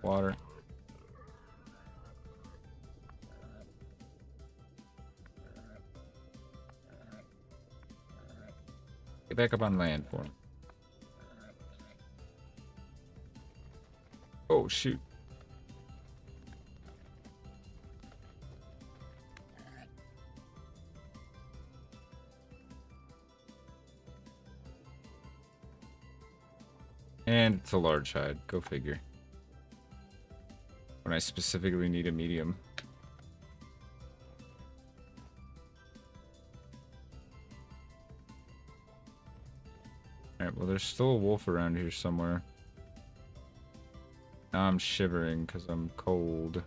Water. Get back up on land for him. Oh, shoot. And it's a large hide. Go figure. When I specifically need a medium. Alright, well there's still a wolf around here somewhere. Now I'm shivering because I'm cold.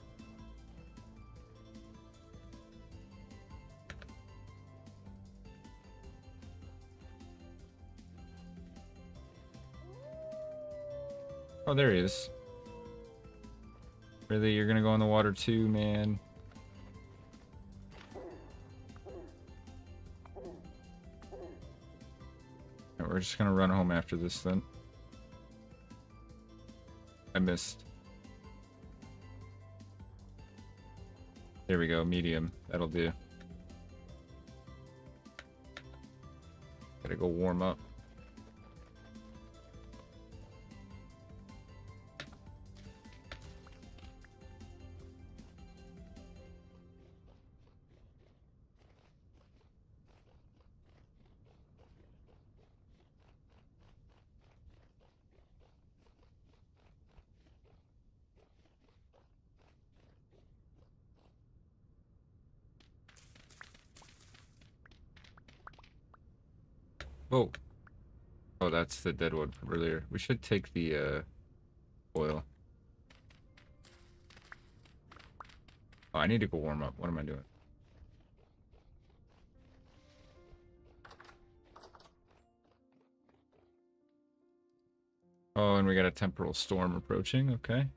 Oh, there he is. Really, you're gonna go in the water too, man? Right, we're just gonna run home after this then. I missed. There we go, medium. That'll do. Gotta go warm up. Whoa. Oh, that's the dead one from earlier. We should take the oil. Oh, I need to go warm up. What am I doing? Oh, and we got a temporal storm approaching. Okay.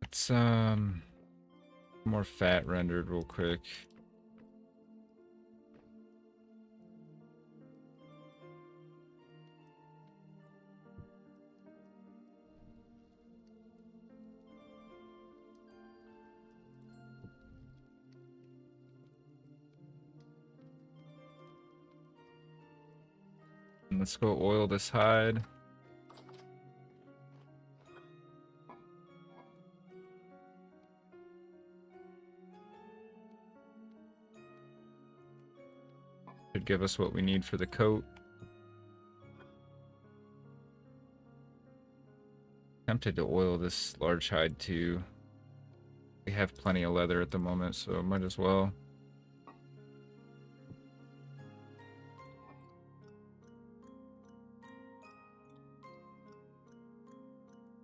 Let's more fat rendered real quick. And let's go oil this hide. Should give us what we need for the coat. Tempted to oil this large hide too. We have plenty of leather at the moment, so might as well.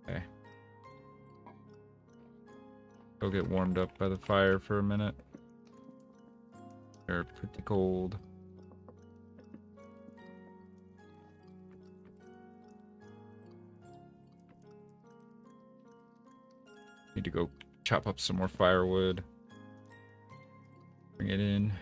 Okay. Go get warmed up by the fire for a minute. They're pretty cold. Need to go chop up some more firewood. Bring it in.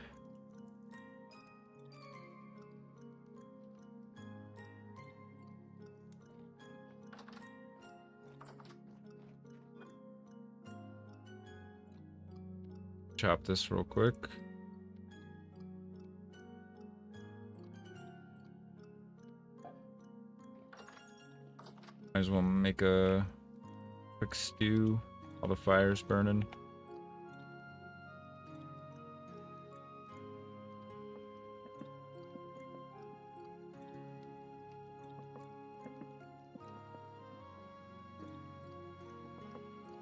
Chop this real quick. Might as well make a quick stew while the fire's burning.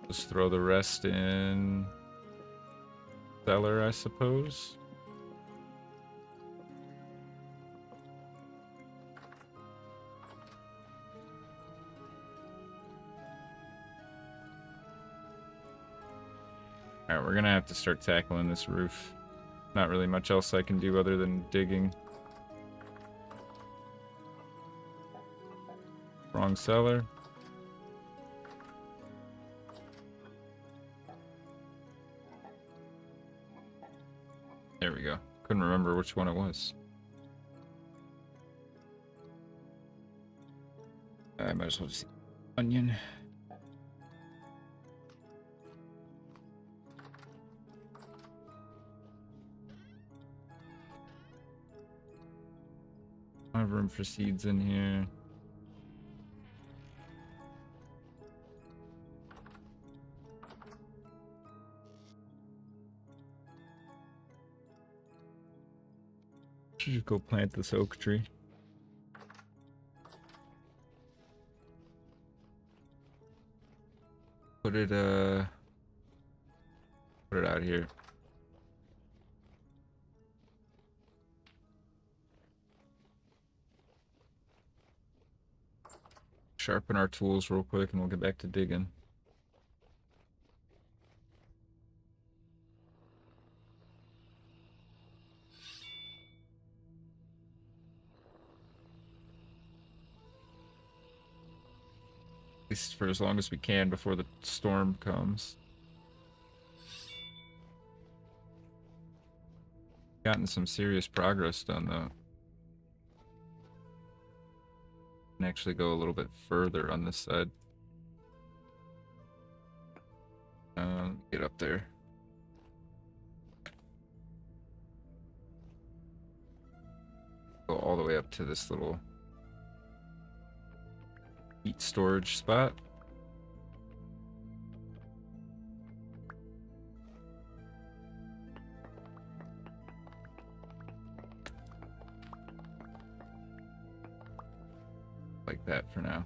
Just throw the rest in cellar, I suppose. Alright, we're gonna have to start tackling this roof. Not really much else I can do other than digging. Wrong cellar. There we go. Couldn't remember which one it was. I might as well just eat onion. I have room for seeds in here. Should just go plant this oak tree. Put it out here. Sharpen our tools real quick and we'll get back to digging. At least for as long as we can before the storm comes. Gotten some serious progress done though. Can actually go a little bit further on this side. Get up there. Go all the way up to this little heat storage spot. Like that for now.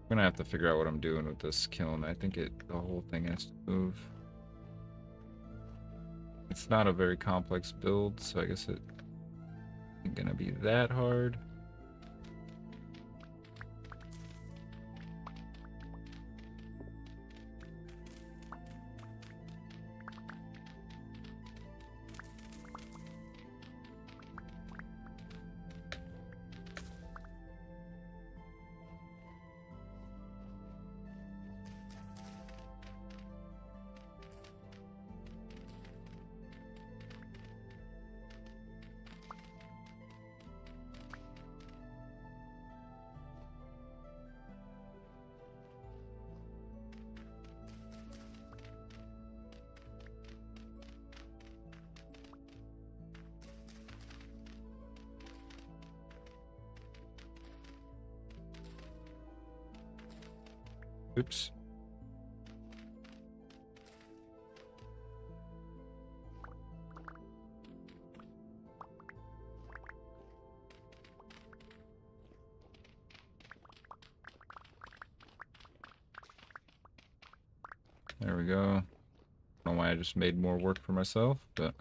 I'm gonna have to figure out what I'm doing with this kiln. I think the whole thing has to move. It's not a very complex build, so I guess it isn't gonna be that hard. Oops. There we go. I don't know why I just made more work for myself, but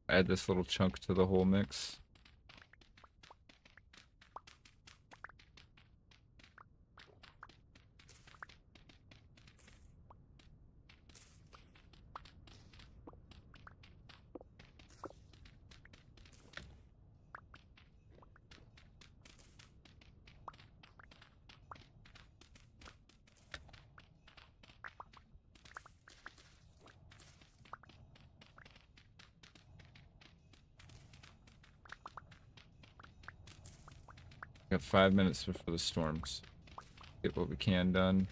add this little chunk to the whole mix. Got 5 minutes before the storms. Get what we can done.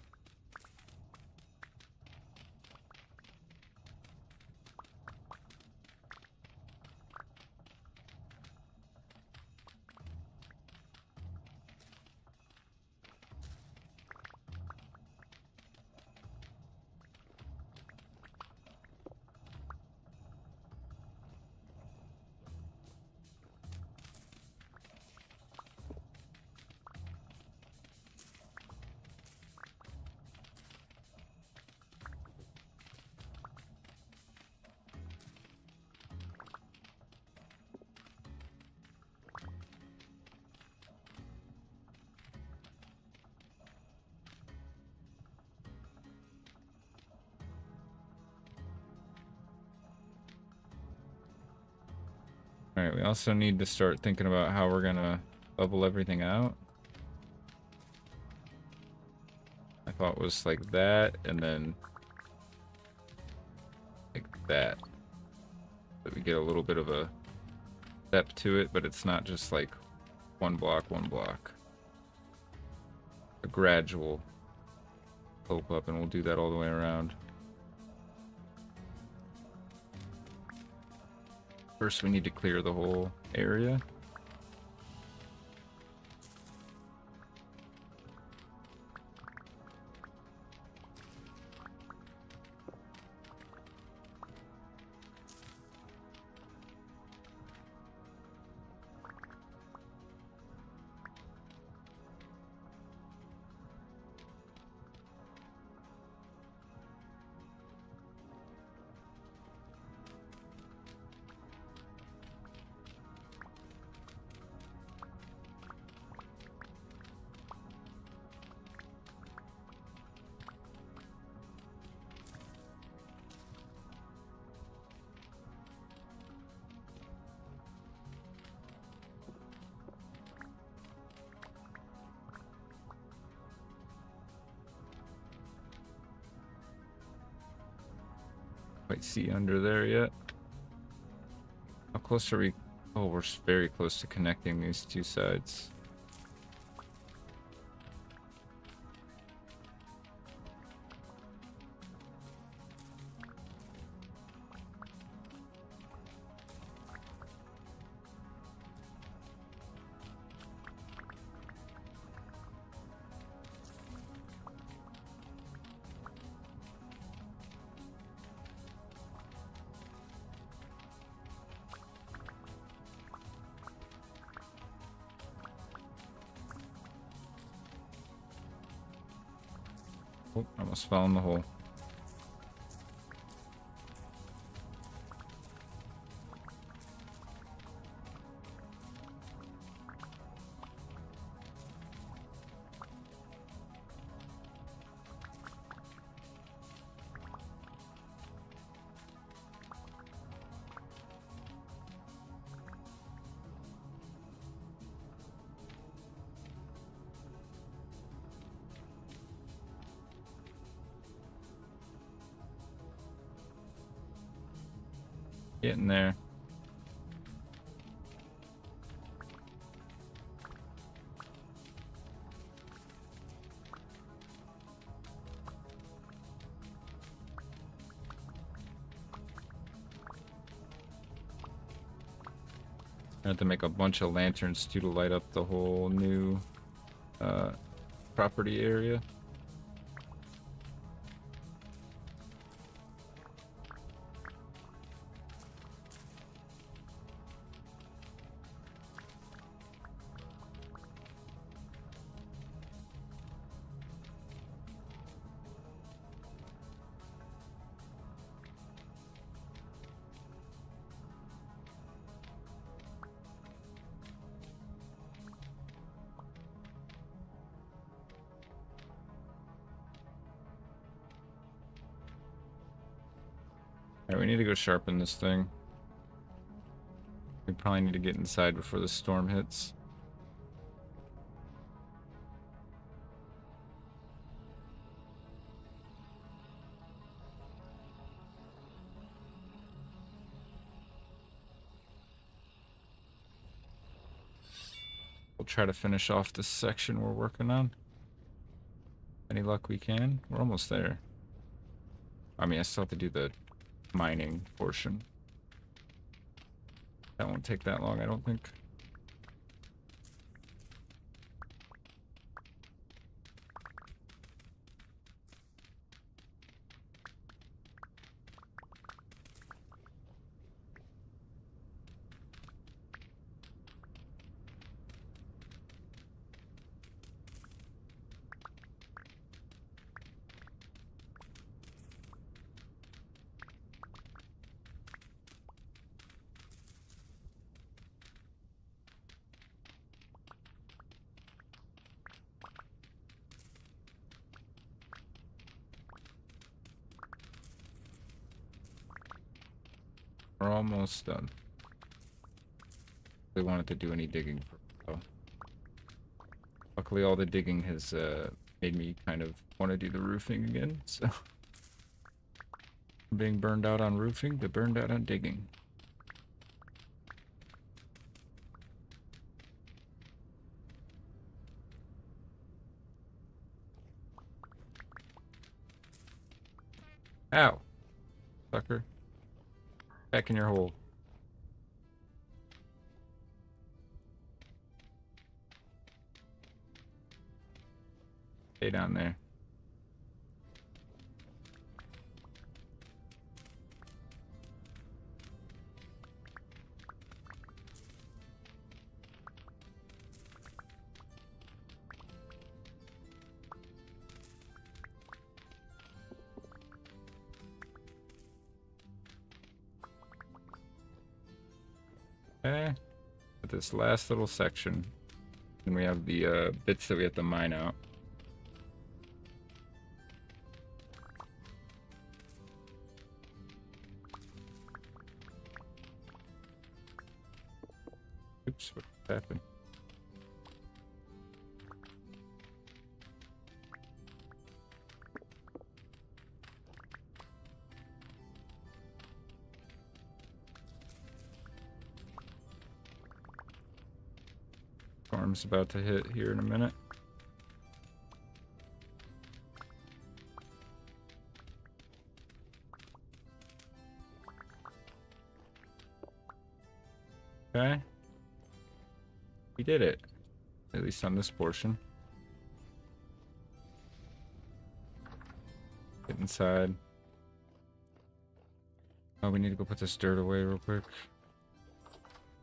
Alright, we also need to start thinking about how we're gonna level everything out. I thought it was like that, and then like that. But we get a little bit of a step to it, but it's not just like one block. A gradual slope up, and we'll do that all the way around. First, we need to clear the whole area. quite see under there yet. How close are we? Oh, we're very close to connecting these two sides. Oh, almost fell in the hole. Getting there. I have to make a bunch of lanterns too to light up the whole new property area. Alright, we need to go sharpen this thing. We probably need to get inside before the storm hits. We'll try to finish off this section we're working on. Any luck we can? We're almost there. I mean, I still have to do the mining portion. That won't take that long, I don't think. We're almost done. We wanted to do any digging for oh. Luckily all the digging has made me kind of want to do the roofing again, so from being burned out on roofing to burned out on digging. Ow, sucker. Back in your hole. Stay down there. Okay. At this last little section, and we have the bits that we have to mine out. Oops, what happened? Storm's about to hit here in a minute. Okay. We did it. At least on this portion. Get inside. Oh, we need to go put this dirt away real quick.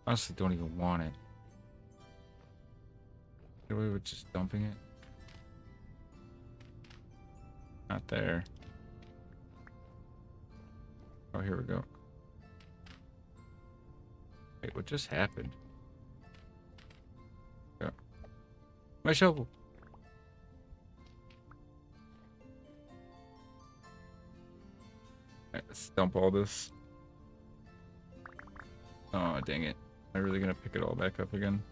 Honestly, don't even want it. Get away with just dumping it. Not there. Oh, here we go. Wait, what just happened? Yeah. My shovel! Alright, let's dump all this. Oh, dang it. Am I really gonna pick it all back up again?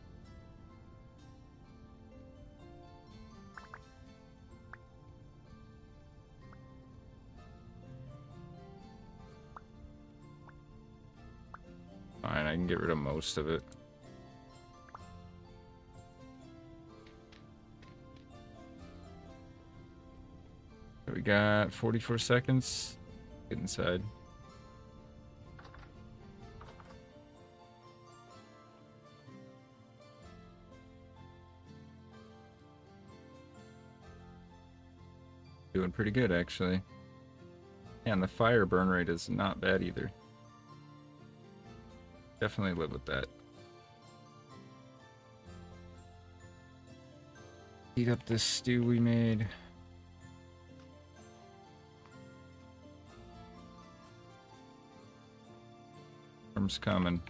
Fine, I can get rid of most of it. We got 44 seconds. Get inside. Doing pretty good, actually. Yeah, and the fire burn rate is not bad either. Definitely live with that. Heat up this stew we made. Storm's coming.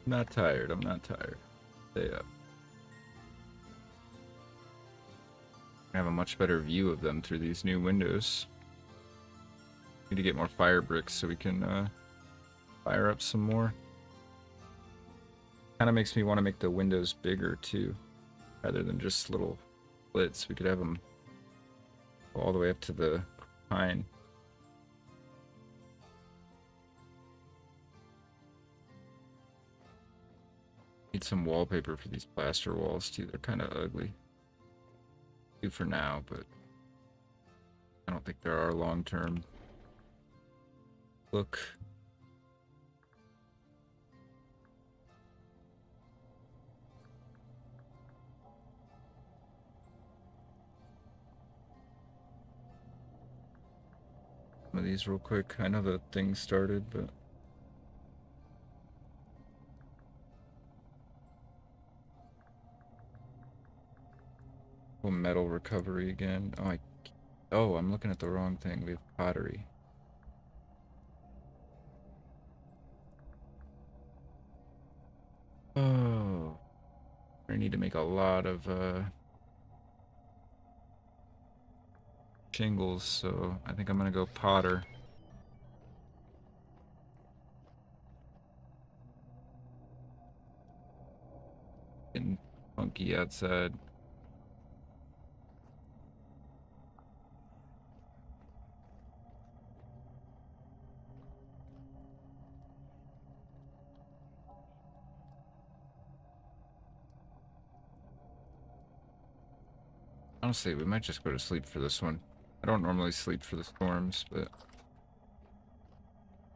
Not tired. I'm not tired. Stay up. I have a much better view of them through these new windows. Need to get more fire bricks so we can fire up some more. Kind of makes me want to make the windows bigger too, rather than just little slits. We could have them go all the way up to the pine. Need some wallpaper for these plaster walls too. They're kind of ugly. Do for now, but I don't think there are long-term. Look. Some of these real quick. I know the thing started, but metal recovery again. Oh, I'm looking at the wrong thing. We have pottery. Oh, I need to make a lot of shingles, so I think I'm gonna go potter. Getting funky outside. Honestly, we might just go to sleep for this one. I don't normally sleep for the storms, but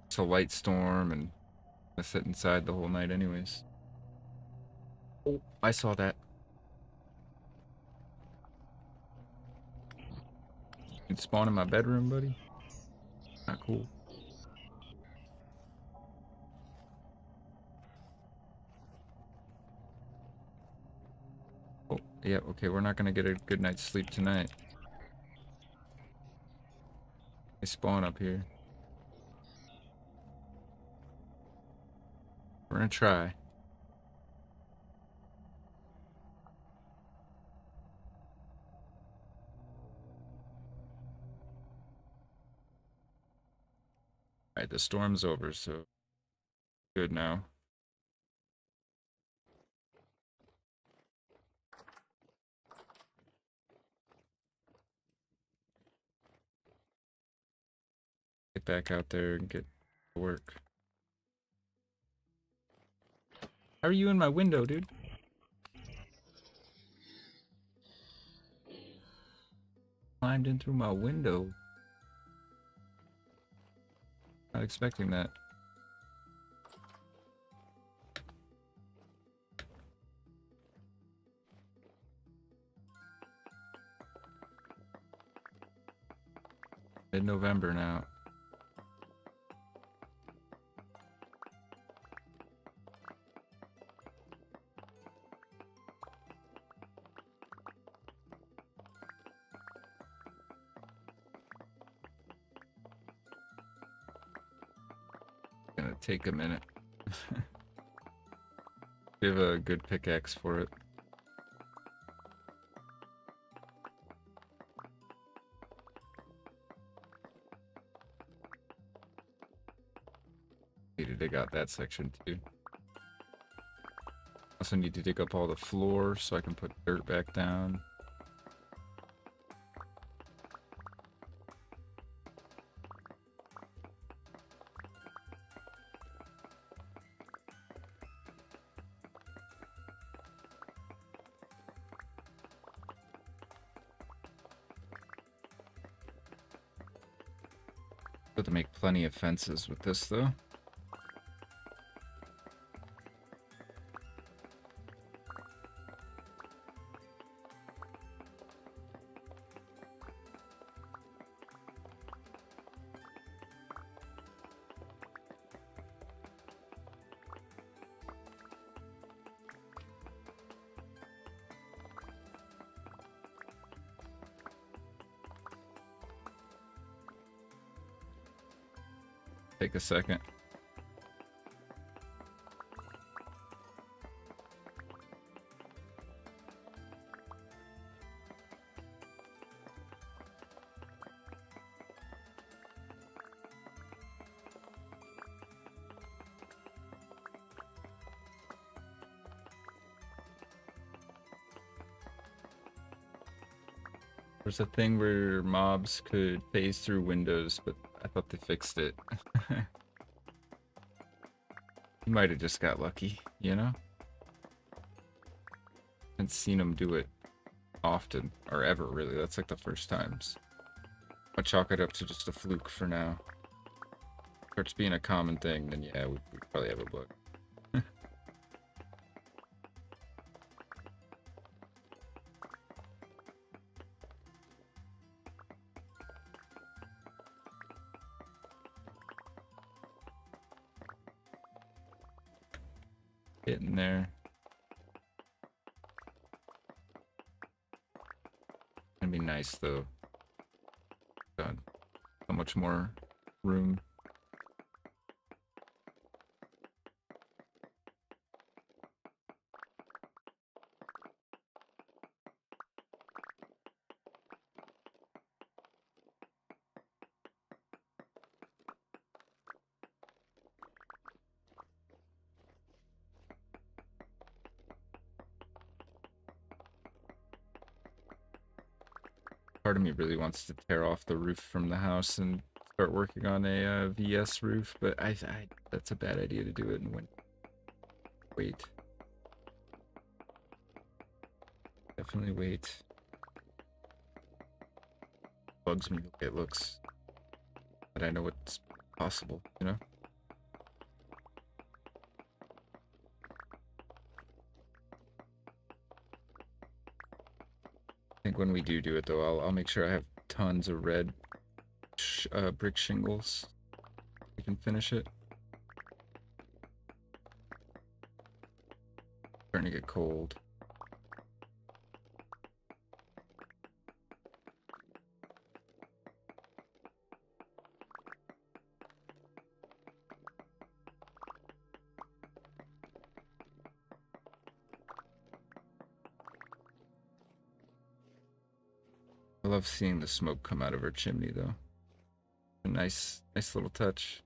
it's a light storm and I sit inside the whole night anyways. Oh, I saw that. You spawn in my bedroom, buddy? Not cool. Oh, yeah, okay, we're not gonna get a good night's sleep tonight. They spawn up here. We're gonna try. Alright, the storm's over, so good now. get back out there and get to work. How are you in my window, dude? Climbed in through my window. Not expecting that. Mid-November now. Gonna take a minute. Give a good pickaxe for it. Need to dig out that section too. Also need to dig up all the floor so I can put dirt back down. Have to make plenty of fences with this though. Take a second. There's a thing where mobs could phase through windows, but I thought they fixed it. You might have just got lucky, you know? Haven't seen them do it often, or ever really. That's like the first times. I'll chalk it up to just a fluke for now. Starts being a common thing, then yeah, we probably have a bug. Getting there. Gonna be nice though. God, so much more room. Part of me really wants to tear off the roof from the house and start working on a VS roof, but I that's a bad idea to do it in winter. Wait. Definitely wait. Bugs me the way it looks. But I know it's possible, you know? I think when we do it though, I'll make sure I have tons of red brick shingles. We can finish it. Starting to get cold. I love seeing the smoke come out of her chimney though. A nice little touch.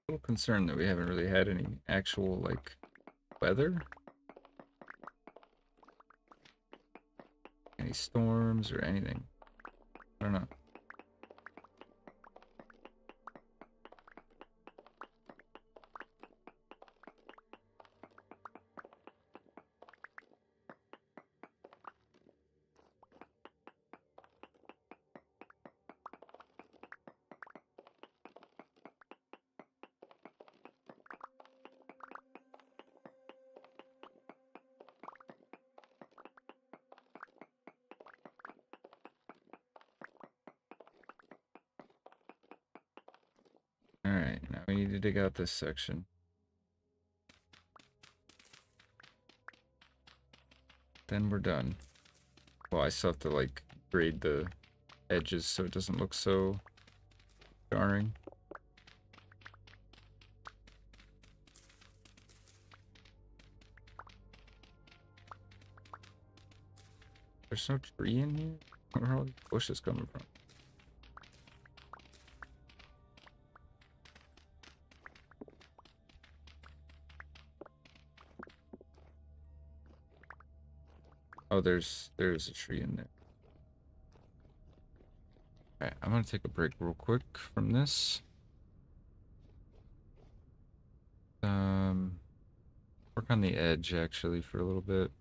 little concerned that we haven't really had any actual, like, weather. Any storms or anything. I don't know. Alright, now we need to dig out this section. Then we're done. Well, I still have to, like, grade the edges so it doesn't look so jarring. There's no tree in here? Where are all these bushes coming from? Oh, there's a tree in there. Alright, I'm gonna take a break real quick from this. Work on the edge actually for a little bit.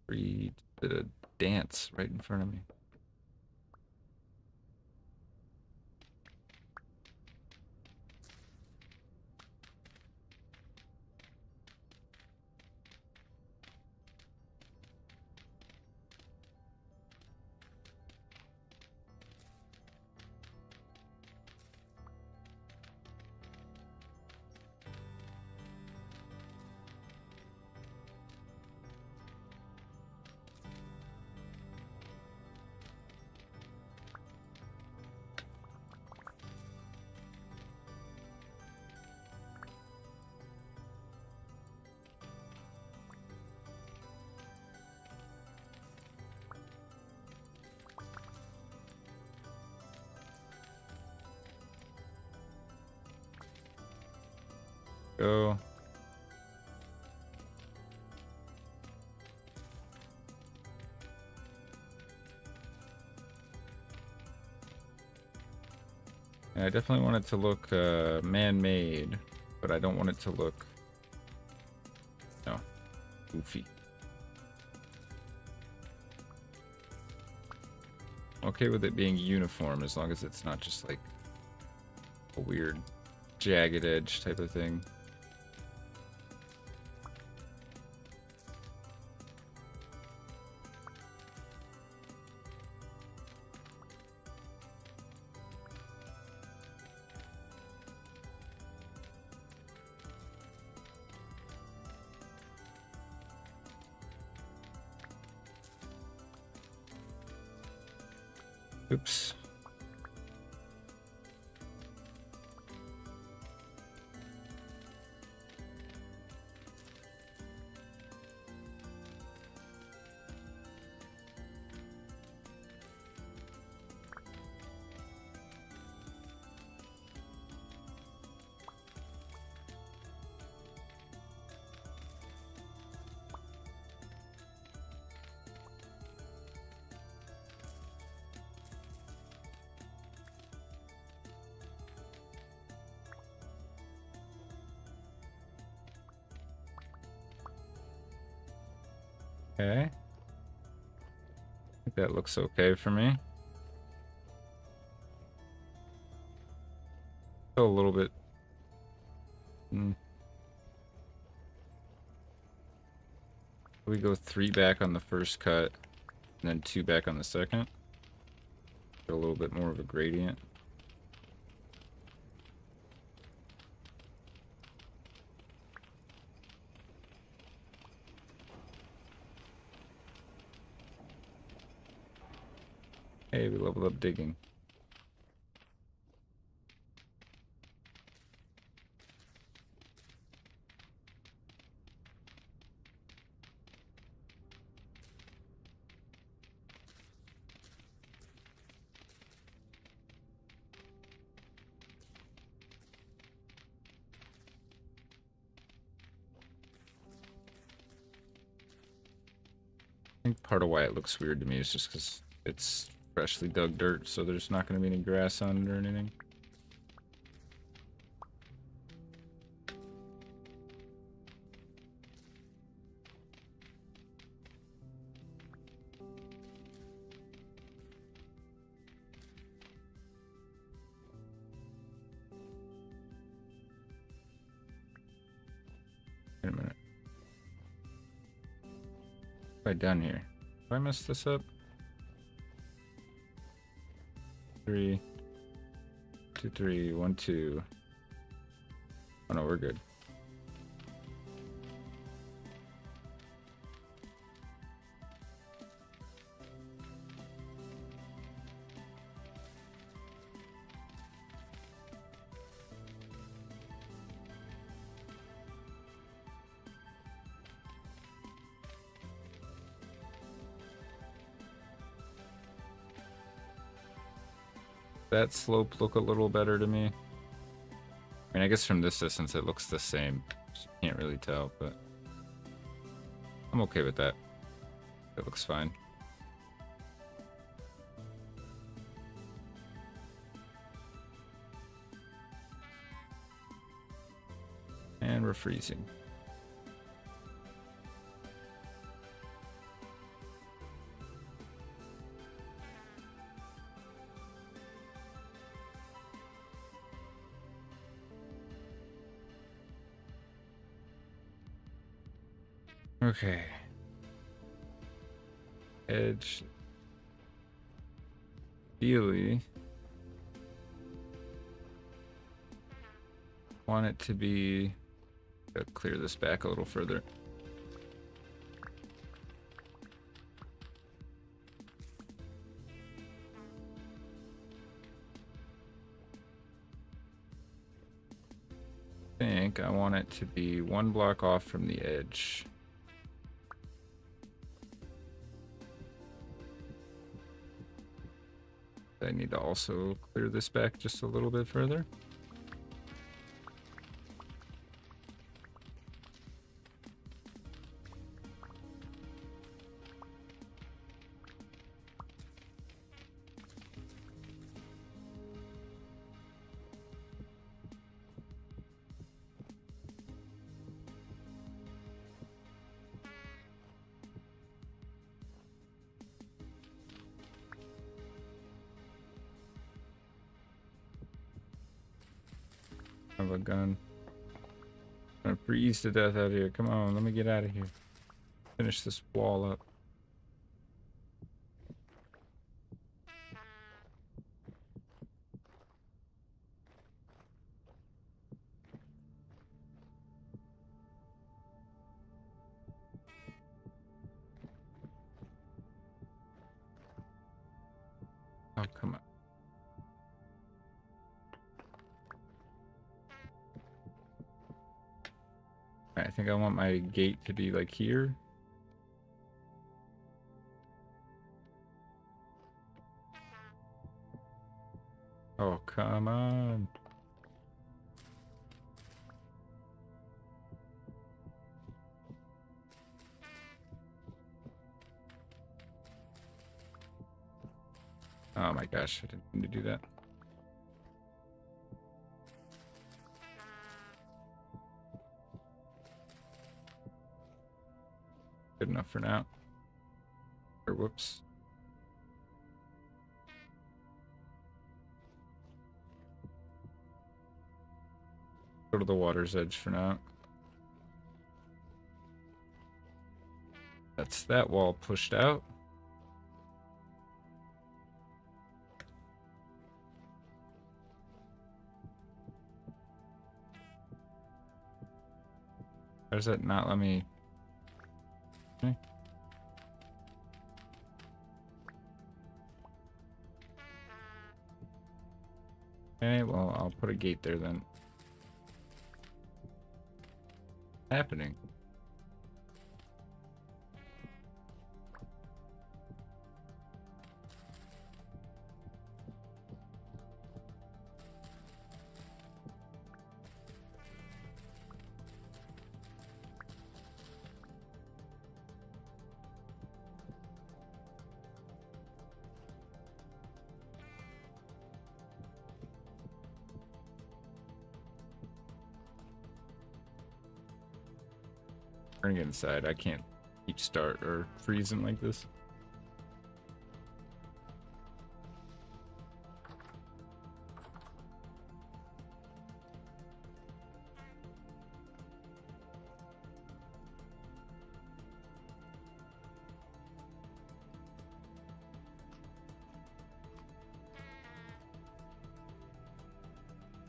Tree did a dance right in front of me. Go. Yeah, I definitely want it to look man-made, but I don't want it to look, no, goofy. Okay with it being uniform as long as it's not just like a weird jagged edge type of thing. Oops. Okay. I think that looks okay for me. Still a little bit. We go 3 back on the first cut, and then 2 back on the second. Get a little bit more of a gradient. Hey, we leveled up digging. think part of why it looks weird to me is just because it's freshly dug dirt, so there's not going to be any grass on it or anything. Wait a minute. What have I done here? Have I messed this up? 3, 2, 3, 1, 2. Oh no, we're good. That slope look a little better to me. I mean, I guess from this distance it looks the same. Just can't really tell, but I'm okay with that. It looks fine. And we're freezing. Okay. Edge. Ideally, want it to be. Gotta clear this back a little further. I think I want it to be 1 block off from the edge. I need to also clear this back just a little bit further. Have a gun. I'm gonna freeze to death out here. Come on, let me get out of here. Finish this wall up. Oh, come on. I think I want my gate to be like here. Oh, come on. Oh my gosh, I didn't mean to do that. Good enough for now. Or whoops. Go to the water's edge for now. That's that wall pushed out. How does that not let me? Okay. Okay, well, I'll put a gate there then. Happening. Bring it inside. I can't keep start or freezing like this.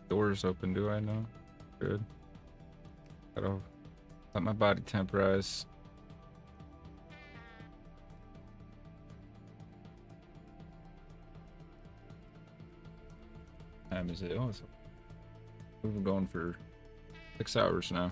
Doors open, do I know? Good. Gotta let my body temporize. Time is it? Oh, we've been going for 6 hours now.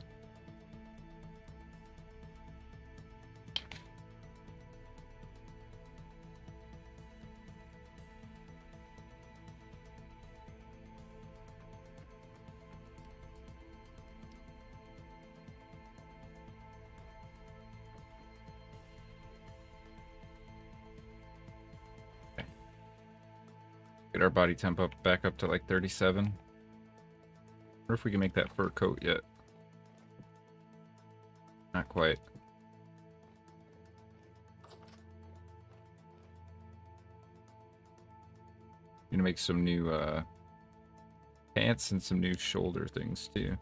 Get our body temp back up to like 37. Wonder if we can make that fur coat yet. Not quite. Gonna make some new pants and some new shoulder things too.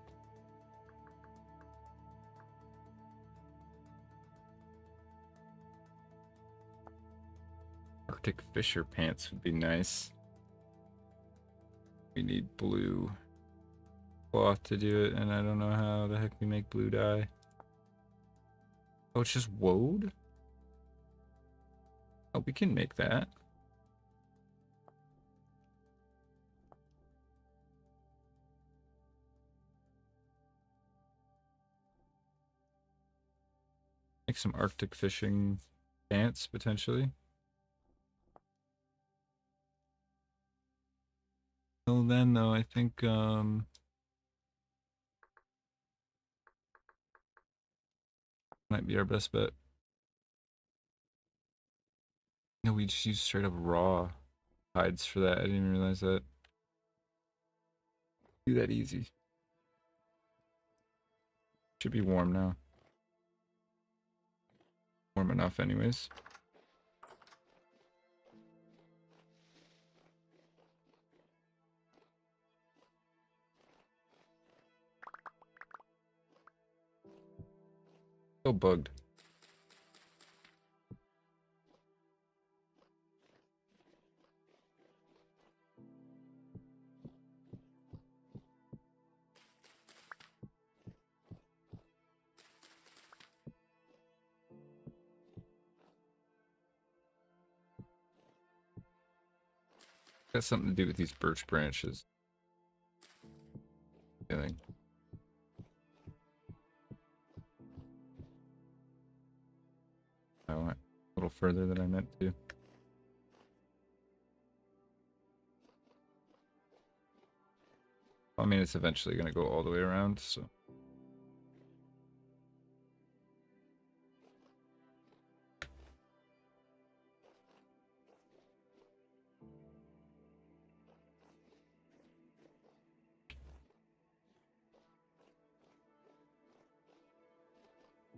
Arctic Fisher pants would be nice. We need blue cloth to do it, and I don't know how the heck we make blue dye. Oh, it's just woad? Oh, we can make that. Make some Arctic fishing pants, potentially. Till then, though, I think, might be our best bet. No, we just use straight up raw hides for that. I didn't even realize that. Do that easy. Should be warm now. Warm enough anyways. Still bugged. Got something to do with these birch branches. Feeling. I went a little further than I meant to. I mean, it's eventually going to go all the way around, so.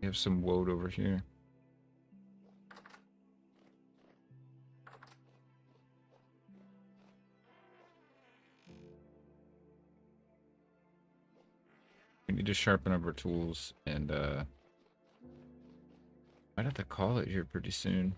We have some woad over here. We need to sharpen up our tools, and might have to call it here pretty soon.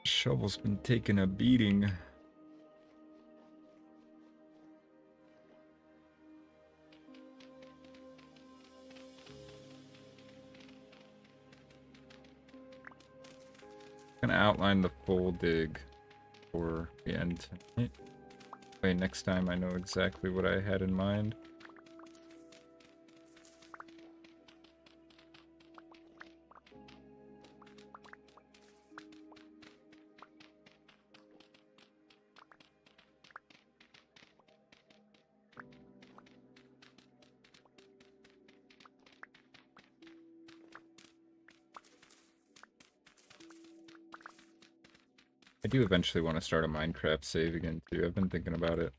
Shovel's been taking a beating. Gonna outline the full dig for the end tonight. Wait, next time I know exactly what I had in mind. I do eventually want to start a Minecraft save again too. I've been thinking about it.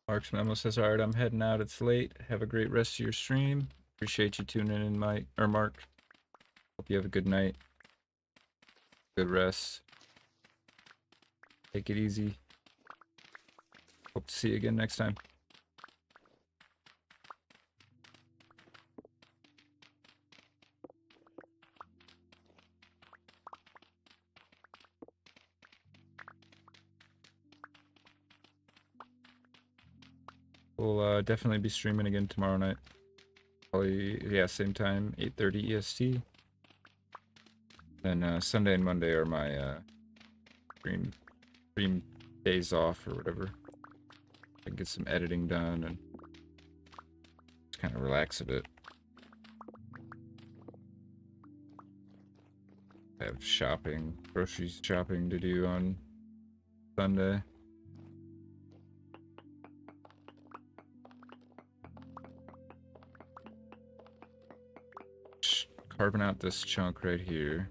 Mark's Memo says, alright, I'm heading out. It's late. Have a great rest of your stream. Appreciate you tuning in, Mike or Mark. Hope you have a good night. Good rest. Take it easy. Hope to see you again next time. We'll definitely be streaming again tomorrow night. Probably, yeah, same time, 8:30 EST. Then Sunday and Monday are my stream days off or whatever. I can get some editing done and just kind of relax a bit. I have groceries shopping to do on Sunday. Carving out this chunk right here.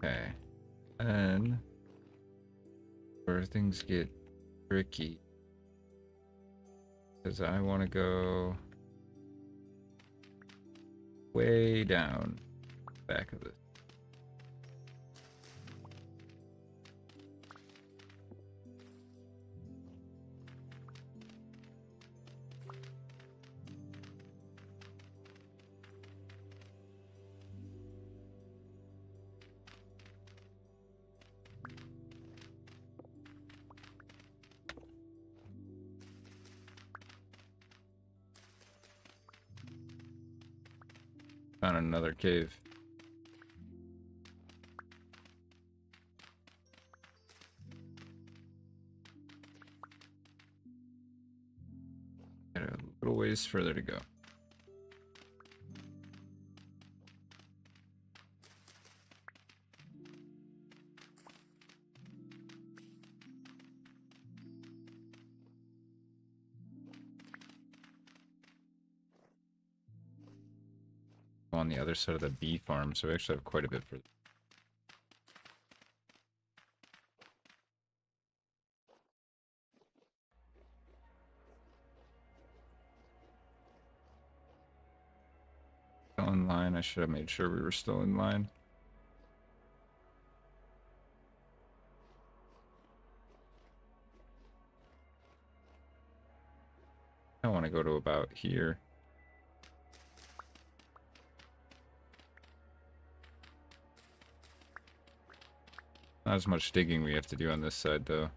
Okay, and where things get tricky, because I want to go way down back of this. Found another cave. Got a little ways further to go. On the other side of the bee farm, so we actually have quite a bit further. Still in line. I should have made sure we were still in line. I want to go to about here. Not as much digging we have to do on this side, though.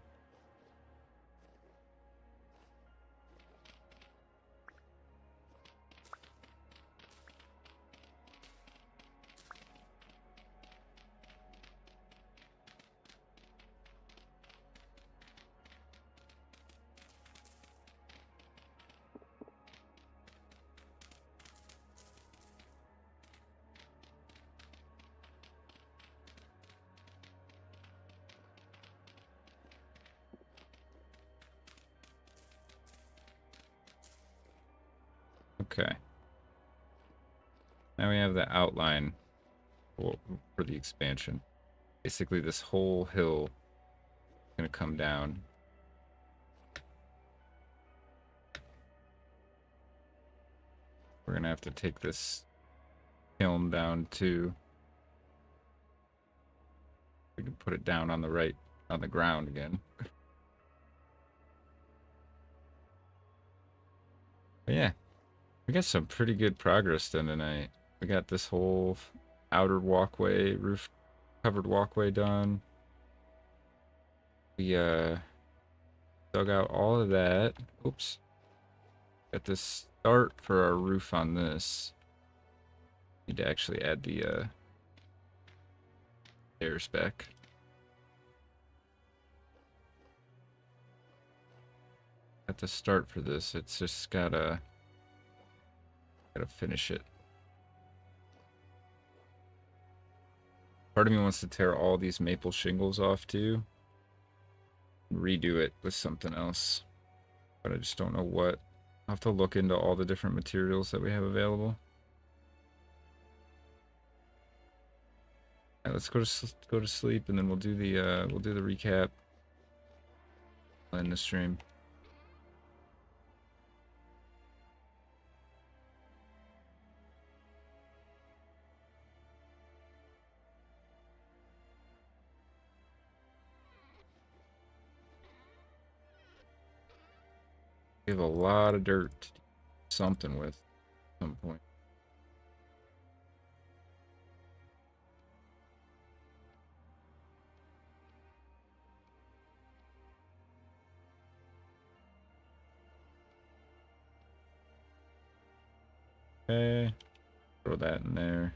Okay. Now we have the outline for the expansion. Basically, this whole hill is going to come down. We're going to have to take this kiln down too. We can put it down on the ground again. But yeah, we got some pretty good progress done tonight. We got this whole outer walkway, roof covered walkway done. We dug out all of that. Oops. At the start for our roof on this, need to actually add the stairs back. At the start for this, it's just gotta finish it. Part of me wants to tear all these maple shingles off too, and redo it with something else, but I just don't know what. I'll have to look into all the different materials that we have available. All right, let's go to sleep, and then we'll do the recap. I'll end the stream. We have a lot of dirt to do something with at some point. Okay, throw that in there.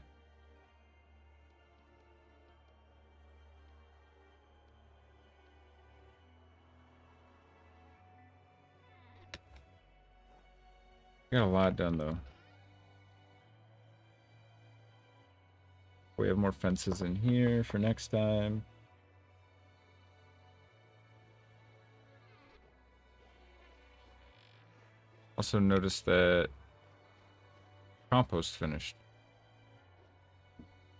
Got a lot done though. We have more fences in here for next time. Also noticed that compost finished.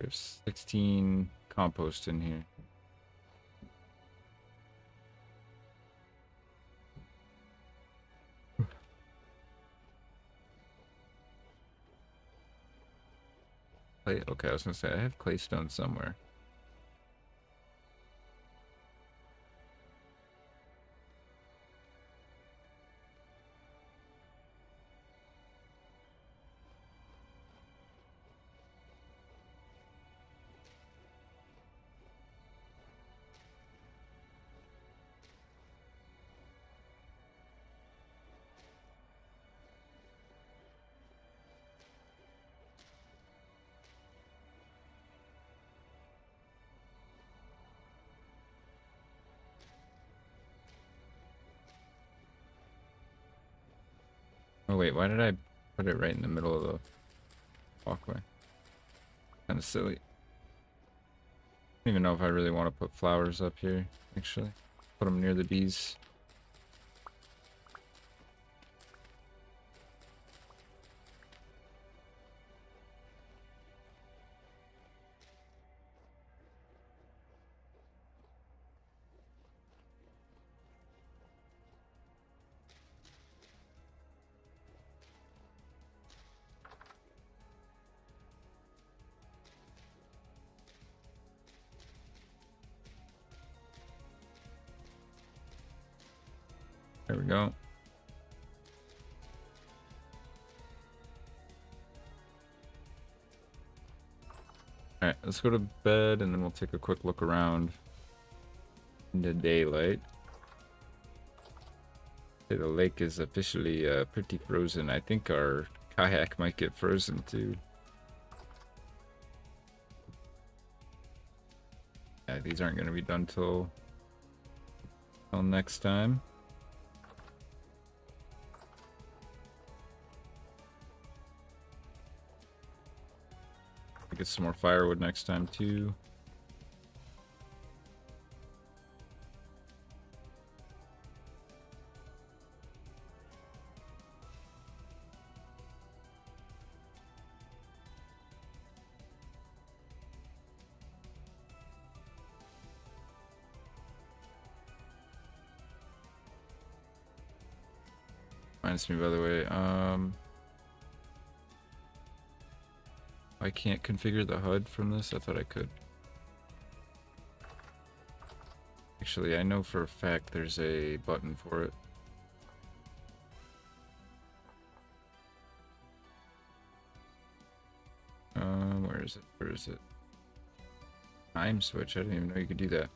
We have 16 compost in here. Clay, okay, I was gonna say I have claystone somewhere. Oh wait, why did I put it right in the middle of the walkway? Kind of silly. I don't even know if I really want to put flowers up here, actually. Put them near the bees. There we go. Alright, let's go to bed and then we'll take a quick look around into daylight. Okay, the lake is officially pretty frozen. I think our kayak might get frozen too. Yeah, these aren't going to be done till next time. Get some more firewood next time too. Reminds me, by the way, I can't configure the HUD from this. I thought I could. Actually, I know for a fact there's a button for it. Where is it? Where is it? Time switch. I didn't even know you could do that.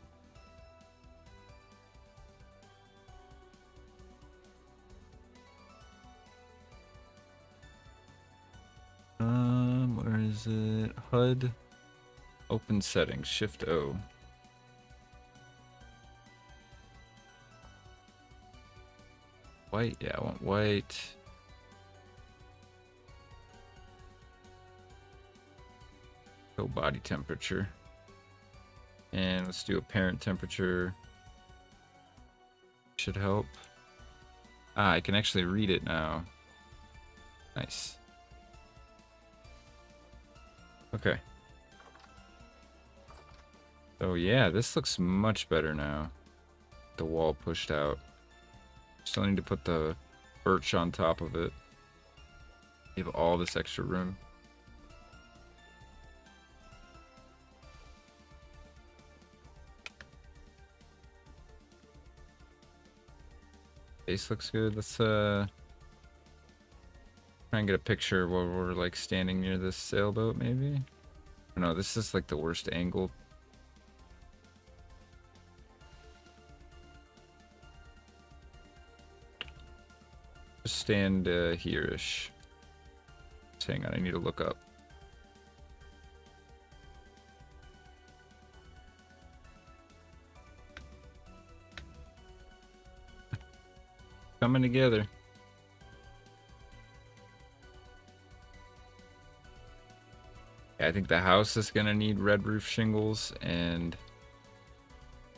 HUD. Open settings. Shift O. White. Yeah, I want white. Go body temperature. And let's do apparent temperature. Should help. Ah, I can actually read it now. Nice. Okay. So yeah, this looks much better now. The wall pushed out. Still need to put the birch on top of it. Give all this extra room. Base looks good. Let's try and get a picture while we're like standing near this sailboat, maybe. No, this is like the worst angle. Just stand here-ish. Just hang on, I need to look up. Coming together. Yeah, I think the house is gonna need red roof shingles, and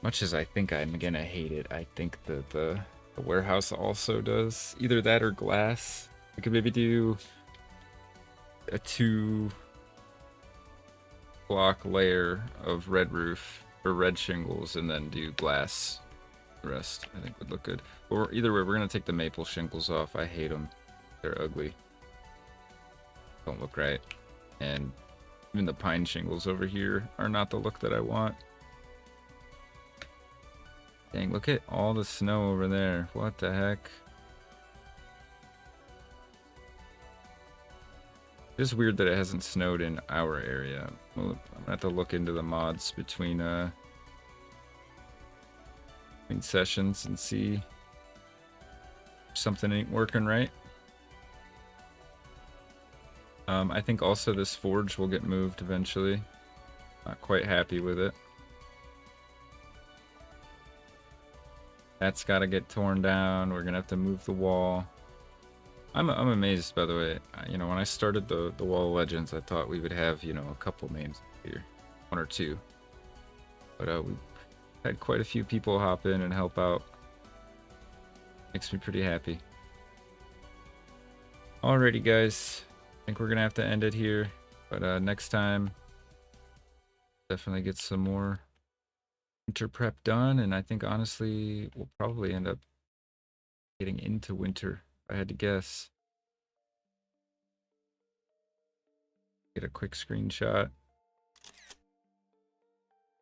much as I think I'm gonna hate it, I think that the warehouse also does. Either that or glass. We could maybe do a 2-block layer of red roof or red shingles, and then do glass. The rest I think would look good. Or either way, we're gonna take the maple shingles off. I hate them. They're ugly. Don't look right. And even the pine shingles over here are not the look that I want. Dang, look at all the snow over there. What the heck? It's weird that it hasn't snowed in our area. Well, I'm gonna have to look into the mods between sessions and see if something ain't working right. I think also this forge will get moved eventually. Not quite happy with it. That's got to get torn down. We're gonna have to move the wall. I'm amazed, by the way. You know, when I started the Wall of Legends, I thought we would have, you know, a couple names here, 1 or 2. But we had quite a few people hop in and help out. Makes me pretty happy. Alrighty, guys. I think we're gonna have to end it here. But next time, definitely get some more winter prep done. And I think honestly, we'll probably end up getting into winter, if I had to guess. Get a quick screenshot.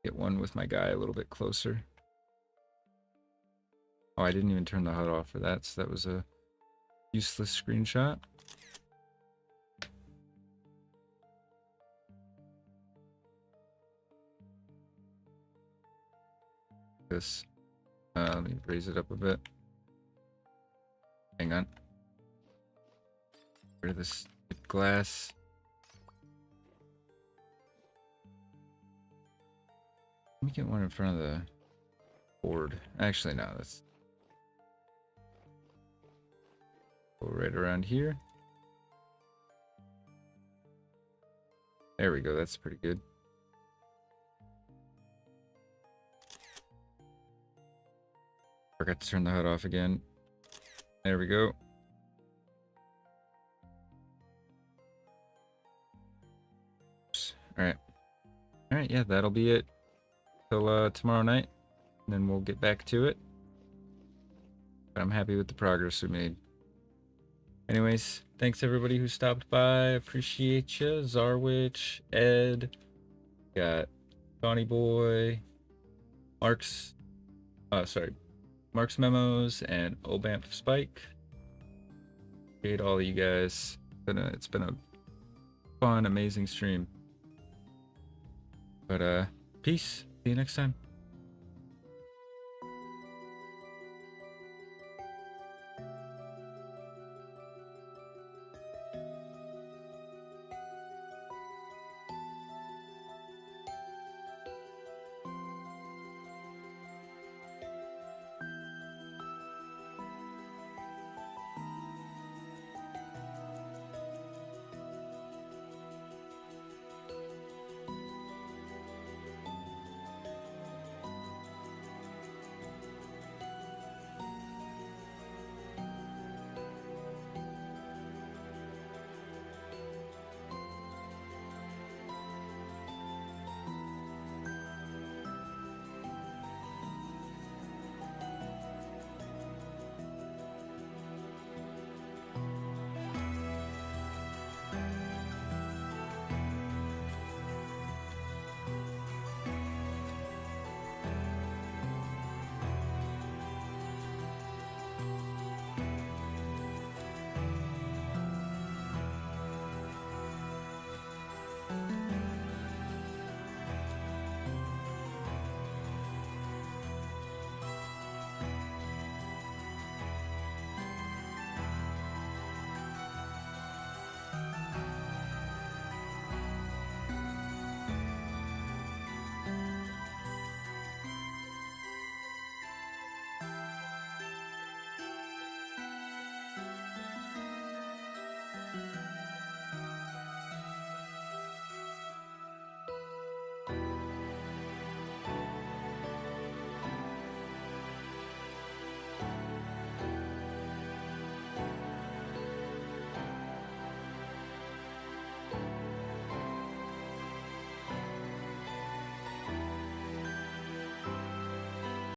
Get one with my guy a little bit closer. Oh, I didn't even turn the HUD off for that, so that was a useless screenshot. This. Let me raise it up a bit. Hang on. Get rid of this glass. Let me get one in front of the board. Actually, no, that's go right around here. There we go, that's pretty good. Forgot to turn the HUD off again. There we go. Alright. Alright, yeah, that'll be it till tomorrow night. And then we'll get back to it. But I'm happy with the progress we made. Anyways, thanks everybody who stopped by. Appreciate you. Zarwich, Ed, got Donny Boy, Mark's Memos, and Obamp Spike. Appreciate all of you guys. It's been a fun, amazing stream. But peace. See you next time.